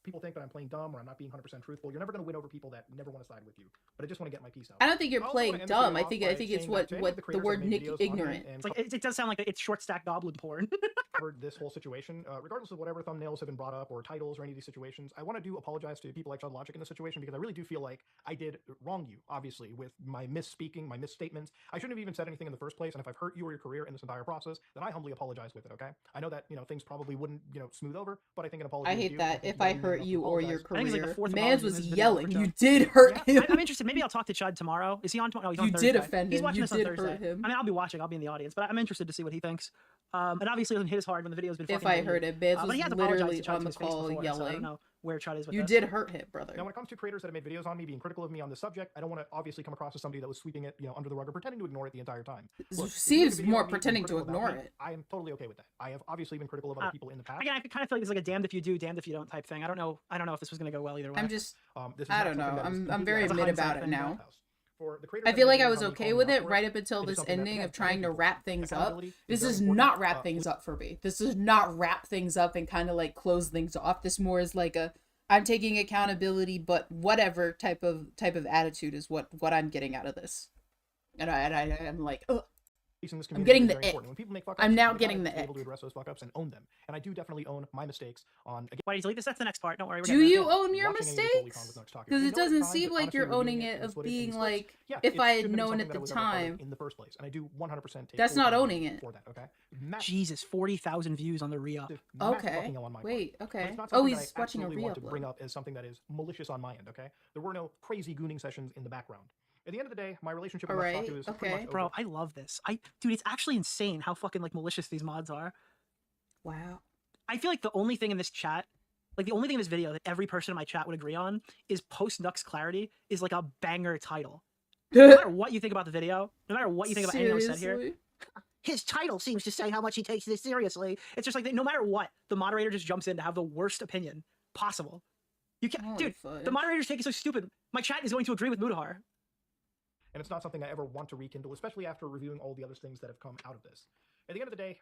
People think that I'm playing dumb or I'm not being 100% truthful. You're never going to win over people that never want to side with you. But I just want to get my piece out. I don't think you're playing dumb. I think it's what the word ignorant. It's like it does sound like it's short stack goblin porn. Covered this whole situation, regardless of whatever thumbnails have been brought up or titles or any of these situations. I want to apologize to people like Chud Logic in this situation because I really do feel like I did wrong you, obviously, with my misspeaking, my misstatements. I shouldn't have even said anything in the first place, and if I've hurt you or your career in this entire process, then I humbly apologize with it. Okay? I know that things probably wouldn't smooth over, but I think an apology. I hate that. If I hurt you or your career. I think it's like the fourth Mans was yelling. You did hurt him. I'm interested. Maybe I'll talk to Chud tomorrow. Is he on? No, he's on you Thursday. Did offend him. He's watching you this on did Thursday. Hurt him. I mean, I'll be watching. I'll be in the audience, but I'm interested to see what he thinks. And obviously, it doesn't hit as hard when the video's been. If I heard it, Mans was literally on the call before, yelling. So I don't know where Chud is with You this. did hurt him, brother. Now, when it comes to creators that have made videos on me being critical of me on this subject, I don't want to obviously come across as somebody that was sweeping it, under the rug or pretending to ignore it the entire time. Look, seems more pretending to ignore it. I am totally okay with that. I have obviously been critical of other people in the past. Again, I kind of feel like it's like a damned if you do, damned if you don't type thing. I don't know if this was going to go well either way. I'm just, I don't know. I'm very mid about it now. For the I feel like I was okay with it right up until this ending of trying to wrap things up. This does not wrap things up for me. This does not wrap things up and kind of like close things off. This more is like a, I'm taking accountability, but whatever type of attitude is what I'm getting out of this. And I'm like, ugh. I'm getting the ick. When people make fuck-ups, I'm now getting the ick. Able to address those fuck-ups and own them. And I do definitely own my mistakes on. Why do you delete this? That's the next part. Don't worry. Do you own your mistakes? Because it doesn't seem like you're owning it of being like, if I had known at the time. In the first place, and I do 100%. That's not owning it. For that, okay? Jesus, 40,000 views on the re-up. Okay. Wait. Okay. Oh, he's watching a re-up. To bring up as something that is malicious on my end. Okay. There were no crazy gooning sessions in the background. At the end of the day, my relationship with Taku is pretty much over. Bro, I love this. Dude, it's actually insane how fucking like malicious these mods are. Wow. I feel like the only thing in this chat, like the only thing in this video that every person in my chat would agree on is post Nux Clarity is like a banger title. No matter what you think about the video, no matter what you think about anything that was said here, his title seems to say how much he takes this seriously. It's just like no matter what, the moderator just jumps in to have the worst opinion possible. You can't, dude. The moderator's take is so stupid. My chat is going to agree with Mudahar. And it's not something I ever want to rekindle, especially after reviewing all the other things that have come out of this. At the end of the day,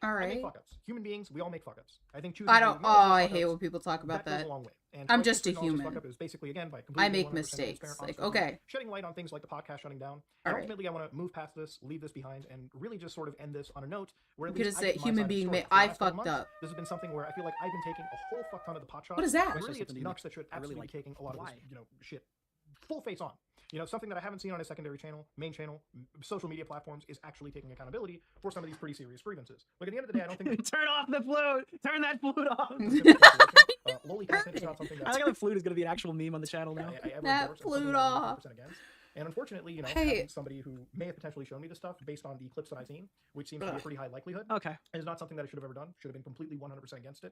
all right. I make fuck-ups. Human beings, we all make fuck-ups. I think I don't. Oh, I hate when people talk about that. Goes a long way. And I'm just a human. Is basically, again, by I make mistakes. Like, okay. Shedding light on things like the podcast shutting down. And ultimately, I want to move past this, leave this behind, and really just sort of end this on a note where at least I get my human side being of the story. I fucked up. This has been something where I feel like I've been taking a whole fuck ton of the pot shots. What is that? Really, it's Nux that should absolutely be taking a lot of this, shit full face on. Something that I haven't seen on a secondary channel, main channel, social media platforms is actually taking accountability for some of these pretty serious grievances. Like, at the end of the day, I don't think... Turn off the flute! Turn that flute off! Lowly content is not something that... I think the flute is going to be an actual meme on the channel now. That flute off! And unfortunately, having somebody who may have potentially shown me this stuff based on the clips that I've seen, which seems to be a pretty high likelihood, is not something that I should have ever done. Should have been completely 100% against it.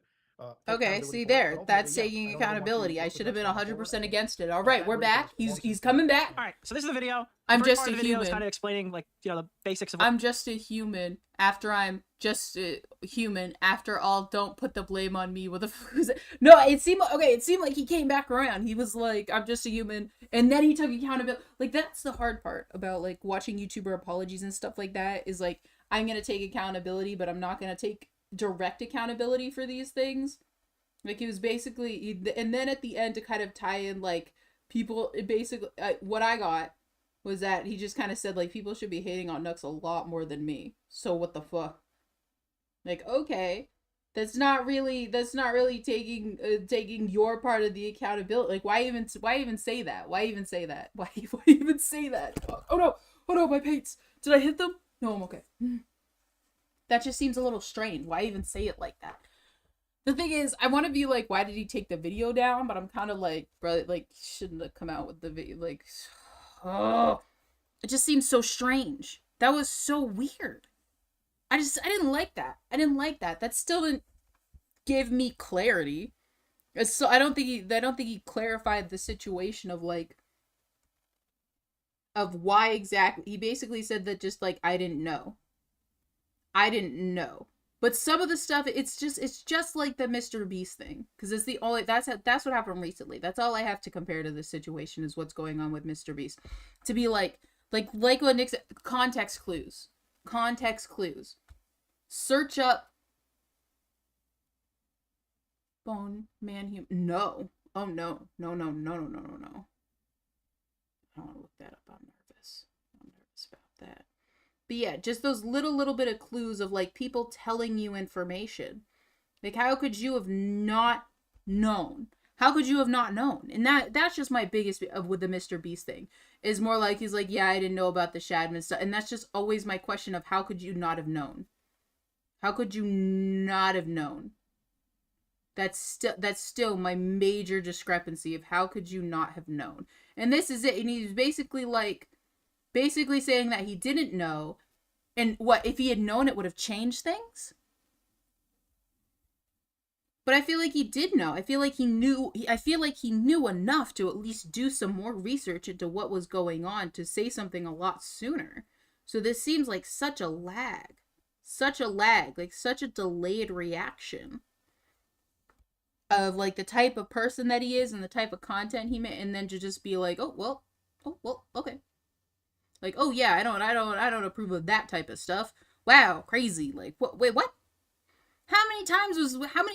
Okay, see there, that's taking accountability. I should have been 100% against it. All right, we're back. He's coming back. All right, so this is the video. I'm First just part a of the video is human. kind of explaining like the basics of. I'm just a human. After I'm just a human. After all, don't put the blame on me. What the fuck was it? No, it seemed like he came back around. He was like, I'm just a human, and then he took accountability. Like that's the hard part about like watching YouTuber apologies and stuff like that. Is like I'm gonna take accountability, but I'm not gonna take direct accountability for these things. Like he was basically, and then at the end to kind of tie in like people. Basically, what I got was that he just kind of said like people should be hating on Nux a lot more than me. So what the fuck? Like okay, that's not really taking your part of the accountability. Like why even say that? Why even say that? Why even say that? Oh no, my paints. Did I hit them? No, I'm okay. That just seems a little strange. Why even say it like that? The thing is, I want to be like, why did he take the video down? But I'm kind of like, bro, like, he shouldn't have come out with the video. Like, oh, it just seems so strange. That was so weird. I didn't like that. I didn't like that. That still didn't give me clarity. So I don't think he clarified the situation of like, of why exactly. He basically said that just like, I didn't know. But some of the stuff, it's just like the Mr. Beast thing, because it's the only that's what happened recently. That's all I have to compare to this situation is what's going on with Mr. Beast. To be like what Nick said, context clues. Search up Bone Man Human. No. Oh no. No. I don't want to look that up. I'm nervous about that. But yeah, just those little bit of clues of like people telling you information. Like how could you have not known? How could you have not known? And that's just my biggest of with the Mr. Beast thing. Is more like he's like, yeah, I didn't know about the Shadman stuff. And that's just always my question of how could you not have known? How could you not have known? That's still my major discrepancy of how could you not have known? And this is it. And he's basically saying that he didn't know, and what if he had known it would have changed things? But I feel like he did know. I feel like he knew enough to at least do some more research into what was going on to say something a lot sooner. So this seems like such a lag, like such a delayed reaction of like the type of person that he is and the type of content he made, and then to just be like, oh well, okay. Like, oh yeah, I don't approve of that type of stuff. Wow, crazy. Like, wait, what? How many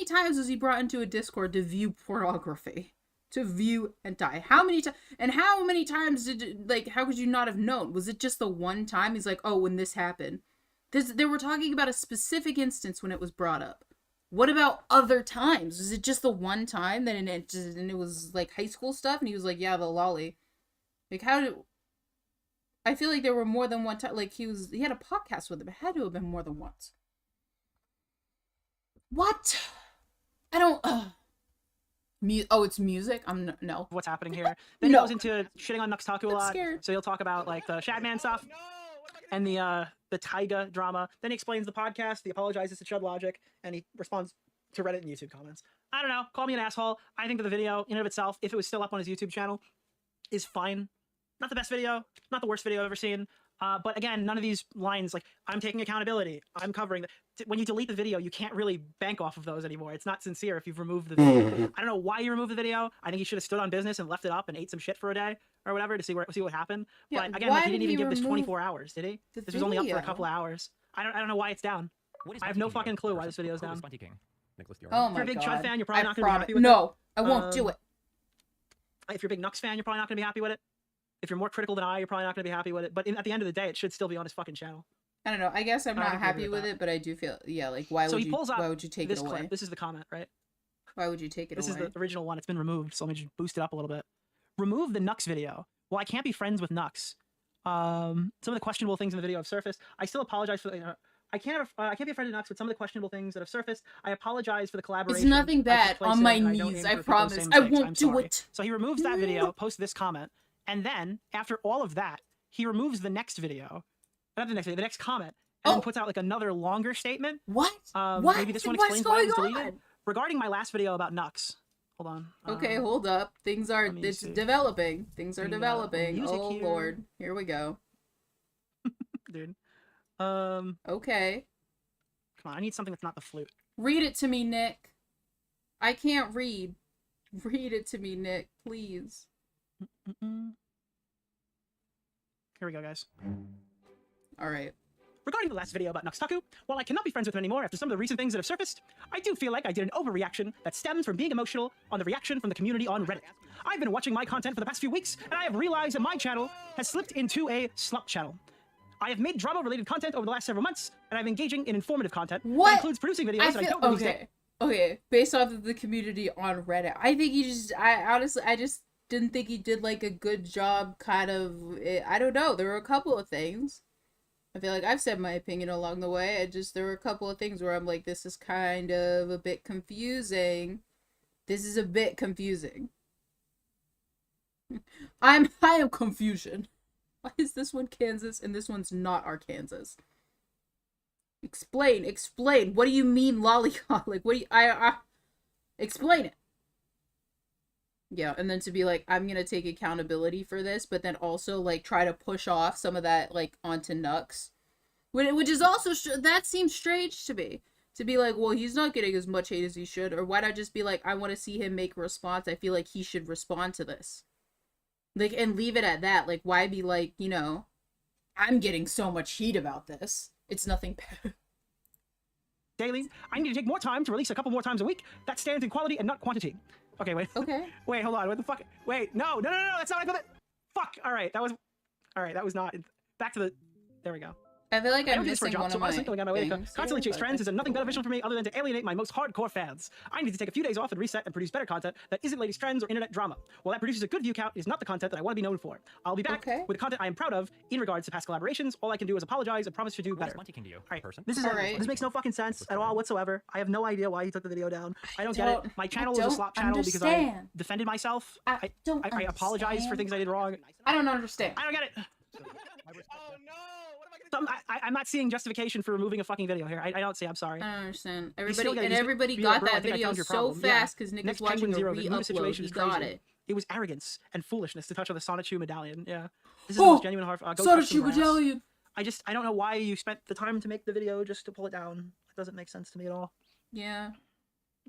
times was he brought into a Discord to view pornography? To view hentai? How many times? And how many times how could you not have known? Was it just the one time? He's like, oh, when this happened. They were talking about a specific instance when it was brought up. What about other times? Was it just the one time and it was like high school stuff? And he was like, yeah, the lolly. Like, I feel like there were more than one time. Like he had a podcast with him. It had to have been more than once. What? I don't. It's music. No. What's happening here? Then he goes into shitting on Nuxtaku a lot. Scared. So he'll talk about like the Shadman stuff and the Taiga drama. Then he explains the podcast. He apologizes to Chud Logic, and he responds to Reddit and YouTube comments. I don't know. Call me an asshole. I think that the video in and of itself, if it was still up on his YouTube channel, is fine. Not the best video, not the worst video I've ever seen. But again, none of these lines, like, I'm taking accountability, I'm covering when you delete the video, you can't really bank off of those anymore. It's not sincere if you've removed the video. I don't know why you removed the video. I think he should have stood on business and left it up and ate some shit for a day or whatever to see what happened. Yeah, but again, like, he didn't even give this 24 hours, did he? This was only up for a couple of hours. I don't know why it's down. I have no fucking clue why this video's down. Oh my god. If you're a big Chud fan, you're probably not going to be happy with it. No, I won't do it. If you're a big Nux fan, you're probably not going to be happy with it. If you're more critical than I, you're probably not going to be happy with it. But at the end of the day, it should still be on his fucking channel. I don't know. I guess I'm not happy with it, but I do feel, yeah, like, why would you take it away? Clip. This is the comment, right? Why would you take it away? This is the original one. It's been removed, so let me just boost it up a little bit. Remove the Nux video. Well, I can't be friends with Nux. Some of the questionable things in the video have surfaced. I still apologize for the... I can't be a friend of Nux with some of the questionable things that have surfaced. I apologize for the collaboration. It's nothing bad. On my knees, I promise. I won't do it. So he removes that video, posts this comment, and then, after all of that, he removes the next video. Not the next video, the next comment, and then puts out like another longer statement. What? Maybe this one explains why it was deleted. Regarding my last video about Nux, Hold on. Okay, hold up. Things are it's developing. Things are developing. Oh here. Lord. Here we go. Dude. Okay. Come on, I need something that's not the flute. Read it to me, Nick. I can't read. Read it to me, Nick, please. Here we go, guys. All right. Regarding the last video about Nuxtaku, while I cannot be friends with him anymore after some of the recent things that have surfaced, I do feel like I did an overreaction that stems from being emotional on the reaction from the community on Reddit. I've been watching my content for the past few weeks, and I have realized that my channel has slipped into a Slop channel. I have made drama-related content over the last several months, and I'm engaging in informative content that includes producing videos that I don't release yet. Okay, based off of the community on Reddit, I think I just didn't think he did like a good job. Kind of, I don't know. There were a couple of things. I feel like I've said my opinion along the way. There were a couple of things where I'm like, this is kind of a bit confusing. This is a bit confusing. I am confusion. Why is this one Kansas and this one's not Arkansas? Explain. What do you mean lollipop? Like, what do you, explain it. Yeah, and then to be like, I'm gonna take accountability for this, but then also, like, try to push off some of that, like, onto Nux. Which is also, that seems strange to me. To be like, well, he's not getting as much hate as he should, or why not just be like, I want to see him make a response, I feel like he should respond to this. Like, and leave it at that. Like, why be like, you know, I'm getting so much heat about this. It's nothing better. Daily, I need to take more time to release a couple more times a week. That stands in quality and not quantity. Okay, wait. Okay. Wait, hold on. What the fuck? Wait, no, that's not what I thought. Fuck. All right, that was not. Back to the. There we go. I feel like I'm missing missing one so of my constantly on my way to things constantly here, chase trends is nothing beneficial for me other than to alienate my most hardcore fans. I need to take a few days off and reset and produce better content that isn't latest trends or internet drama. While that produces a good view count, it is not the content that I want to be known for. I'll be back with the content I am proud of in regards to past collaborations. All I can do is apologize and promise to do better. All right, this makes no fucking sense at all whatsoever. I have no idea why you took the video down. I don't get it. My channel is a slop channel because I defended myself. I apologize for things I did wrong. I don't understand. I don't get it. I'm not seeing justification for removing a fucking video here. I don't see. I'm sorry. I don't understand. Everybody got that video so fast because Nick is watching a re-upload. He got it. It was arrogance and foolishness to touch on the Sonichu medallion. Yeah. This is the most genuine heart. Sonichu medallion! I don't know why you spent the time to make the video just to pull it down. It doesn't make sense to me at all. Yeah.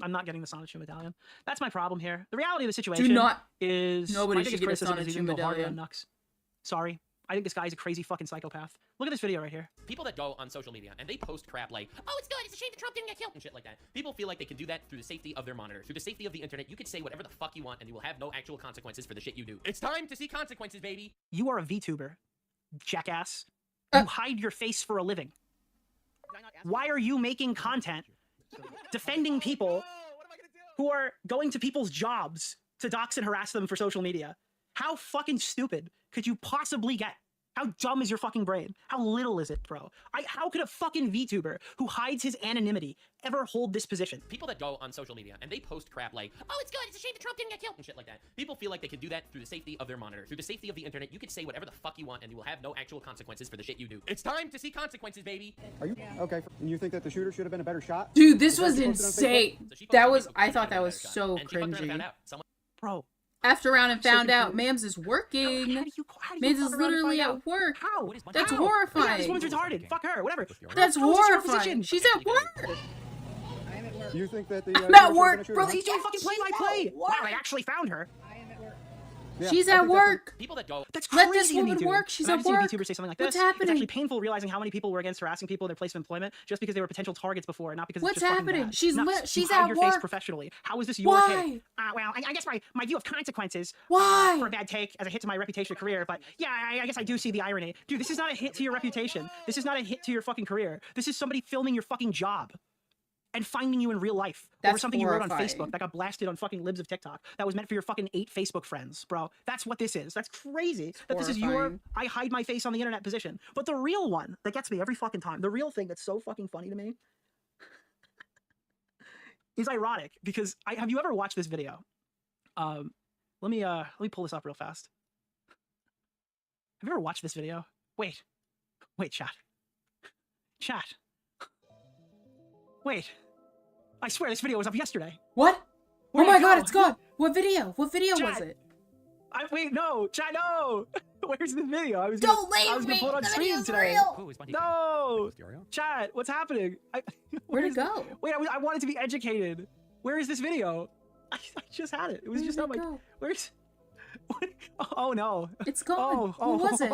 I'm not getting the Sonichu medallion. That's my problem here. The reality of the situation is nobody should get a Sonichu medallion. Sorry. I think this guy's a crazy fucking psychopath. Look at this video right here. People that go on social media and they post crap like, oh, it's good, it's a shame that Trump didn't get killed and shit like that. People feel like they can do that through the safety of their monitor. Through the safety of the internet, you can say whatever the fuck you want and you will have no actual consequences for the shit you do. It's time to see consequences, baby. You are a VTuber, jackass. You hide your face for a living. Why are you making content defending people who are going to people's jobs to dox and harass them for social media? How fucking stupid could you possibly get? How dumb is your fucking brain? How little is it, bro? How could a fucking VTuber who hides his anonymity ever hold this position? People that go on social media and they post crap like, oh, it's good, it's a shame that Trump didn't get killed and shit like that. People feel like they can do that through the safety of their monitor. Through the safety of the internet, you can say whatever the fuck you want and you will have no actual consequences for the shit you do. It's time to see consequences, baby. Are you? Okay. And you think that the shooter should have been a better shot? Dude, this was insane. I thought that was so cringy. Bro. After around and found out Mams is working. Mams is literally at work. How? That's horrifying. Yeah, this woman's retarded. Fuck her. Whatever. That's horrifying. She's at work. You think that the I'm at work, brother. He's doing fucking play-by-play. Wow, I actually found her. Yeah, she's at work. People that go. That's crazy. Let this woman work. She's at work. VTubers say something like What's this. happening? It's actually painful realizing how many people were against harassing people in their place of employment just because they were potential targets before, not because What's it's just happening? Bad. She's you at hide your work. face professionally. How is this your Why? take? Well, I guess my view of consequences. Why? For a bad take as a hit to my reputation or career, but yeah, I guess I do see the irony. Dude, this is not a hit to your reputation. This is not a hit to your fucking career. This is somebody filming your fucking job. And finding you in real life over something you wrote on Facebook that got blasted on fucking libs of TikTok that was meant for your fucking 8 Facebook friends, bro. That's what this is. That's crazy that this is your I hide my face on the internet position. But the real one that gets me every fucking time, the real thing that's so fucking funny to me is ironic because have you ever watched this video? Let me pull this up real fast. Have you ever watched this video? Wait, chat. Wait, I swear this video was up yesterday. What? Oh my god, it's gone. What video? What video was it? Wait, no, chat, no. Where's the video? I was Don't gonna, leave I was gonna me. pull it on The stream video's today. real. No, chat, what's happening? Where'd it go? Wait, I wanted to be educated. Where is this video? I just had it. It was just on my. Where's? What? Oh no. It's gone. Oh. What was it?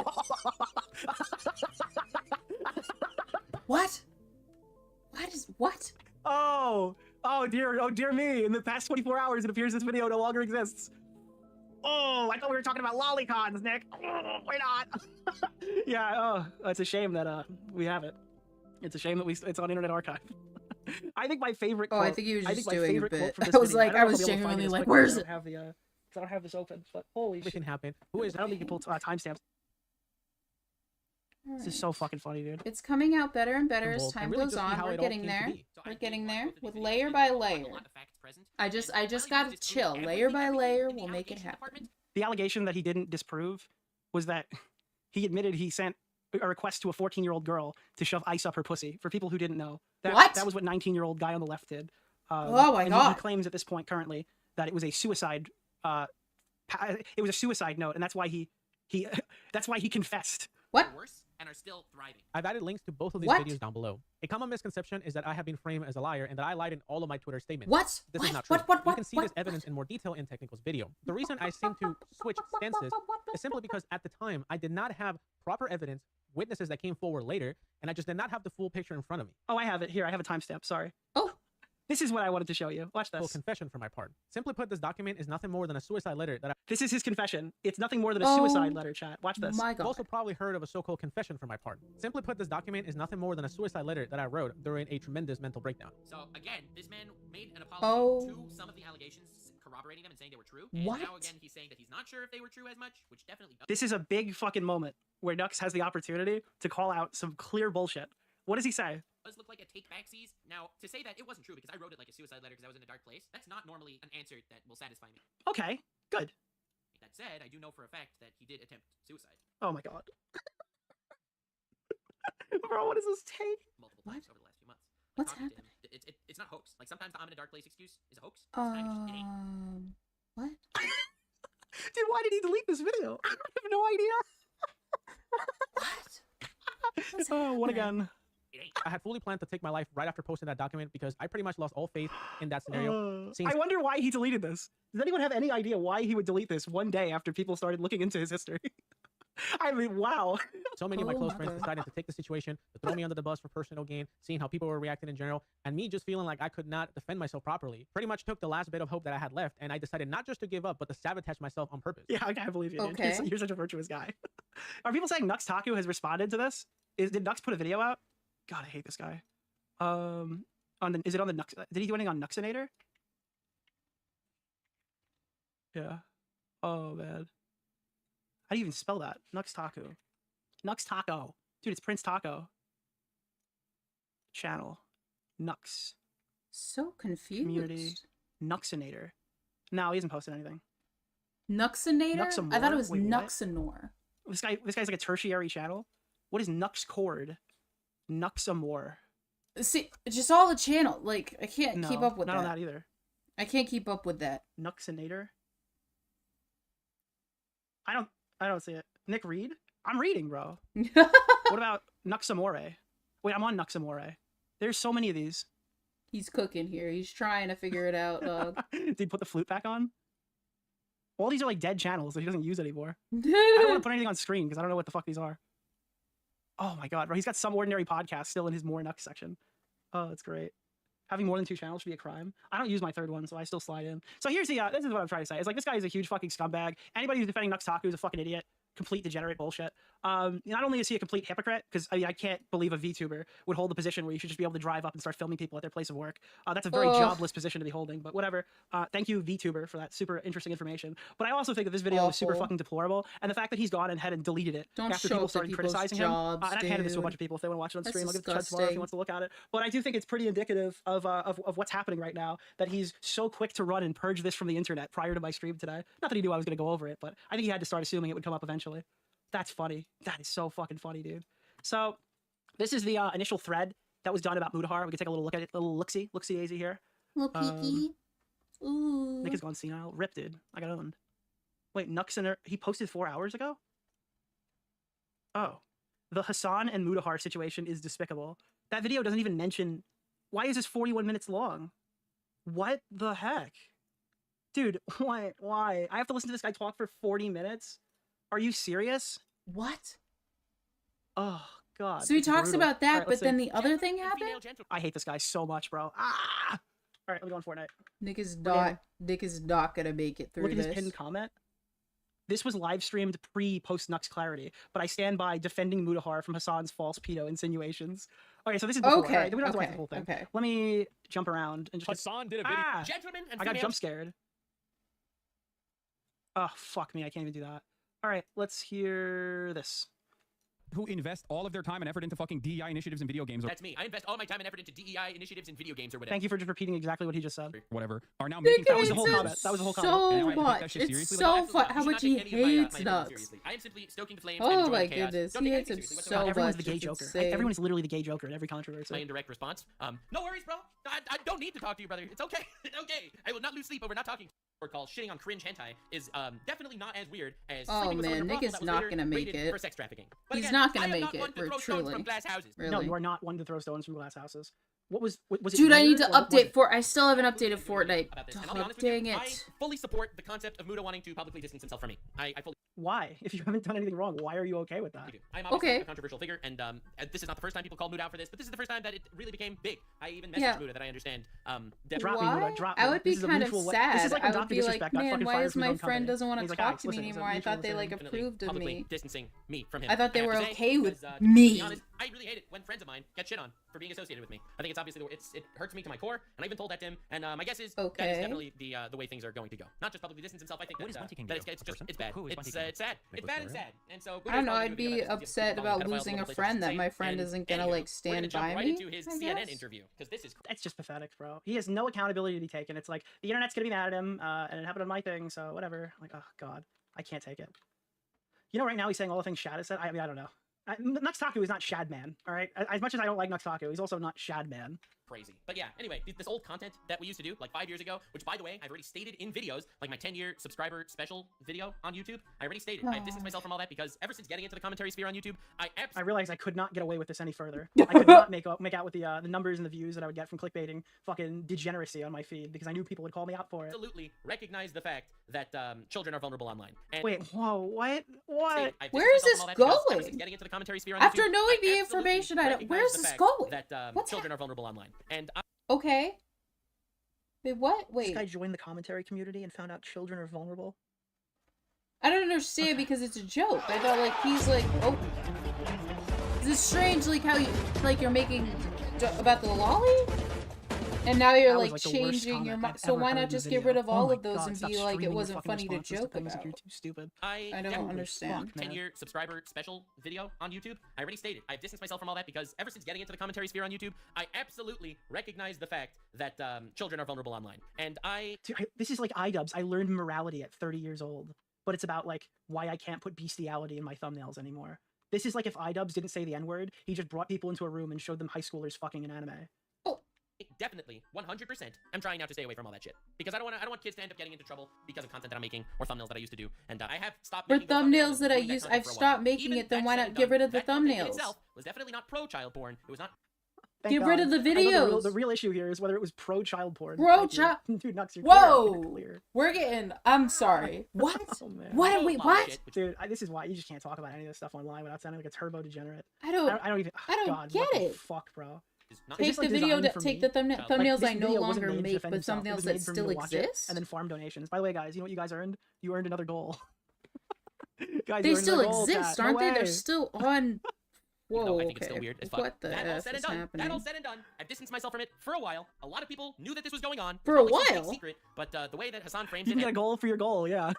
What? What? Oh dear me. In the past 24 hours, it appears this video no longer exists. Oh, I thought we were talking about lolicons, Nick. Oh, we're not. Yeah, oh, it's a shame that we have it. It's a shame that it's on Internet Archive. I think my favorite quote. I think he was just doing a bit. I was genuinely like, where's it? I don't have this open, but holy shit. Everything happened. Who is? I don't think you pulled timestamps. This is so fucking funny, dude. It's coming out better and better as time goes on. We're getting there. We're getting there with layer by layer. I just gotta chill. Layer by layer, we'll make it happen. The allegation that he didn't disprove was that he admitted he sent a request to a 14-year-old girl to shove ice up her pussy. For people who didn't know, that was what 19-year-old guy on the left did. Oh my god! He claims at this point currently that it was a suicide. It was a suicide note, and that's why he that's why he confessed. What? And are still thriving. I've added links to both of these videos down below. A common misconception is that I have been framed as a liar and that I lied in all of my Twitter statements. What? This is not true. You can see this evidence in more detail in Technical's video. The reason I seem to switch stances is simply because at the time I did not have proper evidence, witnesses that came forward later, and I just did not have the full picture in front of me. Oh, I have it here. I have a timestamp. Sorry. Oh. This is what I wanted to show you. Watch this. Full confession for my part. Simply put, this document is nothing more than a suicide letter that This is his confession. It's nothing more than a suicide letter, chat. Watch this. My god. You've also probably heard of a so-called confession for my part. Simply put, this document is nothing more than a suicide letter that I wrote during a tremendous mental breakdown. So again, this man made an apology to some of the allegations, corroborating them and saying they were true. And now again, he's saying that he's not sure if they were true as much, which definitely does. This is a big fucking moment where Nux has the opportunity to call out some clear bullshit. What does he say? Does look like a take backsies. Now, to say that it wasn't true because I wrote it like a suicide letter because I was in a dark place, that's not normally an answer that will satisfy me. Okay, good. That said, I do know for a fact that he did attempt suicide. Oh my god. Bro, what is this take? Multiple times over the last few months. What's happening? It's not hoax. Like sometimes the I'm in a dark place excuse is a hoax. It ain't. What? Dude, why did he delete this video? I have no idea. What? Oh, what again? I had fully planned to take my life right after posting that document because I pretty much lost all faith in that scenario. I wonder why he deleted this. Does anyone have any idea why he would delete this one day after people started looking into his history? I mean, wow. So many of my close friends decided to take the situation, to throw me under the bus for personal gain, seeing how people were reacting in general, and me just feeling like I could not defend myself properly. Pretty much took the last bit of hope that I had left, and I decided not just to give up, but to sabotage myself on purpose. Yeah, I can't believe you. Okay. You're such a virtuous guy. Are people saying Nux Taku has responded to this? Did Nux put a video out? God, I hate this guy. Is it on the Nux? Did he do anything on Nuxinator? Yeah. Oh man. How do you even spell that? Nux Taku. Nux Taco. Dude, it's Prince Taco. Channel. Nux. So confused. Community. Nuxinator. No, he hasn't posted anything. Nuxinator? Nuxamore? I thought it was Wait, what? Nuxanor. This guy's like a tertiary channel. What is Nux Cord? Nuxamore. See, just all the channel. Like, I can't keep up with that. Not on that either. I can't keep up with that. Nuxinator. I don't see it. Nick Reed? I'm reading, bro. What about Nuxamore? Wait, I'm on Nuxamore. There's so many of these. He's cooking here. He's trying to figure it out, dog. Did he put the flute back on? All these are like dead channels that he doesn't use anymore. I don't want to put anything on screen because I don't know what the fuck these are. Oh my god, bro. He's got Some Ordinary Podcast still in his More Nux section. Oh, that's great. Having more than 2 channels should be a crime. I don't use my third one, so I still slide in. So here's the, this is what I'm trying to say. It's like, this guy is a huge fucking scumbag. Anybody who's defending Nux Taku is a fucking idiot. Complete degenerate bullshit. Not only is he a complete hypocrite, because I mean, I can't believe a VTuber would hold the position where you should just be able to drive up and start filming people at their place of work. That's a very jobless position to be holding, but whatever. Thank you, VTuber, for that super interesting information. But I also think that this video is super fucking deplorable, and the fact that he's gone ahead and deleted it after people started criticizing him. And I've handed this to a bunch of people if they want to watch it on stream. I'll give it to Chud tomorrow if he wants to look at it. But I do think it's pretty indicative of what's happening right now, that he's so quick to run and purge this from the internet prior to my stream today. Not that he knew I was going to go over it, but I think he had to start assuming it would come up eventually. That's funny. That is so fucking funny, dude. So this is the initial thread that was done about Mudahar. We can take a little look at it, a little look-see AZ here. Little peeky. Ooh. Nick has gone senile. Rip, dude. I got owned. Wait, Nux he posted 4 hours ago? Oh. The Hassan and Mudahar situation is despicable. That video doesn't even mention... Why is this 41 minutes long? What the heck? Dude, why? I have to listen to this guy talk for 40 minutes? Are you serious? What? Oh, God. So he it's talks brutal. about that, Alright, but let's then see. the other thing happened? I hate this guy so much, bro. Ah! Alright, let me go on Fortnite. Nick is not gonna make it through Look at this. his pinned comment. This was live streamed pre-post Nux clarity, but I stand by defending Mudahar from Hassan's false pedo insinuations. Okay, so this is before. Okay, Alright, we don't have to watch okay, the whole thing. okay. Let me jump around and just. Hassan did a video. Ah! Gentlemen and I got females. jump scared. Oh, fuck me. I can't even do that. All right, let's hear this. Who invest all of their time and effort into fucking DEI initiatives in video games or That's me. I invest all my time and effort into DEI initiatives in video games or whatever. Thank you for just repeating exactly what he just said. whatever are now Nick making That was the thousands whole of comment. That was the whole so comment. And now I have to take that much. shit It's seriously? so Like, fun. How much he hates Nux. I am simply stoking the flames. Oh and enjoying my the chaos. goodness, Don't he take hates him anything seriously so whatsoever. Everyone's much. the gay It's Joker. insane. Everyone is literally the gay Joker in every My controversy. indirect response. No worries, bro. I don't need to talk to you, brother. It's okay. It's okay. I will not lose sleep over not talking. Call shitting on cringe hentai is definitely not as weird as Oh, sleeping with someone in a man, Nick brothel is that was not later gonna make rated it. for sex trafficking. But He's again, not gonna I am make not it, one to for throw stones truly. from glass houses. Really. No, you are not one to throw stones from glass houses. What was it? Dude, I need weird to or what was update it? for. I still haven't updated Fortnite. About this. And I'll be Oh, honest with you, dang I it. fully support the concept of Muda wanting to publicly distance himself from me. I fully Why? If you haven't done anything wrong, why are you okay with that? do. I'm obviously Okay. a controversial figure, and this is not the first time people called Muda out for this, but this is the first time that it really became big. I even messaged Yeah. Muda that I understand. Drop me, Why? Muda, drop me. I would be This is a kind of mutual sad. This is like when I would Dr. be like, Disrespect got man, fucking why fired is from his my own friend company. doesn't want He's to like, talk guys, to me listen, it's a anymore? I mutual thought they like thing. approved of publicly me. distancing me from him. I thought they And were have to say, okay with because, to be me. honest, I really hate it when friends of mine get shit on for being associated with me. I think it's obviously it hurts me to my core, and I even told that to him. And my guess is that is Okay. definitely the way things are going to go. Not just publicly distance himself. I think What is that, Bunty King that do? it's just Person? it's bad. Who is Bunty It's King? sad. It's bad and sad. And so I don't know. I'd be upset about losing a friend that my friend isn't gonna like stand by me. Into his I CNN guess. interview because this is It's just pathetic, bro. He has no accountability to be taken. It's like the internet's gonna be mad at him, and it happened on my thing, so whatever. Like, oh god, I can't take it. You know, right now he's saying all the things Shad has said. I mean, I don't know. Nuxtaku is not Shadman, all right? As much as I don't like Nuxtaku, he's also not Shadman. crazy. But yeah, anyway, this old content that we used to do like 5 years ago, which by the way, I've already stated in videos, like my 10-year subscriber special video on YouTube, I already stated, I've distanced myself from all that because ever since getting into the commentary sphere on YouTube, I realized I could not get away with this any further. I could not make out with the numbers and the views that I would get from clickbaiting fucking degeneracy on my feed because I knew people would call me out for it. absolutely recognize the fact that children are vulnerable online. And Wait, whoa, what? What? Where is this going? getting into the commentary sphere on After YouTube, knowing I the absolutely information, I don't. recognize Where's the this fact going? That What's children are vulnerable online. And Okay. Wait, what? This Wait. guy joined the commentary community and found out children are vulnerable. I don't understand because it's a joke. I thought like he's like, oh, this is strange. Like how you you're making about the lolly, and now you're That was, like the worst changing your comment mind. I've So ever why heard not in a just get video. rid of Oh all my of those God, and stop be like it streaming your wasn't fucking funny to responses to joke things if about? you're too stupid. I don't Holy understand. fuck, man. 10-year subscriber special video on YouTube, I already stated, I've distanced myself from all that because ever since getting into the commentary sphere on YouTube, I absolutely recognize the fact that children are vulnerable online. And Dude, this is like iDubbbz. I learned morality at 30 years old, but it's about like why I can't put bestiality in my thumbnails anymore. This is like if iDubbbz didn't say the N-word, he just brought people into a room and showed them high schoolers fucking an anime. definitely 100% I'm trying now to stay away from all that shit because I don't want kids to end up getting into trouble because of content that I'm making or thumbnails that I used to do, and I have stopped For making those thumbnails that I doing use, content I've for a while. stopped making Even it. Then that why said not and get done, rid of the that content in thumbnails? itself was definitely not pro child porn. It was not. Thank Get rid God. of the I know videos. The real issue here is whether it was pro-child porn. Pro Thank you. child. Dude, Nux, you're Whoa. clear. We're getting. I'm sorry. What? Oh, man. What? Wait, what? Dude, this is why you just can't talk about any of this stuff online without sounding like a turbo degenerate. I don't even. I don't God, get what the it. fuck, bro. Take the video, take the thumbnails this I no video wasn't longer made to make, defend but himself. It thumbnails was that made for me still to watch it exist. and then farm donations. By the way, guys, you know what you guys earned? You earned another goal. Guys, They you earned still another goal, exist, chat. aren't No they? They're way. still on. Whoa, I think it's still weird as fuck. What the that all F said is and done, happening? That all said and done, I've distanced myself from it for a while. A lot of people knew that this was going on. For a It's probably some big while? secret, but the way that Hassan frames You it can get a goal for your goal, yeah.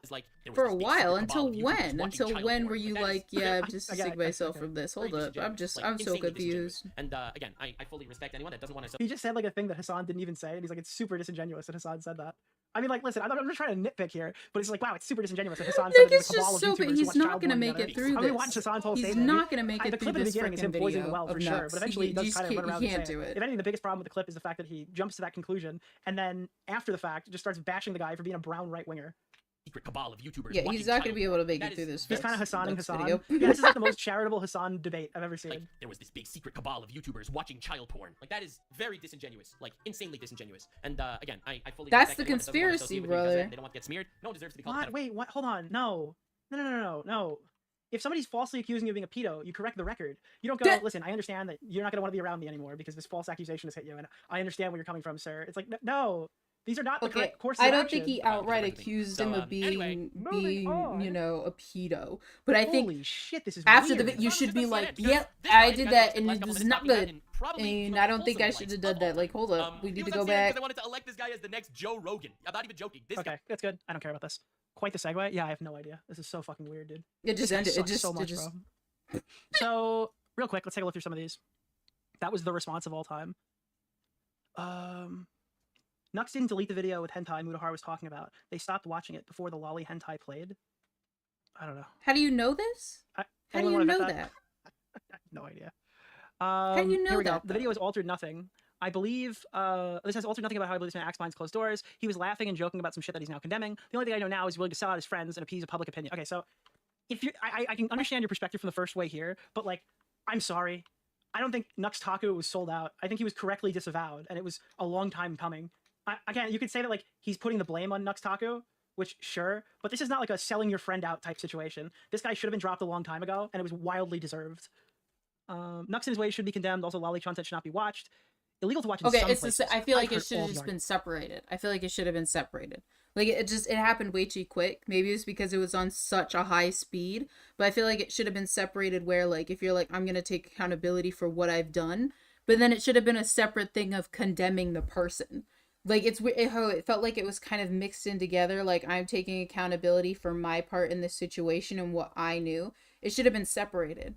is like there was For this a big while, secret until cabal of YouTubers when? watching Until child when porn. were you That is- like, yeah, I just get it, distancing myself from this? Hold very up, I'm disingenuous, I'm so insanely confused. disingenuous. And again, I fully respect anyone that doesn't want to. He just said like a thing that Hassan didn't even say, and he's like, it's super disingenuous that Hassan said that. I mean, like, listen, I'm not trying to nitpick here, but it's like, wow, it's super disingenuous. That Hassan Nick said is there's a cabal just of so YouTubers big. He's watch not child gonna porn make together. it through I mean, this. watch Hassan's whole He's statement. not gonna make The it clip through at the this beginning is him freaking poisoning the video well for of sure, Nux. but eventually he does kind of run around He and can't say do it. If anything, the biggest problem with the clip is the fact that he jumps to that conclusion and then after the fact just starts bashing the guy for being a brown right winger. Secret cabal of YouTubers. Yeah, he's not gonna be able to make it through this. He's kind of Hassan and Nux Hassan. video. Yeah, this is like the most charitable Hassan debate I've ever seen. Like, there was this big secret cabal of YouTubers watching child porn. Like, that is very disingenuous. Like, insanely disingenuous. And again, I fully That's respect the anyone that doesn't want to conspiracy, associate with you because brother. they don't want to get smeared. No one deserves to be called a What? pedophile. Wait, what? Hold on. No. If somebody's falsely accusing you of being a pedo, you correct the record. You don't go, listen, I understand that you're not going to want to be around me anymore because this false accusation has hit you, and I understand where you're coming from, sir. It's like, no. These are not the correct courses I of don't action. think he outright accused him of being, you know, a pedo. But I think Holy shit, this is after weird. the you should be like, yep, I did that, and it was not good. And I don't think I should have done that. Like, hold up, we need to go back. I wanted to elect this guy as the next Joe Rogan. I'm not even joking. This Okay, that's good. I don't care about this. Quite the segue. Yeah, I have no idea. This is so fucking weird, dude. It just This guy ended. It sucks just, so much, it just. bro. So, real quick, let's take a look through some of these. That was the response of all time. Nux didn't delete the video with hentai Mutahar was talking about. They stopped watching it before the lolly hentai played. I don't know. How do you know this? How do anyone you wanna know vet that? I have no idea. How do you know here we go. that? The video has altered nothing. I believe this has altered nothing about how I believe this man acts behind closed doors. He was laughing and joking about some shit that he's now condemning. The only thing I know now is he's willing to sell out his friends and appease a public opinion. Okay, so if you, I can understand your perspective from the first way here, but like, I'm sorry. I don't think Nux Taku was sold out. I think he was correctly disavowed, and it was a long time coming. Again, you could say that like he's putting the blame on Nux Taku, which sure, but this is not like a selling your friend out type situation. This guy should have been dropped a long time ago, and it was wildly deserved. Nux in his way should be condemned. Also, lolly content should not be watched. Illegal to watch in Okay, some it's places. I feel like I've it heard should all have the just been arguments. separated. I feel like it should have been separated. Like it happened way too quick. Maybe it's because it was on such a high speed, but I feel like it should have been separated where like if you're like I'm going to take accountability for what I've done, but then it should have been a separate thing of condemning the person. Like it felt like it was kind of mixed in together. Like I'm taking accountability for my part in this situation and what I knew. It should have been separated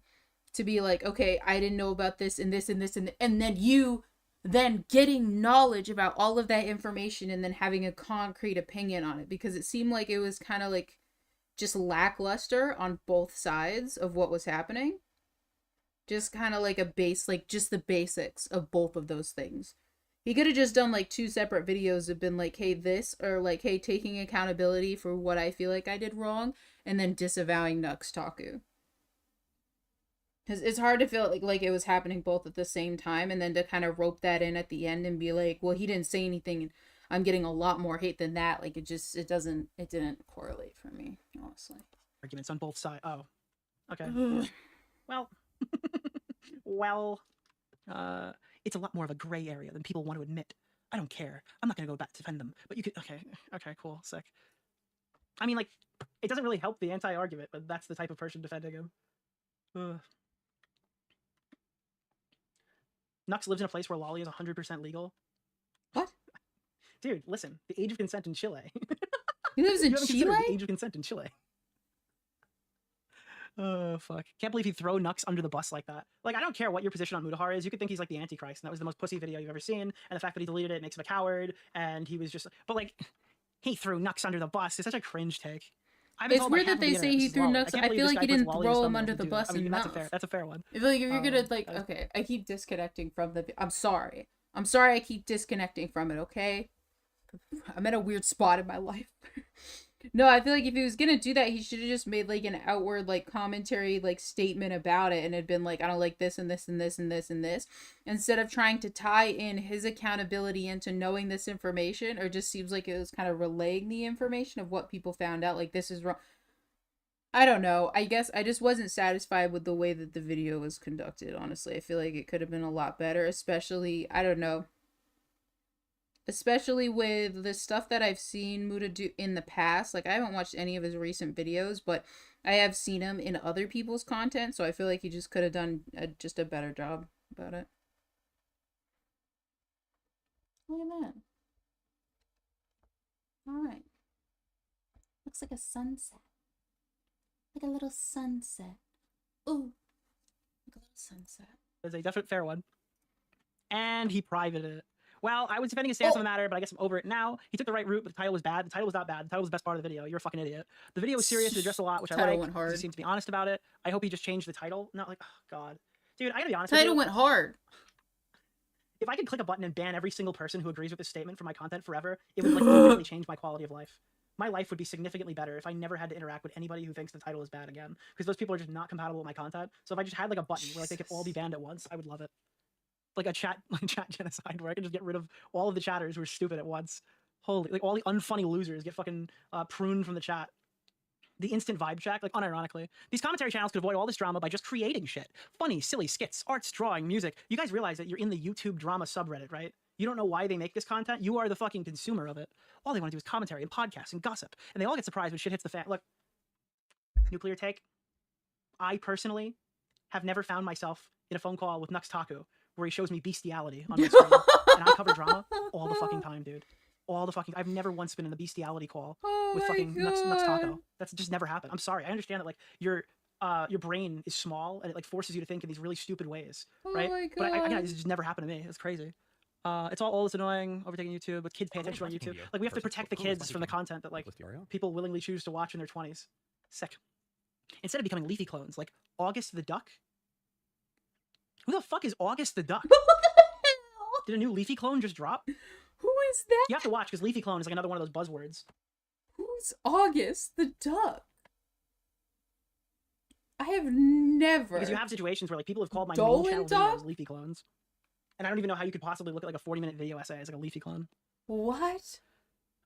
to be like, okay, I didn't know about this and this and this and then you then getting knowledge about all of that information and then having a concrete opinion on it, because it seemed like it was kind of like just lackluster on both sides of what was happening. Just kind of like just the basics of both of those things. He could have just done like 2 separate videos of been like, hey, this, or like, hey, taking accountability for what I feel like I did wrong, and then disavowing Nux Taku. Because it's hard to feel like it was happening both at the same time, and then to kind of rope that in at the end and be like, well, he didn't say anything, and I'm getting a lot more hate than that. Like, it didn't correlate for me, honestly. Arguments on both sides. Oh, okay. Well, it's a lot more of a gray area than people want to admit. I don't care. I'm not going to go back to defend them. But you could... Okay, cool, sick. I mean, like, it doesn't really help the anti-argument, but that's the type of person defending him. Nux lives in a place where lolly is 100% legal. What? Dude, listen. The age of consent in Chile. He lives in You haven't considered Chile? the age of consent in Chile. Oh, fuck. Can't believe he'd throw Nux under the bus like that. Like, I don't care what your position on Mutahar is. You could think he's like the Antichrist, and that was the most pussy video you've ever seen, and the fact that he deleted it makes him a coward, and he was just... But, like, he threw Nux under the bus. It's such a cringe take. It's weird that they say he threw Nux. I feel like he didn't throw him under the bus enough. That's a fair one. I feel like if you're gonna, like, okay, I keep disconnecting from the... I'm sorry I keep disconnecting from it, okay? I'm at a weird spot in my life. No, I feel like if he was gonna do that, he should have just made like an outward like commentary like statement about it and had been like, I don't like this and this and this and this and this, instead of trying to tie in his accountability into knowing this information, or just seems like it was kind of relaying the information of what people found out, like this is wrong. I don't know. I guess I just wasn't satisfied with the way that the video was conducted, honestly. I feel like it could have been a lot better, especially, I don't know, especially with the stuff that I've seen Muta do in the past. Like, I haven't watched any of his recent videos, but I have seen him in other people's content, so I feel like he just could have done just a better job about it. Look at that. Alright. Looks like a sunset. Like a little sunset. Ooh. Like a little sunset. There's a definite fair one. And he privated it. Well, I was defending his stance on the matter, but I guess I'm over it now. He took the right route, but the title was bad. The title was not bad. The title was the best part of the video. You're a fucking idiot. The video was serious. It addressed a lot, which I Title like. went hard. He seemed to be honest about it. I hope he just changed the title. Not like, oh god, dude. I gotta be honest. With you. Title went hard. If I could click a button and ban every single person who agrees with this statement from my content forever, it would like completely change my quality of life. My life would be significantly better if I never had to interact with anybody who thinks the title is bad again, because those people are just not compatible with my content. So if I just had like a button where like they could all be banned at once, I would love it. Like a chat genocide where I can just get rid of all of the chatters who are stupid at once. Holy, like all the unfunny losers get fucking pruned from the chat. The instant vibe check, like unironically. These commentary channels could avoid all this drama by just creating shit. Funny, silly skits, arts, drawing, music. You guys realize that you're in the YouTube drama subreddit, right? You don't know why they make this content. You are the fucking consumer of it. All they want to do is commentary and podcasts and gossip. And they all get surprised when shit hits the fan. Look, nuclear take. I personally have never found myself in a phone call with Nux Taku where he shows me bestiality on my screen. And I cover drama all the fucking time, dude. All the fucking... I've never once been in a bestiality call with fucking Nux Taku. That's just never happened. I'm sorry. I understand that, like, your brain is small and it, like, forces you to think in these really stupid ways, right? But again, this just never happened to me. It's crazy. It's all this annoying, overtaking YouTube, but kids pay attention on YouTube. Like, we have to protect the kids from the content that, like, people willingly choose to watch in their 20s. Sick. Instead of becoming leafy clones, like August the Duck. Who the fuck is August the Duck? Did a new leafy clone just drop? Who is that? You have to watch, because leafy clone is like another one of those buzzwords. Who's August the Duck? I have never... Because you have situations where, like, people have called my main Dolan channel Duck? videos leafy clones. And I don't even know how you could possibly look at, like, a 40-minute video essay as, like, a leafy clone. What?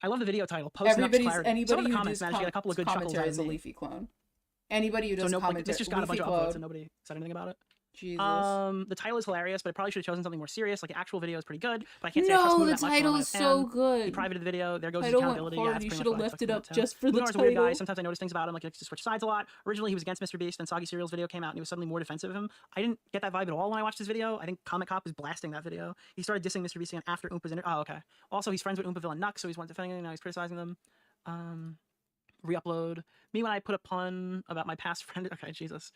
I love the video title. Post Nux clarity. Some Anybody of the who comments does managed to get a couple of good chuckles commentary out is of a me. leafy clone. Anybody who does Like, commentary, this just got a bunch leafy of upvotes clone. and nobody said anything about it. Jesus. The title is hilarious, but I probably should have chosen something more serious. Like, the actual video is pretty good, but I can't say I trust No, Muda the that much. title is so good. He privated the video. There goes his Title went accountability. hard. Yeah, that's You pretty should much have what I left it expected up from just for the Lunar's a weird guy. title. Sometimes I notice things about him, like he likes to switch sides a lot. Originally, he was against Mr. Beast, then Soggy Cereal's video came out, and he was suddenly more defensive of him. I didn't get that vibe at all when I watched his video. I think Comic Cop was blasting that video. He started dissing Mr. Beast again after Oompa's oh, okay. Also, he's friends with Oompa Villain Nux, so he's one defending him. Now he's criticizing them. Re-upload. Me when I put a pun about my past friend. Okay, Jesus.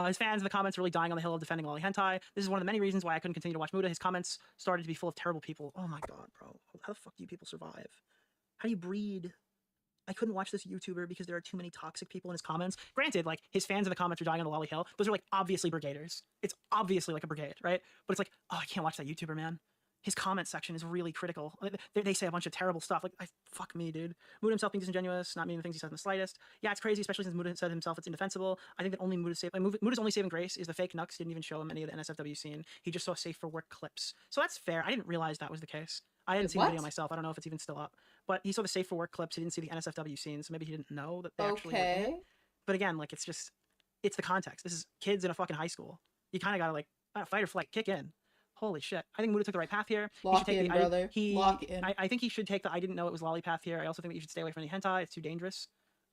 His fans in the comments are really dying on the hill of defending lolly hentai. This is one of the many reasons why I couldn't continue to watch Muda. His comments started to be full of terrible people. Oh my god, bro. How the fuck do you people survive? How do you breed? I couldn't watch this YouTuber because there are too many toxic people in his comments. Granted, like, his fans in the comments are dying on the lolly hill. Those are, like, obviously brigaders. It's obviously, like, a brigade, right? But it's like, oh, I can't watch that YouTuber, man. His comment section is really critical. They say a bunch of terrible stuff. Like, fuck me, dude. Muda himself being disingenuous, not meaning the things he said in the slightest. Yeah, it's crazy, especially since Muda said himself it's indefensible. I think that only Muda's only saving grace is the fake Nux didn't even show him any of the NSFW scene. He just saw safe for work clips. So that's fair. I didn't realize that was the case. I hadn't seen the video myself. I don't know if it's even still up. But he saw the safe for work clips. He didn't see the NSFW scene, so maybe he didn't know that they actually were in it. But again, like, it's the context. This is kids in a fucking high school. You kind of gotta, like, fight or flight, kick in. Holy shit. I think Muda took the right path here. Lock in, brother. Lock in. I think he should take the I didn't know it was lolly path here. I also think that you should stay away from the hentai. It's too dangerous.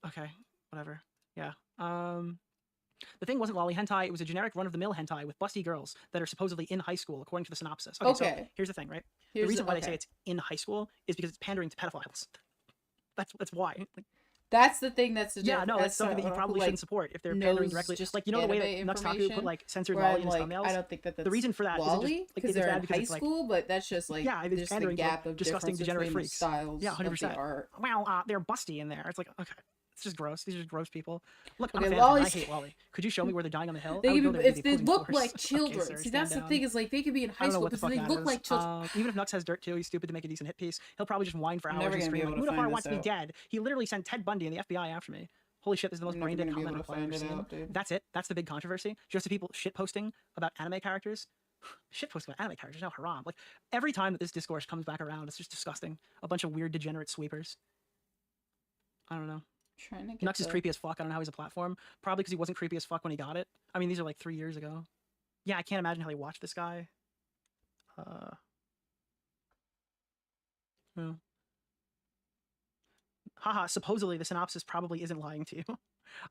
Okay, whatever. Yeah. The thing wasn't lolly hentai. It was a generic run-of-the-mill hentai with busty girls that are supposedly in high school, according to the synopsis. Okay. So here's the thing, right? The reason why they say it's in high school is because it's pandering to pedophiles. That's why. Like, that's the thing that's that's something that you probably shouldn't support if they're pandering directly. Just like, you know, the way that Nux Taku put, like, censored lolly in his thumbnails. I don't think that's the reason for that lolly because they're in high it's like, school, but that's just like it's there's the gap of disgusting degenerate freaks. Styles. Yeah, 100%. Art. Well, they're busty in there. It's like, okay, it's just gross. These are just gross people. Look, okay, I'm a fan of them. I hate lolly. Could you show me where they're dying on the hill? If they look like children, okay, see, that's the thing is, like, they could be in high school because they look like children. Even if Nux has dirt too, he's stupid to make a decent hit piece. He'll probably just whine for hours and scream like, Mudafar wants me dead. He literally sent Ted Bundy and the FBI after me. Holy shit, this is the most brain dead comment I've ever seen. That's it. That's the big controversy. Just the people shit posting about anime characters. Shit posting about anime characters, now haram. Like, every time that this discourse comes back around, it's just disgusting. A bunch of weird degenerate sweepers. I don't know. Nux is creepy as fuck. I don't know how he's a platform. Probably because he wasn't creepy as fuck when he got it. I mean, these are like 3 years ago. Yeah, I can't imagine how they watched this guy. Haha, supposedly the synopsis probably isn't lying to you.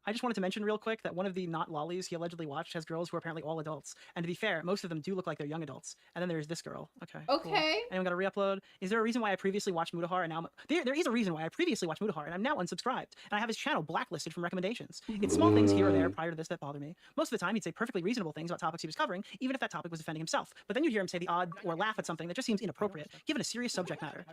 I just wanted to mention real quick that one of the not lollies he allegedly watched has girls who are apparently all adults. And to be fair, most of them do look like they're young adults. And then there's this girl. Okay. Okay. Cool. Anyone got to re-upload? Is there a reason why I previously watched Mutahar and now there is a reason why I previously watched Mutahar and I'm now unsubscribed. And I have his channel blacklisted from recommendations. It's small things here or there prior to this that bother me. Most of the time he'd say perfectly reasonable things about topics he was covering, even if that topic was defending himself. But then you'd hear him say the odd or laugh at something that just seems inappropriate, given a serious subject matter.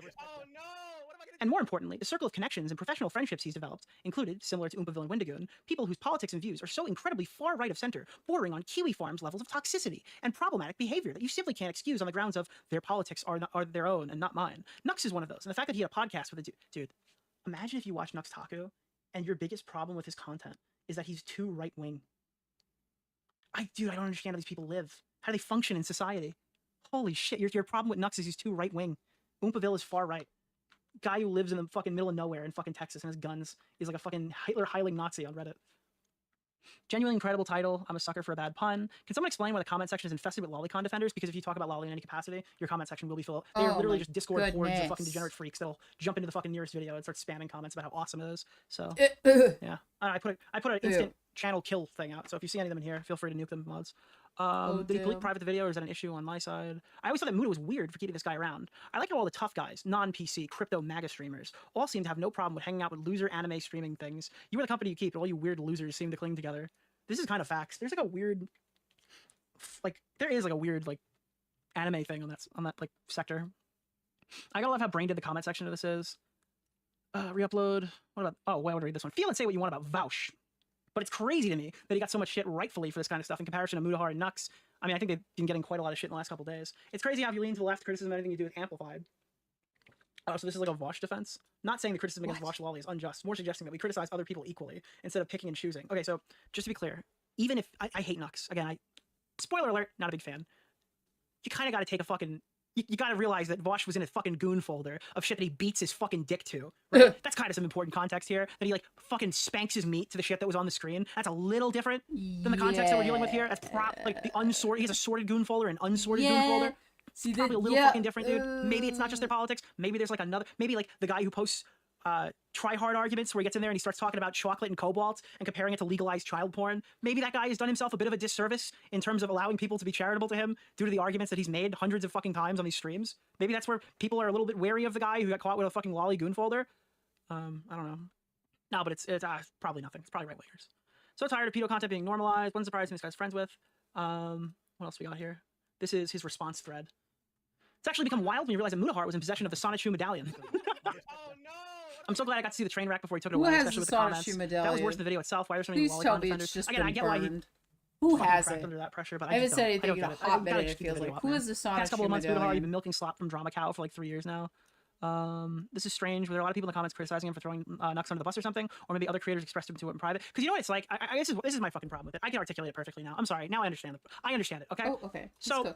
And more importantly, the circle of connections and professional friendships he's developed included, similar to Oompaville and Wendigoon, people whose politics and views are so incredibly far right of center, bordering on Kiwi Farms levels of toxicity and problematic behavior that you simply can't excuse on the grounds of their politics are their own and not mine. Nux is one of those, and the fact that he had a podcast with a dude, imagine if you watch Nux Taku and your biggest problem with his content is that he's too right-wing. I don't understand how these people live. How do they function in society? Holy shit, your problem with Nux is he's too right-wing. Oompaville is far right. Guy who lives in the fucking middle of nowhere in fucking Texas and has guns is like a fucking Hitler-heiling Nazi on Reddit. Genuinely incredible title. I'm a sucker for a bad pun. Can someone explain why the comment section is infested with lolicon defenders? Because if you talk about lolly in any capacity, your comment section will be full. They are literally just Discord hordes of fucking degenerate freaks that'll jump into the fucking nearest video and start spamming comments about how awesome it is. So yeah, I put an instant channel kill thing out. So if you see any of them in here, feel free to nuke them, mods. Did he delete private the video, or is that an issue on my side? I always thought that Muda was weird for keeping this guy around. I like how all the tough guys, non-PC, crypto MAGA streamers, all seem to have no problem with hanging out with loser anime streaming things. You are the company you keep, and all you weird losers seem to cling together. This is kind of facts. There's like a weird, there is like a weird anime thing on that like sector. I gotta love how brain dead the comment section of this is. Re-upload. What about? Oh, wait, I want to read this one. Feel and say what you want about Vaush. But it's crazy to me that he got so much shit rightfully for this kind of stuff in comparison to Mutahar and Nux. I mean, I think they've been getting quite a lot of shit in the last couple days. It's crazy how if you lean to the left, criticism of anything you do is amplified. Oh, so this is like a Vaush defense? Not saying the criticism against Vaush Lolly is unjust, more suggesting that we criticize other people equally instead of picking and choosing. Okay, so just to be clear, even if I hate Nux, again, spoiler alert, not a big fan. You kind of got to take a fucking... You gotta realize that Vaush was in a fucking goon folder of shit that he beats his fucking dick to. Right? That's kind of some important context here. That he fucking spanks his meat to the shit that was on the screen. That's a little different than the context that we're dealing with here. That's the unsorted. He has a sorted goon folder and unsorted goon folder. See, probably a little fucking different, dude. Maybe it's not just their politics. Maybe there's another. Maybe the guy who posts try-hard arguments where he gets in there and he starts talking about chocolate and cobalt and comparing it to legalized child porn. Maybe that guy has done himself a bit of a disservice in terms of allowing people to be charitable to him due to the arguments that he's made hundreds of fucking times on these streams. Maybe that's where people are a little bit wary of the guy who got caught with a fucking lolly goon folder. I don't know. No, but it's probably nothing. It's probably right-wingers. So tired of pedo content being normalized. One surprise this guy's friends with. What else we got here? This is his response thread. It's actually become wild when you realize that Mutahar was in possession of the Sonichu medallion. I'm so glad I got to see the train wreck before he took it away, especially with the comments. That was worse than the video itself. Why are so many lolicon defenders? Again, I get why he who has it under that pressure, but I haven't said anything in a hot minute. It feels like who is the Sonichu past couple of months, Mutahar, you've been medallion? milking Slop from Drama Cow for like 3 years now. This is strange. There are a lot of people in the comments criticizing him for throwing Nux under the bus or something, or maybe other creators expressed him to it in private. Because you know what it's like. I guess this is my fucking problem with it. I can articulate it perfectly now. I'm sorry. Now I understand it. I understand it. Okay. Oh, okay. So,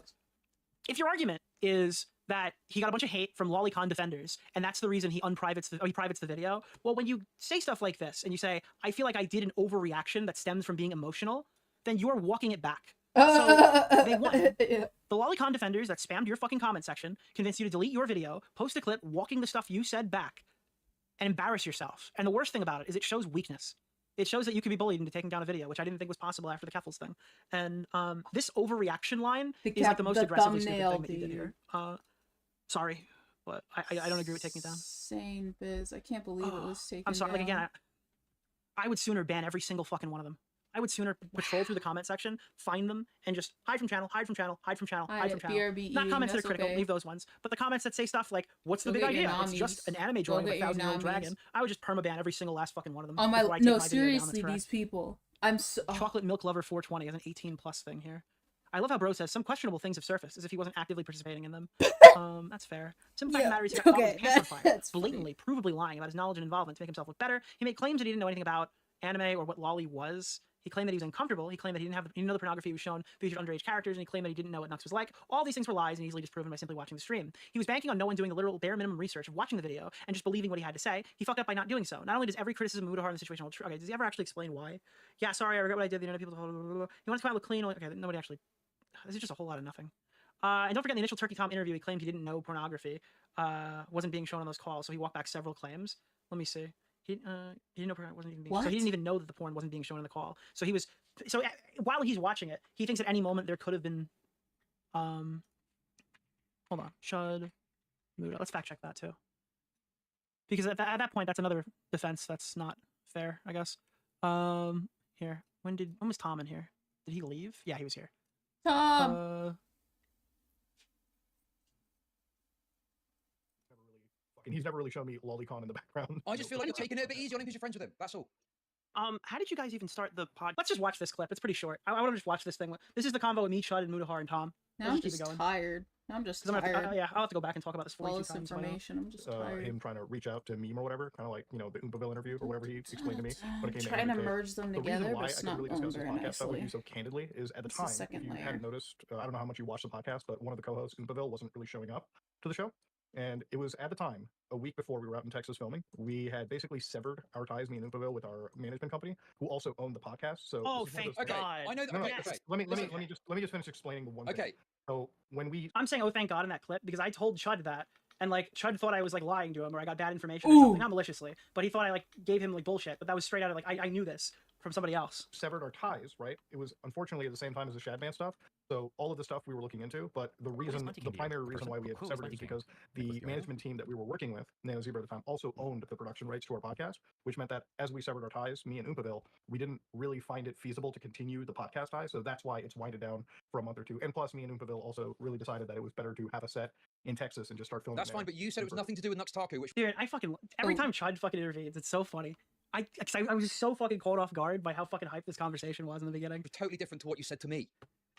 if your argument is that he got a bunch of hate from lolicon defenders, and that's the reason he privates the video, well, when you say stuff like this and you say, "I feel like I did an overreaction that stems from being emotional," then you're walking it back. So they won. The lolicon defenders that spammed your fucking comment section convinced you to delete your video, post a clip walking the stuff you said back, and embarrass yourself. And the worst thing about it is it shows weakness. It shows that you could be bullied into taking down a video, which I didn't think was possible after the Keffels thing. And this overreaction line is like the most aggressively stupid thing that you did here. Sorry, but I don't agree with taking it down. Sane Biz, I can't believe it was taken I'm sorry. down. Like again, I would sooner ban every single fucking one of them. I would sooner patrol through the comment section, find them, and just hide from channel, hide from channel, hide from channel, hide from channel. BRB Not comments that are that's critical, okay. leave those ones. But the comments that say stuff like, "What's the Go big get your idea? It's just normies. an anime Go drawing of a get your 1,000-year-old normies. dragon." I would just permaban every single last fucking one of them. On my before I take no, my video down, that's seriously, correct. these people. I'm so Chocolate Milk Lover 420 is an 18+ thing here. I love how Bro says some questionable things have surfaced as if he wasn't actively participating in them. That's fair. Some fact of the matter is he got caught with his pants on fire, blatantly, provably lying about his knowledge and involvement to make himself look better. He made claims that he didn't know anything about anime or what lolly was. He claimed that he was uncomfortable. He claimed that he didn't know the pornography was shown featured underage characters, and he claimed that he didn't know what Nux was like. All these things were lies and easily disproven by simply watching the stream. He was banking on no one doing the literal bare minimum research of watching the video and just believing what he had to say. He fucked up by not doing so. Not only does every criticism of Mutahar in the situation hold true. Okay, does he ever actually explain why? Yeah, sorry, I regret what I did. The internet people. Blah, blah, blah, blah. He wants to come out look clean. Okay, nobody actually. This is just a whole lot of nothing. And don't forget in the initial Turkey Tom interview, he claimed he didn't know pornography wasn't being shown on those calls, so he walked back several claims. Let me see. He didn't know porn wasn't even being. What? So he didn't even know that the porn wasn't being shown in the call. So he was. So while he's watching it, he thinks at any moment there could have been. Hold on. Chud. Muda. Let's fact check that too. Because at that point, that's another defense that's not fair, I guess. Here. When was Tom in here? Did he leave? Yeah, he was here. Tom. He's never really shown me lolicon in the background. I just feel like you're taking it a bit easy on him because you're friends with him. That's all. How did you guys even start the pod? Let's just watch this clip. It's pretty short. I want to just watch this thing. This is the convo with me, Chud, and Mudahar and Tom. Now I'm just tired. I'm just tired. Yeah, I'll have to go back and talk about this 42 All this times. information. I'm just tired. Him trying to reach out to meme or whatever, kind of like, you know, the Oompaville interview or whatever he explained to me when it came to Trying to MK. merge them The together, reason why but I it's could not really going discuss this very podcast stuff with you nicely. so candidly is at the It's the time, second if you layer. hadn't noticed, I don't know how much you watched the podcast, but one of the co-hosts, Oompaville, wasn't really showing up to the show. And it was at the time, a week before we were out in Texas filming, we had basically severed our ties, me and Oompaville, with our management company, who also owned the podcast. So Oh, this is one of thank those things- God. I know that. No, no, Okay, okay. let me just finish explaining the one thing. Okay. So when we I'm saying, oh, thank God in that clip because I told Chud that. And like Chud thought I was like lying to him or I got bad information or something, not maliciously, but he thought I like gave him like bullshit. But that was straight out of like I knew this from somebody else. severed our ties, right? It was unfortunately at the same time as the Shadman stuff. So all of the stuff we were looking into, but the primary reason why we had severed it is because the management team that we were working with, Nano Zebra at the time, also owned the production rights to our podcast, which meant that as we severed our ties, me and Oompaville, we didn't really find it feasible to continue the podcast ties. So that's why it's winded down for a month or two. And plus, me and Oompaville also really decided that it was better to have a set in Texas and just start filming. That's fine, but you said it was nothing to do with Nuxtaku, which Dude, I fucking every time Chud fucking intervenes, it's so funny. I was just so fucking caught off guard by how fucking hyped this conversation was in the beginning. was totally different to what you said to me.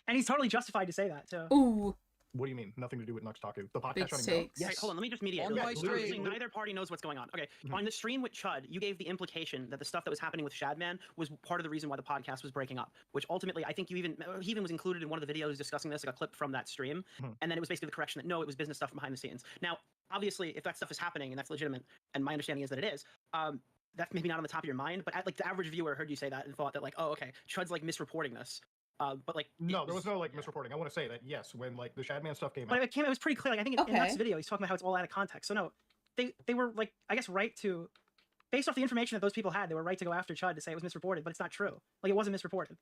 And he's totally justified to say that too. Ooh. What do you mean? Nothing to do with Nuxtaku? The podcast Big shutting down? takes. Yes. Hold on, let me just mediate. On real my quick. stream. Saying neither party knows what's going on. Okay, on the stream with Chud, you gave the implication that the stuff that was happening with Shadman was part of the reason why the podcast was breaking up. Which ultimately, I think he even was included in one of the videos discussing this, like a clip from that stream. And then it was basically the correction that no, it was business stuff behind the scenes. Now, obviously, if that stuff is happening and that's legitimate, and my understanding is that it is, that's maybe not on the top of your mind. But like the average viewer heard you say that and thought that like, oh, okay, Chud's like misreporting this. But like no, there was no like misreporting. I want to say that yes, when like the Shadman stuff came but out, it was pretty clear. Like I think in Nuts' video, he's talking about how it's all out of context. So no, they were like I guess right to, based off the information that those people had, they were right to go after Chud to say it was misreported, but it's not true. Like it wasn't misreported.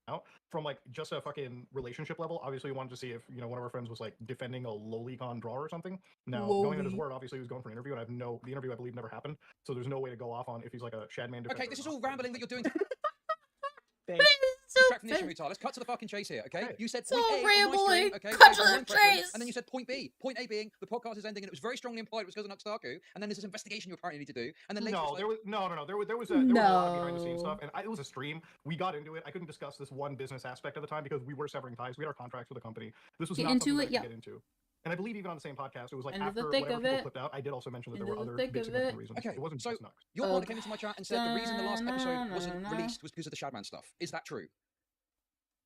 out from like just a fucking relationship level. Obviously, we wanted to see if one of our friends was like defending a lolicon drawer or something. Now, going on his word, obviously he was going for an interview, and the interview I believe never happened. So there's no way to go off on if he's like a Shadman defender. Okay, this is all rambling that you're doing. So Distract from the issue, Mutar. Let's cut to the fucking chase here, okay? You said So point A on my rambling. stream, okay? Cut with to my the own preference, chase. And then you said point B. Point A being the podcast is ending, and it was very strongly implied it was because of Nuxtaku. And then there's this investigation you apparently need to do. And then later, No, it's there like, was there was a lot of behind the scenes stuff, and it was a stream. We got into it. I couldn't discuss this one business aspect at the time because we were severing ties. We had our contracts with the company. This was Get not into something it, that I yeah. could get into. And I believe even on the same podcast, it was like Into the after thick whatever of people it. clipped out, I did also mention that there Into were the other thick big of significant it. reasons. okay, It wasn't so just Nux. your partner came into my chat and said the reason the last episode wasn't released was because of the Shadman stuff. Is that true?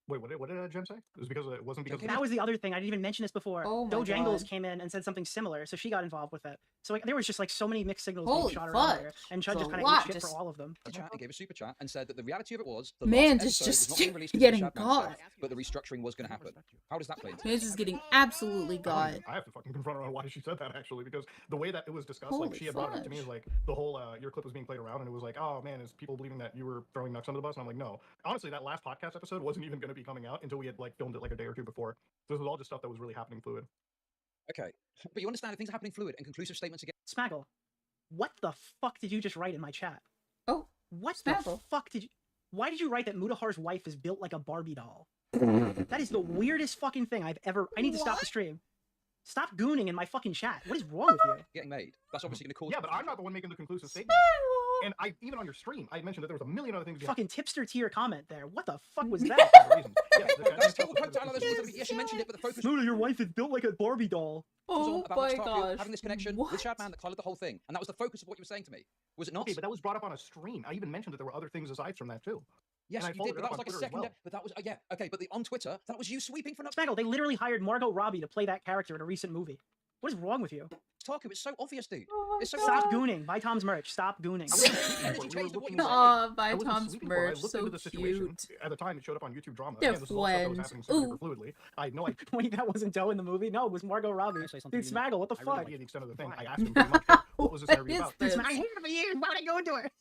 Wait, what did Jen say? It was because it wasn't because That was the other thing. I didn't even mention this before. Oh my Dojangles God. came in and said something similar, so she got involved with it. So like there was just like so many mixed signals Holy being shot around fudge. there, and Chud It's just a kind of lot, ate shit just- for all of them. The chat, he gave a super chat and said that the reality of it was the Man, last just- episode was not just being released because getting of the Shadman got. stuff, but the restructuring was going to happen. How does that play into Man's just getting absolutely got. I have to fucking confront her on why she said that actually, because the way that it was discussed, Holy like she had brought it up to me, fudge. is like the whole your clip was being played around, and it was like, oh man, is people believing that you were throwing Nux under the bus? And I'm like, no. Honestly, that last podcast episode wasn't even going to be coming out until we had like filmed it like a day or two before. So this was all just stuff that was really happening fluid. Okay, but you understand that things are happening fluid and conclusive statements again. Smaggle, what the fuck did you just write in my chat? Oh, what the Smaggle. fuck did you? Why did you write that Mudahar's wife is built like a Barbie doll? That is the weirdest fucking thing I've ever. I need to stop the stream. Stop gooning in my fucking chat. What is wrong with you? Getting made. That's obviously going to cause. Yeah, but I'm not the one making the conclusive statement. And I even on your stream, I mentioned that there was a million other things. Fucking tipster tier comment there. What the fuck was that? That's still poked out of those words. Yes, you mentioned it, but the focus Muda, your wife is built like a Barbie doll. was Oh on about my Nuxtaku gosh. having this connection with Shadman that coloured the whole thing, and that was the focus of what you were saying to me. Was it not? Okay, but that was brought up on a stream. I even mentioned that there were other things aside from that too. Yes, and I you followed did, but it that up was on like a Twitter as second. well. But that was yeah, okay. But on Twitter, that was you sweeping for Smaggle, they literally hired Margot Robbie to play that character in a recent movie. What is wrong with you? Nuxtaku. It's so obvious, dude. It's so Stop gooning. Buy Tom's merch. Stop gooning. Buy Tom's merch. I looked So into the situation. cute. At the time, it showed up on YouTube Drama. They're Again, this is all stuff that was friends. happening super duper fluidly. I had no idea. Wait, that wasn't Doe in the movie? No, it was Margot Robbie. Dude, Smaggle, what the I really fuck? had the extent of the thing. I asked him pretty much, what was this interview about? This my hair for years. Why would I go into it?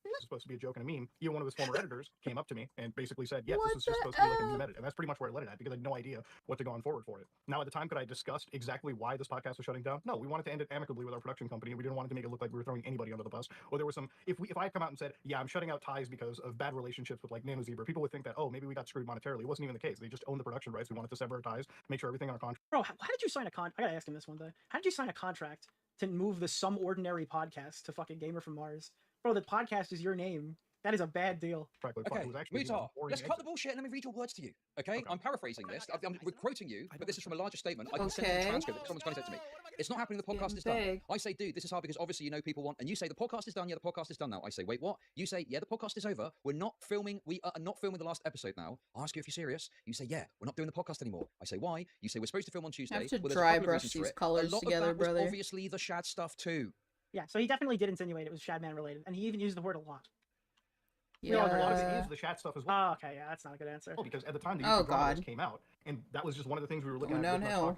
This is supposed to be a joke and a meme. Even one of his former editors came up to me and basically said, yes, this is just supposed to be like a meme edit. And that's pretty much where I let it at because I had no idea what to go on forward for it. Now, at the time, could I discuss exactly why this podcast was shutting down? No, we wanted to end it amicably with our production company. And we didn't want it to make it look like we were throwing anybody under the bus. Or there was some, if I had come out and said, yeah, I'm shutting out ties because of bad relationships with like Nano Zebra, people would think that, oh, maybe we got screwed monetarily. It wasn't even the case. They just owned the production rights. We wanted to sever our ties, make sure everything on our contract. Bro, how did you sign a contract? I gotta ask him this one day. How did you sign a contract to move the Some Ordinary podcast to fucking Gamer from Mars? Bro, the podcast is your name. That is a bad deal. Okay, Mutar, let's cut the bullshit and let me read your words to you. Okay? I'm paraphrasing this. We're quoting you, but this is from a larger statement. I can send you the transcript if someone's going to say it to me. It's not happening, the podcast is done. I say, dude, this is hard because obviously you know people want, and you say the podcast is done, yeah, the podcast is done now. I say, wait, what? You say, yeah, the podcast is over. We are not filming the last episode now. I ask you if you're serious. You say, yeah, we're not doing the podcast anymore. I say, why? You say, we're supposed to film on Tuesday. I have to Well, dry brush these colors together, was brother. obviously the Shad stuff too. Yeah, so he definitely did insinuate it was Shadman related, and he even used the word a lot. Yeah, a lot of it is the chat stuff as well. Oh, okay, yeah, that's not a good answer. Oh, because at the time the YouTube drama came out, and that was just one of the things we were looking at. No,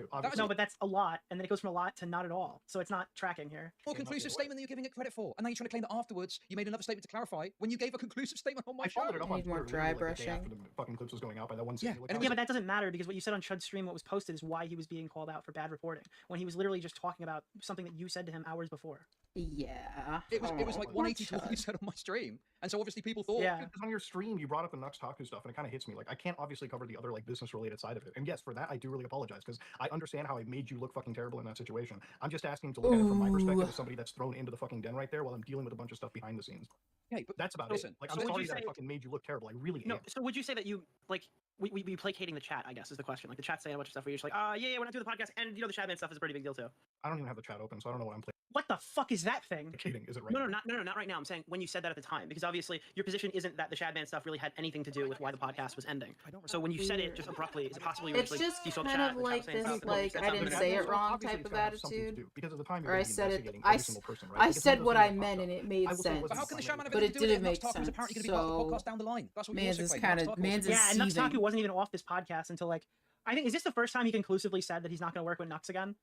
but that's a lot, and then it goes from a lot to not at all. So it's not tracking here. More conclusive statement that you're giving it credit for, and now you're trying to claim that afterwards you made another statement to clarify when you gave a conclusive statement on my show. I followed it up on Twitter literally, like, the day after the fucking clips was going out by that one single account. Yeah, but that doesn't matter because what you said on Chud's stream, what was posted, is why he was being called out for bad reporting when he was literally just talking about something that you said to him hours before. Yeah. It was like 180 to what you said on my stream, and so obviously people thought. Yeah. Because on your stream you brought up the Nux Taku stuff, and it kind of hits me. Like I can't obviously cover the other like business related side of it. And yes, for that I do really apologize because I understand how I made you look fucking terrible in that situation. I'm just asking to look at it from my perspective as somebody that's thrown into the fucking den right there while I'm dealing with a bunch of stuff behind the scenes. Yeah, but that's about listen, it. Like so I'm would sorry you that I say- fucking made you look terrible. I really am. So would you say that you like we placating the chat? I guess is the question. Like the chat's saying a bunch of stuff where you're just like, yeah, we're not doing the podcast, and you know the Shadman stuff is a pretty big deal too. I don't even have the chat open, so I don't know what I'm playing. What the fuck is that thing? Kidding? Is it right? No, not right now. I'm saying when you said that at the time, because obviously your position isn't that the Shadman stuff really had anything to do with why the podcast was ending. So when you said it just abruptly, is it possible you were It's like, just you saw the kind chat, of the chat like was saying this, stuff, like that's I not didn't gonna say happen. it wrong Obviously type it's of gotta have something to attitude. do, because at the time Or I said it. investigating I every single person, right? I Like, it's one said of those what things I that meant, popped and up. it made I will say sense. it wasn't How can the something Shaman have But anything it to do with didn't Nux make Taku is sense. apparently going to be part of the So podcast down the line? That's what we Mans also is claim. kind Nux of Taku Mans is Yeah, and Nux seething. Taku wasn't even off this podcast until like I think is this the first time he conclusively said that he's not going to work with Nux again?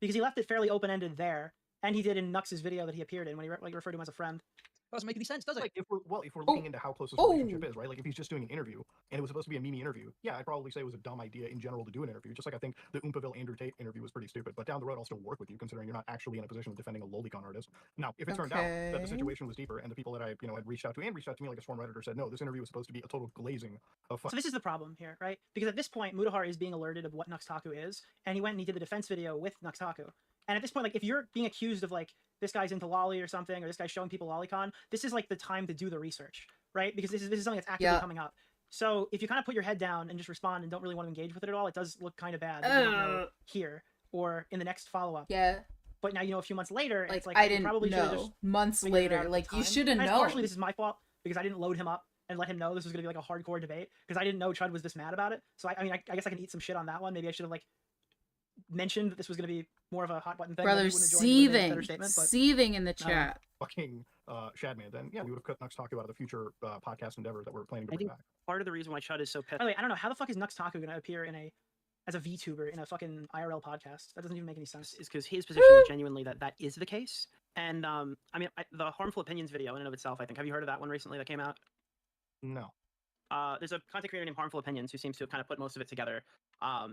Because he left it fairly open ended there, and he did in Nux's video that he appeared in when he referred to him as a friend. That doesn't make any sense, does it? Like if we're looking into how close this relationship is, right? Like if he's just doing an interview and it was supposed to be a meme interview, yeah, I'd probably say it was a dumb idea in general to do an interview. Just like I think the Oompaville Andrew Tate interview was pretty stupid. But down the road, I'll still work with you, considering you're not actually in a position of defending a lolicon artist. Now, if it turned out that the situation was deeper and the people that I had reached out to and reached out to me, like a former editor, said no, this interview was supposed to be a total glazing of fun. So this is the problem here, right? Because at this point, Mutahar is being alerted of what Nux Taku is, and he went and he did the defense video with Nux Taku. And at this point, like, if you're being accused of, like, this guy's into lolly or something, or this guy's showing people lolicon, this is, like, the time to do the research, right? Because this is something that's actively coming up. So if you kind of put your head down and just respond and don't really want to engage with it at all, it does look kind of bad that you don't know here or in the next follow-up. Yeah. But now you know a few months later, and Like, it's like, I you didn't probably should've know. just Months figured it later, out at the like, you time. shoulda And known. partially, this is my fault, because I didn't load him up and let him know this was going to be, like, a hardcore debate, because I didn't know Chud was this mad about it. So, I mean, I guess I can eat some shit on that one. Maybe I should have, like, mentioned that this was going to be more of a hot button thing. Brother, Maybe he wouldn't have joined with a better seething, statement, but- seething in the chat. Fucking Shadman, then yeah, we would have cut Nux Taku out of the future podcast endeavor that we're planning to I bring think back. part of the reason why Chud is so pissed. By the way, I don't know how the fuck is Nux Taku going to appear as a VTuber in a fucking IRL podcast. That doesn't even make any sense. Is because his position is genuinely that is the case. And I mean, the harmful opinions video in and of itself, I think. Have you heard of that one recently that came out? No. There's a content creator named Harmful Opinions who seems to have kind of put most of it together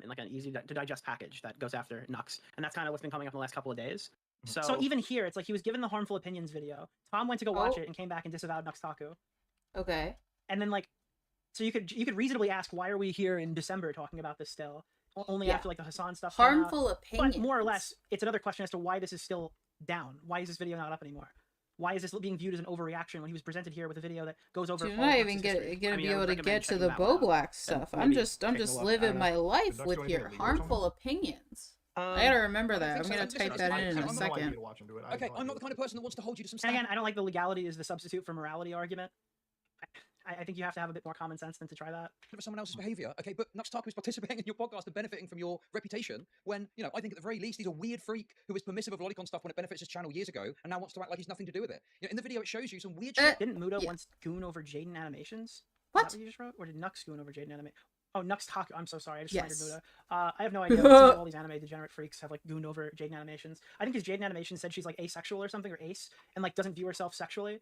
in like an easy to digest package that goes after Nux, and that's kind of what's been coming up in the last couple of days. So even here, it's like he was given the Harmful Opinions video. Tom went to go watch it and came back and disavowed Nux Taku. Okay. And then like, so you could reasonably ask, why are we here in December talking about this still? Only after like the Hassan stuff. came out. Harmful opinions. But more or less, it's another question as to why this is still down. Why is this video not up anymore? Why is this being viewed as an overreaction when he was presented here with a video that goes over? You're all not of even Nux's history? gonna I mean, be I would able to recommend get to checking the that one out. Black stuff. I'm maybe just taking a look. I living don't my know. life Did with Nux do your anything illegal or something? harmful opinions. I gotta remember that. I'm gonna type that in a second. Okay, I'm not the kind of person that wants to hold you to some And standard. again, I don't like the legality is the substitute for morality argument. I think you have to have a bit more common sense than to try that. For someone else's behavior, okay, but Nux Taku is participating in your podcast and benefiting from your reputation when, you know, I think at the very least he's a weird freak who was permissive of lolicon stuff when it benefits his channel years ago and now wants to act like he's nothing to do with it. You know, in the video it shows you some weird shit. Didn't Muda once goon over Jaden Animations? What? Is that what you just wrote? Or did Nux goon over Jaden Animations? Oh, Nuxtaku. I'm so sorry. I just Yes. slandered Muda. I have no idea. It seems like all these anime degenerate freaks have like gooned over Jaden Animations. I think because Jaden Animations said she's like asexual or something, or ace, and like doesn't view herself sexually,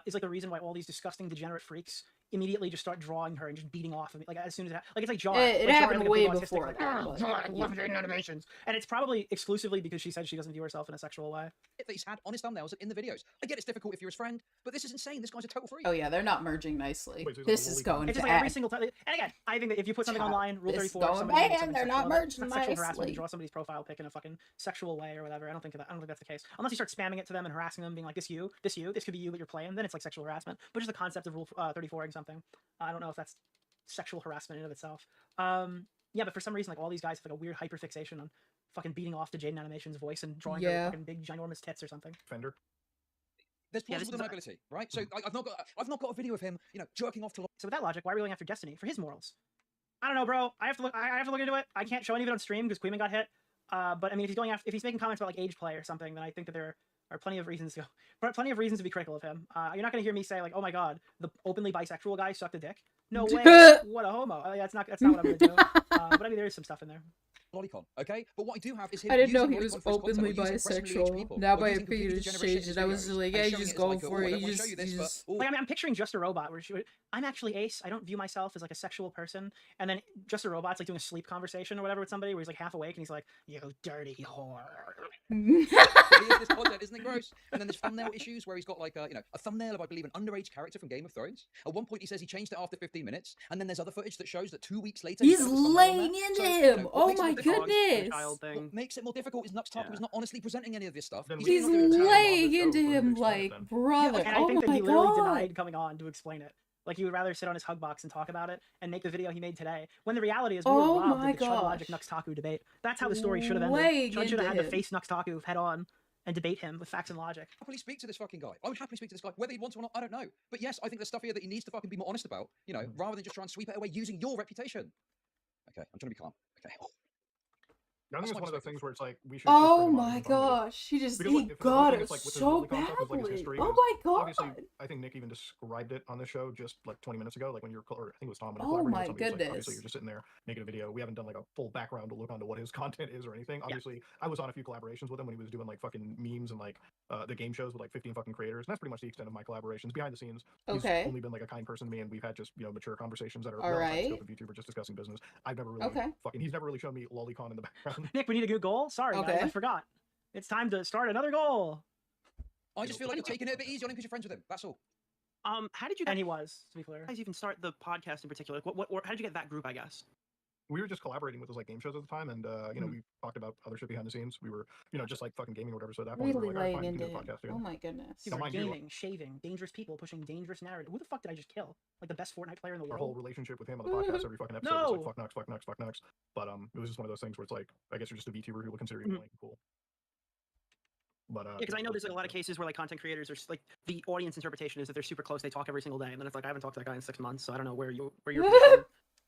is like the reason why all these disgusting degenerate freaks immediately just start drawing her and just beating off of me. Like as soon as like it's like Jar. It like, happened Jar, like, way autistic, before like, that, "Oh, but, God, I love Jaden Animations," and it's probably exclusively because she said she doesn't view herself in a sexual way. That he's had on his thumbnails in the videos. I get it's difficult if you're his friend, but this is insane. This guy's a total freak. Oh yeah, they're not merging nicely. Wait, so This is going It's to just like every add. single time. And again, I think that if you put something online, Rule This 34, going somebody doing bad, something they're not sexual, merging it's not sexual harassment. nicely. You draw somebody's profile pic in a fucking sexual way or whatever. I don't think that's the case. Unless you start spamming it to them and harassing them, being like, this could be you that you're playing. Then it's like sexual harassment. But just the concept of Rule 34ing something, I don't know if that's sexual harassment in and of itself. Yeah, but for some reason, like all these guys have like a weird hyperfixation on fucking beating off to Jaden Animation's voice and drawing her fucking big ginormous tits or something. Fender. There's plausible deniability, right? So I've not got a video of him, jerking off to. So with that logic, why are we going after Destiny for his morals? I don't know, bro. I have to look into it. I can't show any of it on stream because Queeman got hit. But I mean, if he's making comments about like age play or something, then I think that there are plenty of reasons to be critical of him. You're not going to hear me say like, oh my god, the openly bisexual guy sucked a dick. No way. What a homo. That's not what I'm going to do. But I mean, there is some stuff in there. Lolicon, okay? But what I do have is him I didn't know using he was Lolicon for his content, openly or using impressively aged bisexual. people, Now or by using opinion completely it's degenerate changed, and I was videos like, and yeah, you showing just it as go like, for I it. don't You wanna show you this, but, just. Like, I mean, I'm picturing Just a Robot where I'm actually Ace. I don't view myself as like a sexual person. And then Just a Robot's like doing a sleep conversation or whatever with somebody where he's like half awake and he's like, you dirty whore. This content, isn't it gross? And then there's thumbnail issues where he's got like a thumbnail of, I believe, an underage character from Game of Thrones. At one point he says he changed it after 15 minutes, and then there's other footage that shows that 2 weeks later He's put a thumbnail on laying there. into So, him. what Oh makes it my more difficult- goodness. What makes it more difficult is Nuxtaku is not honestly presenting any of this stuff. He's laying into him like, brother. And I Oh think that my he literally god. denied coming on to explain it. Like he would rather sit on his hug box and talk about it and make the video he made today. When the reality is we were Oh robbed my of the Chud Logic gosh. Nuxtaku debate. That's how the story should have Laying ended. Chud should have into had to him. face Nuxtaku head on and debate him with facts and logic. Happily speak to this fucking guy. I would happily speak to this guy. Whether he wants to or not, I don't know. But yes, I think there's stuff here that he needs to fucking be more honest about, rather than just try and sweep it away using your reputation. Okay, I'm trying to be calm. Okay. I think That's it's one of my those things where it's like we should. Oh just bring him on my and run with it. gosh, he just Because, he look, if the got thing it is, like, with his so lolicon stuff is, like, his badly. history Oh is- my god. Obviously, I think Nick even described it on the show just like 20 minutes ago, like when you're, or I think it was Tom. When Oh collaborating my with somebody, it's like, goodness. obviously, you're just sitting there making a video. We haven't done like a full background to look onto what his content is or anything. Obviously, I was on a few collaborations with him when he was doing like fucking memes and like the game shows with like 15 fucking creators, and that's pretty much the extent of my collaborations behind the scenes. Okay. He's only been like a kind person to me, and we've had just mature conversations that are All well outside the right. scope of YouTube or just discussing business. I've never really Okay. he's never really shown me lolicon in the background. Nick, we need a good goal. Sorry, guys, Okay. I forgot. It's time to start another goal. I just feel like you're taking it a bit easy on him because you're friends with him. That's all. How did you? And he was, to be clear. How did you even start the podcast in particular? How did you get that group? I guess. We were just collaborating with those like game shows at the time, and we talked about other shit behind the scenes. We were, just like fucking gaming or whatever. So at that point, we Really were like, all right, laying fine, we into can do a him. podcast together. Oh my goodness. People Now, are mind you, gaming, shaving, dangerous people pushing dangerous narrative. Who the fuck did I just kill? Like the best Fortnite player in the Our world. whole relationship with him on the podcast, every fucking episode was like fuck Nux, fuck Nux, fuck Nux. But it was just one of those things where it's like, I guess you're just a VTuber who will consider you like cool. But Yeah, because I know there's like a lot of cases where like content creators are like the audience interpretation is that they're super close, they talk every single day, and then it's like I haven't talked to that guy in 6 months, so I don't know where your position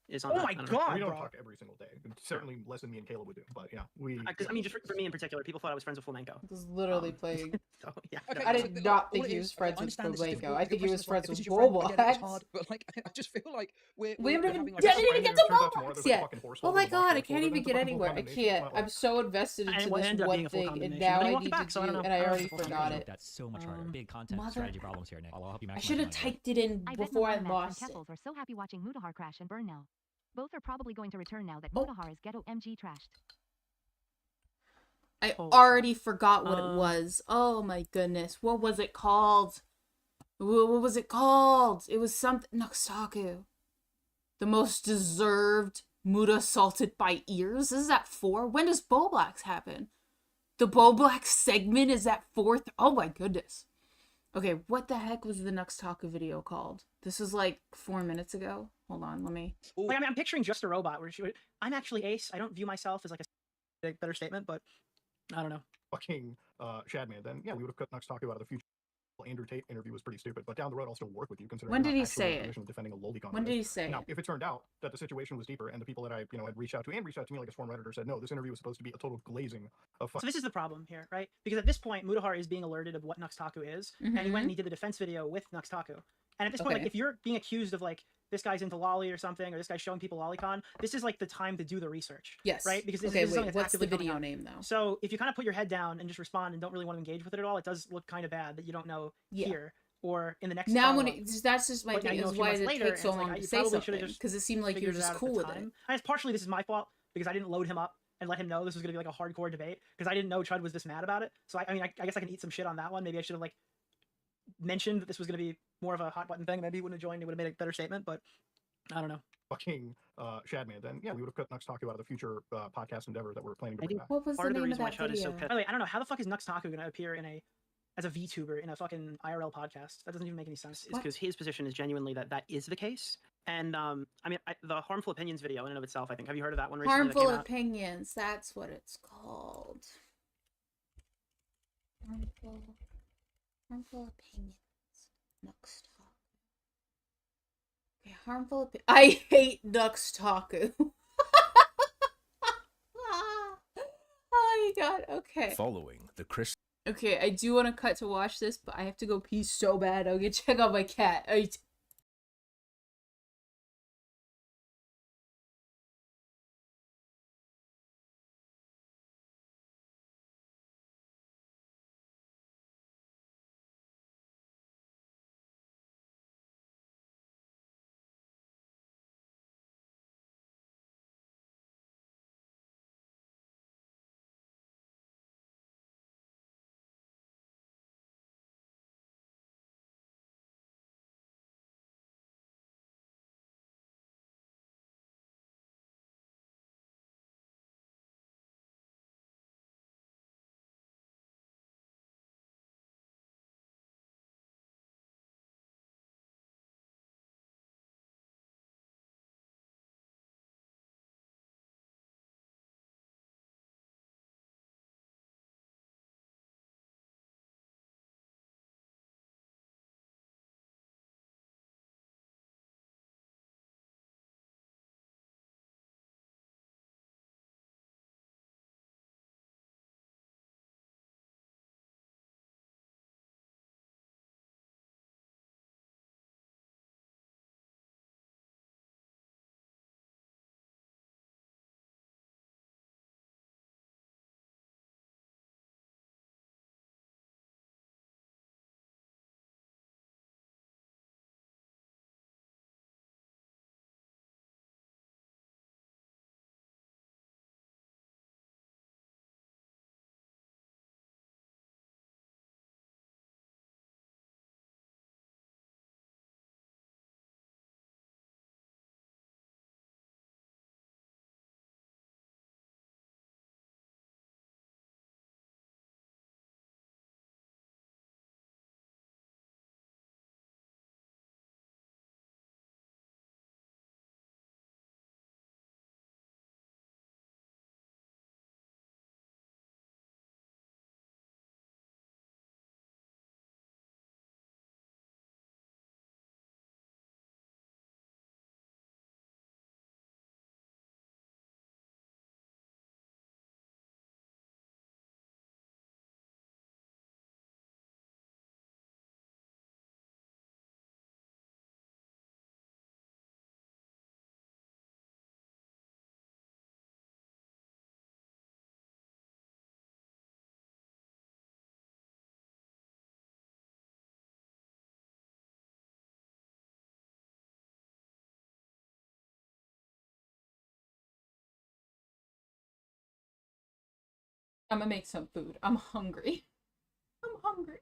is on that. I don't know. we don't talk every single day. Certainly less than me and Caleb would do. But yeah, we. Because I mean, just for me in particular, people thought I was friends with Flamenco. This is literally playing. So yeah, Okay, I so did the- not all think it he is, was friends I with understand this is Flamenco. difficult. I think he Your was question friends was with like, this is your friend, I get it, Bulblax. it's hard, but like I just feel like We haven't having, even like, didn't a even friend get to who turns out tomorrow Bulblax there's a yet. fucking horse Oh hole my in the god, I box, can't or even there's a get fucking anywhere. I condemnation. can't. Well, I'm so invested And into it will this end up one being a full thing, and condemnation, now but he I walked need back, to so I do, don't know. and I I don't already know if we'll forgot Nope, it. that's so much harder. Big content mother- strategy problems here, Nick. I'll help you I maximize should have money. typed it in I bet before I Mudahar and lost it. Kessels are so happy watching Mudahar crash and burn now. Both are probably going to return now that Oh. Mudahar is ghetto MG trashed. I already forgot what it was. Oh my goodness. What was it called? What was it called? It was something. Nuxtaku. The most deserved Muda salted by ears? Is that 4? When does Bulblax happen? The Bulblax segment is at 4th. Oh my goodness. Okay, what the heck was the Nuxtaku video called? This was like 4 minutes ago. Hold on, let me. Like, I mean, I'm picturing Just a Robot where I'm actually Ace. I don't view myself as like a better statement, but I don't know. Fucking Shadman, then yeah, we would have cut Nuxtaku out of the future. Andrew Tate interview was pretty stupid, but down the road I'll still work with you. Considering When you're did not he actually say in a it? position of defending a lolicon When artist. did he say Now, it? if it turned out that the situation was deeper and the people that I had reached out to to me like a sworn redditor said no, this interview was supposed to be a total glazing of. So this is the problem here, right? Because at this point, Mudahar is being alerted of what Nuxtaku is, and he went and he did the defense video with Nuxtaku. And at this point, like if you're being accused of like this guy's into lolly or something, or this guy's showing people lolicon, this is like the time to do the research. Yes. Right? Because this, Okay, this is something wait, that's what's the actively coming video out. name though? So if you kind of put your head down and just respond and don't really want to engage with it at all, it does look kind of bad that you don't know here or in the next. Now follow-up. that's just my But now thing. you know Is a few why months does it later, take and so it's like, long you to say probably something? should've just Because it seemed like you were figured it just out at cool the with time. it. And it's partially this is my fault because I didn't load him up and let him know this was gonna be like a hardcore debate because I didn't know Chud was this mad about it. So I mean, I guess I can eat some shit on that one. Maybe I should have like mentioned that this was gonna be more of a hot button thing. Maybe he wouldn't have joined. He would have made a better statement, but I don't know. Fucking Shadman, then yeah, we would have cut Nux Taku out of the future podcast endeavor that we're planning to I bring think back. What was part the of the name reason of why that Chud is so video? pissed. By the way, I don't know how the fuck is Nux Taku gonna appear in a as a VTuber in a fucking IRL podcast. That doesn't even make any sense. It's because his position is genuinely that is the case. And I mean, the harmful opinions video in and of itself, I think. Have you heard of that one recently? Harmful that came out? opinions. That's what it's called. Harmful opinions. Nux Taku. Okay, harmful. I hate Nux Taku. Oh my god. Okay. Following the Chris. Okay, I do want to cut to watch this, but I have to go pee so bad. I'll get check out my cat. I'm gonna make some food. I'm hungry. I'm hungry.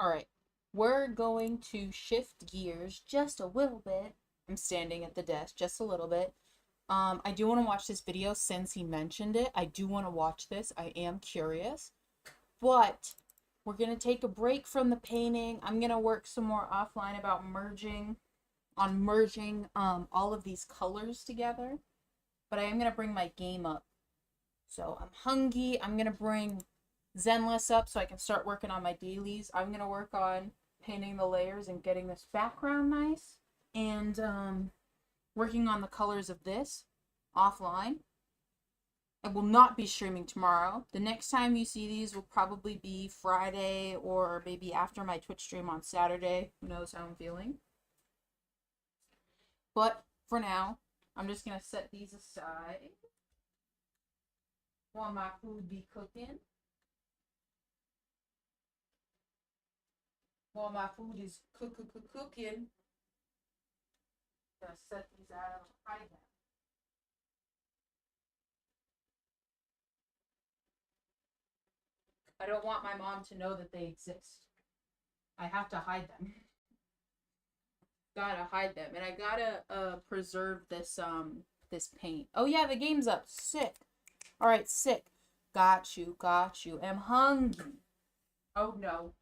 Alright, we're going to shift gears just a little bit. I'm standing at the desk just a little bit. I do want to watch this video since he mentioned it. I do want to watch this. I am curious. But we're going to take a break from the painting. I'm going to work some more offline about merging all of these colors together. But I am going to bring my game up. So I'm hungry. I'm going to bring Zenless up so I can start working on my dailies. I'm going to work on painting the layers and getting this background nice. And working on the colors of this offline. I will not be streaming tomorrow. The next time you see these will probably be Friday or maybe after my Twitch stream on Saturday. Who knows how I'm feeling. But for now, I'm just going to set these aside while my food be cooking. While my food is cooking. Gonna set these out and hide them. I don't want my mom to know that they exist. I have to hide them. Gotta hide them. And I gotta preserve this this paint. Oh yeah, the game's up. Sick. Alright, sick. Got you. I'm hungry. Oh no.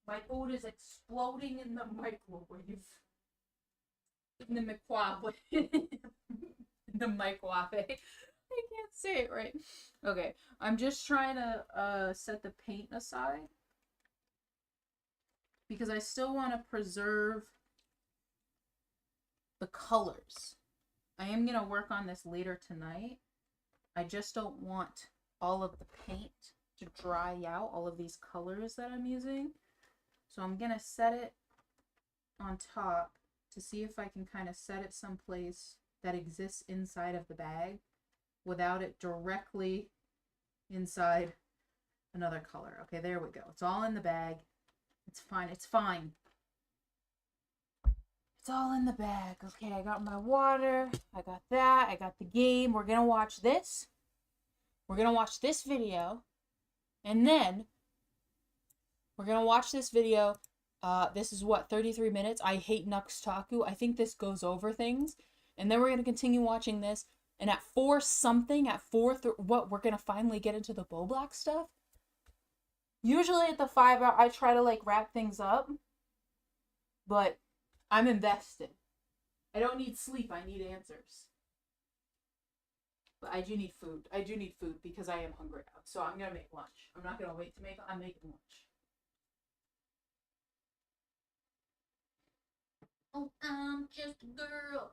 My food is exploding in the microwave. In the microwave. The microwave. I can't say it right. Okay, I'm just trying to set the paint aside because I still want to preserve the colors. I am gonna work on this later tonight. I just don't want all of the paint to dry out, all of these colors that I'm using. So I'm gonna set it on top to see if I can kind of set it someplace that exists inside of the bag without it directly inside another color. Okay, there we go. It's all in the bag. It's fine. It's fine. It's all in the bag. Okay, I got my water. I got that. I got the game. We're gonna watch this. We're gonna watch this video. And then we're gonna watch this video. This is what, 33 minutes? I hate Nux Taku. I think this goes over things. And then we're going to continue watching this. And at 4 something, what, we're going to finally get into the Bow Black stuff? Usually at the 5 hour, I try to, like, wrap things up. But I'm invested. I don't need sleep. I need answers. But I do need food. I do need food because I am hungry now. So I'm going to make lunch. I'm not going to wait to make it. I'm making lunch. Oh, I'm just a girl.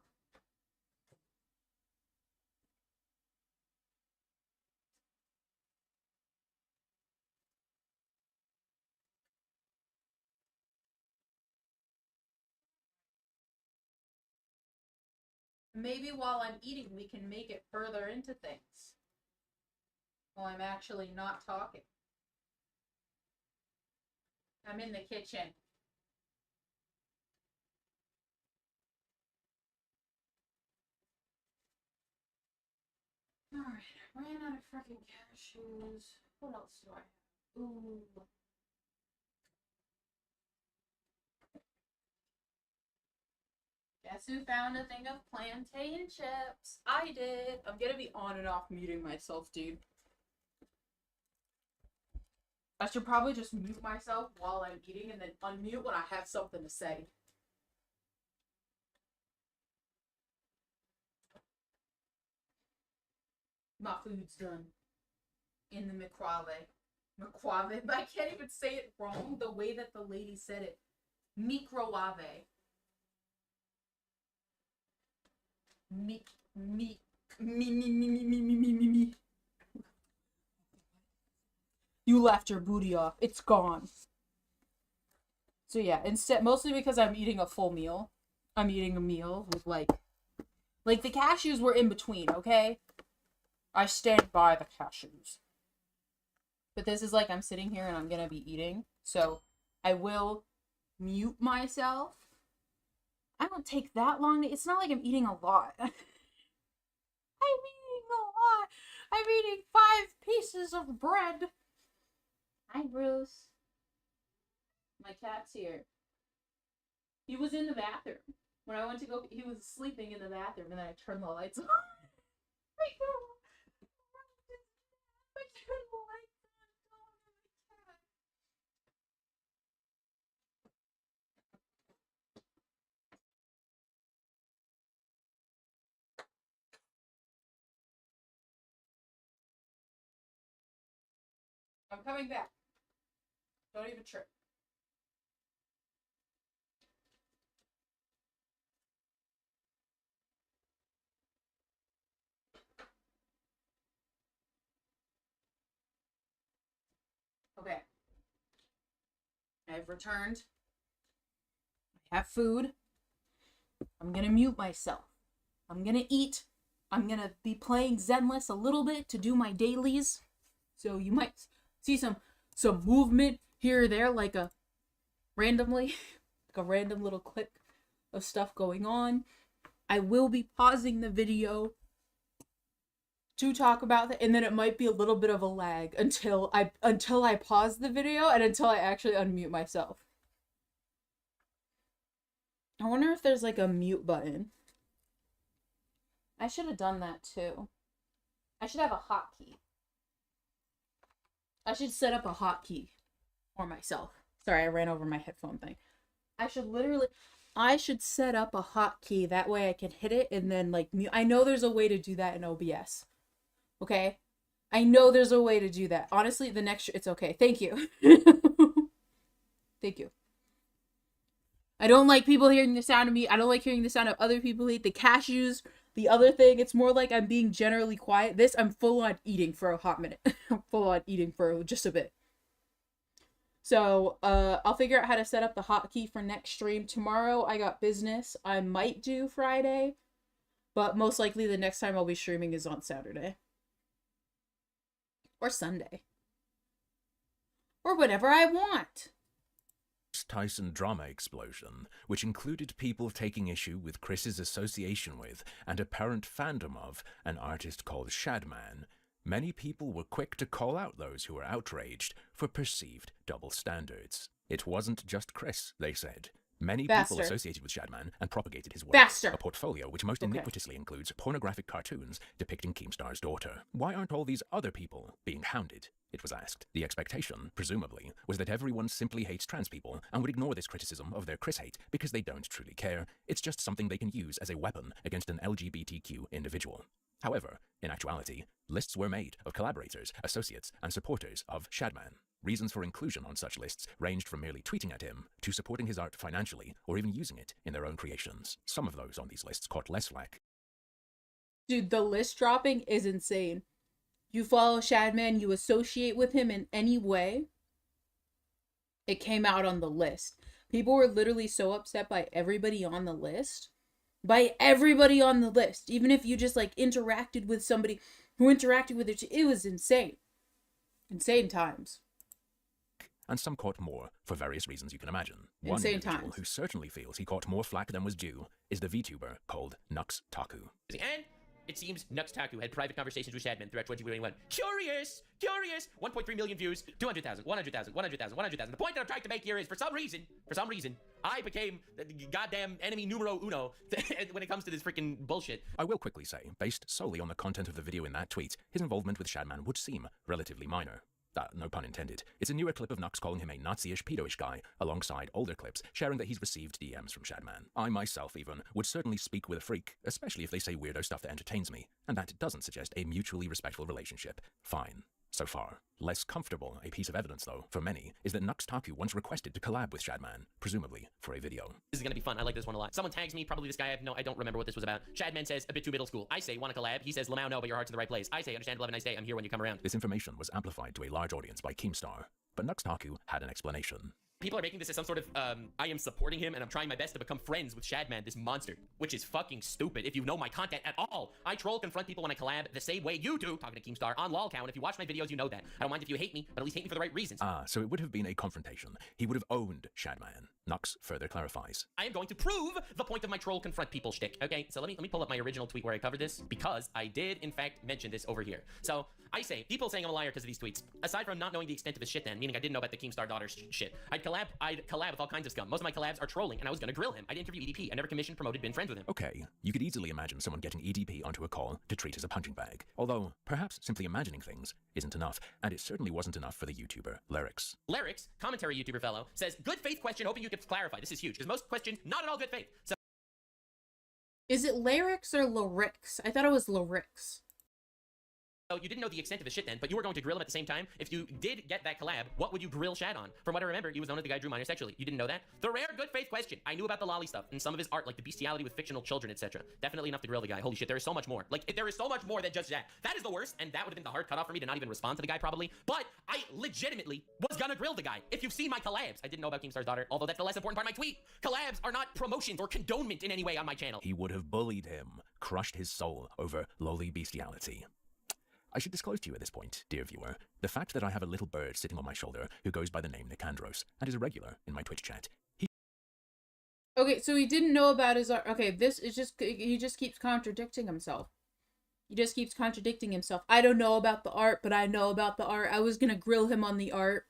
Maybe while I'm eating, we can make it further into things. While I'm actually not talking. I'm in the kitchen. Alright, I ran out of freaking cashews. What else do I have? Ooh. Guess who found a thing of plantain chips? I did. I'm gonna be on and off muting myself, dude. I should probably just mute myself while I'm eating and then unmute when I have something to say. My food's done. In the microwave. Microwave? But I can't even say it wrong the way that the lady said it. Microwave. Me. You left your booty off. It's gone. So yeah, instead, mostly because I'm eating a full meal. I'm eating a meal with like the cashews were in between, okay? I stand by the cashews. But this is like I'm sitting here and I'm gonna be eating. So I will mute myself. I don't take that long. It's not like I'm eating a lot. I'm eating a lot. I'm eating 5 pieces of bread. Hi, Bruce. My cat's here. He was in the bathroom. When I went to go, he was sleeping in the bathroom, and then I turned the lights on. I turned the lights on. I'm coming back. Don't even trip. Okay. I've returned. I have food. I'm gonna mute myself. I'm gonna eat. I'm gonna be playing Zenless a little bit to do my dailies. So you might see some movement here or there, like a randomly, like a random little clip of stuff going on. I will be pausing the video to talk about that, and then it might be a little bit of a lag until I pause the video and until I actually unmute myself. I wonder if there's like a mute button. I should have done that too. I should have a hotkey. I should set up a hotkey for myself. Sorry, I ran over my headphone thing. I should set up a hotkey, that way I can hit it and then like mute. I know there's a way to do that in OBS. Okay? I know there's a way to do that. Honestly, it's okay. Thank you. Thank you. I don't like people hearing the sound of me. I don't like hearing the sound of other people eat. The cashews, the other thing, it's more like I'm being generally quiet. This, I'm full on eating for a hot minute. I'm full on eating for just a bit. So, I'll figure out how to set up the hotkey for next stream. Tomorrow, I got business. I might do Friday, but most likely the next time I'll be streaming is on Saturday. Or Sunday. Or whatever I want. Tyson drama explosion, which included people taking issue with Chris's association with and apparent fandom of an artist called Shadman, many people were quick to call out those who were outraged for perceived double standards. It wasn't just Chris, they said. Many people associated with Shadman and propagated his work, a portfolio which most iniquitously includes pornographic cartoons depicting Keemstar's daughter. Why aren't all these other people being hounded? It was asked. The expectation, presumably, was that everyone simply hates trans people and would ignore this criticism of their Chris hate because they don't truly care. It's just something they can use as a weapon against an LGBTQ individual. However, in actuality, lists were made of collaborators, associates, and supporters of Shadman. Reasons for inclusion on such lists ranged from merely tweeting at him to supporting his art financially or even using it in their own creations. Some of those on these lists caught less flack. Dude, the list dropping is insane. You follow Shadman, you associate with him in any way, it came out on the list. People were literally so upset by everybody on the list. By everybody on the list. Even if you just like interacted with somebody who interacted with it was insane. Insane times. And some caught more, for various reasons you can imagine. One individual who certainly feels he caught more flack than was due is the VTuber called Nux Taku. And it seems Nux Taku had private conversations with Shadman throughout 2021. Curious! 1.3 million views, 200,000, 100,000, 100,000, 100,000. The point that I'm trying to make here is, for some reason, I became the goddamn enemy numero uno when it comes to this freaking bullshit. I will quickly say, based solely on the content of the video in that tweet, his involvement with Shadman would seem relatively minor. No pun intended. It's a newer clip of Nux calling him a Nazi-ish, pedo-ish guy, alongside older clips sharing that he's received DMs from Shadman. I myself, even, would certainly speak with a freak, especially if they say weirdo stuff that entertains me, and that doesn't suggest a mutually respectful relationship. Fine. So far. Less comfortable, a piece of evidence, though, for many, is that Nux Taku once requested to collab with Shadman, presumably for a video. This is gonna be fun. I like this one a lot. Someone tags me, probably this guy. I don't remember what this was about. Shadman says, a bit too middle school. I say, wanna collab? He says, Lamau, no, but your heart's in the right place. I say, understand, have a nice day. I'm here when you come around. This information was amplified to a large audience by Keemstar, but Nux Taku had an explanation. People are making this as some sort of, I am supporting him and I'm trying my best to become friends with Shadman, this monster, which is fucking stupid if you know my content at all. I troll, confront people when I collab the same way you do, talking to Keemstar, on LOLCount, and if you watch my videos, you know that. I don't mind if you hate me, but at least hate me for the right reasons. So it would have been a confrontation. He would have owned Shadman. Nux further clarifies. I am going to prove the point of my troll confront people shtick. Okay, so let me pull up my original tweet where I covered this, because I did, in fact, mention this over here. So, I say, people saying I'm a liar because of these tweets. Aside from not knowing the extent of his shit then, meaning I didn't know about the Keemstar daughter's shit, I'd I'd collab with all kinds of scum. Most of my collabs are trolling, and I was gonna grill him. I'd interview EDP. I never commissioned, promoted, been friends with him. Okay, you could easily imagine someone getting EDP onto a call to treat as a punching bag. Although, perhaps simply imagining things isn't enough, and it certainly wasn't enough for the YouTuber Lyrics. Lyrics, commentary YouTuber fellow, says, good faith question, hoping you could clarify. This is huge, because most question, not at all good faith. So is it Lyrics or Lyrics? I thought it was Lyrics. so you didn't know the extent of the shit then, but you were going to grill him at the same time. If you did get that collab, what would you grill Shad on? From what I remember, he was known as the guy who drew minors sexually. You didn't know that? The rare good faith question. I knew about the lolly stuff and some of his art, like the bestiality with fictional children, etc. Definitely enough to grill the guy. Holy shit, there is so much more. Like, there is so much more than just that. That is the worst, and that would have been the hard cutoff for me to not even respond to the guy, probably. But I legitimately was gonna grill the guy. If you've seen my collabs, I didn't know about Keemstar's daughter, although that's the less important part of my tweet. Collabs are not promotions or condonement in any way on my channel. He would have bullied him, crushed his soul over lowly bestiality. I should disclose to you at this point, dear viewer, the fact that I have a little bird sitting on my shoulder who goes by the name Nicandros and is a regular in my Twitch chat. Okay, so he didn't know about his art. Okay, this is just, he just keeps contradicting himself. He just keeps contradicting himself. I don't know about the art, but I know about the art. I was gonna grill him on the art.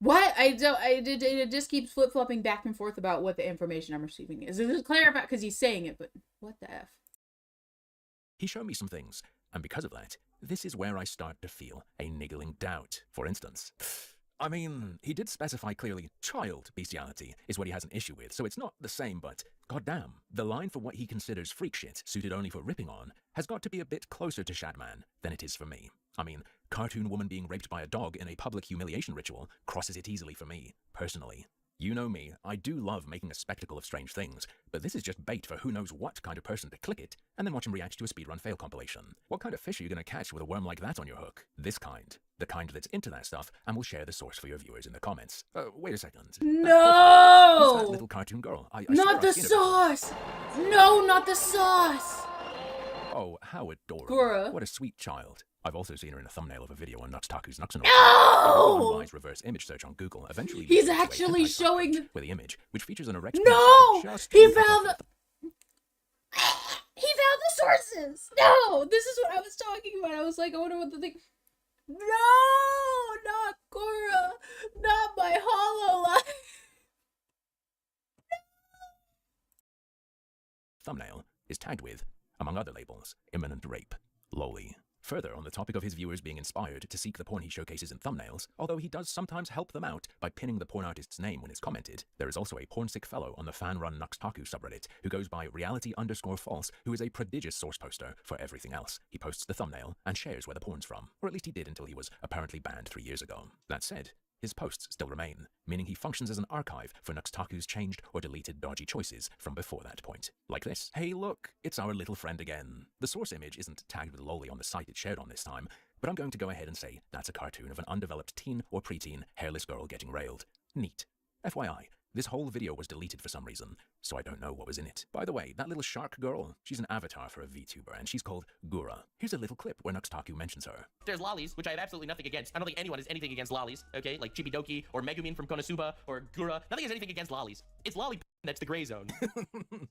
What? It just keeps flip-flopping back and forth about what the information I'm receiving is. It is clarify because he's saying it, but what the F? He showed me some things, and because of that, this is where I start to feel a niggling doubt. For instance, I mean, he did specify clearly child bestiality is what he has an issue with, so it's not the same, but goddamn, the line for what he considers freak shit suited only for ripping on has got to be a bit closer to Shadman than it is for me. I mean, cartoon woman being raped by a dog in a public humiliation ritual crosses it easily for me, personally. You know me, I do love making a spectacle of strange things, but this is just bait for who knows what kind of person to click it, and then watch him react to a speedrun fail compilation. What kind of fish are you gonna catch with a worm like that on your hook? This kind. The kind that's into that stuff, and will share the source for your viewers in the comments. Wait a second. No! Who's that little cartoon girl? I Not the sauce! No, not the sauce! Oh, how adorable. Gura. What a sweet child. I've also seen her in a thumbnail of a video on Nuxtaku's Nuxanor. No! Unwise reverse image search on Google eventually He's leads to a actually hentai showing page with the image, which features an erect No! penis just He to the found the... He found the sources! No! This is what I was talking about. I was like, I wonder what the thing... No! Not Gura! Not my HoloLive! thumbnail is tagged with, among other labels, imminent rape, loli. Further, on the topic of his viewers being inspired to seek the porn he showcases in thumbnails, although he does sometimes help them out by pinning the porn artist's name when it's commented, there is also a porn-sick fellow on the fan-run Nuxtaku subreddit who goes by reality_false, who is a prodigious source poster for everything else. He posts the thumbnail and shares where the porn's from, or at least he did until he was apparently banned 3 years ago. That said, his posts still remain, meaning he functions as an archive for Nuxtaku's changed or deleted dodgy choices from before that point. Like this. Hey look, it's our little friend again. The source image isn't tagged with loli on the site it's shared on this time, but I'm going to go ahead and say that's a cartoon of an undeveloped teen or preteen hairless girl getting railed. Neat. FYI, this whole video was deleted for some reason, so I don't know what was in it. By the way, that little shark girl, she's an avatar for a VTuber, and she's called Gura. Here's a little clip where Nuxtaku mentions her. There's lollies, which I have absolutely nothing against. I don't think anyone has anything against lollies, okay? Like Chibidoki or Megumin from Konosuba or Gura. Nothing has anything against lollies. It's lolly that's the gray zone.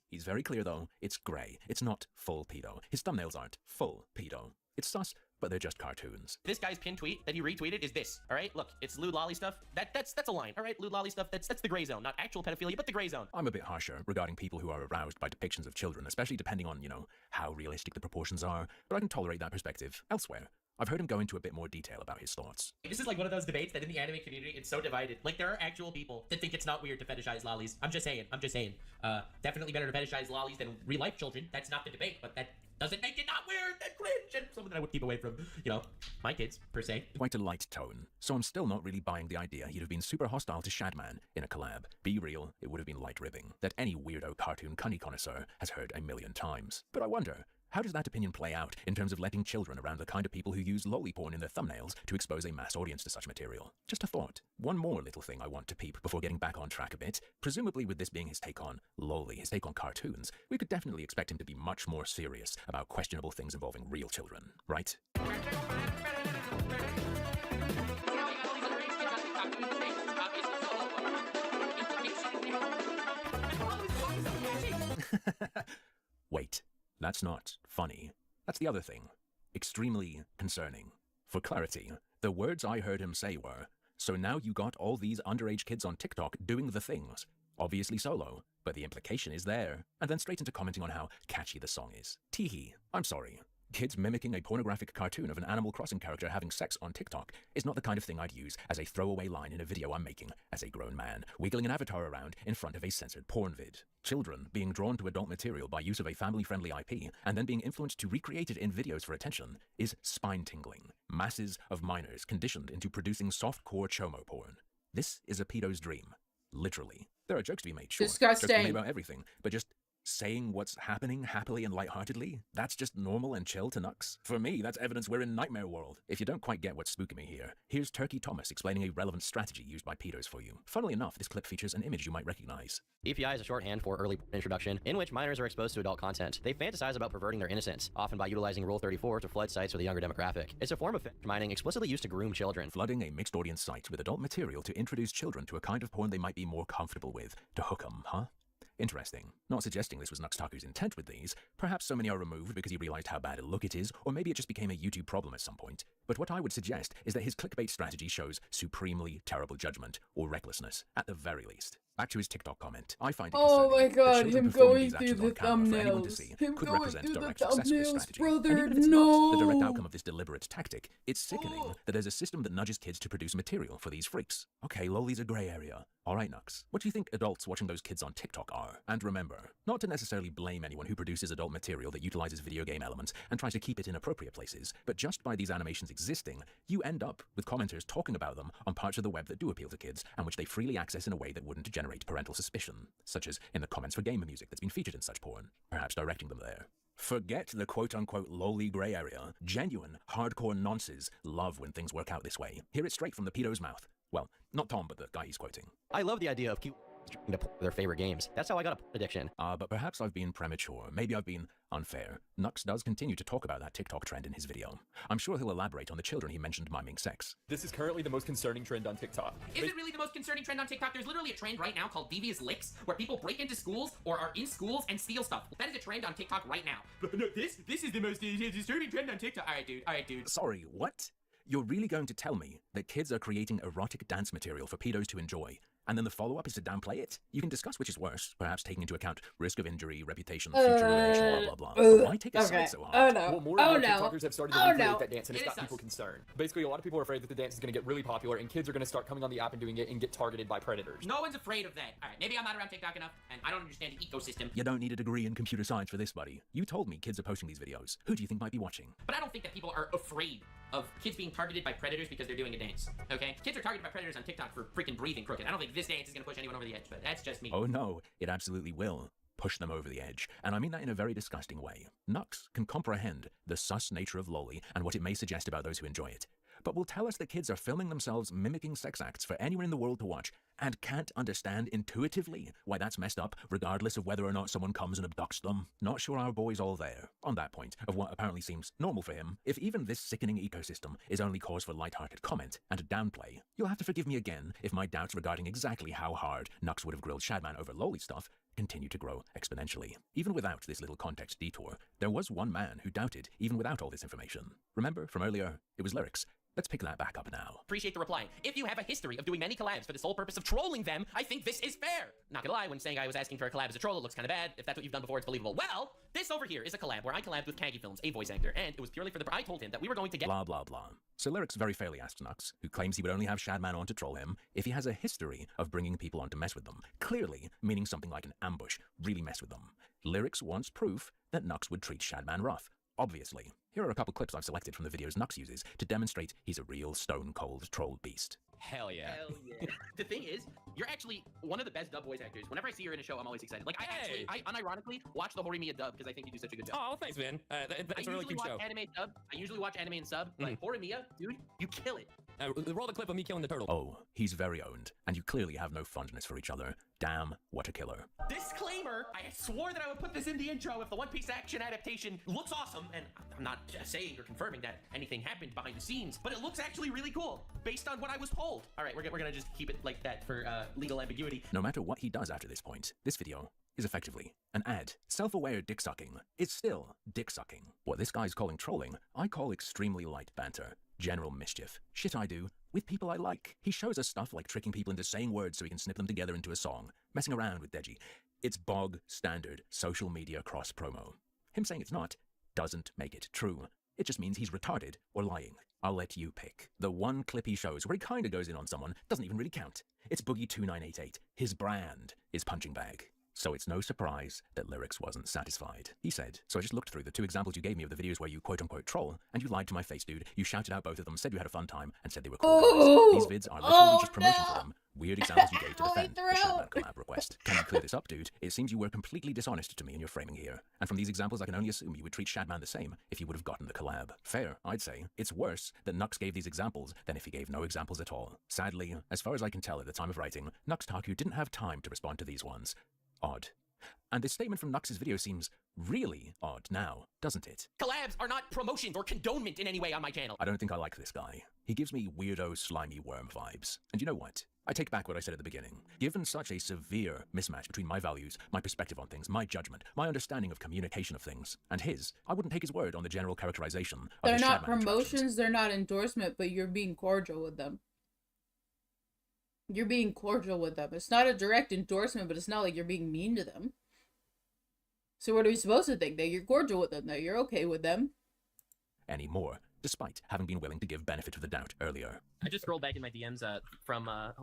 He's very clear though, it's gray. It's not full pedo. His thumbnails aren't full pedo. It's sus, but they're just cartoons. This guy's pinned tweet that he retweeted is this, all right? Look, it's lewd lolly stuff. That's a line, all right? Lewd lolly stuff, that's the gray zone. Not actual pedophilia, but the gray zone. I'm a bit harsher regarding people who are aroused by depictions of children, especially depending on, you know, how realistic the proportions are, but I can tolerate that perspective elsewhere. I've heard him go into a bit more detail about his thoughts. This is like one of those debates that in the anime community, it's so divided. Like, there are actual people that think it's not weird to fetishize lollies. I'm just saying. Definitely better to fetishize lollies than real-life children. That's not the debate, but that doesn't make it not weird and cringe and something that I would keep away from, you know, my kids, per se. Quite a light tone, so I'm still not really buying the idea he'd have been super hostile to Shadman in a collab. Be real, it would have been light ribbing that any weirdo cartoon cunny connoisseur has heard a million times. But I wonder, how does that opinion play out in terms of letting children around the kind of people who use loli porn in their thumbnails to expose a mass audience to such material? Just a thought. One more little thing I want to peep before getting back on track a bit. Presumably with this being his take on loli, his take on cartoons, we could definitely expect him to be much more serious about questionable things involving real children, right? Wait. That's not funny. That's the other thing. Extremely concerning. For clarity, the words I heard him say were, So now you got all these underage kids on TikTok doing the things. Obviously solo, but the implication is there. And then straight into commenting on how catchy the song is. Teehee, I'm sorry. Kids mimicking a pornographic cartoon of an Animal Crossing character having sex on TikTok is not the kind of thing I'd use as a throwaway line in a video I'm making as a grown man, wiggling an avatar around in front of a censored porn vid. Children being drawn to adult material by use of a family-friendly IP and then being influenced to recreate it in videos for attention is spine-tingling. Masses of minors conditioned into producing soft-core chomo porn. This is a pedo's dream. Literally. There are jokes to be made, sure. Disgusting. Jokes to be made about everything, but just saying what's happening happily and lightheartedly, that's just normal and chill to Nux. For me, that's evidence we're in nightmare world. If you don't quite get what's spooking me here, here's Turkey Thomas explaining a relevant strategy used by pedos for you. Funnily enough, this clip features an image you might recognize. EPI is a shorthand for early introduction, in which minors are exposed to adult content. They fantasize about perverting their innocence, often by utilizing Rule 34 to flood sites with a younger demographic. It's a form of fetish mining explicitly used to groom children. Flooding a mixed audience site with adult material to introduce children to a kind of porn they might be more comfortable with, to hook 'em, huh? Interesting. Not suggesting this was Nuxtaku's intent with these. Perhaps so many are removed because he realized how bad a look it is, or maybe it just became a YouTube problem at some point. But what I would suggest is that his clickbait strategy shows supremely terrible judgment, or recklessness, at the very least. Back to his TikTok comment. I find it Oh my concerning that god, children him performing going these through actions the on camera for anyone to thumbnails. see Him could going represent through the direct success of this thumbnails, strategy. brother, And even if it's not the direct no. outcome of this deliberate tactic, it's sickening that there's a system that nudges kids to produce material for these freaks. Okay, lolly's a grey area. Alright, Nux. What do you think adults watching those kids on TikTok are? And remember, not to necessarily blame anyone who produces adult material that utilizes video game elements and tries to keep it in appropriate places, but just by these animations existing, you end up with commenters talking about them on parts of the web that do appeal to kids and which they freely access in a way that wouldn't generate parental suspicion, such as in the comments for gamer music that's been featured in such porn, perhaps directing them there. Forget the quote-unquote lowly grey area. Genuine, hardcore nonces love when things work out this way. Hear it straight from the pedo's mouth. Well, not Tom, but the guy he's quoting. I love the idea of cute to their favorite games. That's how I got a porn addiction. But perhaps I've been premature. Maybe I've been unfair. Nux does continue to talk about that TikTok trend in his video. I'm sure he'll elaborate on the children he mentioned miming sex. This is currently the most concerning trend on TikTok. Is it really the most concerning trend on TikTok? There's literally a trend right now called devious licks, where people break into schools or are in schools and steal stuff. That is a trend on TikTok right now. But no, this is the most disturbing trend on TikTok. All right, dude. Sorry, what? You're really going to tell me that kids are creating erotic dance material for pedos to enjoy, and then the follow-up is to downplay it? You can discuss which is worse, perhaps taking into account risk of injury, reputation, future relation, blah, blah, blah. But why take a side so hard? Well, more and more TikTokers have started to recreate that dance, and it's got people concerned. Basically, a lot of people are afraid that the dance is going to get really popular, and kids are going to start coming on the app and doing it and get targeted by predators. No one's afraid of that. All right, maybe I'm not around TikTok enough, and I don't understand the ecosystem. You don't need a degree in computer science for this, buddy. You told me kids are posting these videos. Who do you think might be watching? But I don't think that people are afraid of kids being targeted by predators because they're doing a dance, okay? Kids are targeted by predators on TikTok for freaking breathing crooked. I don't think this dance is gonna push anyone over the edge, but that's just me. Oh no, it absolutely will push them over the edge, and I mean that in a very disgusting way. Nux can comprehend the sus nature of loli and what it may suggest about those who enjoy it, but will tell us that kids are filming themselves mimicking sex acts for anyone in the world to watch, and can't understand intuitively why that's messed up, regardless of whether or not someone comes and abducts them. Not sure our boy's all there on that point of what apparently seems normal for him. If even this sickening ecosystem is only cause for light-hearted comment and downplay, you'll have to forgive me again if my doubts regarding exactly how hard Nux would have grilled Shadman over loli stuff continue to grow exponentially. Even without this little context detour, there was one man who doubted even without all this information. Remember from earlier, it was Lyrics. Let's pick that back up now. Appreciate the reply. If you have a history of doing many collabs for the sole purpose of trolling them, I think this is fair. Not gonna lie, when saying I was asking for a collab as a troll, it looks kind of bad. If that's what you've done before, it's believable. Well, this over here is a collab where I collabed with Kagi Films, a voice actor, and it was purely for the... I told him that we were going to get... Blah, blah, blah. So Lyrics very fairly asked Nux, who claims he would only have Shadman on to troll him, if he has a history of bringing people on to mess with them. Clearly, meaning something like an ambush, really mess with them. Lyrics wants proof that Nux would treat Shadman rough. Obviously. Here are a couple clips I've selected from the videos Nux uses to demonstrate he's a real stone-cold troll beast. Hell yeah. The thing is, you're actually one of the best dub voice actors. Whenever I see you in a show, I'm always excited. Like, I unironically watch the Horimiya dub because I think you do such a good job. Oh, thanks, man. That's a really cute show. I usually watch anime and sub, but Horimiya, dude, you kill it. Roll the clip of me killing the turtle. Oh, he's very owned, and you clearly have no fondness for each other. Damn, what a killer. Disclaimer, I swore that I would put this in the intro if the One Piece action adaptation looks awesome, and I'm not saying or confirming that anything happened behind the scenes, but it looks actually really cool, based on what I was told. All right, we're gonna just keep it like that for legal ambiguity. No matter what he does after this point, this video is effectively an ad. Self-aware dick-sucking is still dick-sucking. What this guy's calling trolling, I call extremely light banter. General mischief. Shit I do, with people I like. He shows us stuff like tricking people into saying words so he can snip them together into a song, messing around with Deji. It's bog standard social media cross promo. Him saying it's not doesn't make it true. It just means he's retarded or lying. I'll let you pick. The one clip he shows where he kinda goes in on someone doesn't even really count. It's Boogie2988. His brand is Punching Bag. So it's no surprise that Lyrics wasn't satisfied. He said, so I just looked through the 2 examples you gave me of the videos where you quote-unquote troll, and you lied to my face, dude. You shouted out both of them, said you had a fun time, and said they were cool guys. These vids are literally just promotion for them. Weird examples you gave to defend the Shadman collab request. Can you clear this up, dude? It seems you were completely dishonest to me in your framing here. And from these examples, I can only assume you would treat Shadman the same if you would have gotten the collab. Fair, I'd say. It's worse that Nux gave these examples than if he gave no examples at all. Sadly, as far as I can tell at the time of writing, Nuxtaku didn't have time to respond to these ones. Odd. And this statement from Nux's video seems really odd now, doesn't it? Collabs are not promotions or condonement in any way on my channel. I don't think I like this guy. He gives me weirdo, slimy worm vibes. And you know what? I take back what I said at the beginning. Given such a severe mismatch between my values, my perspective on things, my judgment, my understanding of communication of things, and his, I wouldn't take his word on the general characterization of They're his not Shadman promotions, they're not endorsement, but you're being cordial with them. You're being cordial with them. It's not a direct endorsement, but it's not like you're being mean to them. So what are we supposed to think? That you're cordial with them, that you're okay with them? anymore, despite having been willing to give benefit of the doubt earlier. I just scrolled back in my DMs from how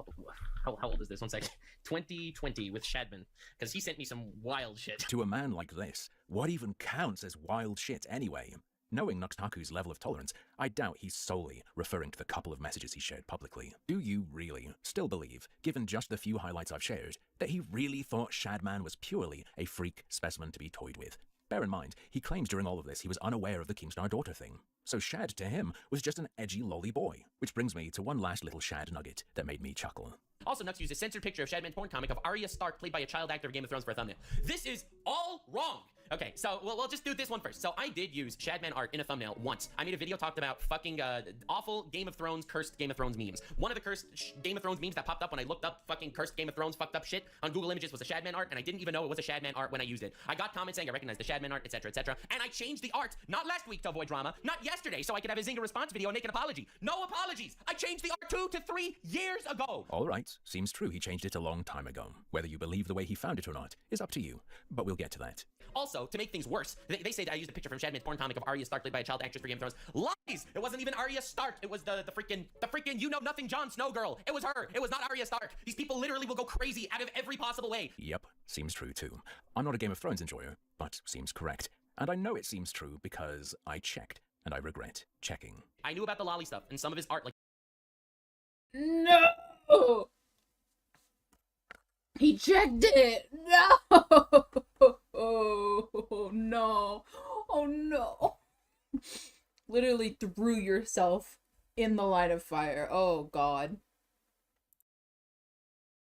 old is this? 1 second. 2020 with Shadman, because he sent me some wild shit. To a man like this, what even counts as wild shit anyway? Knowing Nuxtaku's level of tolerance, I doubt he's solely referring to the couple of messages he shared publicly. Do you really still believe, given just the few highlights I've shared, that he really thought Shadman was purely a freak specimen to be toyed with? Bear in mind, he claims during all of this he was unaware of the Keemstar daughter thing. So Shad to him was just an edgy lolly boy. Which brings me to one last little Shad nugget that made me chuckle. Also, Nux used a censored picture of Shadman's porn comic of Arya Stark played by a child actor of Game of Thrones for a thumbnail. This is all wrong. Okay, so we'll just do this one first. So I did use Shadman art in a thumbnail once. I made a video talked about fucking awful Game of Thrones, cursed Game of Thrones memes. One of the cursed Game of Thrones memes that popped up when I looked up fucking cursed Game of Thrones fucked up shit on Google Images was a Shadman art, and I didn't even know it was a Shadman art when I used it. I got comments saying I recognize the Shadman art, etc., etc., and I changed the art, not last week to avoid drama, not yesterday, so I could have a Zynga response video and make an apology. No apologies! I changed the art 2 to 3 years ago! Alright, seems true he changed it a long time ago. Whether you believe the way he found it or not is up to you, but we'll get to that. Also, to make things worse, they said I used a picture from Shadman's porn comic of Arya Stark played by a child actress for Game of Thrones. Lies! It wasn't even Arya Stark. It was the freaking you-know-nothing Jon Snow girl. It was her. It was not Arya Stark. These people literally will go crazy out of every possible way. Yep, seems true too. I'm not a Game of Thrones enjoyer, but seems correct. And I know it seems true because I checked, and I regret checking. I knew about the lolly stuff, and some of his art, like... No! He checked it! No! Oh, no. Oh, no. Literally threw yourself in the line of fire. Oh, God.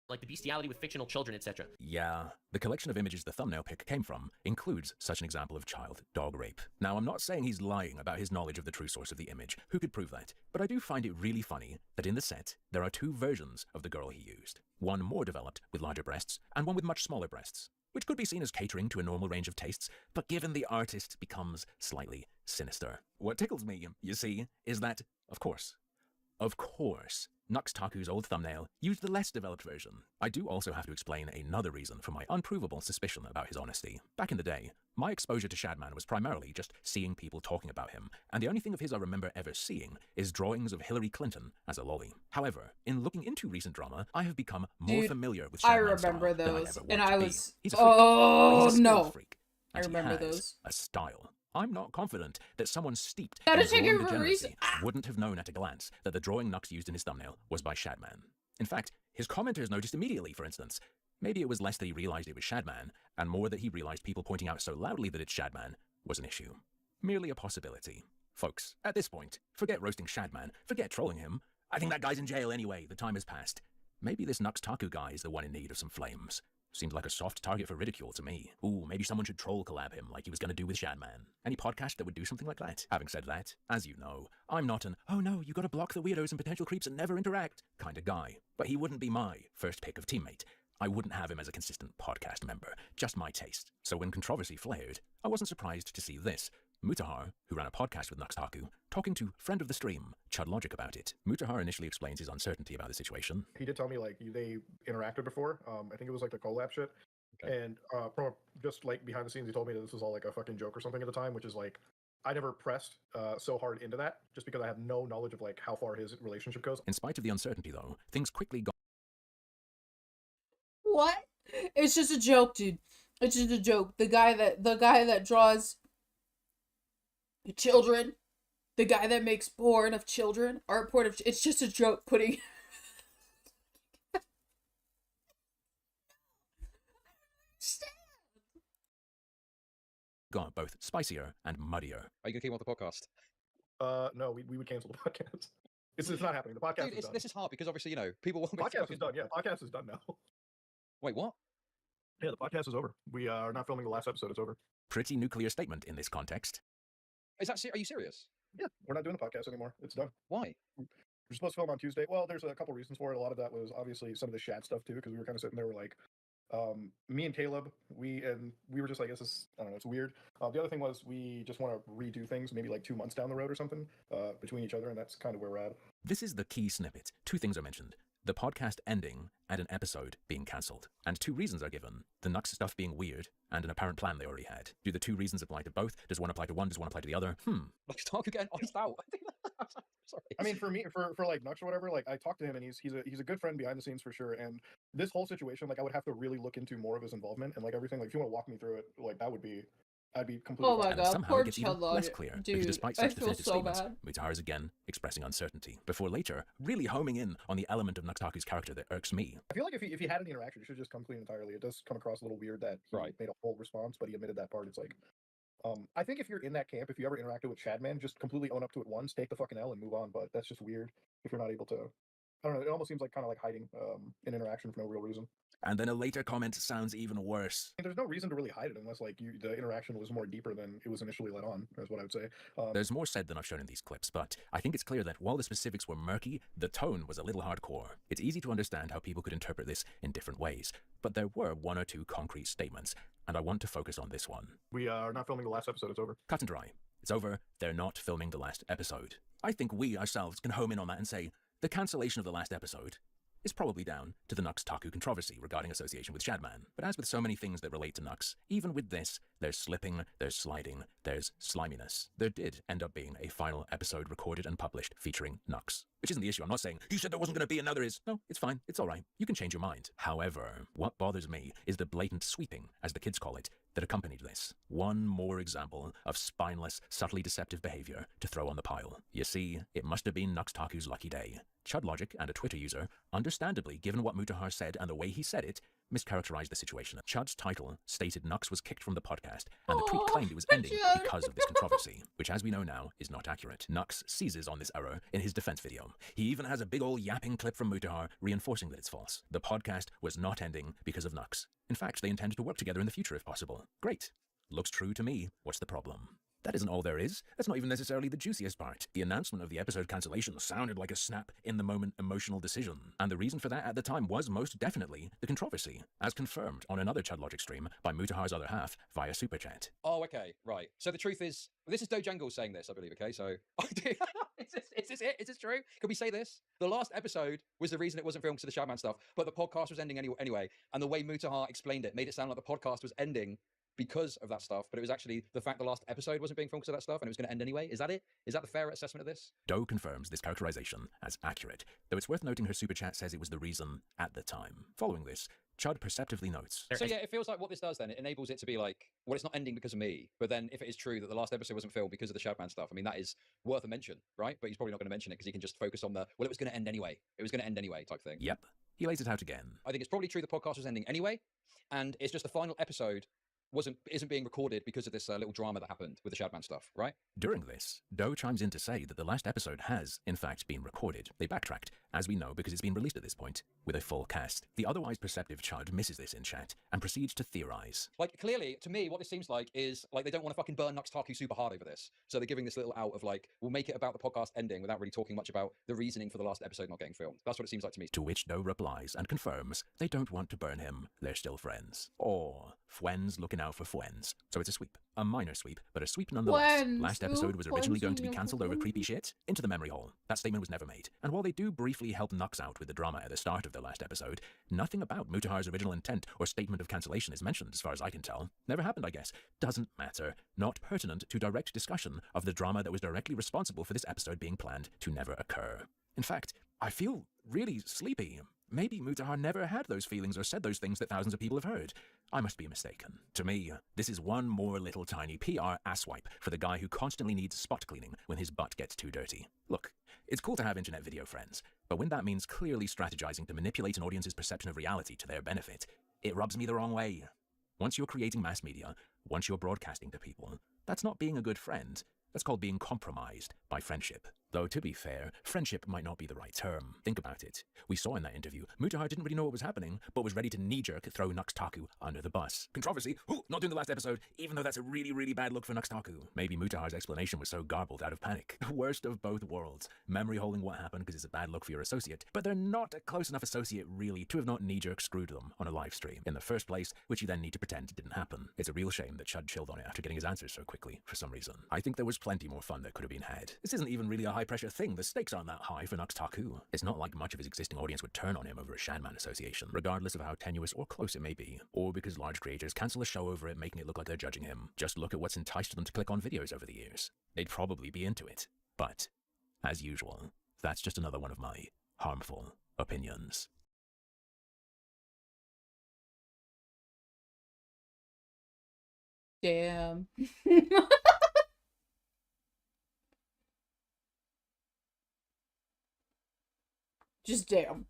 Like the bestiality with fictional children, etc. Yeah, the collection of images the thumbnail pic came from includes such an example of child dog rape. Now, I'm not saying he's lying about his knowledge of the true source of the image. Who could prove that? But I do find it really funny that in the set, there are 2 versions of the girl he used. One more developed, with larger breasts, and one with much smaller breasts, which could be seen as catering to a normal range of tastes, but given the artist becomes slightly sinister. What tickles me, you see, is that, of course, Nuxtaku's old thumbnail used the less developed version. I do also have to explain another reason for my unprovable suspicion about his honesty. Back in the day, my exposure to Shadman was primarily just seeing people talking about him, and the only thing of his I remember ever seeing is drawings of Hillary Clinton as a lolly. However, in looking into recent drama, I have become more familiar with Shadman's I remember those, than I ever and want I to was... be. He's a freak. Oh, He's a no. freak, I and remember he has those. a style. I'm not confident that someone steeped Gotta in check drawing it for a reason. degeneracy wouldn't have known at a glance that the drawing Nux used in his thumbnail was by Shadman. In fact, his commenters noticed immediately, for instance. Maybe it was less that he realized it was Shadman, and more that he realized people pointing out so loudly that it's Shadman was an issue. Merely a possibility. Folks, at this point, forget roasting Shadman, forget trolling him. I think that guy's in jail anyway, the time has passed. Maybe this Nuxtaku guy is the one in need of some flames. Seems like a soft target for ridicule to me. Ooh, maybe someone should troll collab him like he was gonna do with Shadman. Any podcast that would do something like that? Having said that, as you know, I'm not an, oh no, you gotta block the weirdos and potential creeps and never interact kind of guy. But he wouldn't be my first pick of teammate. I wouldn't have him as a consistent podcast member, just my taste. So when controversy flared, I wasn't surprised to see this. Mutahar, who ran a podcast with Nuxtaku, talking to friend of the stream, Chud Logic, about it. Mutahar initially explains his uncertainty about the situation. He did tell me like they interacted before. I think it was like the collab shit. Okay. And from just like behind the scenes, he told me that this was all like a fucking joke or something at the time, which is like I never pressed so hard into that just because I had no knowledge of like how far his relationship goes. In spite of the uncertainty, though, things quickly got. What? It's just a joke, dude. It's just a joke. The guy that draws children, the guy that makes porn of children, art porn of. It's just a joke. Putting. Got both spicier and muddier. Are you gonna keep on the podcast? No, we would cancel the podcast. It's not happening. The podcast Dude, is done. This is hard because obviously, you know, people want me podcast is done. Yeah, podcast is done now. Wait, what? Yeah, the podcast is over. We are not filming the last episode. It's over. Pretty nuclear statement in this context. Is that are you serious? Yeah, we're not doing the podcast anymore. It's done. Why? We're supposed to film on Tuesday. Well, there's a couple reasons for it. A lot of that was obviously some of the Shad stuff too, because we were kind of sitting there, we're like, me and Caleb, we were just like, this is, I don't know, it's weird. The other thing was we just want to redo things maybe like 2 months down the road or something between each other, and that's kind of where we're at. This is the key snippet. 2 things are mentioned. The podcast ending and an episode being cancelled. And 2 reasons are given. The Nux stuff being weird and an apparent plan they already had. Do the 2 reasons apply to both? Does one apply to one? Does one apply to the other? Like Stark again iced out. Sorry. I mean, for me, for like Nux or whatever, like I talked to him and he's a good friend behind the scenes for sure. And this whole situation, like I would have to really look into more of his involvement and like everything. Like if you want to walk me through it, like that would be, I'd be completely. Oh my god, somehow poor it gets even Chud less clear, Dude, because despite I such feel definitive so statements, bad. Mutahar is again expressing uncertainty, before later really homing in on the element of Nuxtaku's character that irks me. I feel like if he had any interaction, it should just come clean entirely. It does come across a little weird that he made a whole response, but he admitted that part. It's like, I think if you're in that camp, if you ever interacted with Shadman, just completely own up to it once, take the fucking L and move on. But that's just weird if you're not able to. I don't know. It almost seems like kind of like hiding an interaction for no real reason. And then a later comment sounds even worse. And there's no reason to really hide it unless like the interaction was more deeper than it was initially let on. Is what I would say. There's more said than I've shown in these clips, but I think it's clear that while the specifics were murky, the tone was a little hardcore. It's easy to understand how people could interpret this in different ways, but there were 1 or 2 concrete statements, and I want to focus on this one. We are not filming the last episode. It's over. Cut and dry. It's over. They're not filming the last episode. I think we ourselves can home in on that and say the cancellation of the last episode is probably down to the Nuxtaku controversy regarding association with Shadman. But as with so many things that relate to Nux, even with this, there's slipping, there's sliding, there's sliminess. There did end up being a final episode recorded and published featuring Nux. Which isn't the issue. I'm not saying, you said there wasn't going to be, and now there is. No, it's fine. It's all right. You can change your mind. However, what bothers me is the blatant sweeping, as the kids call it, that accompanied this. One more example of spineless, subtly deceptive behavior to throw on the pile. You see, it must have been Nuxtaku's lucky day. Chud Logic and a Twitter user, understandably given what Mutahar said and the way he said it, mischaracterized the situation. Chud's title stated Nux was kicked from the podcast, and the tweet claimed it was ending because of this controversy, which as we know now is not accurate. Nux seizes on this error in his defense video. He even has a big ol' yapping clip from Mutahar reinforcing that it's false. The podcast was not ending because of Nux. In fact, they intended to work together in the future if possible. Great. Looks true to me. What's the problem? That isn't all there is. That's not even necessarily the juiciest part. The announcement of the episode cancellation sounded like a snap-in-the-moment emotional decision. And the reason for that at the time was most definitely the controversy, as confirmed on another Chud Logic stream by Mutahar's other half via Super Chat. Oh, okay, right. So the truth is, this is Dojangle saying this, I believe, okay? So, is this it? Is this true? Can we say this? The last episode was the reason it wasn't filmed to the Shadman stuff, but the podcast was ending anyway. And the way Mutahar explained it made it sound like the podcast was ending because of that stuff, but it was actually the fact the last episode wasn't being filmed because of that stuff and it was going to end anyway. Is that it? Is that the fair assessment of this? Doe confirms this characterization as accurate, though it's worth noting her super chat says it was the reason at the time. Following this, Chud perceptively notes. So yeah, it feels like what this does then, it enables it to be like, well, it's not ending because of me, but then if it is true that the last episode wasn't filmed because of the Shadman stuff, I mean, that is worth a mention, right? But he's probably not going to mention it because he can just focus on the, well, it was going to end anyway. It was going to end anyway type thing. Yep. He lays it out again. I think it's probably true the podcast was ending anyway, and it's just the final episode isn't being recorded because of this little drama that happened with the Shadman stuff, right? During this, Doe chimes in to say that the last episode has, in fact, been recorded. They backtracked, as we know because it's been released at this point, with a full cast. The otherwise perceptive Chud misses this in chat and proceeds to theorize. Like, clearly, to me, what this seems like is, like, they don't want to fucking burn Nuxtaku super hard over this. So they're giving this little out of, like, we'll make it about the podcast ending without really talking much about the reasoning for the last episode not getting filmed. That's what it seems like to me. To which Doe replies and confirms they don't want to burn him. They're still friends. Or, friends looking now for Fuens. So it's a sweep. A minor sweep, but a sweep nonetheless. Last episode was originally going to be cancelled over creepy shit. Into the memory hole. That statement was never made. And while they do briefly help Nux out with the drama at the start of the last episode, nothing about Mutahar's original intent or statement of cancellation is mentioned as far as I can tell. Never happened, I guess. Doesn't matter. Not pertinent to direct discussion of the drama that was directly responsible for this episode being planned to never occur. In fact, I feel really sleepy. Maybe Mutahar never had those feelings or said those things that thousands of people have heard. I must be mistaken. To me, this is one more little tiny PR asswipe for the guy who constantly needs spot cleaning when his butt gets too dirty. Look, it's cool to have internet video friends, but when that means clearly strategizing to manipulate an audience's perception of reality to their benefit, it rubs me the wrong way. Once you're creating mass media, once you're broadcasting to people, that's not being a good friend. That's called being compromised by friendship. Though, to be fair, friendship might not be the right term. Think about it. We saw in that interview, Mutahar didn't really know what was happening, but was ready to knee-jerk throw Nuxtaku under the bus. Controversy? Ooh, not doing the last episode, even though that's a really, really bad look for Nuxtaku. Maybe Mutahar's explanation was so garbled out of panic. Worst of both worlds. Memory holding what happened because it's a bad look for your associate, but they're not a close enough associate, really, to have not knee-jerk screwed them on a live stream in the first place, which you then need to pretend didn't happen. It's a real shame that Chud chilled on it after getting his answers so quickly, for some reason. I think there was plenty more fun that could have been had. This isn't even really a high-pressure thing. The stakes aren't that high for Nuxtaku. It's not like much of his existing audience would turn on him over a Shadman association, regardless of how tenuous or close it may be, or because large creators cancel a show over it, making it look like they're judging him. Just look at what's enticed them to click on videos over the years. They'd probably be into it. But, as usual, that's just another one of my harmful opinions. Damn. Just damn.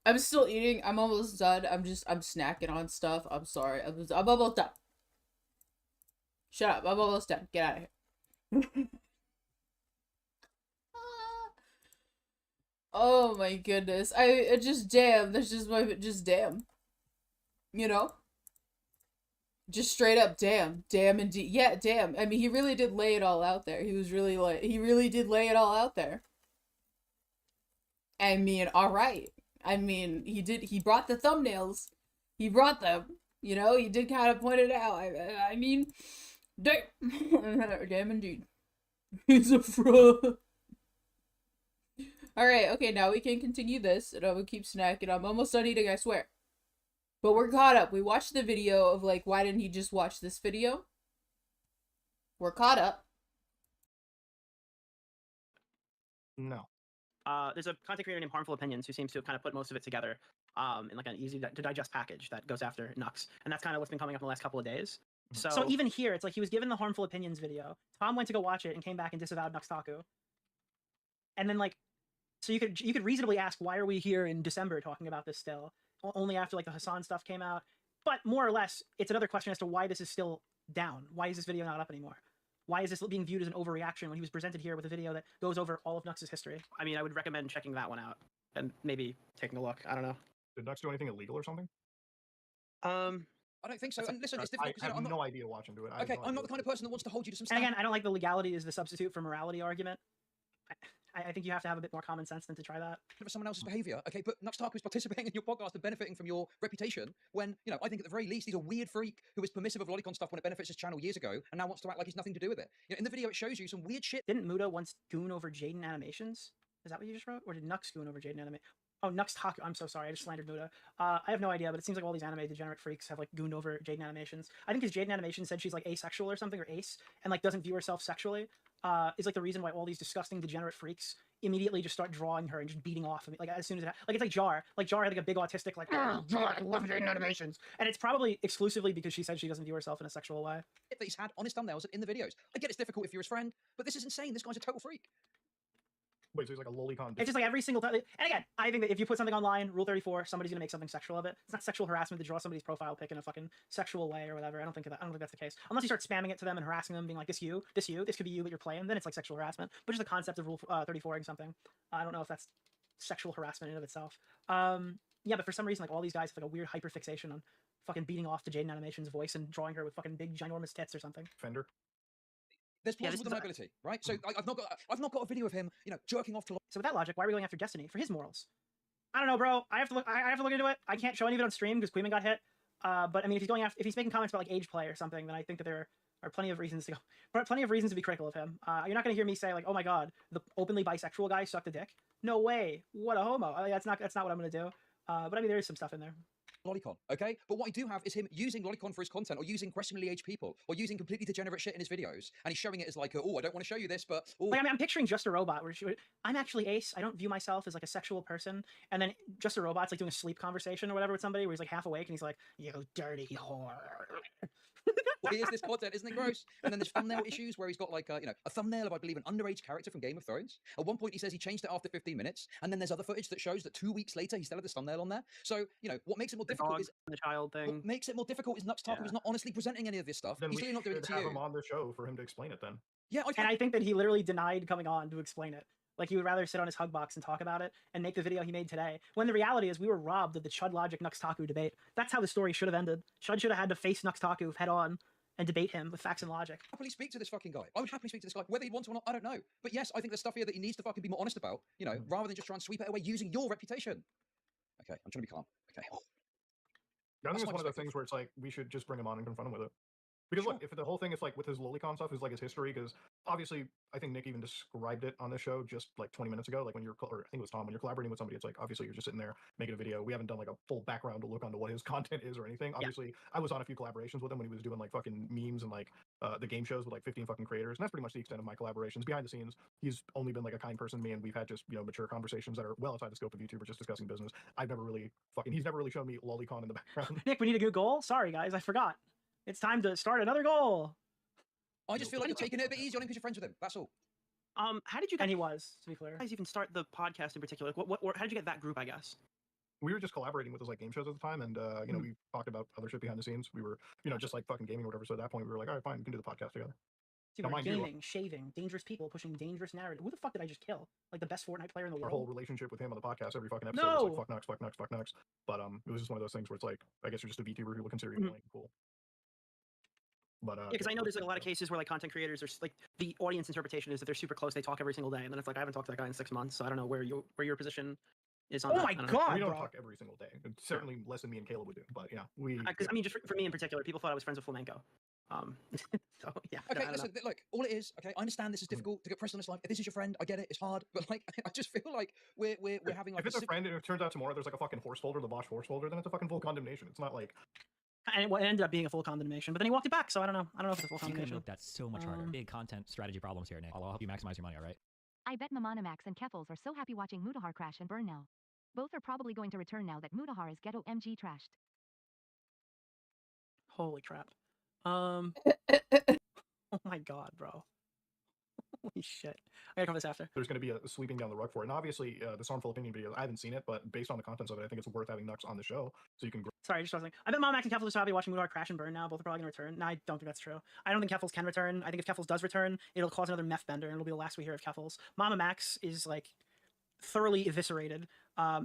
I'm still eating. I'm almost done. I'm snacking on stuff. I'm sorry. I'm almost done. Shut up. I'm almost done. Get out of here. Oh my goodness. I just damn. That's just my just damn. You know? Just straight up damn. Damn indeed. Yeah, damn. I mean, he really did lay it all out there. He really did lay it all out there. I mean, alright. I mean, he brought the thumbnails. He brought them. You know, he did kind of point it out. I mean, damn. Damn indeed. He's a fraud. Alright, okay, now we can continue this, and I will keep snacking. I'm almost done eating, I swear. But we're caught up. We watched the video of, like, why didn't he just watch this video? We're caught up. No. There's a content creator named Harmful Opinions who seems to have kind of put most of it together in like an easy to digest package that goes after Nux. And that's kind of what's been coming up in the last couple of days. So even here, it's like he was given the Harmful Opinions video. Tom went to go watch it and came back and disavowed Nuxtaku. And then like, so you could reasonably ask, why are we here in December talking about this still? Only after like the Hassan stuff came out. But more or less, it's another question as to why this is still down. Why is this video not up anymore? Why is this being viewed as an overreaction when he was presented here with a video that goes over all of Nux's history? I mean, I would recommend checking that one out and maybe taking a look. I don't know. Did Nux do anything illegal or something? I don't think so. And listen, it's difficult because I have no idea watching to it. Okay, I'm not the kind of person that wants to hold you to some And standard. again, I don't like the legality is the substitute for morality argument. I think you have to have a bit more common sense than to try that. For someone else's behavior, okay, but Nuxtaku is participating in your podcast and benefiting from your reputation when, you know, I think at the very least he's a weird freak who was permissive of lolicon stuff when it benefits his channel years ago and now wants to act like he's nothing to do with it. You know, in the video it shows you some weird shit. Didn't Muda once goon over Jaden Animations? Is that what you just wrote? Or did Nux goon over Jaden Animations? Oh, Nuxtaku. I'm so sorry. I just slandered Muda. I have no idea, but it seems like all these anime degenerate freaks have like gooned over Jaden Animations. I think because Jaden Animations said she's like asexual or something, or ace, and like doesn't view herself sexually, is like the reason why all these disgusting degenerate freaks immediately just start drawing her and just beating off. Like as soon as like it's like Jar. Like Jar had like a big autistic like, oh, I love Jaden Animations, and it's probably exclusively because she said she doesn't view herself in a sexual way. That he's had on his thumbnails in the videos. I get it's difficult if you're his friend, but this is insane. This guy's a total freak. Wait, so he's like a lolicon. It's just like every single time. And again, I think that if you put something online, Rule 34, somebody's gonna make something sexual of it. It's not sexual harassment to draw somebody's profile pic in a fucking sexual way or whatever. I don't think that's the case. Unless you start spamming it to them and harassing them, being like, this could be you, but you're playing, then it's like sexual harassment. But just the concept of Rule 34ing something, I don't know if that's sexual harassment in and of itself. Yeah, but for some reason, like all these guys have like a weird hyperfixation on fucking beating off to Jaden Animation's voice and drawing her with fucking big ginormous tits or something. Fender. There's plausible deniability, right? So I've not got a video of him, you know, jerking off to. So with that logic, why are we going after Destiny for his morals? I don't know, bro. I have to look into it. I can't show any of it on stream because Queeman got hit. But I mean, if he's making comments about like age play or something, then I think that there are plenty of reasons to go, plenty of reasons to be critical of him. You're not gonna hear me say like, oh my god, the openly bisexual guy sucked a dick. No way, what a homo. I mean, that's not what I'm gonna do. But I mean, there is some stuff in there. Lolicon, okay? But what I do have is him using Lolicon for his content, or using questionably aged people, or using completely degenerate shit in his videos, and he's showing it as like, oh, I don't want to show you this, but oh. Like, I mean, I'm picturing Just a Robot, where I'm actually Ace. I don't view myself as like a sexual person, and then Just a Robot's like doing a sleep conversation or whatever with somebody, where he's like half awake and he's like, "You dirty whore." Well, here's this content, isn't it gross? And then there's thumbnail issues where he's got like a thumbnail of, I believe, an underage character from Game of Thrones. At one point he says he changed it after 15 minutes, and then there's other footage that shows that 2 weeks later he still had this thumbnail on there. So, what makes it more difficult is the child thing. What makes it more difficult is Nuxtaku is not honestly presenting any of this stuff. Then He's we really not doing it to have you. him on the show for him to explain it then. Yeah, and I think that he literally denied coming on to explain it. Like, he would rather sit on his hug box and talk about it and make the video he made today. When the reality is we were robbed of the Chud Logic Nuxtaku debate. That's how the story should have ended. Chud should have had to face Nuxtaku head on and debate him with facts and logic. Happily speak to this fucking guy. I would happily speak to this guy. Whether he'd want to or not, I don't know. But yes, I think there's stuff here that he needs to fucking be more honest about, rather than just try and sweep it away using your reputation. Okay, I'm trying to be calm. Okay. I think it's one of those things where it's like, we should just bring him on and confront him with it. Because look, if the whole thing is like with his lolicon stuff is like his history, because obviously I think Nick even described it on this show just like 20 minutes ago. Like when you're, or I think it was Tom, when you're collaborating with somebody, it's like obviously you're just sitting there making a video. We haven't done like a full background to look onto what his content is or anything. Obviously, I was on a few collaborations with him when he was doing like fucking memes and like the game shows with like 15 fucking creators, and that's pretty much the extent of my collaborations. Behind the scenes, he's only been like a kind person to me, and we've had just mature conversations that are well outside the scope of YouTube or just discussing business. He's never really shown me lolicon in the background. Nick, we need a new goal. Sorry guys, I forgot. It's time to start another goal. I just feel like you're taking it a bit easy on him because you're friends with him. That's all. How did you? And he was, to be clear. How did you even start the podcast in particular? Like, how did you get that group? I guess we were just collaborating with those like game shows at the time, and we talked about other shit behind the scenes. We were, just like fucking gaming or whatever. So at that point, we were like, all right, fine, we can do the podcast together. Dude, we're gaming, shaving, dangerous people, pushing dangerous narrative. Who the fuck did I just kill? Like the best Fortnite player in the world. Our whole relationship with him on the podcast, every fucking episode, was like fuck Nux. But it was just one of those things where it's like, I guess you're just a VTuber who will consider you playing cool. But yeah, because I know there's like a lot of cases where like content creators are like the audience interpretation is that they're super close, they talk every single day, and then it's like I haven't talked to that guy in 6 months, so I don't know where your position is on. Oh my god, we don't talk every single day. It's certainly less than me and Caleb would do, but yeah, we. Because I mean, just for me in particular, people thought I was friends with Flamenco. So yeah. Okay, listen, look, all it is. Okay, I understand this is difficult to get pressed on this life. If this is your friend, I get it. It's hard, but like, I just feel like we're having like. If it's a friend and it turns out tomorrow there's like a fucking horse folder, the Bosch horse folder, then it's a fucking full condemnation. It's not like. And it ended up being a full condemnation, but then he walked it back, so I don't know. I don't know if it's a full condemnation. You could have looked at so much harder. Big content strategy problems here, Nick. I'll help you maximize your money, all right? I bet Mamanamax and Keffels are so happy watching Mutahar crash and burn now. Both are probably going to return now that Mutahar is ghetto MG trashed. Holy crap. Oh my god, bro. Holy shit. I gotta cover this after. There's going to be a sweeping down the rug for it. And obviously, the Stormful Opinion video, I haven't seen it, but based on the contents of it, I think it's worth having Nux on the show so you can. Sorry, just something. I bet Mom Max and Keffels are happy watching Mutahar crash and burn now. Both are probably going to return. No, I don't think that's true. I don't think Keffels can return. I think if Keffels does return, it'll cause another meth bender, and it'll be the last we hear of Keffels. Mama Max is like thoroughly eviscerated.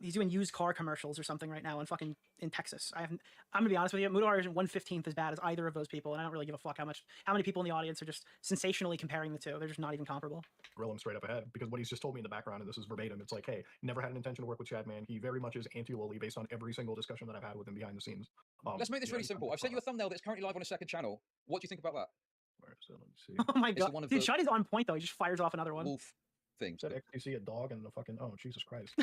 He's doing used car commercials or something right now in Texas. I'm gonna be honest with you, Mutahar isn't 1/15th as bad as either of those people, and I don't really give a fuck how many people in the audience are just sensationally comparing the two. They're just not even comparable. Grill him straight up ahead, because what he's just told me in the background, and this is verbatim, it's like, hey, never had an intention to work with Shadman. He very much is anti-loli based on every single discussion that I've had with him behind the scenes. Let's make this really simple. I've sent you a thumbnail that's currently live on a second channel. What do you think about that? Where is it? Let me see. Oh my god, dude, Shad is on point though. He just fires off another one. Wolf thing. Said XTC, a dog, and a fucking Jesus Christ.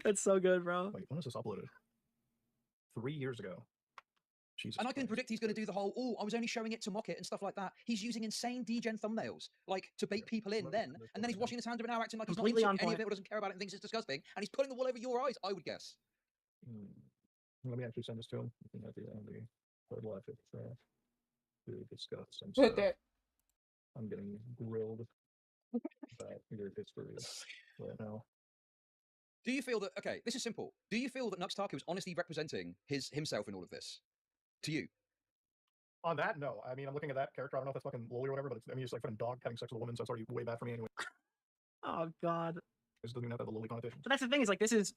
That's so good, bro. Wait, when was this uploaded? 3 years ago. Jesus and I can predict he's going to do the whole, I was only showing it to mock it and stuff like that. He's using insane degen thumbnails, like, to bait people in then, and then he's washing his hands of it now, acting like completely he's not on any point. of it or doesn't care about it and thinks it's disgusting, and he's putting the wool over your eyes, I would guess. Let me actually send this to him. At the third life to discuss some Put stuff. that. I'm getting grilled about your history right now. Do you feel that, okay, this is simple. Do you feel that Nuxtaku is honestly representing himself in all of this? To you? On that, no. I mean, I'm looking at that character. I don't know if it's fucking loli or whatever, but it's like fucking dog having sex with a woman, so it's already way bad for me anyway. Oh god. This doesn't even have the loli connotation. But that's the thing, is like this is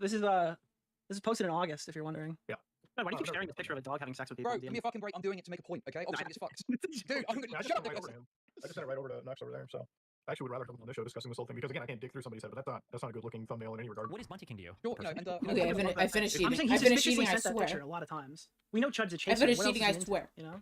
posted in August, if you're wondering. Yeah. God, why do you keep sharing this picture of a dog having sex with people? Bro, give me a fucking break. I'm doing it to make a point, okay? Obviously, it's fucked. Dude, I'm gonna shut up. I just sent it right over to Nux over there, so. I actually would rather have him on the show discussing this whole thing because again, I can't dig through somebody's head, but that's not a good looking thumbnail in any regard. What is Bunty King to you? Sure, you know, and, Okay, I finished eating. I'm saying I he's finished suspiciously eating, I sent that swear. picture a lot of times. We know Chud's a I chaser. finished What else eating, is I he into? swear. You know?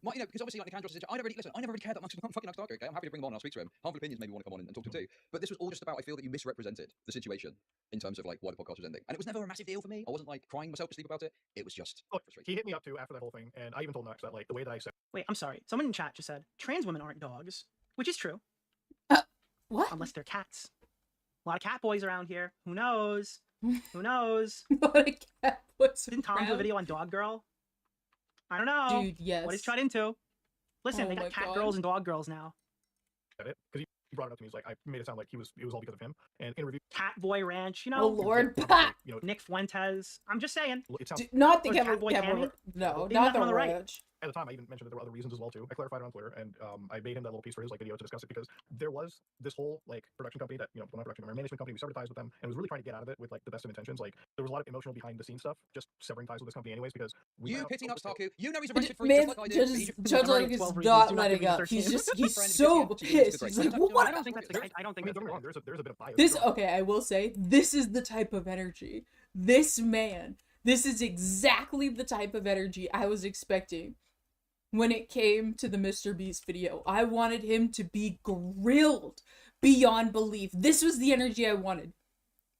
Well, you know, because obviously like Nicandros is. I never really listen. I never really cared that much about fucking Dark. Okay, I'm happy to bring him on. I'll speak to him. Harmful opinions maybe want to come on and talk to him too. But this was all just about. I feel that you misrepresented the situation in terms of like why the podcast was ending, and it was never a massive deal for me. I wasn't like crying myself to sleep about it. It was just frustrating. He hit me up too after that whole thing, and I even told Knox that like the way that I said. Wait, I'm sorry. Someone in chat just said trans women aren't dogs, which is true. What? Unless they're cats. A lot of cat boys around here. Who knows? Who knows? What a cat boys Didn't Tom do a around. video on Dog Girl? I don't know. Dude, yes. What is Chud into? Listen, Oh they my got cat God. girls and dog girls now. Said it because he brought it up to me. He's like, I made it sound like it was all because of him. And in a review, Cat Boy Ranch, you Oh know. Lord, you know, Nick Fuentes. I'm just saying. it sounds. not the Or Kevin. Catboy Tammy? No, Leave not that the on the right. ranch. At the time, I even mentioned that there were other reasons as well too. I clarified it on Twitter, and I made him that little piece for his like video to discuss it because there was this whole like production company that well, not production, our management company. We severed ties with them, and was really trying to get out of it with like the best of intentions. Like there was a lot of emotional behind the scenes stuff, just severing ties with this company anyways because we. You found out pity over Nux the- Taku. You know he's arrested for Man, just like I did. Judge Ludwig is not letting up. He's so pissed. He's like, what? I don't think that's the. I don't think I mean, that's don't get me wrong. There's a bit of bias. This going on. okay, I will say this is the type of energy. This man, this is exactly the type of energy I was expecting when it came to the Mr. Beast video. I wanted him to be grilled beyond belief. This was the energy I wanted.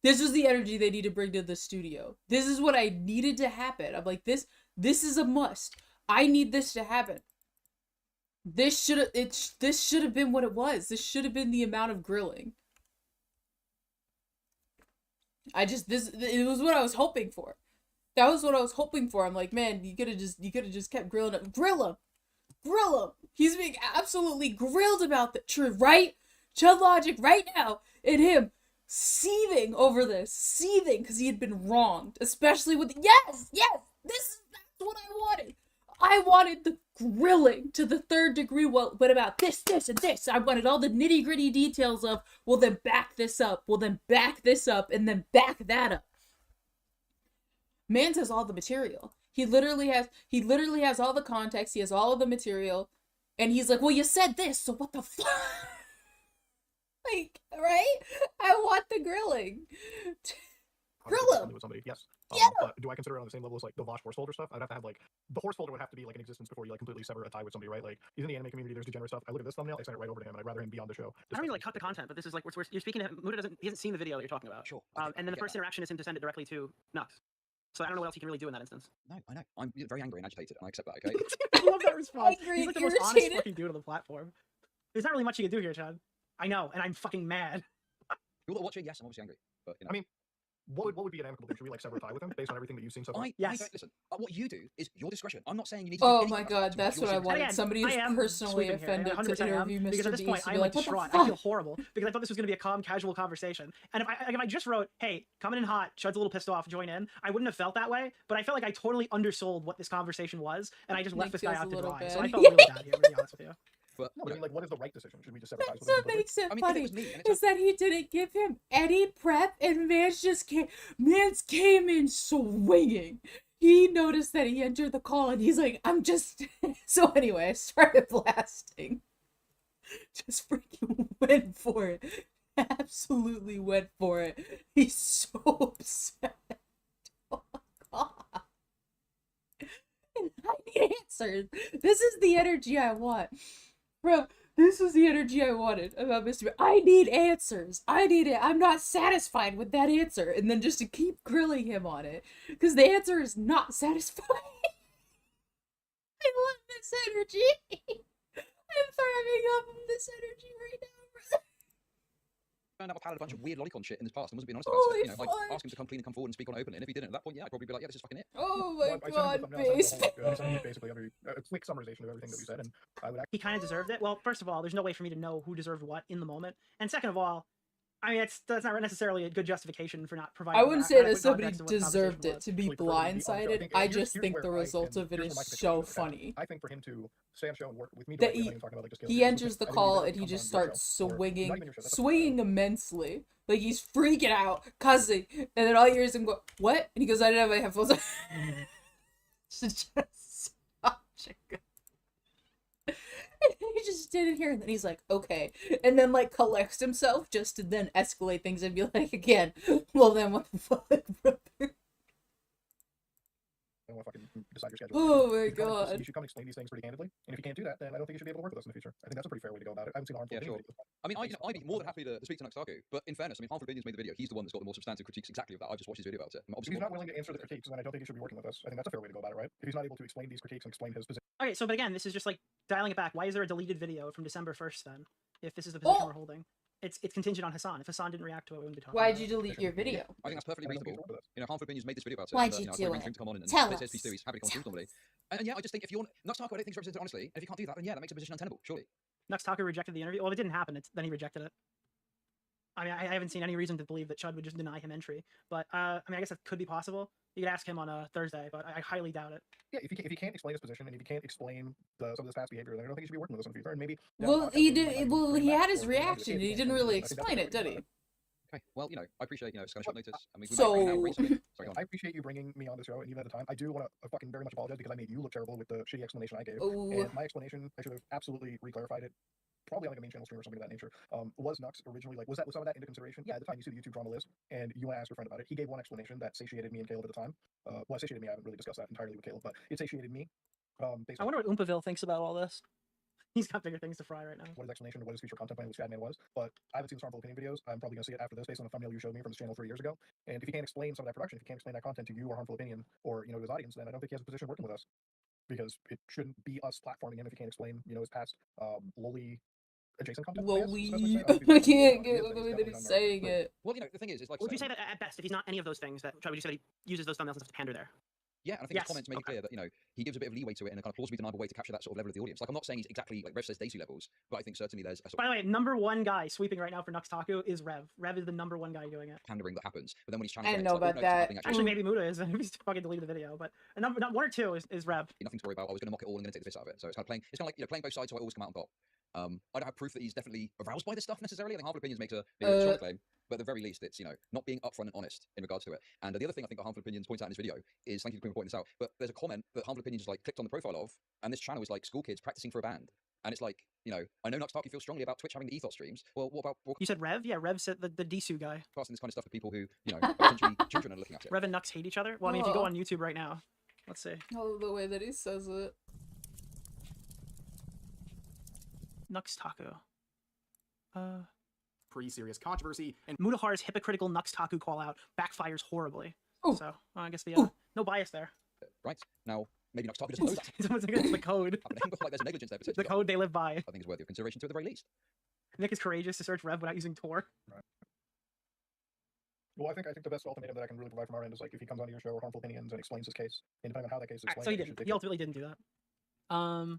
This was the energy they need to bring to the studio. This is what I needed to happen. I'm like, this is a must. I need this to happen. This should have been what it was. This should have been the amount of grilling. It was what I was hoping for. That was what I was hoping for. I'm like, man, you could have just kept grilling him. Grill him. He's being absolutely grilled about the truth, right? Chud Logic right now, and him seething over this, because he had been wronged, especially with yes, that's what I wanted. I wanted the grilling to the third degree. Well, but about this, and this. I wanted all the nitty gritty details of. Well, then back this up. Well, then back this up, and then back that up. Mans has all the material. He literally has all the context. He has all of the material, and he's like, "Well, you said this, so what the fuck?" Like, right? I want the grilling. Grill him. With somebody, yes. But do I consider it on the same level as like the Vosh horse folder stuff? I'd have to have like the horse folder would have to be like in existence before you like completely sever a tie with somebody, right? Like he's in the anime community. There's degenerate stuff. I look at this thumbnail. I send it right over to him, and I'd rather him be on the show. I don't really like cut the content, but this is like you're speaking to him. Muda he hasn't seen the video that you're talking about. Sure. And then the first interaction is him to send it directly to Nux. So I don't know what else he can really do in that instance. No, I know. I'm very angry and agitated, and I accept that. Okay. I love that response. Angry He's like the and most honest irritated. fucking dude on the platform. There's not really much you can do here, Chad. I know, and I'm fucking mad. You're watching. Yes, I'm obviously angry, but you know. I mean, what would be an amicable thing? Should we like sever a tie with him based on everything that you've seen so far? Yes. Listen, what you do is your discretion. I'm not saying you need to. Oh do my anything god, that's what I wanted. Again, Somebody who's I am personally sweeping here, offended and to 100% interview Mr. because at this Beast point to I be am like, like what the distraught. I feel fuck? horrible because I thought this was going to be a calm, casual conversation. And if I just wrote, "Hey, coming in hot, Chud's a little pissed off, join in," I wouldn't have felt that way. But I felt like I totally undersold what this conversation was, and I just left Nick this guy feels out a to little dry. bad. So I felt really bad here, to be honest with you. But no, but I mean, like, what is the right decision? Should we just sever ties with That's him? what makes it I mean, funny. if it was me, and it's Is that he didn't give him any prep, and Mans came in swinging. He noticed that he entered the call, and he's like, "I'm just." So anyway, I started blasting. Just freaking went for it. Absolutely went for it. He's so upset. Oh my god. And I need answers. This is the energy I want. Bro, this was the energy I wanted about Mr. I need answers. I need it. I'm not satisfied with that answer. And then just to keep grilling him on it. Because the answer is not satisfying. I love this energy. I'm thriving off of this energy right now, brother. Found out I've had a bunch of weird lolicon shit in his past and wasn't being honest about Holy it. You know, like fuck. ask him to come clean and come forward and speak on it openly. And if he didn't at that point, yeah, I'd probably be like, yeah, this is fucking it. Oh my I god, sent him the thumbnail, base. I sent him basically a quick summarization of everything that we said, and I would He kind of deserved it. Well, first of all, there's no way for me to know who deserved what in the moment. And second of all, I mean, that's not necessarily a good justification for not providing. I wouldn't say that adequate somebody context of what the deserved conversation it to be Like, for him to be on the show. blindsided. I here's just think where the I result can- of it here's is where my conviction so is at. funny. I think for him to stay on the show and work with me That directly, he, like, talking about, like, the scale he of enters the I think call better and he comes just on your starts show, or not swinging, even your show, that's a swinging immensely. Like he's freaking out, cussing, and then all you hear is him go, "What?" And he goes, "I didn't have my headphones on." It's just such a good. And he just standing here, and then he's like, okay, and then like collects himself just to then escalate things and be like, again, well then what the fuck, brother? Decide your schedule. Oh my You should come explain these things pretty candidly, and if you can't do that, then I don't think you should be able to work with us in the future. I think that's a pretty fair way to go about it. I haven't seen a harmful sure. I mean, I'd be more than happy to speak to Nuxtaku, but in fairness, I mean, Harmful Opinions made the video. He's the one that's got the more substantive critiques exactly of that. I've just watched his video about it. If he's not willing to answer the critiques, then I don't think he should be working with us. I think that's a fair way to go about it, right? If he's not able to explain these critiques and explain his position. Okay, so but again, this is just like dialing it back. Why is there a deleted video from December 1st then? If this is the position we're holding. It's contingent on Hassan. If Hassan didn't react to it, we wouldn't be talking Why'd about you delete your video? I think that's perfectly reasonable. You know, Harmful Opinions made this video about it. Why'd and, you know, do I it? to come on and Tell say his us. piece too. He's happy to come on stream normally. And yeah, I just think if you want Nuxtaku, I don't think he's represented honestly. And if you can't do that, then yeah, that makes a position untenable, surely. Nuxtaku rejected the interview. Well, if it didn't happen, then he rejected it. I mean, I haven't seen any reason to believe that Chud would just deny him entry. But I mean, I guess that could be possible. You could ask him on a Thursday, but I highly doubt it. Yeah, if he can't explain his position and if he can't explain some of this past behavior, then I don't think he should be working with us in the future. And maybe Well, he did. Well, he had his reaction. And he didn't really explain it, did he? Okay, well, you know, I appreciate, you know, it's kind of short notice. I mean, Sorry, I appreciate you bringing me on the show, and even at the time, I do want to fucking very much apologize because I made you look terrible with the shitty explanation I gave. Ooh. And my explanation, I should have absolutely re-clarified it. Probably on like a main channel stream or something of that nature. Was Nux originally like, was some of that into consideration? Yeah, at the time you see the YouTube drama list, and you want to ask your friend about it. He gave one explanation that satiated me and Caleb at the time. Well, satiated me, I haven't really discussed that entirely with Caleb, but it satiated me. I wonder what Oompaville thinks about all this. He's got bigger things to fry right now. What his explanation of what his future content plan with Shadman was, but I haven't seen his Harmful Opinion videos. I'm probably going to see it after this based on the thumbnail you showed me from his channel 3 years ago. And if he can't explain some of that production, if he can't explain that content to you or Harmful Opinion or, you know, his audience, then I don't think he has a position working with us. Because it shouldn't be us platforming him if he can't explain, you know, his past lowly adjacent content. Lowly. I can't get the way that he's saying it. Well, you know, the thing is like. Would you say that at best, if he's not any of those things, that would you say that he uses those thumbnails and stuff to pander there? Yeah, and I think his comments make it clear that, you know, he gives a bit of leeway to it in a kind of plausibly deniable way to capture that sort of level of the audience. Like, I'm not saying he's exactly like Rev says Daisy levels, but I think certainly there's a sort By the way, #1 guy sweeping right now for Nuxtaku is Rev. Rev is the #1 guy doing it. pandering that happens. But then when he's trying I to didn't know about that. Actually, maybe Muda is. He's fucking deleted the video, but number 1 or 2 is Rev. Nothing to worry about. I was going to mock it all and going to take the piss out of it. So it's kind of playing. It's kind of like, you know, playing both sides. So I always come out on top. I don't have proof that he's definitely aroused by this stuff necessarily. I think Harmful Opinions makes a strong claim, but at the very least, it's, you know, not being upfront and honest in regards to it. And the other thing I think that Harmful Opinions points out in this video is, thank you for pointing this out, but there's a comment that Harmful Opinions like clicked on the profile of, and this channel is like school kids practicing for a band. And it's like, you know, I know Nuxtaku feels strongly about Twitch having the ethos streams. Well, what about... You said Rev? Yeah, Rev said the Disu guy. Passing this kind of stuff to people who, you know, potentially children are looking at it. Rev and Nux hate each other? Well, I mean, if you go on YouTube right now, let's see. Oh, the way that he says it. Nuxtaku. Pretty serious controversy, and Mudahar's hypocritical Nuxtaku call out backfires horribly. Ooh. So I guess the no bias there. Right now, maybe Nuxtaku doesn't know that. It's the code. Like there's negligence there. The code they live by. I think it's worthy of consideration to at the very least. Nick is courageous to search Rev without using Tor. Right. Well, I think the best ultimatum that I can really provide from our end is like if he comes onto your show or Harmful Opinions and explains his case, and depending on how that case is explained. So he didn't. He ultimately didn't do that. All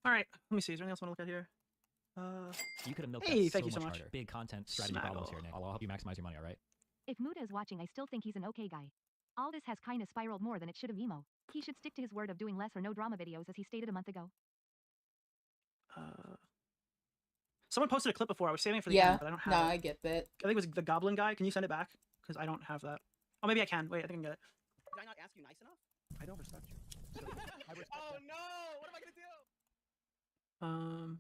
right. Let me see. Is there anything else I want to look at here? You could have milked hey, that thank so you so much much. harder. Big content strategy problems here, Nick. I'll help you maximize your money, all right? If Muda is watching, I still think he's an okay guy. All this has kinda spiraled more than it should have emo. He should stick to his word of doing less or no drama videos as he stated a month ago. Someone posted a clip before. I was saving it for the end, but I don't have it. I get that. I think it was the Goblin guy. Can you send it back? Because I don't have that. Oh, maybe I can. Wait, I think I can get it. Did I not ask you nice enough? I don't respect you. Oh no! What am I gonna do?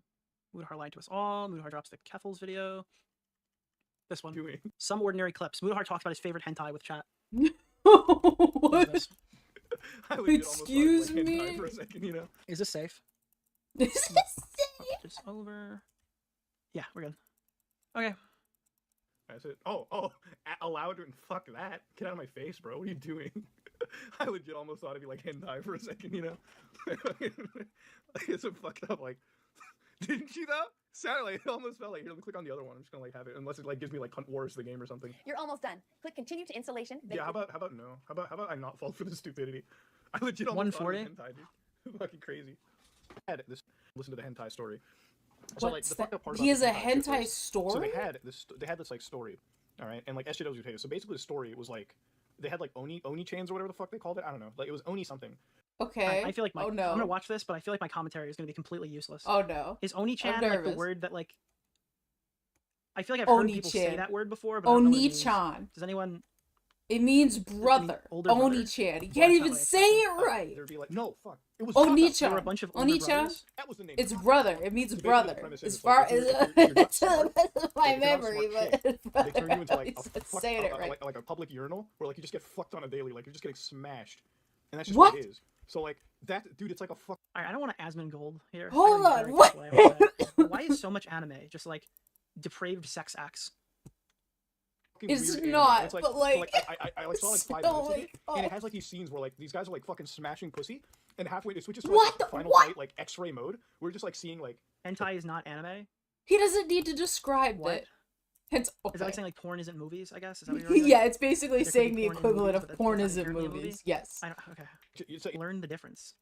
Mudahar lied to us all. Mudahar drops the Keffels video. This one. Some ordinary clips. Mudahar talks about his favorite hentai with chat. What? Excuse me? For a second, you know. Is this safe? Is this safe? Just over. Yeah, we're good. Okay. That's it. Oh, allowed to fuck that. Get out of my face, bro. What are you doing? I legit almost thought it'd be like hentai for a second, you know? It's so fucked up, like, didn't you though? Sounded like, it almost felt like, here, let me click on the other one. I'm just gonna like have it, unless it like gives me like Hunt Wars the game or something. You're almost done. Click continue to installation. Yeah, how about no? How about I not fall for the stupidity? I legit almost thought it was hentai, dude. Fucking crazy. Listen to the hentai story. So like the fucked up part about he has a this shit hentai was- story? So they had this like story, all right, and like SJWs would hate it. So basically the story was like they had like Oni chains or whatever the fuck they called it. I don't know. Like it was Oni something. Okay. I feel like Oh, no. I'm gonna watch this, but I feel like my commentary is gonna be completely useless. Oh no. Is Oni-chan I'm like the nervous. word that like? I feel like I've heard people say Oni-chan. that word before, but I don't know what it means. Oni-chan. Does anyone? It means brother. older brother? Oni-chan. You Well, can't that's even not say it right. There'd be like, no, fuck. It was Oni-chan. There were a bunch of older Oni-chan. brothers? That was the name. It's brother. It means basically brother. the premise As is, far like, as if you're not to smart, the best of my like, if you're not a memory, smart but kid, they turn you into like a he's fuck, saying it right. like a public urinal where like you just get fucked on a daily, like you're just getting smashed, and that's just What? what it is. So like that, dude, it's like a fuck. Alright, I don't want to Asmongold here. Hold I gotta on, be very what? careful what I say. But why is so much anime just like depraved sex acts? It's weird anime. not, It's like, but so, like, I like saw like 5 oh minutes of my it, and it God. has like these scenes where like these guys are like fucking smashing pussy, and halfway it switches to What like this the- final what? fight like X-ray mode. We're just like seeing like Hentai is not anime? He doesn't need to describe What? it. Hence, Is that okay. like saying like porn isn't movies, I guess? Is that what you're Yeah, it's basically There could be saying the porn in equivalent movies, of but porn that's is not in inherently a movie? movies. Yes. I don't, okay. Learn the difference.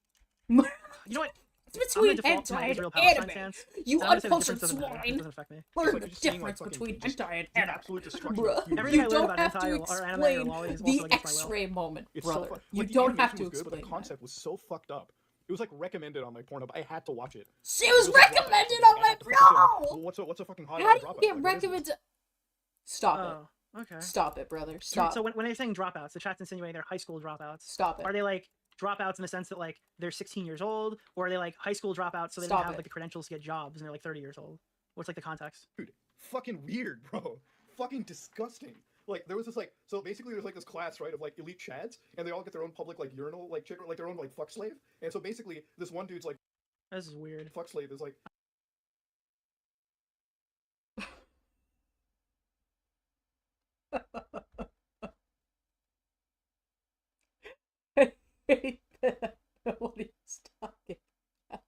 You You know what? It's I'm gonna between default to my hentai Israel and Palestine anime. stance. You and I'm gonna say the uncultured difference doesn't matter. It swine. doesn't affect me. Learn like the just seeing, like, difference fucking between just hentai and the anime. absolute destruction Bruh. of human Everything I You learned don't about have hentai to or anime or explain lolly is also the against my will. X-ray moment, it's brother. so fun. You Like, the don't have animation to was good, but the explain that. concept was so fucked up. It was like recommended on like Pornhub. I had to watch it. She was It like, droppouts, recommended and I on my had to fucking say, like, no. well, what's a fucking hot How do dropout? you get Like, what is this? recommended? Stop Oh, it. okay. Stop it, brother. Dude, Stop. so when they're saying dropouts, the chat's insinuating they're high school dropouts. Stop it. Are they like dropouts in the sense that like they're 16 years old, or are they like high school dropouts so they Stop don't have it. like the credentials to get jobs and they're like 30 years old? What's like the context? Dude, fucking weird, bro. Fucking disgusting. Like there was this like so basically there's like this class right of like elite chads and they all get their own public like urinal like chick like their own like fuck slave and so basically this one dude's like This is weird. fuck slave is like I hate that. What he's talking about.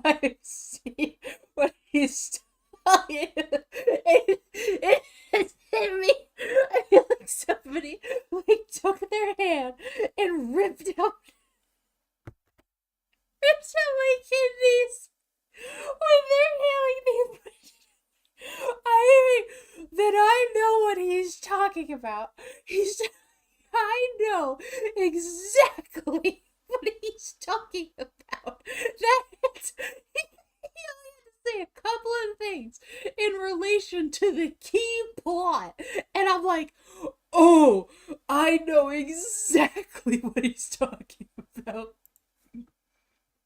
I've seen what he's talking about. It's hit me. I feel like somebody like took their hand and ripped out my kidneys when they're healing me. I know what he's talking about. I know exactly what he's talking about. That's he only had to say a couple of things in relation to the key plot, and I'm like, oh, I know exactly what he's talking about.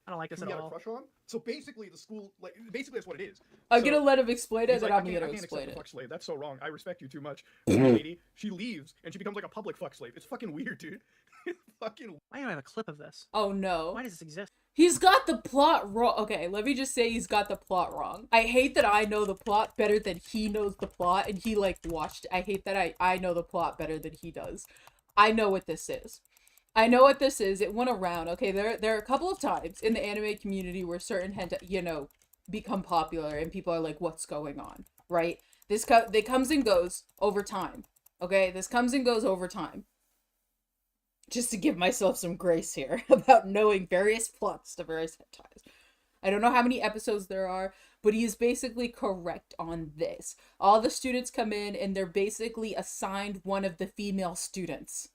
I don't like this who at he had a all. crush on. So basically the school like basically that's what it is. I'm So gonna let him explain it, he's then like, I'm I gonna can't explain accept a it. fuck slave. That's so wrong. I respect you too much. Lady, she leaves and she becomes like a public fuck slave. It's fucking weird, dude. Fucking. Why do I have a clip of this? Oh no. Why does this exist? He's got the plot wrong. Okay, let me just say he's got the plot wrong. I hate that I know the plot better than he knows the plot, and he like watched. I hate that I know the plot better than he does. I know what this is. I know what this is. It went around. Okay, there are a couple of times in the anime community where certain hentai, become popular, and people are like, "What's going on?" Right? This comes and goes over time. Okay, this comes and goes over time. Just to give myself some grace here about knowing various plots to various hentais. I don't know how many episodes there are, but he is basically correct on this. All the students come in and they're basically assigned one of the female students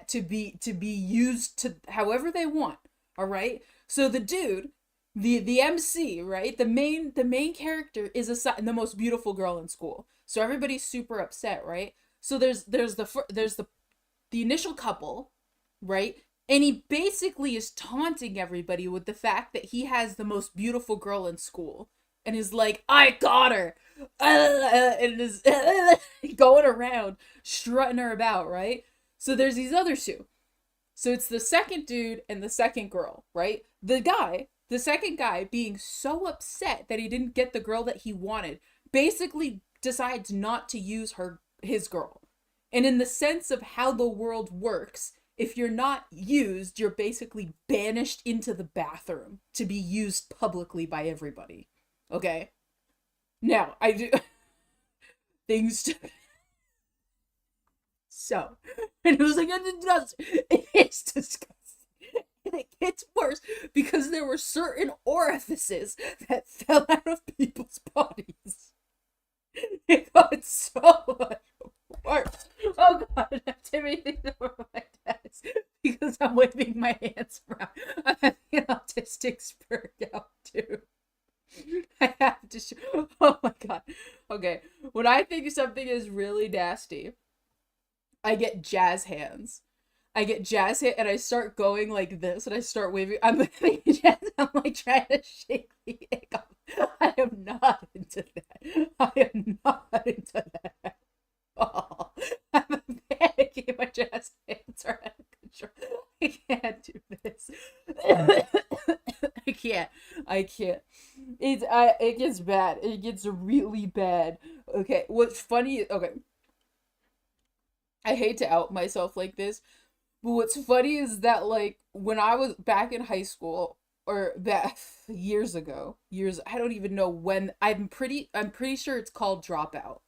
to be used to however they want. All right? So the dude, the MC, right? The main character is assigned the most beautiful girl in school. So everybody's super upset, right? So there's the initial couple, right? And he basically is taunting everybody with the fact that he has the most beautiful girl in school. And is like, I got her! And is going around, strutting her about, right? So there's these other two. So it's the second dude and the second girl, right? The second guy being so upset that he didn't get the girl that he wanted, basically decides not to use his girl. And in the sense of how the world works, if you're not used, you're basically banished into the bathroom to be used publicly by everybody. Okay? Now, I do... things to... So, and it was like, it's disgusting. And it gets worse because there were certain orifices that fell out of people's bodies. It got so much worse. Oh god, I'm tipping over my desk because I'm waving my hands around. I'm having an autistic spur out too. I have to show. Oh my god. Okay. When I think something is really nasty, I get jazz hands. I get jazz hand, and I start going like this, and I start waving. I'm like jazz. I'm like trying to shake the egg off. I am not into that. I am not into that. Oh, I'm panicking. My jazz hands are out of control. I can't do this. I can't. It gets bad. It gets really bad. Okay, what's funny? Okay, I hate to out myself like this, but what's funny is that, like, when I was back in high school, or back years ago, I don't even know when. I'm pretty sure it's called Dropout.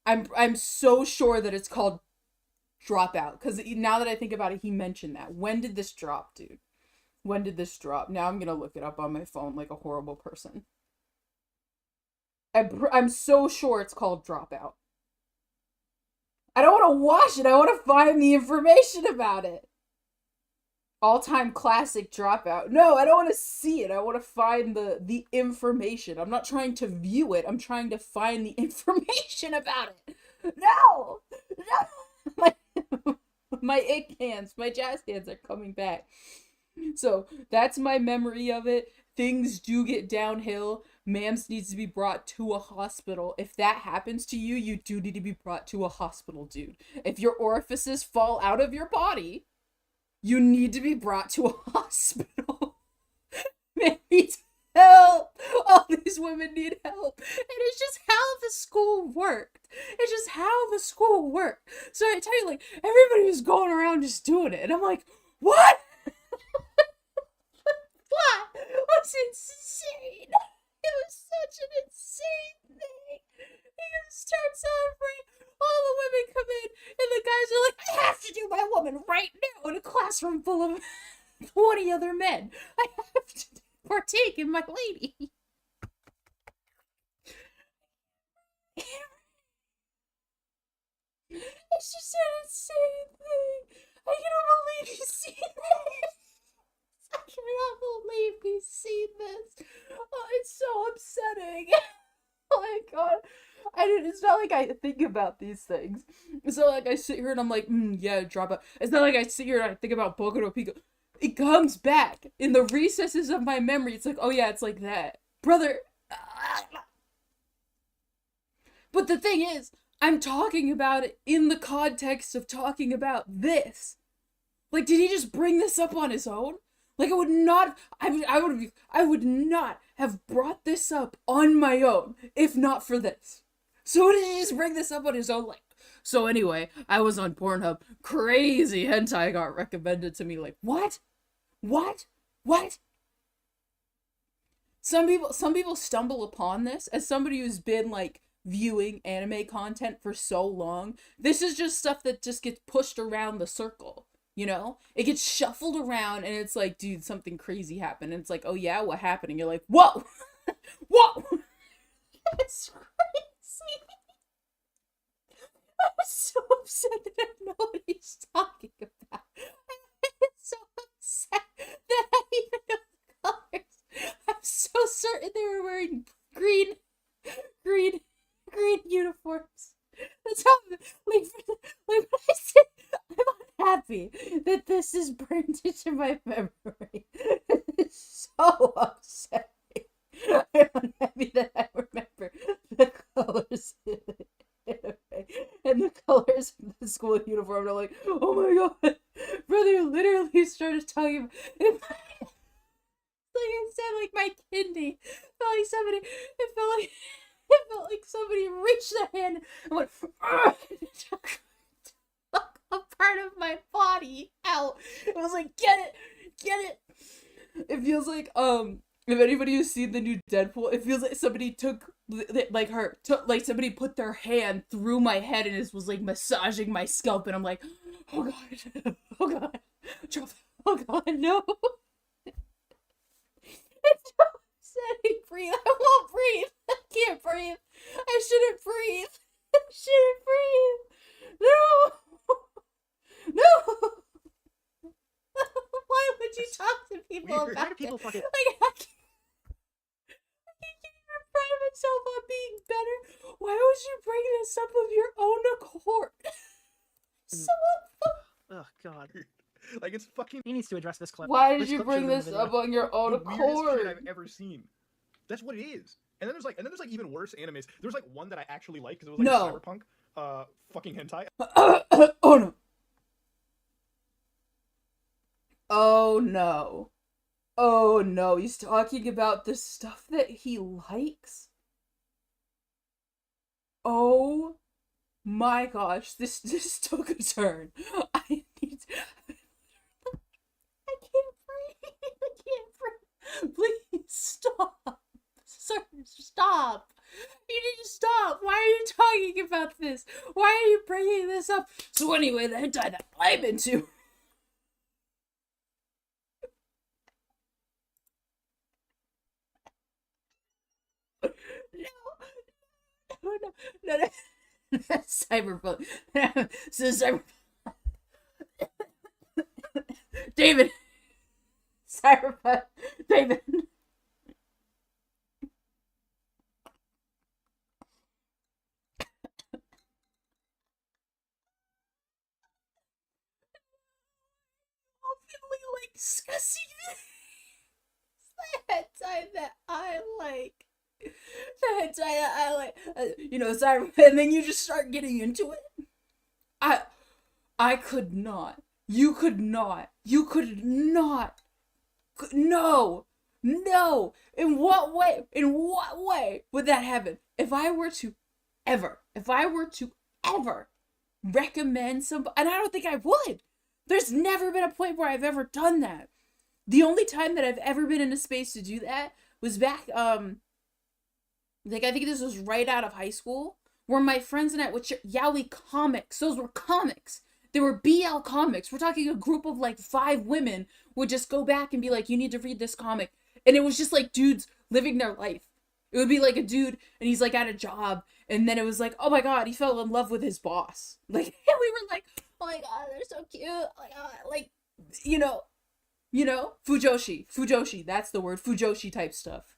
I'm so sure that it's called Dropout, because now that I think about it, he mentioned that. When did this drop, dude? When did this drop? Now I'm gonna look it up on my phone like a horrible person. I'm so sure it's called Dropout. I don't want to watch it. I want to find the information about it. All-time classic Dropout. No, I don't want to see it. I want to find the information. I'm not trying to view it. I'm trying to find the information about it. No! No! My ick hands, my jazz hands are coming back. So, that's my memory of it. Things do get downhill. Mams needs to be brought to a hospital. If that happens to you, you do need to be brought to a hospital, dude. If your orifices fall out of your body, you need to be brought to a hospital. Man needs help. All these women need help. And it's just how the school worked. It's just how the school worked. So I tell you, like, everybody was going around just doing it. And I'm like, what? What? It was insane. It was such an insane thing. He starts celebrating. All the women come in, and the guys are like, I have to do my woman right now in a classroom full of 20 other men. I have to partake in my lady. It's just an insane thing. I cannot believe he's seen this. I cannot believe he's seen this. Oh, it's so upsetting. Oh my god. It's not like I think about these things. It's not like I sit here and I'm like, yeah, drop out. It's not like I sit here and I think about Boku no Pico. It comes back in the recesses of my memory. It's like, oh yeah, it's like that. Brother. But the thing is, I'm talking about it in the context of talking about this. Like, did he just bring this up on his own? Like, I would not have brought this up on my own if not for this. So did he just bring this up on his own? Like, so anyway, I was on Pornhub. Crazy hentai got recommended to me. Like, what? What? What? Some people stumble upon this. As somebody who's been, like, viewing anime content for so long, this is just stuff that just gets pushed around the circle. You know, it gets shuffled around and it's like, dude, something crazy happened. And it's like, oh yeah, what happened? And you're like, whoa, whoa, it's crazy. I'm so upset that I know what he's talking about. I'm so upset that I even know the colors. I'm so certain they were wearing green uniforms. That's how, like when I said, I'm unhappy that this is burned into my memory. It's so upsetting. I'm unhappy that I remember the colors and the colors of the school uniform. I'm like, oh my god, brother literally started talking about it. Like I said, like my kidney felt like somebody. It felt like somebody reached their hand and went took a part of my body out. It was like, get it. It feels like if anybody who's seen the new Deadpool, it feels like somebody took somebody put their hand through my head and it was like massaging my scalp, and I'm like, oh god, oh god, oh god, no. It's so upsetting. Breathe. I won't breathe. I can't breathe. I shouldn't breathe. I shouldn't breathe. No. No. Why would you talk to people about it? Like, I can't even find myself on being better? Why would you bring this up of your own accord? Oh God. Like, it's fucking. He needs to address this clip. Why did This you clip bring should've been this in the video. up on your own The weirdest accord? shit I've ever seen. That's what it is. And then there's like even worse animes. There's like one that I actually like because it was like No. cyberpunk, fucking hentai. Oh no. Oh no. Oh no. He's talking about the stuff that he likes. Oh my gosh. This took a turn. I need to... I can't breathe. I can't breathe. Please stop. Sir, stop. You need to stop. Why are you talking about this? Why are you bringing this up? So anyway, the hentai that I'm into. No. Cyberpunk. So cyber. David. Cyberpunk. David. Like discussing the hentai that I like. The hentai that I like. You know, sorry, and then you just start getting into it. I could not. You could not. You could not. No. No. In what way? In what way would that happen? If I were to ever recommend somebody, and I don't think I would. There's never been a point where I've ever done that. The only time that I've ever been in a space to do that was back, like I think this was right out of high school, where my friends and I, which yaoi comics, those were comics. They were BL comics. We're talking a group of like 5 women would just go back and be like, you need to read this comic. And it was just like dudes living their life. It would be like a dude and he's like at a job. And then it was like, oh my God, he fell in love with his boss. Like, and we were like, oh my God, they're so cute. Oh my God. Like, you know, Fujoshi, that's the word, Fujoshi type stuff.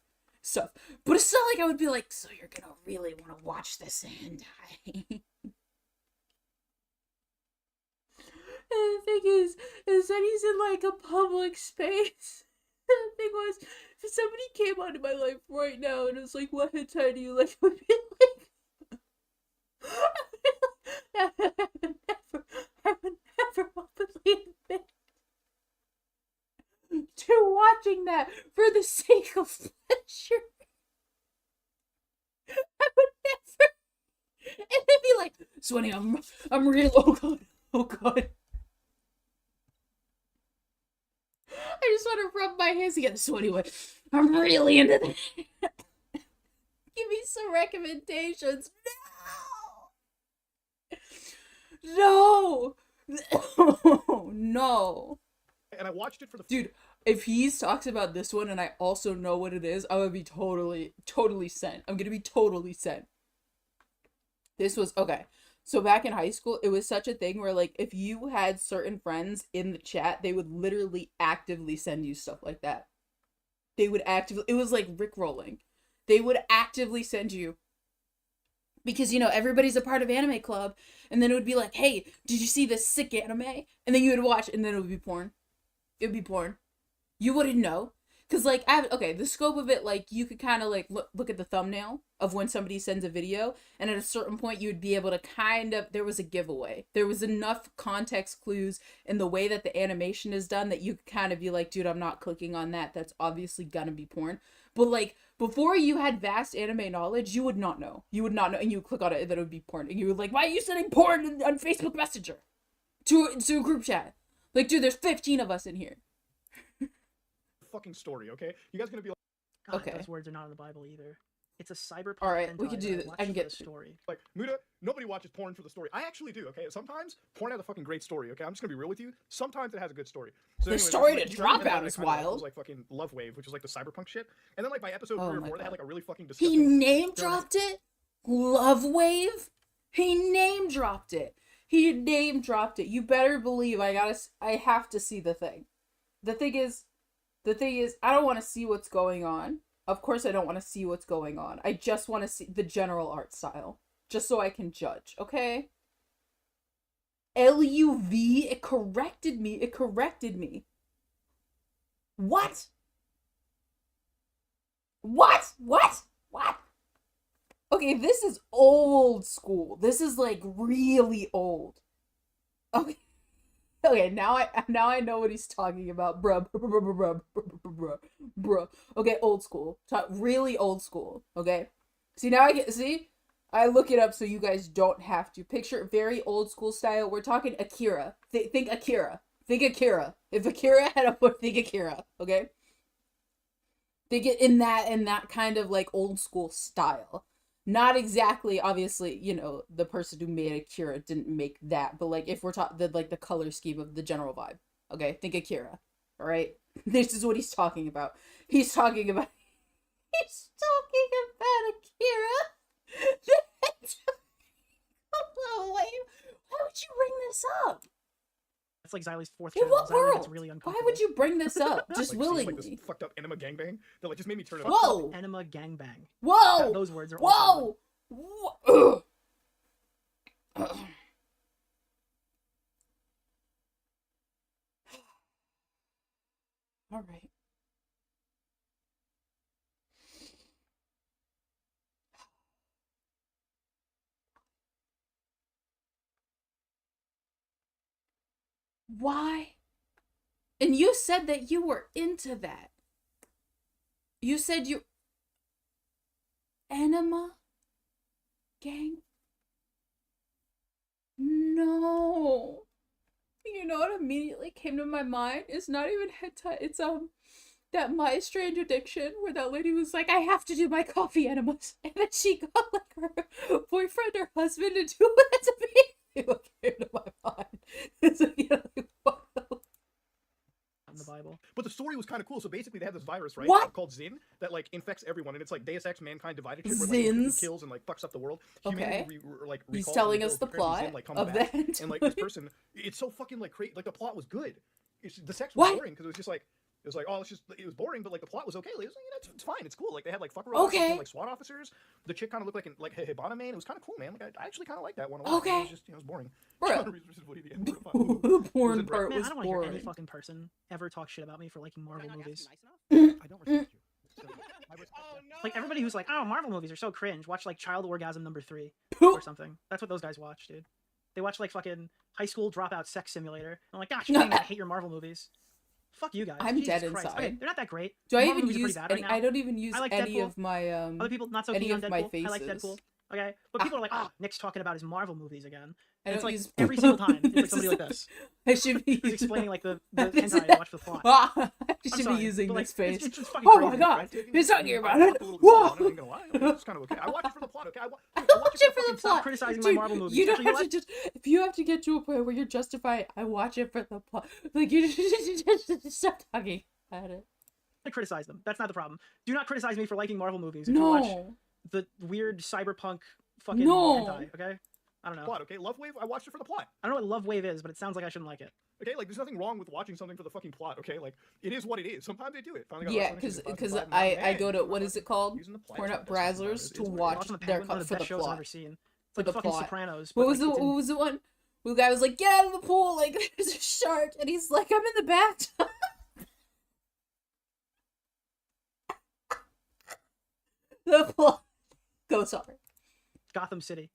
But it's not like I would be like, so you're gonna really want to watch this hentai. And the thing is that he's in like a public space. The thing was, if somebody came onto my life right now and was like, what hentai do you like? I would be like, I would never openly admit to watching that for the sake of pleasure. I would never. And they'd be like, Swenny, I'm real. Oh God. I just want to rub my hands together. So anyway, I'm really into that. Give me some recommendations. No. No. And I watched it for the dude. If he talks about this one and I also know what it is, I would be totally sent. I'm gonna be totally sent. This was okay. So back in high school, it was such a thing where like if you had certain friends in the chat, they would literally actively send you stuff like that. They would actively, it was like rickrolling. They would actively send you, because you know everybody's a part of anime club, and then it would be like, hey, did you see this sick anime? And then you would watch, and then it would be porn. It would be porn. You wouldn't know. Because, like, the scope of it, like, you could kind of, like, look at the thumbnail of when somebody sends a video, and at a certain point, you would be able to there was a giveaway. There was enough context clues in the way that the animation is done that you could kind of be like, dude, I'm not clicking on that. That's obviously gonna be porn. But, like, before you had vast anime knowledge, you would not know. You would not know, and you would click on it, and then it would be porn. And you would like, why are you sending porn on Facebook Messenger? To a group chat? Like, dude, there's 15 of us in here. Fucking story, okay? You guys gonna be like, God, okay, those words are not in the Bible either. It's a cyberpunk. All right, we hentai can that do this. I can get the story. Like, Muda, nobody watches porn for the story. I actually do, okay? Sometimes porn has a fucking great story, okay? I'm just gonna be real with you. Sometimes it has a good story. So the anyways, story like, to drop out like, is kind of, like, wild. was, like fucking Love Wave, which was like the cyberpunk shit. And then like by episode 3 or 4, they had like a really fucking disgusting. He name dropped it. Love Wave. He name dropped it. He name dropped it. You better believe I have to see the thing. The thing is, I don't want to see what's going on. Of course I don't want to see what's going on. I just want to see the general art style. Just so I can judge, okay? LUV? It corrected me. It corrected me. What? What? What? What? Okay, this is old school. This is like really old. Okay. Okay, now I know what he's talking about. Bruh. Okay, old school. Really old school. Okay. See, now I look it up so you guys don't have to. Picture very old school style. We're talking Akira. Think Akira. Think Akira. If Akira had a foot, think Akira. Okay. Think it in that kind of like old school style. Not exactly, obviously, you know, the person who made Akira didn't make that, but like if we're talking the color scheme of the general vibe. Okay, think Akira. All right, this is what he's talking about. He's talking about Akira. Oh, wait. Why would you bring this up? It's like Xylee's fourth In channel. what Xylee world? gets really uncomfortable. Why would you bring this up? Just like, willingly. like this fucked up enema gangbang that like just made me turn it Whoa! Enema gangbang. Whoa! Those words are Whoa! also All right. Why? And you said that you were into that. You said you... Enema? Gang? No. You know what immediately came to my mind? It's not even hentai. It's, that My Strange Addiction where that lady was like, I have to do my coffee enemas. And then she got, like, her boyfriend or husband to do it to me. What came to my mind? It's like, you know, like, what? in the Bible. But the story was kind of cool. So basically, they had this virus, right? What? Called Zin that like infects everyone, and it's like Deus Ex Mankind Divided shit, where like, Zins? it kills and like fucks up the world. Okay. Like He's recalls telling and us the apparently plot Zin, like, comes of back, that. and like this person, it's so fucking like crazy. Like the plot was good. The sex was What? boring because it was just like. It was like, oh, it was boring, but like the plot was okay. It was, you know, it's fine, it's cool. Like they had like fuck robots, Okay. and, like SWAT officers. The chick kind of looked like a Hibana main. It was kind of cool, man. Like I actually kind of liked that one a lot. Okay. It was just, you know, it was boring. The porn part Man, was I don't want to hear any boring. fucking person ever talk shit about me for liking Marvel movies. I don't respect you. So, I respect that. Like everybody who's like, oh, Marvel movies are so cringe. Watch like Child Orgasm #3 or something. That's what those guys watch, dude. They watch like fucking High School Dropout Sex Simulator. I'm like, gosh, I hate your Marvel movies. Fuck you guys. I'm Jesus dead Christ. inside. Okay, they're not that great. Do I Marvel even movies are use pretty bad any? right now. I don't even use I like any Deadpool. of my Other people not so any keen on of my Deadpool. I like faces. Deadpool. Okay, but people are like, oh, Nick's talking about his Marvel movies again. I And it's don't like use every single time, it's like somebody like this. I should be He's explaining like the hentai I watch for the plot. I I'm should sorry, be using but, like, this face. It's just fucking Oh crazy, my god, right? he's talking about I it. watched a little Whoa! bit of it, I'm not even gonna lie. It's kind of okay. I watched it for the plot. Okay, I watch Watch it for the Stop plot. criticizing Dude, my Marvel movies. You don't Actually, you know have to just. If you have to get to a point where you're justified, I watch it for the plot. Like you just stop talking about it. I criticize them. That's not the problem. Do not criticize me for liking Marvel movies. If you watch No. the weird cyberpunk fucking No. hentai, okay? I don't know. Plot, okay? Love Wave, I watched it for the plot. I don't know what Love Wave is, but it sounds like I shouldn't like it. Okay, like there's nothing wrong with watching something for the fucking plot, okay? Like it is what it is. Sometimes they do it. Finally got Yeah, around to season five, because season five, I and go to what is it called? using the plot Porn to up justify it. browsers It's to what it is. watch Watching the their Penguin, one of for the the best shows I've plot. ever seen. It's For like the fucking plot. Sopranos. What but, was like, the it's in- what was the one? The guy was like, get out of the pool, like there's a shark, and he's like, I'm in the bathtub. The plot goes on. Gotham City.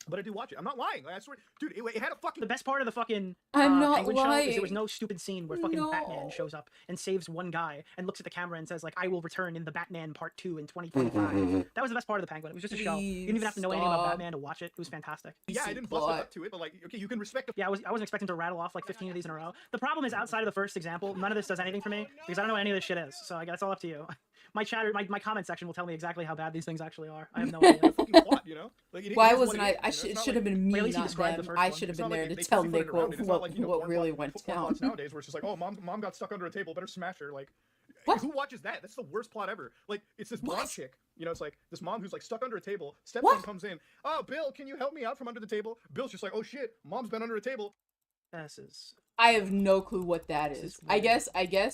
But I do watch it. I'm not lying. Like, I swear, dude, it had a fucking. The best part of the fucking I'm not Penguin show is lying. there was no stupid scene where fucking No. Batman shows up and saves one guy and looks at the camera and says like, "I will return in the Batman Part 2 in 2025." That was the best part of the Penguin. It was just a show. You didn't even have to know anything about stop. Batman to watch it. It was fantastic. Yeah, I didn't bust it up to it, but like, okay, you can respect the. Yeah, I wasn't expecting to rattle off like 15 of these in a row. The problem is outside of the first example, none of this does anything for me because I don't know what any of this shit is. So I guess it's all up to you. My chatter, my comment section will tell me exactly how bad these things actually are. I have no idea. fucking plot, you know? Like, Why is what wasn't it I? is, I you know? should It's not should have like- been me, Well, at least you not described them. the first I one. should have It's been not there like to they tell pussyfoot Nick around it. It's not like, you know, what porn really plots- went porn plots down. nowadays, where it's just like, oh, mom got stuck under a table, better smash her. Like, What? who watches that? That's the worst plot ever. Like, it's this blonde What? chick. You know, it's like this mom who's like stuck under a table. Stepson What? comes in. Oh, Bill, can you help me out from under the table? Bill's just like, oh shit, mom's been under a table. This is I have no clue what that is. I guess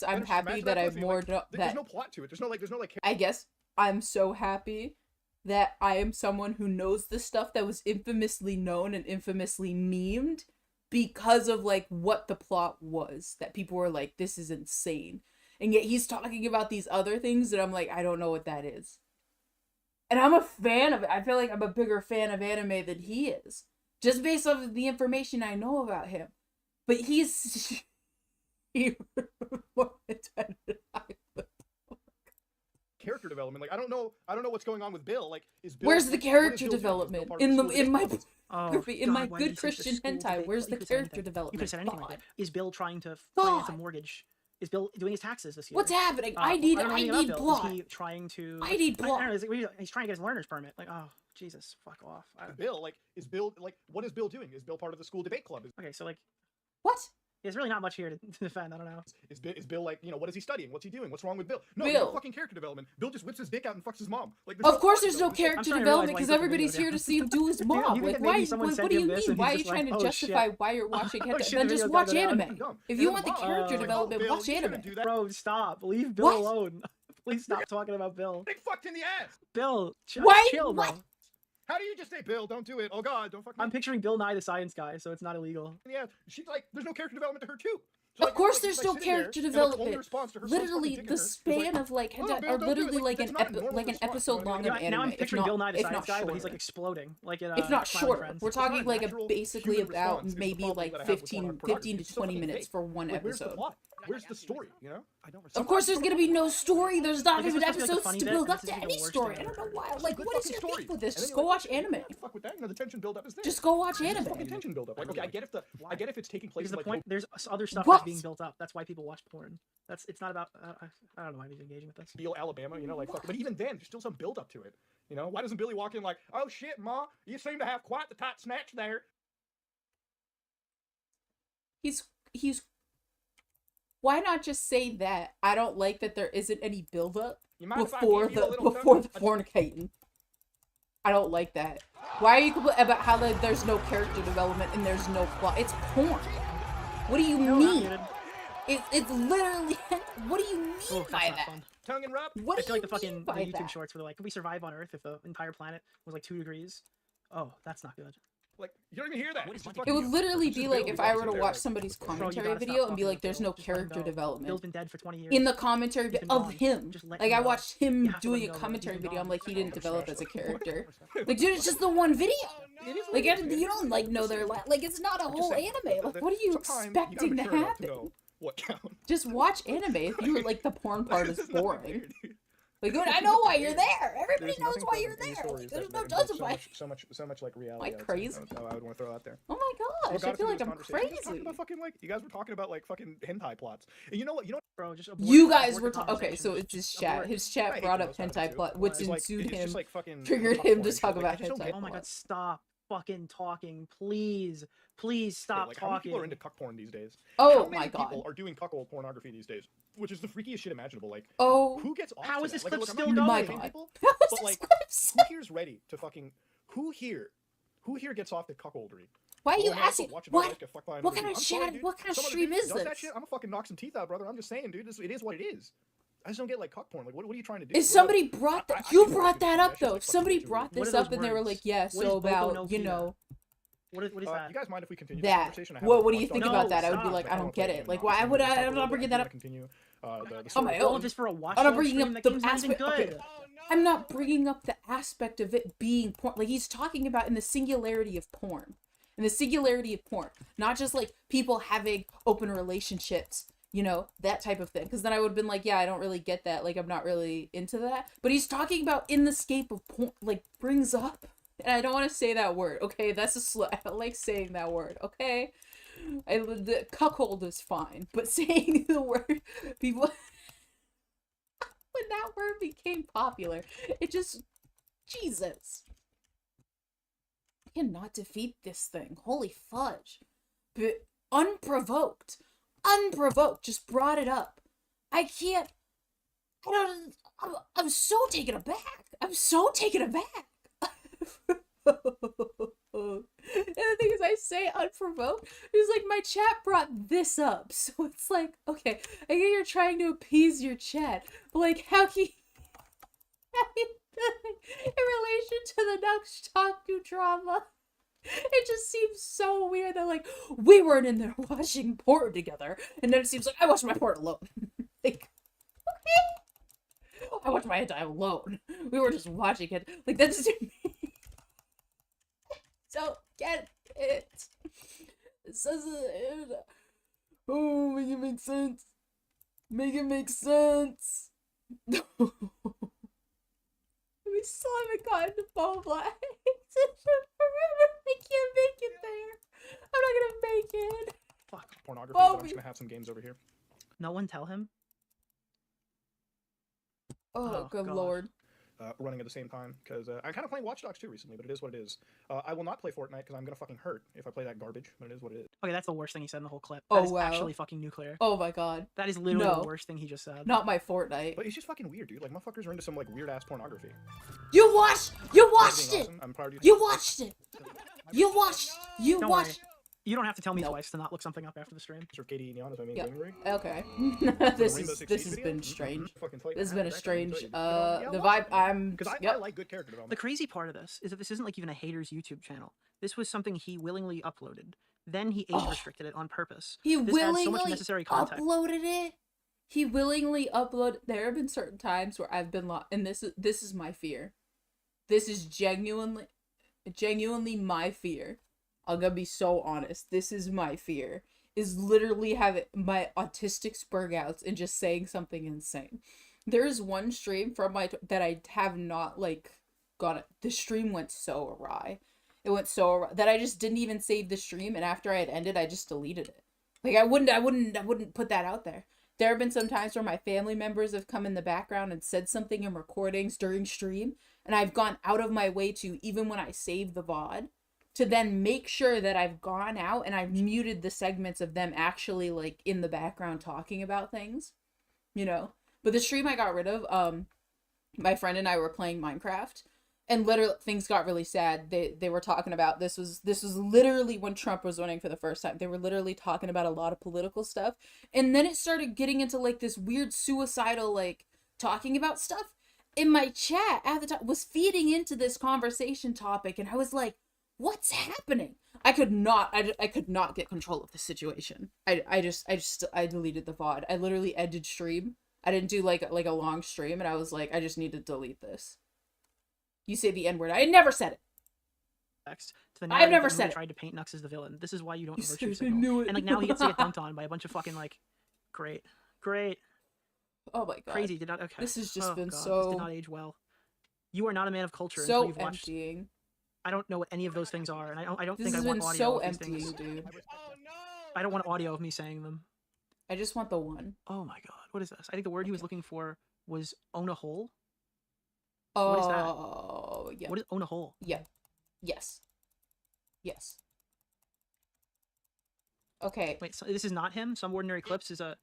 I'm happy that I've more that there's no plot to it. There's no like. I guess I'm so happy that I am someone who knows the stuff that was infamously known and infamously memed because of like what the plot was, that people were like, this is insane. And yet he's talking about these other things that I'm like, I don't know what that is. And I'm a fan of it. I feel like I'm a bigger fan of anime than he is, just based off of the information I know about him. But he's more attentive than I would. Character development, like I don't know what's going on with Bill. Like, is Bill, where's the character what is Bill development in my God, why good did you say Christian the school hentai? debate? Where's You the could've said character anything. development? You could have said anything like God. that. Is Bill trying to finance a mortgage? Is Bill doing his taxes this year? What's happening? I need don't know anything about Bill. plot. Is he trying to? I need plot. I don't know, he's trying to get his learner's permit. Like, oh Jesus, fuck off. Bill, like, is Bill like what is Bill doing? Is Bill part of the school debate club? Okay, so like, what? There's really not much here to defend. I don't know. Is Bill like, what is he studying? What's he doing? What's wrong with Bill? No, Bill. there's no fucking character development. Bill just whips his dick out and fucks his mom. Like, Of course there's no plot character trying to development realize because why you put the everybody's video here down. to see him do his Dude, mom. you Like, think maybe why? someone What sent do you him this mean? and Why are he's you just trying to like, oh, justify shit. why you're watching hentai? shit, Then the just video's watch not gonna anime. dumb. If you want the Oh, character Bill, development, Bill, watch you shouldn't anime. do that. Bro, stop. Leave Bill What? alone. Please stop talking about Bill. Dick fucked in the ass. Bill, Why? chill, bro. What? How do you just say Bill? Don't do it. Oh God, don't fuck me. I'm picturing Bill Nye the Science Guy, so it's not illegal. Yeah, she's like, there's no character development to her too. So, Of course there's no character development. Literally, the span of like "Oh, hentai Bill, are don't do it." literally like That's an not a normal like an response, episode long of Now I'm anime. picturing Bill Nye the Science Guy, but he's shorter. like exploding. Like in If not Clown shorter. Friends. We're talking not like natural basically human about response. It's the maybe problem like that I have with 15 porn to pornography. 20 It's so fucking minutes fake. for one Like, where's the episode. plot? Where's the story? Of course there's gonna be no story. There's not Like, it's even supposed to be like a episodes funny to bit, build and up this is to like the any worst story. I thing don't know ever. why. It's Like, a good what is fucking your story. beef with this? And then Just you're go like, watch anime. Fuck with that. The tension buildup is there. Just go watch There's anime. fucking tension buildup. Like, okay, I get if it's taking place Because in, the like, point, there's other stuff What? that's being built up. That's why people watch porn. It's not about. I don't know why he's engaging with this. Beale, Alabama, like, fuck. But even then, there's still some buildup to it. Why doesn't Billy walk in like, oh shit, Ma, you seem to have quite the tight snatch there. He's why not just say that? I don't like that there isn't any build up before the fornicating. I don't like that. Why are you about how there's no character development and there's no plot? It's porn. What do you mean? It's literally. What do you mean by that? Tongue and rub. What I feel like do the you fucking mean by YouTube that? shorts where they're like, "Can we survive on Earth if the entire planet was like 2 degrees?" Oh, that's not good. Like, you don't even hear that. It would literally be like if I were to watch some. somebody's Bro, you commentary gotta video stop and be talking like, about "There's Bill. no Just let him character go. development." Bill's been dead for 20 years. In the commentary He's been of gone. him, Just let like him I go. watched You him have to let doing him a go. commentary He's been video. I'm gone. like, he didn't develop as a character. Like, Like, dude, it's just the one video. Like, you don't like know their like. It's not a whole anime. Like, what are you expecting to happen? What count? Just watch anime if you were like the porn part is boring. Like, dude, I know why you're there. Everybody knows why you're there. Like, there's no justifying. So much like reality. Like crazy. I would want to throw out there. Oh my gosh, I feel like I'm crazy. You guys were talking about like fucking hentai plots. And you know what? Bro, just You guys were talking. Okay, so it's his chat. His chat brought up hentai plot, which ensued him, triggered him to talk about hentai plot. Oh my god, stop fucking talking, please. Please stop like, how many talking. people are into cuck porn these days? Oh how many my god. people are doing cuckold pornography these days? Which is the freakiest shit imaginable. Like, oh, who gets off how to is this that? clip Like, still I'm not going? blaming people, How is but this like, clip who here's ready to fucking? Who here gets off the cuckoldry? Why are you man, asking? watching my What? life get fucked by What another kind dude. of I'm sorry, chat? dude. What kind of Some other stream dude is does that this? shit, I'm gonna fucking knock some teeth out, brother. I'm just saying, dude. It is what it is. I just don't get like cuck porn. Like, what are you trying to do? If somebody brought that, you brought that up though. If somebody brought What this are up those and they were words? like, yeah, What is so Boku about no you Hero? know What is that? You guys mind if we continue that? this conversation? What do you watched think all about the that? I would be episodes. like, I don't wanna get play it. game Like, now, why so would we can I'm talk a not little bringing bit. that I up? continue the On story. my All own. of this for a watch I'm not along bringing stream? up That the game's not even aspect. good. Okay, I'm not bringing up the aspect of it being porn. Like he's talking about in the singularity of porn, in the singularity of porn, not just like people having open relationships. You know, that type of thing. Because then I would have been like, yeah, I don't really get that. Like, I'm not really into that. But he's talking about in the scape of porn, like, brings up. And I don't want to say that word, okay? That's a I don't like saying that word, okay? The cuckold is fine. But saying the word, people... when that word became popular, it just... Jesus. I cannot defeat this thing. Holy fudge. But unprovoked, just brought it up. I can't, I'm so taken aback. And the thing is, I say unprovoked. It's like my chat brought this up, so it's like, okay, I get you're trying to appease your chat, but like, how can you, in relation to the Nux Taku drama, it just seems so weird that like we weren't in there watching porn together, and then it seems like I watched my porn alone. Like, okay, I watched my hentai alone. We were just watching it. Like that doesn't mean. Don't get it. It says it. Oh, make it make sense. Make it make sense. We still haven't gotten to Ball Black. I can't make it there. I'm not gonna make it. Fuck pornography. But I'm just gonna have some games over here. No one tell him. Oh, good God. lord. Running at the same time because I'm kind of playing Watch Dogs 2 recently, but it is what it is. I will not play Fortnite because I'm gonna fucking hurt if I play that garbage, but it is what it is. Okay, that's the worst thing he said in the whole clip. Oh, That is wow. actually fucking nuclear. Oh my god. That is literally No. the worst thing he just said. Not my Fortnite. But it's just fucking weird, dude. Like motherfuckers are into some like weird ass pornography. You watched it. Awesome. I'm proud of you. You watched it. You watched. You Don't watched. worry. You don't have to tell me twice to not look something up after the stream. Sir Katie Neon is my main Yeah. gaming rig. Okay. Rainbow this Six has Siege video? been strange. Fucking fight This has back, been a back, strange. back, back. The watch vibe. it. I'm. Because I Yep. like good character development. The crazy part of this is that this isn't like even a hater's YouTube channel. This was something he willingly uploaded. Then he age restricted it on purpose. He This adds so much willingly necessary context. uploaded it. He willingly uploaded. There have been certain times where I've been lost, and this is my fear. This is genuinely my fear. I'm gonna be so honest. This is my fear. Is literally having my autistic spurgouts and just saying something insane. There is one stream from that I have not like got it. The stream went so awry. It went so awry that I just didn't even save the stream, and after I had ended, I just deleted it. Like I wouldn't put that out there. There have been some times where my family members have come in the background and said something in recordings during stream, and I've gone out of my way to, even when I save the VOD, to then make sure that I've gone out and I've muted the segments of them actually like in the background talking about things, you know. But the stream I got rid of, my friend and I were playing Minecraft, and literally things got really sad. They were talking about this was literally when Trump was running for the first time. They were literally talking about a lot of political stuff, and then it started getting into like this weird suicidal like talking about stuff. And my chat at the time was feeding into this conversation topic, and I was like, what's happening? I could not get control of the situation. I deleted the VOD. I literally ended stream. I didn't do like a long stream, and I was like, I just need to delete this. You say the N-word. I never said it. I've never said it. Tried to paint Nux as the villain. This is why you don't You virtue said I signal. knew it. And like now he gets to get dunked on by a bunch of fucking like, great. Oh my god. Crazy. Did not. Okay. This has just been God, so. This did not age well. You are not a man of culture So until you've watched. emptying. I don't know what any of those things are, and I don't This think I has want been audio so of these emptying, things. dude. I don't want audio of me saying them. I just want the one. Oh my god, what is this? I think the word he was looking for was own a hole. What is that? Oh, yeah. What is own a hole? Yeah. Yes. Yes. Okay. Wait, so this is not him? Some Ordinary Clips is a...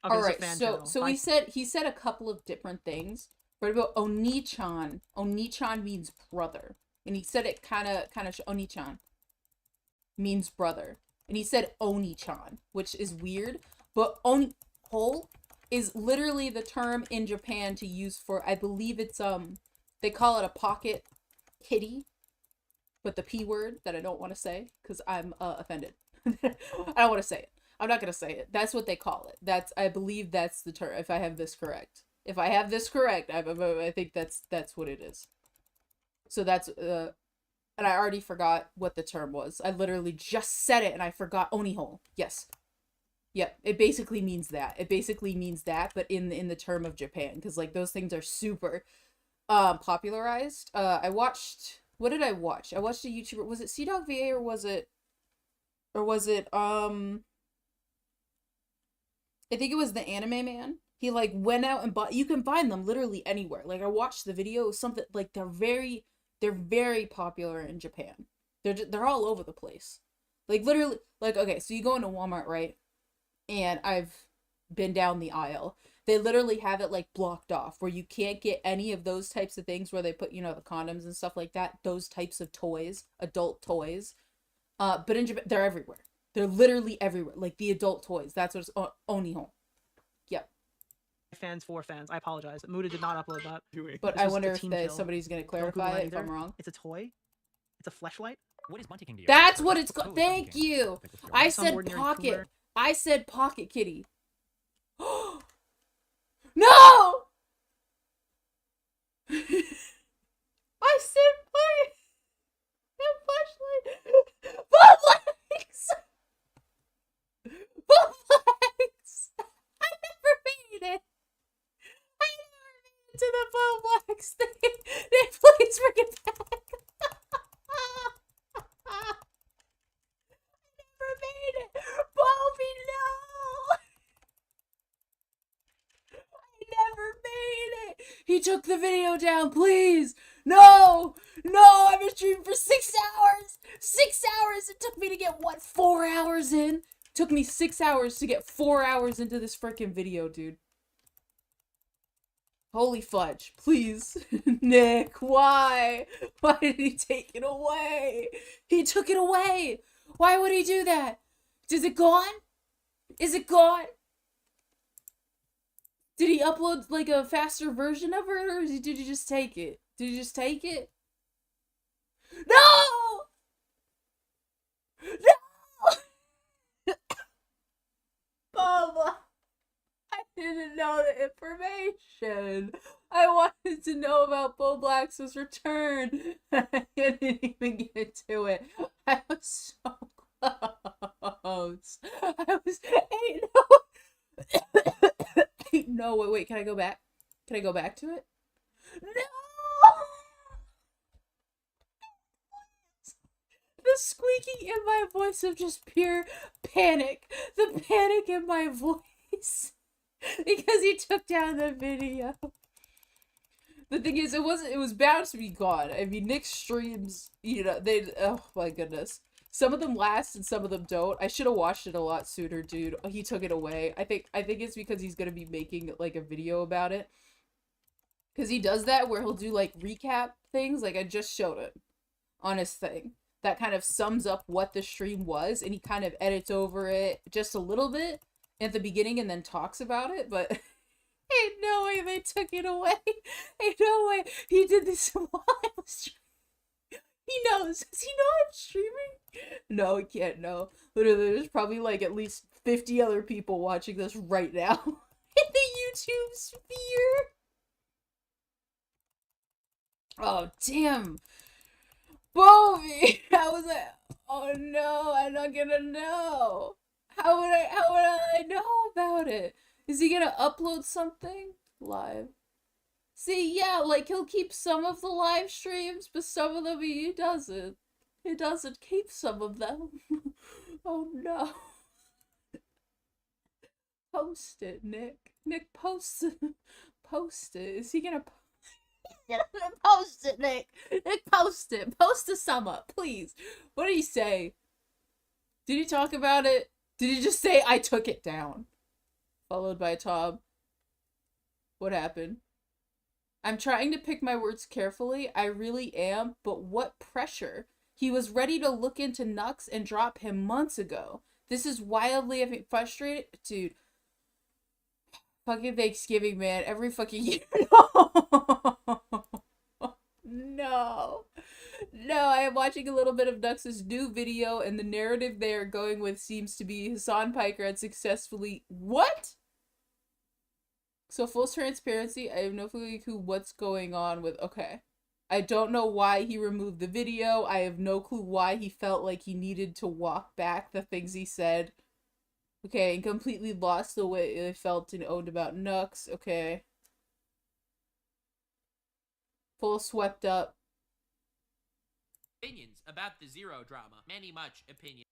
Okay, All this is a right. fan So channel. so he said a couple of different things. But about Oni-chan. Oni-chan means brother. And he said it kind of Oni-chan means brother. And he said Oni-chan, which is weird. But hole is literally the term in Japan to use for, I believe it's they call it a pocket kitty, but the P word that I don't want to say because I'm offended. I don't want to say it. I'm not gonna say it. That's what they call it. I believe that's the term. If I have this correct, I think that's what it is. So that's and I already forgot what the term was. I literally just said it and I forgot Oni-hole. Yes. Yep, it basically means that. It basically means that, but in the term of Japan, because like those things are super popularized. What did I watch? I watched a YouTuber. Was it CDog VA or was it I think it was the Anime Man. He like went out and bought. You can find them literally anywhere. Like I watched the video. Something like they're very popular in Japan. They're all over the place. Like literally, like okay, so you go into Walmart, right? And I've been down the aisle, They literally have it like blocked off where you can't get any of those types of things where they put, you know, the condoms and stuff like that. Those types of toys, adult toys. But in Japan, they're everywhere. They're literally everywhere. Like the adult toys. That's what's Onihon. Yep. Fans for fans. I apologize. Muda did not upload that. But I wonder if somebody's gonna clarify it if I'm wrong. It's a toy. It's a fleshlight. What is Bunty King to you? That's what it's called. Thank you. I said pocket. cooler. I said pocket kitty. No! I said pocket. Flashlight. Bum legs. Bum legs. I never made it. I never made it to the bum legs thing. Nick, please bring it back. I never made it. Bobby, no. I never made it. He took the video down, please. No. No, I've been streaming for 6 hours. 6 hours. It took me to get, what, 4 hours in? It took me 6 hours to get 4 hours into this freaking video, dude. Holy fudge. Please. Nick, why? Why did he take it away? He took it away. Why would he do that? Is it gone? Is it gone? Did he upload like a faster version of it, or did he just take it? Did he just take it? No! No! Mama, I didn't know the information. I wanted to know about Bo Black's return. I didn't even get to it. I was so close. I was no, wait, can I go back? Can I go back to it? No! The squeaking in my voice of just pure panic. The panic in my voice. Because he took down the video. The thing is, it was bound to be gone. I mean, Nick's streams, you know, oh my goodness. Some of them last and some of them don't. I should have watched it a lot sooner, dude. He took it away. I think it's because he's gonna be making like a video about it. Cause he does that where he'll do like recap things, like I just showed it on his thing. That kind of sums up what the stream was, and he kind of edits over it just a little bit at the beginning and then talks about it, but ain't no way they took it away. Ain't no way he did this while I was streaming. He knows. Does he know I'm streaming? No, he can't know. Literally, there's probably like at least 50 other people watching this right now in the YouTube sphere. Oh, damn. Bobby! How was I? Oh no, I'm not gonna know. How would I know about it? Is he gonna upload something live? See, yeah, like he'll keep some of the live streams, but some of them he doesn't. He doesn't keep some of them. Oh no. Post it, Nick. Nick, post it. Post it. Is he gonna post it, Nick? Nick, post it. Post a sum up, please. What did he say? Did he talk about it? Did he just say, I took it down? Followed by Tom. What happened? I'm trying to pick my words carefully. I really am, but what pressure? He was ready to look into Nux and drop him months ago. This is wildly frustrated. Dude. Fucking Thanksgiving, man. Every fucking year. No. No, I am watching a little bit of Nux's new video, and the narrative they are going with seems to be Hassan Piker had successfully... What? So full transparency, I have no clue what's going on with... Okay. I don't know why he removed the video. I have no clue why he felt like he needed to walk back the things he said. Okay, and completely lost the way I felt and owned about Nux. Okay. Full swept up. Opinions about the Zero drama. Many much opinion.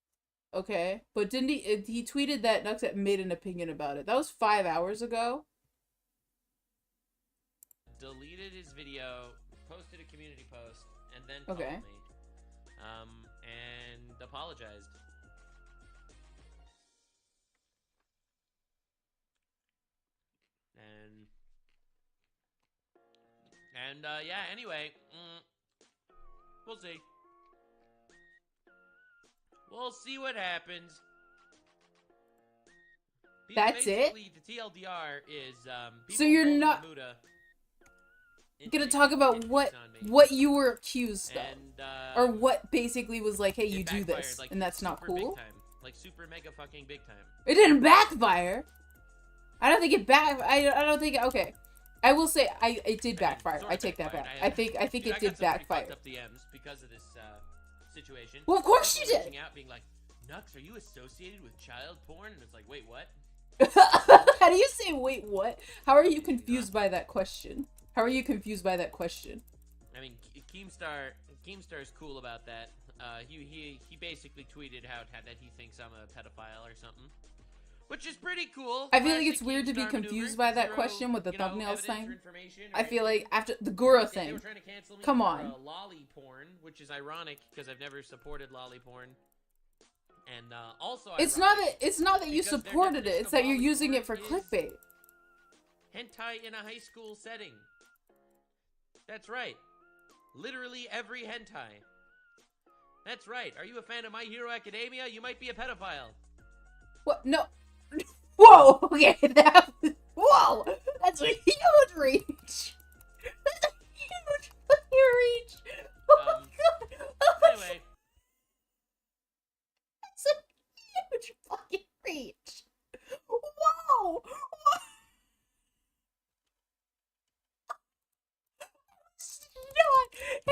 Okay, but didn't he tweeted that Nux had made an opinion about it. That was 5 hours ago. Deleted his video, posted a community post, and then told me. And apologized. And yeah, anyway, we'll see. We'll see what happens. That's it? Basically, the TLDR is So you're not gonna talk about what you were accused of, or what basically was like, hey, you do this, like, and that's not super cool. Big time. Like super mega fucking big time. It didn't backfire. I don't think it I don't think. Okay, I will say it did backfire. I take that back. I think it did backfire. Up DMs because of this situation. Well, of course you did. Reaching out, being like, Nux, are you associated with child porn? And it's like, wait, what? How do you say wait what? How are you confused by that question? How are you confused by that question? I mean, Keemstar's cool about that. He basically tweeted how that he thinks I'm a pedophile or something, which is pretty cool. I feel like it's weird to be confused by that question with the thumbnails thing. I feel like after the Gura thing. They were trying to cancel me Come for, on. lolly porn, which is ironic because I've never supported lolly porn. And also, it's not that you supported it. It's that you're using it for clickbait. Hentai in a high school setting. That's right. Literally every hentai. That's right. Are you a fan of My Hero Academia? You might be a pedophile. What? No. Whoa. Okay. Whoa. That's a huge reach. That's a huge reach. Oh my god. Anyway. That's a huge fucking reach. Whoa. Not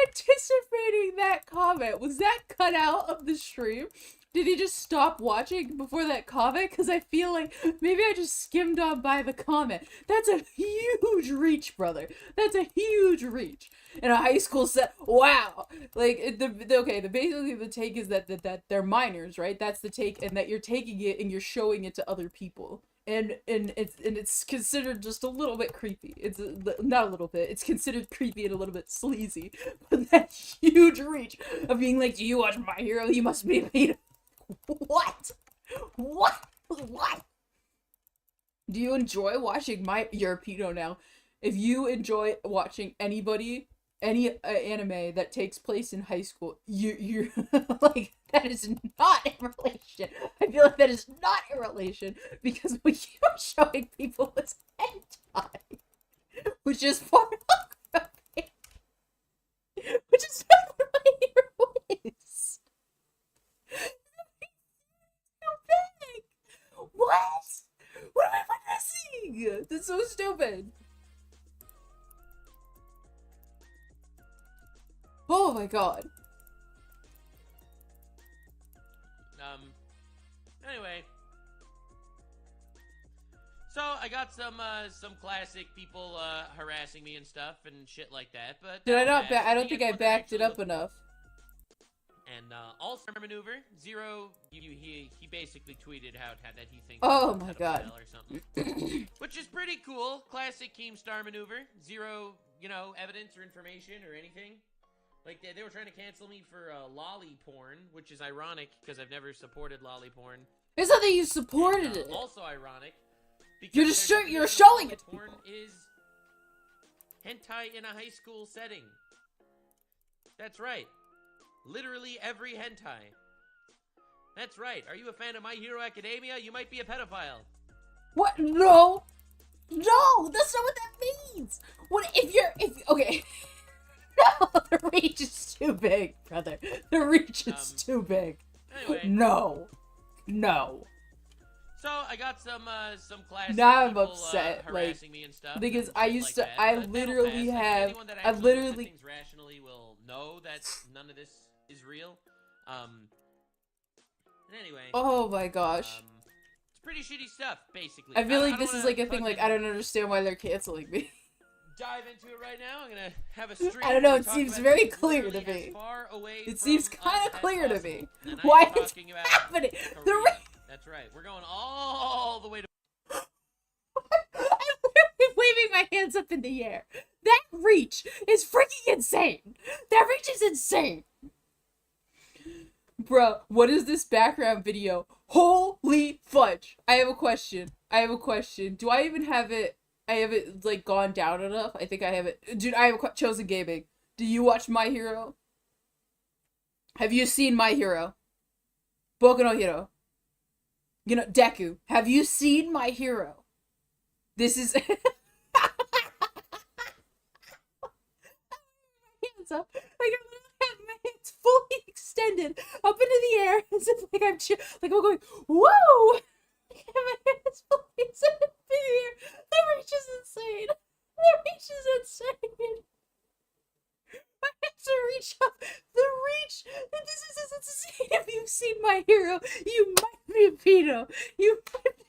anticipating that comment. Was that cut out of the stream? Did he just stop watching before that comment? Because I feel like maybe I just skimmed on by the comment. That's a huge reach, brother. That's a huge reach. In a high school set. Wow. Like, basically the take is that they're minors, right? That's the take, and that you're taking it and you're showing it to other people. And it's considered just a little bit creepy. It's not a little bit. It's considered creepy and a little bit sleazy. But that huge reach of being like, do you watch My Hero? You must be a pedo. What? What? Do you enjoy watching You're a pedo now. If you enjoy watching any anime that takes place in high school, you're like, that is not in relation. I feel like that is not in relation, because what you're showing people is hentai, which is pornography, which is not what My Hero is. What? What am I missing? That's so stupid. Oh my god. Anyway. So I got some classic people harassing me and stuff and shit like that, but did I not I don't think I backed it up enough. And all-star maneuver, Zero, he basically tweeted how that he thinks oh my god or something. Which is pretty cool. Classic Keemstar maneuver. Zero, evidence or information or anything. Like, they were trying to cancel me for lolly porn, which is ironic because I've never supported lolly porn. It's not that you supported it. Also ironic. You're just you're showing it to people. Porn is hentai in a high school setting. That's right. Literally every hentai. That's right. Are you a fan of My Hero Academia? You might be a pedophile. What? No. No, that's not what that means. What okay. No, the reach is too big, brother. The reach is too big. Anyway. No. So I got some classic now I'm people, upset, harassing me and stuff, because and I shit used like to. that, I but literally that'll pass. have. Anyone that I actually literally. looks at things rationally will know that none of this is real. And anyway. Oh my gosh. It's pretty shitty stuff, basically. I feel like this is like a thing. Like, I don't understand why they're canceling me. Dive into it right now. I'm gonna have a stream. I don't know. where It we seems talk very about clear things to me. as far away It from seems us kind of as clear to possible. me. And I Why am it's talking about happening? Korea. That's right. We're going all the way to. I'm literally waving my hands up in the air. That reach is freaking insane. That reach is insane. Bruh, what is this background video? Holy fudge. I have a question. Do I even have it haven't like gone down enough. I think I haven't. Dude, I have chosen gaming. Do you watch My Hero? Have you seen My Hero? Boku no Hero. You know, Deku. Have you seen My Hero? This is hands up. Like I have my hands fully extended up into the air as if like I'm going, whoa! My hands fully extended up in the air. The reach is insane. The reach is insane. My hands are reach up. The reach. This is insane. If you've seen My Hero, you might be a pedo. You might be.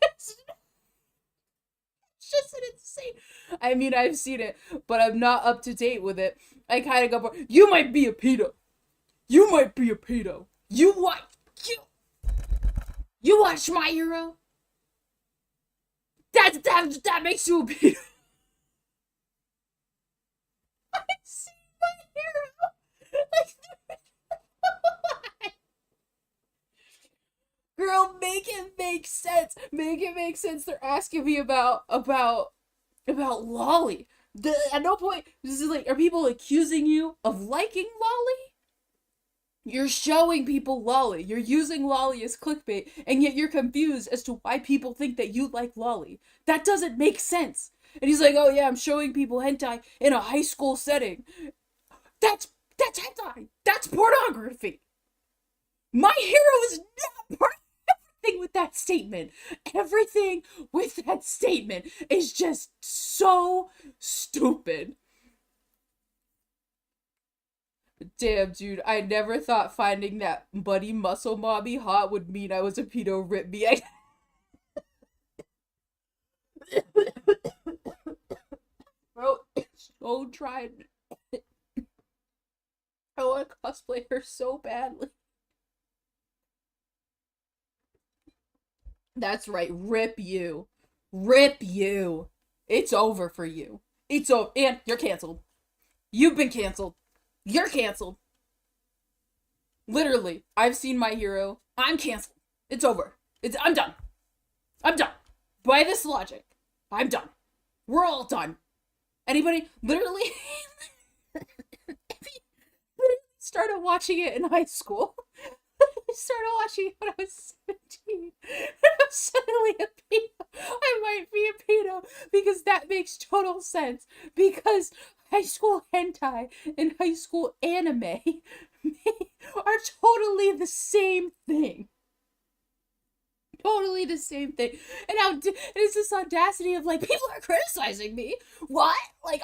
It's just an insane. I mean, I've seen it, but I'm not up to date with it. I kind of go, you might be a pedo. You might be a pedo. You watch My Hero? That makes you a pedo. I've seen My Hero. Girl, make it make sense. Make it make sense. They're asking me about Lolly. At no point this is like, are people accusing you of liking Lolly? You're showing people Lolly. You're using Lolly as clickbait, and yet you're confused as to why people think that you like Lolly. That doesn't make sense. And he's like, oh yeah, I'm showing people hentai in a high school setting. That's hentai. That's pornography. My Hero is not pornography. Everything with that statement. Everything with that statement is just so stupid. Damn, dude, I never thought finding that buddy muscle mobby hot would mean I was a pedo. Rip me. Bro, so tried. I want to cosplay her so badly. That's right, rip you. Rip you. It's over for you. It's over. And you're canceled. You've been canceled. You're canceled. Literally, I've seen My Hero. I'm canceled. It's over. I'm done. I'm done. By this logic, I'm done. We're all done. Anybody literally started watching it in high school. I started watching it when I was 17. And I'm suddenly a pedo. I might be a pedo because that makes total sense. Because high school hentai and high school anime are totally the same thing. Totally the same thing. And it's this audacity of like, people are criticizing me. What? Like,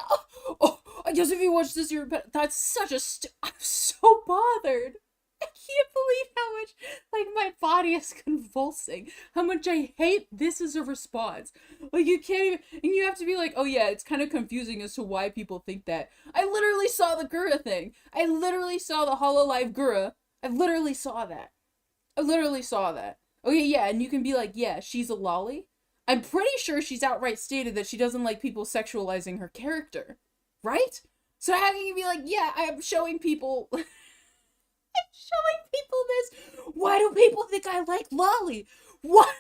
I guess if you watch this, that's such a I'm so bothered. I can't believe how much, like, my body is convulsing. How much I hate this as a response. Like, you can't even, and you have to be like, oh yeah, it's kind of confusing as to why people think that. I literally saw the Gura thing. I literally saw the Hololive Gura. I literally saw that. I literally saw that. Okay, yeah, and you can be like, yeah, she's a lolly. I'm pretty sure she's outright stated that she doesn't like people sexualizing her character. Right? So how can you be like, yeah, I'm showing people... showing people this. Why do people think I like lolly? What?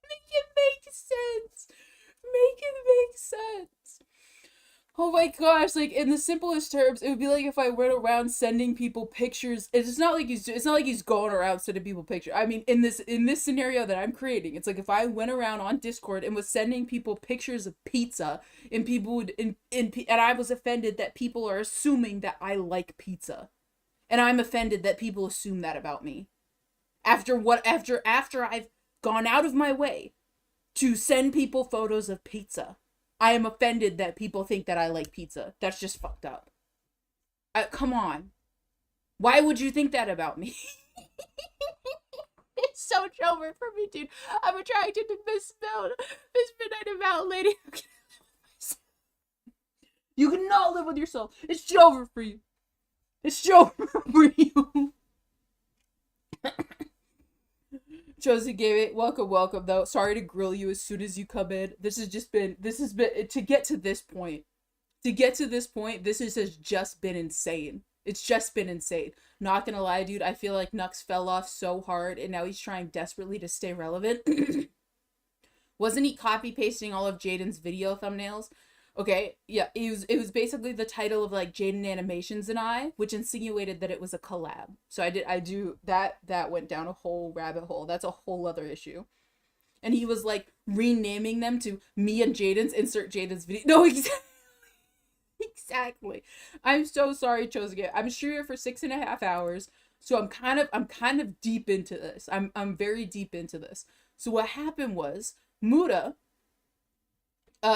Make it make sense. Make it make sense. Oh my gosh, like in the simplest terms, it would be like if I went around sending people pictures. It's not like he's going around sending people pictures. I mean, in this scenario that I'm creating, it's like if I went around on Discord and was sending people pictures of pizza, and people would and I was offended that people are assuming that I like pizza, and I'm offended that people assume that about me. After I've gone out of my way to send people photos of pizza, I am offended that people think that I like pizza. That's just fucked up. Come on. Why would you think that about me? It's so Jover for me, dude. I'm attracted to Miss Midnight and Mountain Lady. You cannot live with yourself. It's Jover for you. It's Jover for you. Josie gave it. Welcome though. Sorry to grill you as soon as you come in. This has been to get to this point. This has just been insane. It's just been insane. Not gonna lie, dude, I feel like Nux fell off so hard and now he's trying desperately to stay relevant. Wasn't he copy pasting all of Jaden's video thumbnails? Okay, yeah, it was basically the title of like Jaden Animations and I, which insinuated that it was a collab. So I do that went down a whole rabbit hole. That's a whole other issue. And he was like renaming them to me and Jaden's, insert Jaden's video. No, exactly. Exactly. I'm so sorry, Chosuke. I'm streaming for 6.5 hours, so I'm kind of deep into this. I'm very deep into this. So what happened was Muda.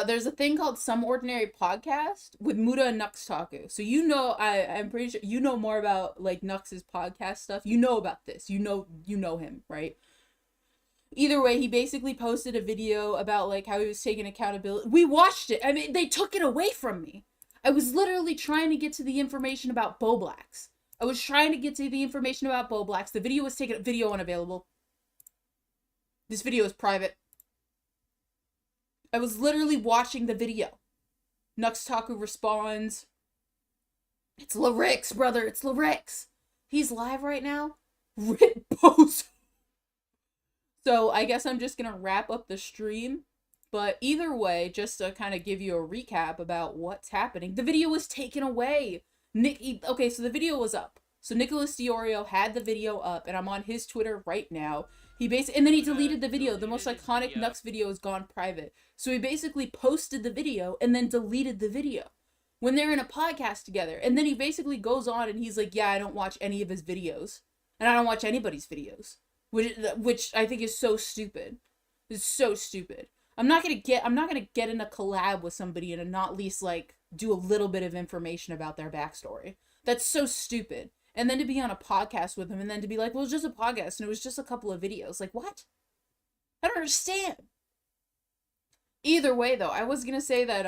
There's a thing called Some Ordinary Podcast with Muda and Nux Taku. So you know, I'm pretty sure you know more about like Nux's podcast stuff. You know about this. You know him, right? Either way, he basically posted a video about like how he was taking accountability. We watched it. I mean, they took it away from me. I was literally trying to get to the information about Bo Blacks. I was trying to get to the information about Bo Blacks. The video was taken. Video unavailable. This video is private. I was literally watching the video. Nux Taku responds. It's Larix, brother. It's Larix. He's live right now. Rip Bozo. So I guess I'm just gonna wrap up the stream. But either way, just to kind of give you a recap about what's happening, the video was taken away. Okay, so the video was up. So Nicholas Deorio had the video up, and I'm on his Twitter right now. And then he deleted the video. The most iconic Nux video is gone private. So he basically posted the video and then deleted the video when they're in a podcast together. And then he basically goes on and he's like, yeah, I don't watch any of his videos. And I don't watch anybody's videos. Which I think is so stupid. It's so stupid. I'm not gonna get in a collab with somebody and not at least like do a little bit of information about their backstory. That's so stupid. And then to be on a podcast with him and then to be like, well, it's just a podcast and it was just a couple of videos. Like, what? I don't understand. Either way, though, I was gonna say that,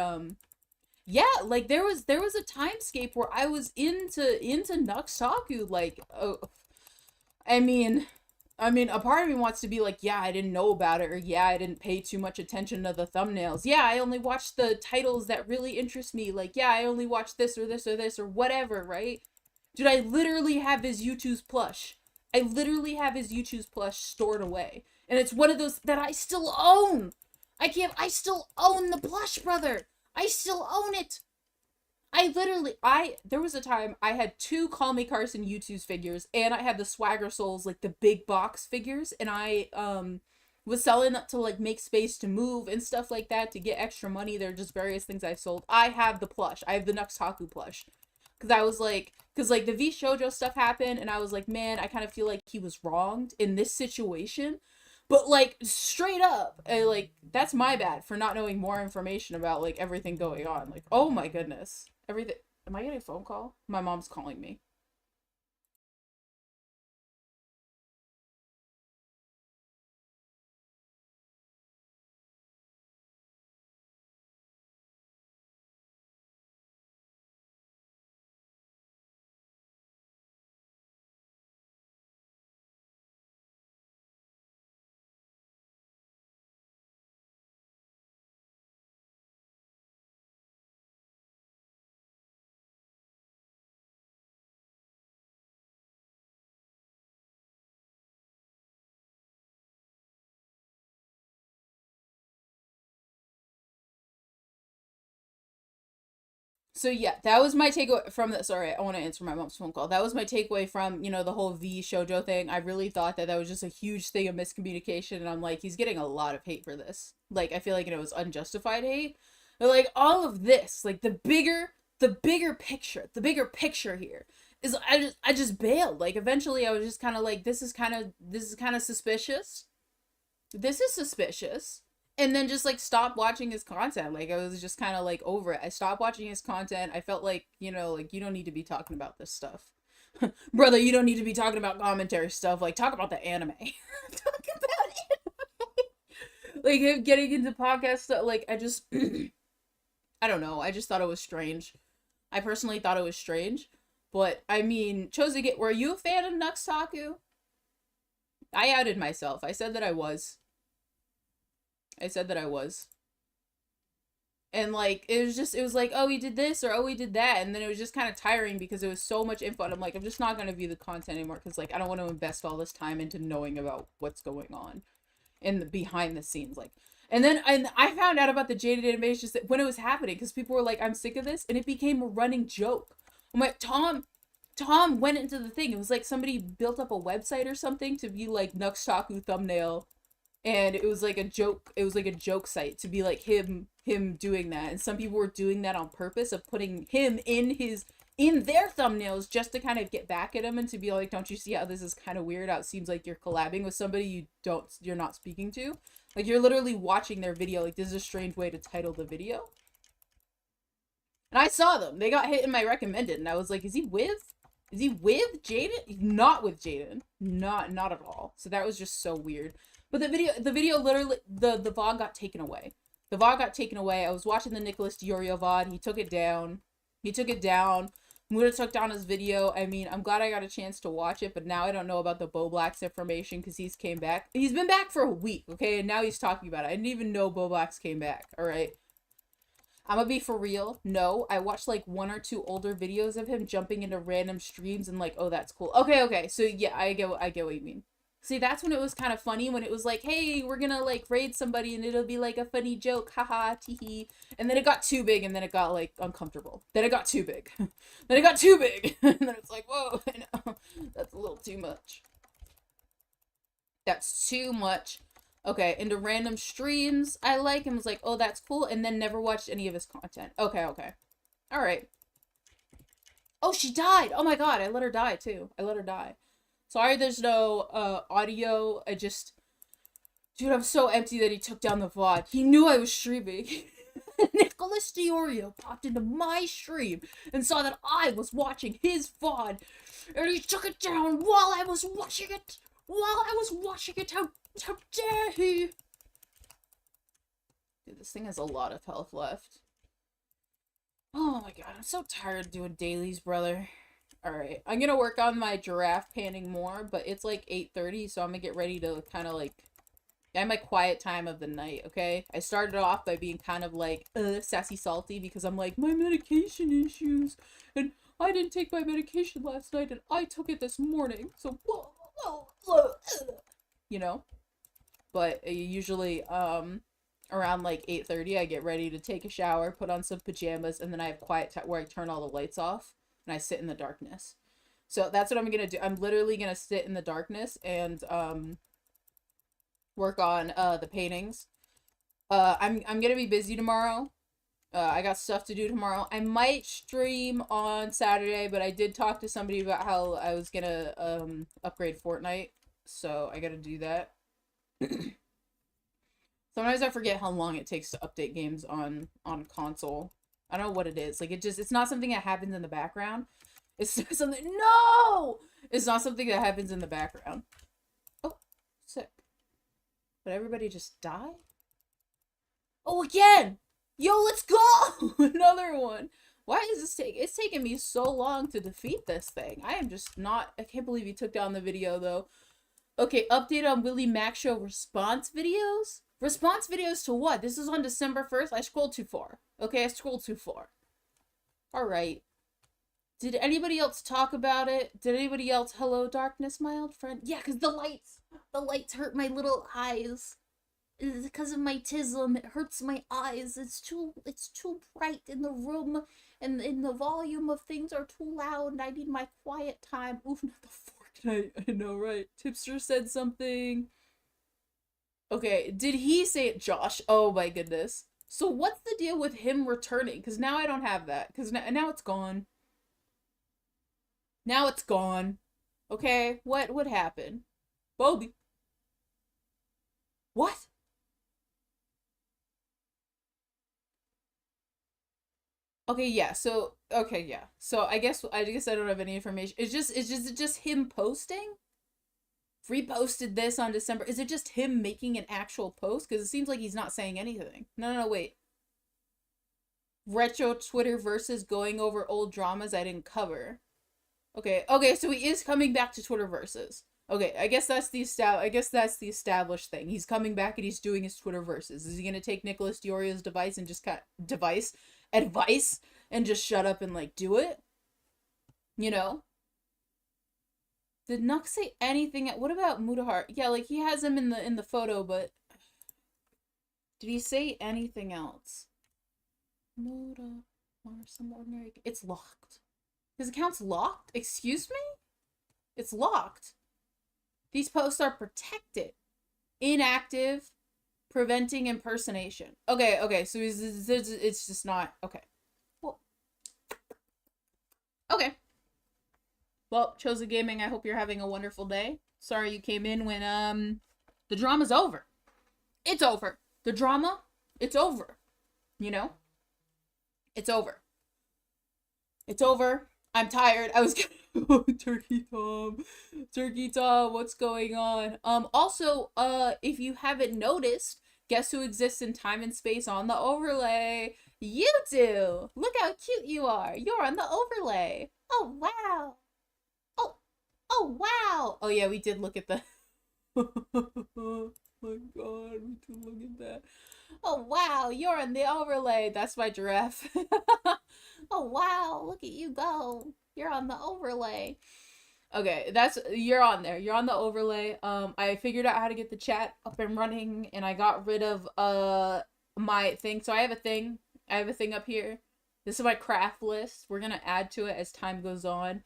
yeah, like, there was a timescape where I was into Nux Taku, like, I mean, a part of me wants to be like, yeah, I didn't know about it, or yeah, I didn't pay too much attention to the thumbnails. Yeah, I only watched the titles that really interest me. Like, yeah, I only watched this or this or this or whatever, right? Dude, I literally have his YouTube's plush. I literally have his YouTube's plush stored away. And it's one of those that I still own. I still own the plush, brother. I still own it. There was a time I had 2 Call Me Carson YouTube's figures, and I had the Swagger Souls, like the big box figures, and I, was selling that to, like, make space to move and stuff like that to get extra money. There are just various things I've sold. I have the plush. I have the Nux Taku plush. Because the V Shoujo stuff happened, and I was like, man, I kind of feel like he was wronged in this situation. But, like, straight up, like, that's my bad for not knowing more information about, like, everything going on. Like, oh my goodness. Everything. Am I getting a phone call? My mom's calling me. So yeah, that was my takeaway from the, sorry, I want to answer my mom's phone call. That was my takeaway from, you know, the whole V Shoujo thing. I really thought that was just a huge thing of miscommunication, and I'm like, he's getting a lot of hate for this. Like, I feel like it was unjustified hate. But like, all of this, like, the bigger picture here is I just bailed. Like, eventually I was just kind of like, this is kind of suspicious. This is suspicious. And then just, like, stop watching his content. Like, I was just kind of, like, over it. I stopped watching his content. I felt like, you know, like, you don't need to be talking about this stuff. Brother, you don't need to be talking about commentary stuff. Like, talk about the anime. Talk about anime. Like, him getting into podcast stuff. Like, I just... I don't know. I just thought it was strange. I personally thought it was strange. But, I mean, Chosuke, were you a fan of Nux Taku? I outed myself. I said that I was. And like it was like, oh, he did this or oh, he did that, and then it was just kind of tiring because it was so much info. And I'm like, I'm just not gonna view the content anymore because like I don't want to invest all this time into knowing about what's going on in the behind the scenes. Like, and I found out about the jaded animations that when it was happening because people were like, I'm sick of this, and it became a running joke. I'm like, Tom went into the thing. It was like somebody built up a website or something to be like Nuxtaku thumbnail. And it was like a joke. It was like a joke site to be like him doing that. And some people were doing that on purpose of putting him in their thumbnails just to kind of get back at him and to be like, don't you see how this is kind of weird? How it seems like you're collabing with somebody you're not speaking to. Like you're literally watching their video. Like this is a strange way to title the video. And I saw them. They got hit in my recommended, and I was like, is he with Jaden? Not with Jaden. Not at all. So that was just so weird. But the video literally, the VOD got taken away. The VOD got taken away. I was watching the Nicholas DeOrio VOD. He took it down. Muda took down his video. I mean, I'm glad I got a chance to watch it, but now I don't know about the Bo Black's information because he's came back. He's been back for a week, okay? And now he's talking about it. I didn't even know Bo Black's came back, alright? I'm gonna be for real. No, I watched like 1 or 2 older videos of him jumping into random streams and like, oh, that's cool. Okay. So yeah, I get what you mean. See, that's when it was kind of funny, when it was like, hey, we're gonna, like, raid somebody, and it'll be, like, a funny joke, haha, teehee. And then it got too big, and then it got, like, uncomfortable. Then it got too big. And then it's like, whoa, I know. That's a little too much. That's too much. Okay, into random streams I like, and was like, oh, that's cool, and then never watched any of his content. Okay. Alright. Oh, she died! Oh my god, I let her die, too. Sorry there's no audio. Dude, I'm so empty that he took down the VOD. He knew I was streaming. Nicholas DeOrio popped into my stream and saw that I was watching his VOD, and he took it down while I was watching it. How dare he? Dude, this thing has a lot of health left. Oh my god, I'm so tired of doing dailies, brother. Alright, I'm gonna work on my giraffe panning more, but it's like 8:30, so I'm gonna get ready to kind of like... I have my quiet time of the night, okay? I started off by being kind of like, sassy salty, because I'm like, my medication issues, and I didn't take my medication last night, and I took it this morning, so... You know? But usually, around like 8:30, I get ready to take a shower, put on some pajamas, and then I have quiet time where I turn all the lights off. And I sit in the darkness. So that's what I'm gonna do. I'm literally gonna sit in the darkness and work on the paintings. I'm gonna be busy tomorrow. I got stuff to do tomorrow. I might stream on Saturday, but I did talk to somebody about how I was gonna upgrade Fortnite, so I gotta do that. Sometimes I forget how long it takes to update games on console. I don't know what it is. Like, it's not something that happens in the background. It's something, no! It's not something that happens in the background. Oh, sick. But everybody just die? Oh, again! Yo, let's go! Another one. Why is this taking? It's taken me so long to defeat this thing. I am just not, I can't believe you took down the video, though. Okay, update on Willie Mac Show response videos? Response videos to what? This is on December 1st? I scrolled too far. Okay, I scrolled too far. Alright. Did anybody else talk about it? Did anybody else? Hello, darkness, my old friend? Yeah, because the lights hurt my little eyes. It's because of my tism. It hurts my eyes. It's too bright in the room, and the volume of things are too loud, and I need my quiet time. Oof, not the Fortnite. I know, right? Tipster said something. Okay, did he say it, Josh? Oh my goodness. So what's the deal with him returning? Because now I don't have that. Because now it's gone. Now it's gone. Okay, what happened? Bobby. What? Okay, yeah. So I guess I don't have any information. It's just him posting? Reposted this on December. Is it just him making an actual post? Because it seems like he's not saying anything. No, wait. Retro Twitter versus going over old dramas I didn't cover. Okay, so he is coming back to Twitter versus. Okay, I guess that's the established thing. He's coming back and he's doing his Twitter verses. Is he gonna take Nicholas Deorio's advice and just advice and just shut up and like do it? You know? Did Nuck say anything? What about Mudahar? Yeah, like he has him in the photo, but did he say anything else? Mudahar, some ordinary. It's locked. His account's locked? Excuse me? It's locked. These posts are protected. Inactive. Preventing impersonation. Okay, so it's just not... Okay. Well. Okay. Well, Chosen Gaming, I hope you're having a wonderful day. Sorry you came in when, the drama's over. It's over. The drama, it's over. You know? It's over. It's over. I'm tired. I was Turkey Tom, what's going on? Also, if you haven't noticed, guess who exists in time and space on the overlay? You do! Look how cute you are! You're on the overlay! Oh, wow! Oh, wow! Oh, yeah, we did look at the... Oh, my God, we did look at that. Oh, wow, you're on the overlay! That's my giraffe. Oh, wow, look at you go! You're on the overlay. Okay, you're on there. You're on the overlay. I figured out how to get the chat up and running, and I got rid of, my thing. So I have a thing. I have a thing up here. This is my craft list. We're gonna add to it as time goes on.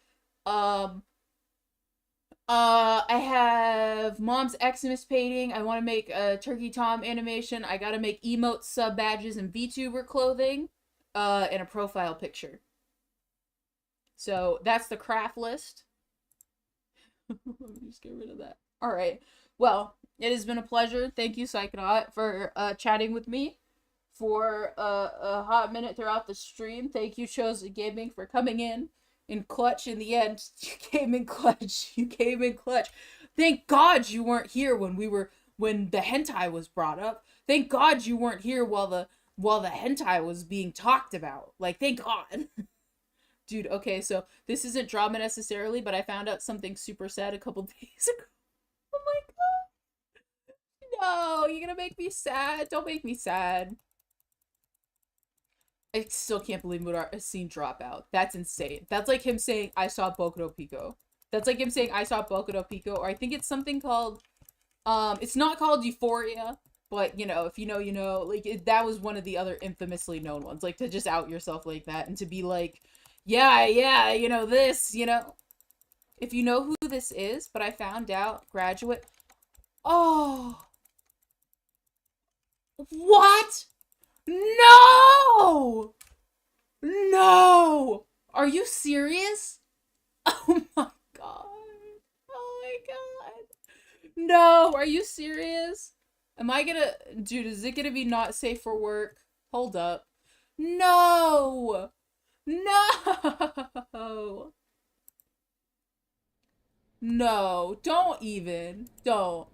I have Mom's Xmas painting. I want to make a Turkey Tom animation. I gotta make emotes, sub badges, and VTuber clothing. And a profile picture. So that's the craft list. Let me just get rid of that. Alright. Well, it has been a pleasure. Thank you, Psychonaut, for chatting with me for a hot minute throughout the stream. Thank you, Chosen Gaming, for coming in clutch in the end. You came in clutch. You came in clutch. Thank God you weren't here when the hentai was brought up. Thank God you weren't here while the hentai was being talked about. Like, thank God. Dude, okay, so this isn't drama necessarily, but I found out something super sad a couple days ago. Oh my God. No, you're gonna make me sad. Don't make me sad. I still can't believe Mudar has seen Dropout. That's insane. That's like him saying, I saw Boku no Pico. That's like him saying, I saw Boku no Pico, or I think it's something called, it's not called Euphoria, but, you know, if you know, you know. Like, that was one of the other infamously known ones. Like, to just out yourself like that and to be like, yeah, you know, this, you know. If you know who this is, but I found out, graduate. Oh. What? No! No! Are you serious? Oh my God. Oh my God. No, are you serious? Am I gonna... Dude, is it gonna be not safe for work? Hold up. No! No! No, don't even. Don't.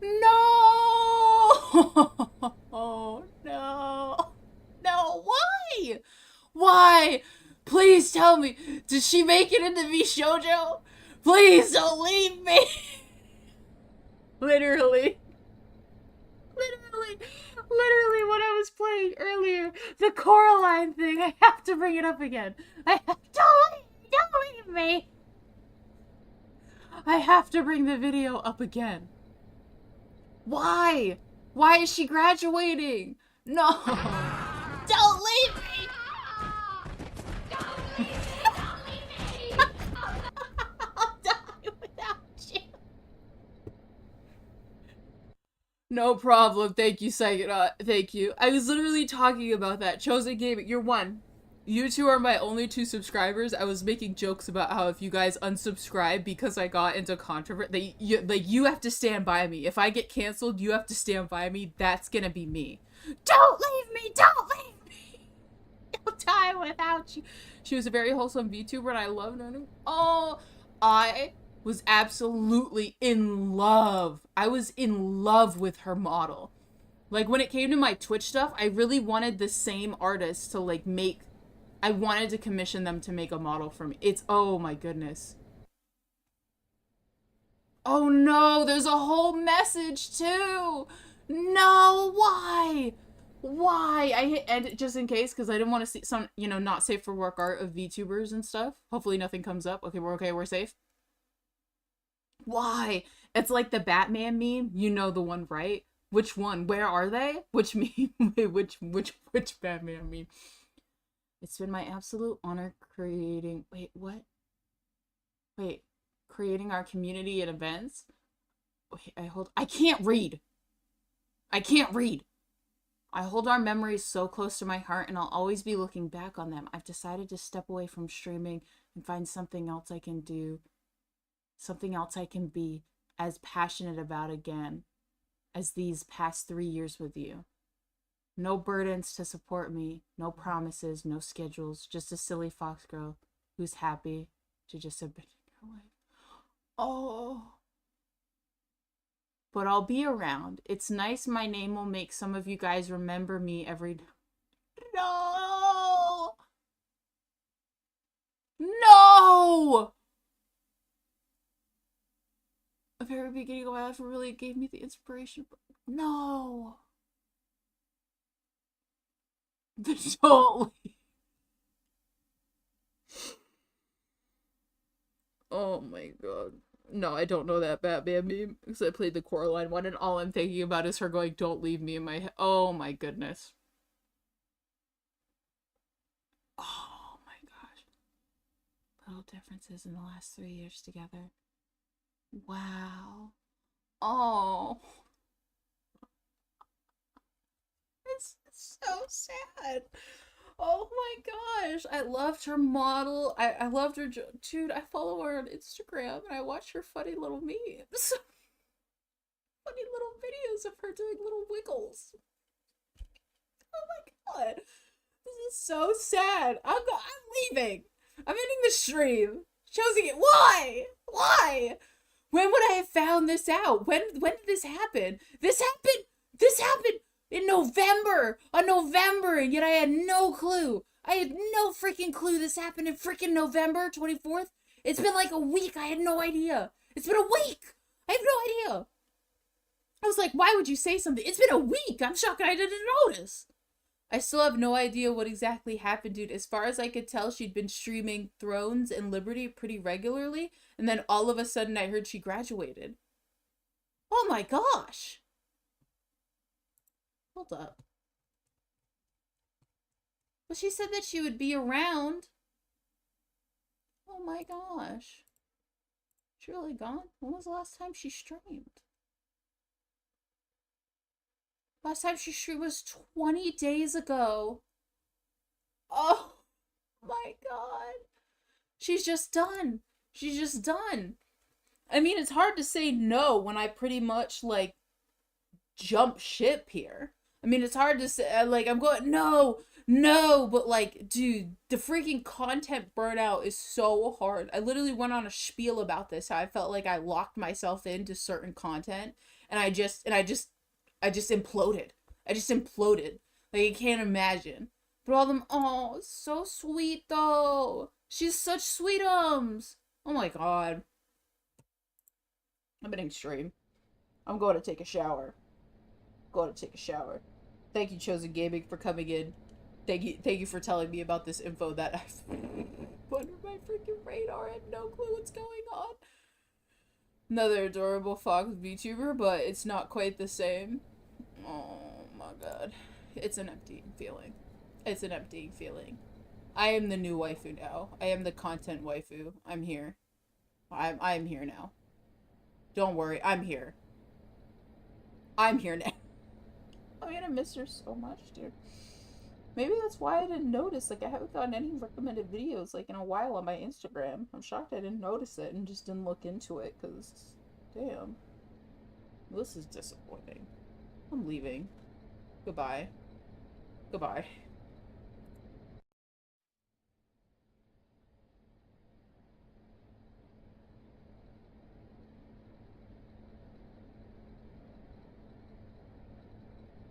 No! Oh, no. No, why? Why? Please tell me. Did she make it into Shoujo? Please don't leave me. Literally what I was playing earlier, the Coraline thing, I have to bring it up again. Don't leave me. I have to bring the video up again. Why? Why is she graduating? No. Don't leave me. Don't leave me. I'll die without you. No problem. Thank you, Psychonaut. Thank you. I was literally talking about that. Chosen Gaming, you're one. You two are my only 2 subscribers. I was making jokes about how if you guys unsubscribe because I got into controversy, you have to stand by me. If I get canceled, you have to stand by me. That's gonna be me. Don't leave me! Don't leave me! I'll die without you. She was a very wholesome VTuber and I loved her. Oh, I was absolutely in love. I was in love with her model. Like, when it came to my Twitch stuff, I really wanted the same artist to, like, make I wanted to commission them to make a model for me. It's, oh my goodness. Oh no, there's a whole message too. No, why? Why? I hit edit just in case because I didn't want to see some, you know, not safe for work art of VTubers and stuff. Hopefully nothing comes up. Okay, we're safe. Why? It's like the Batman meme. You know the one, right? Which one? Where are they? Which meme? which Batman meme? It's been my absolute honor creating. Wait, what? Wait. Creating our community and events. Wait, I can't read. I can't read. I hold our memories so close to my heart and I'll always be looking back on them. I've decided to step away from streaming and find something else I can do. Something else I can be as passionate about again as these past 3 years with you. No burdens to support me, no promises, no schedules, just a silly fox girl who's happy to just abandon her life. Oh. But I'll be around. It's nice my name will make some of you guys remember me every... No! No! The very beginning of my life really gave me the inspiration. No! Don't leave. Oh my god. No, I don't know that Batman meme because I played the Coraline one and all I'm thinking about is her going, "Don't leave me," in my head. Oh my goodness. Oh my gosh. Little differences in the last 3 years together. Wow. Oh. It's so sad. Oh my gosh. I loved her model. I loved her. Dude, I follow her on Instagram and I watch her funny little memes. Funny little videos of her doing little wiggles. Oh my god. This is so sad. I'm leaving. I'm ending the stream. Choosing it. Why? Why? When would I have found this out? When did this happen? This happened in November, and yet I had no clue. I had no freaking clue this happened in freaking November 24th. It's been like a week. I had no idea. It's been a week. I have no idea. I was like, why would you say something? It's been a week. I'm shocked I didn't notice. I still have no idea what exactly happened, dude. As far as I could tell, she'd been streaming Thrones and Liberty pretty regularly, and then all of a sudden I heard she graduated. Oh my gosh. Hold up. Well, she said that she would be around. Oh my gosh. She really gone? When was the last time she streamed? Last time she streamed was 20 days ago. Oh my god. She's just done. She's just done. I mean, it's hard to say no when I pretty much, like, jump ship here. I mean, it's hard to say, like, I'm going, no, but, like, dude, the freaking content burnout is so hard. I literally went on a spiel about this, how I felt like I locked myself into certain content, and I just imploded. I just imploded. Like, I can't imagine. But all them, oh, so sweet, though. She's such sweetums. Oh my god. I'm getting extreme. I'm going to take a shower. Thank you, Chosen Gaming, for coming in. Thank you for telling me about this info that I've put under my freaking radar. I have no clue what's going on. Another adorable fox VTuber, but it's not quite the same. Oh my god. It's an emptying feeling. It's an emptying feeling. I am the new waifu now. I am the content waifu. I'm here. I'm here now. Don't worry, I'm here. I'm here now. I'm gonna miss her so much, dude. Maybe that's why I didn't notice. Like, I haven't gotten any recommended videos, like, in a while on my Instagram. I'm shocked I didn't notice it and just didn't look into it, because, damn. This is disappointing. I'm leaving. Goodbye. Goodbye.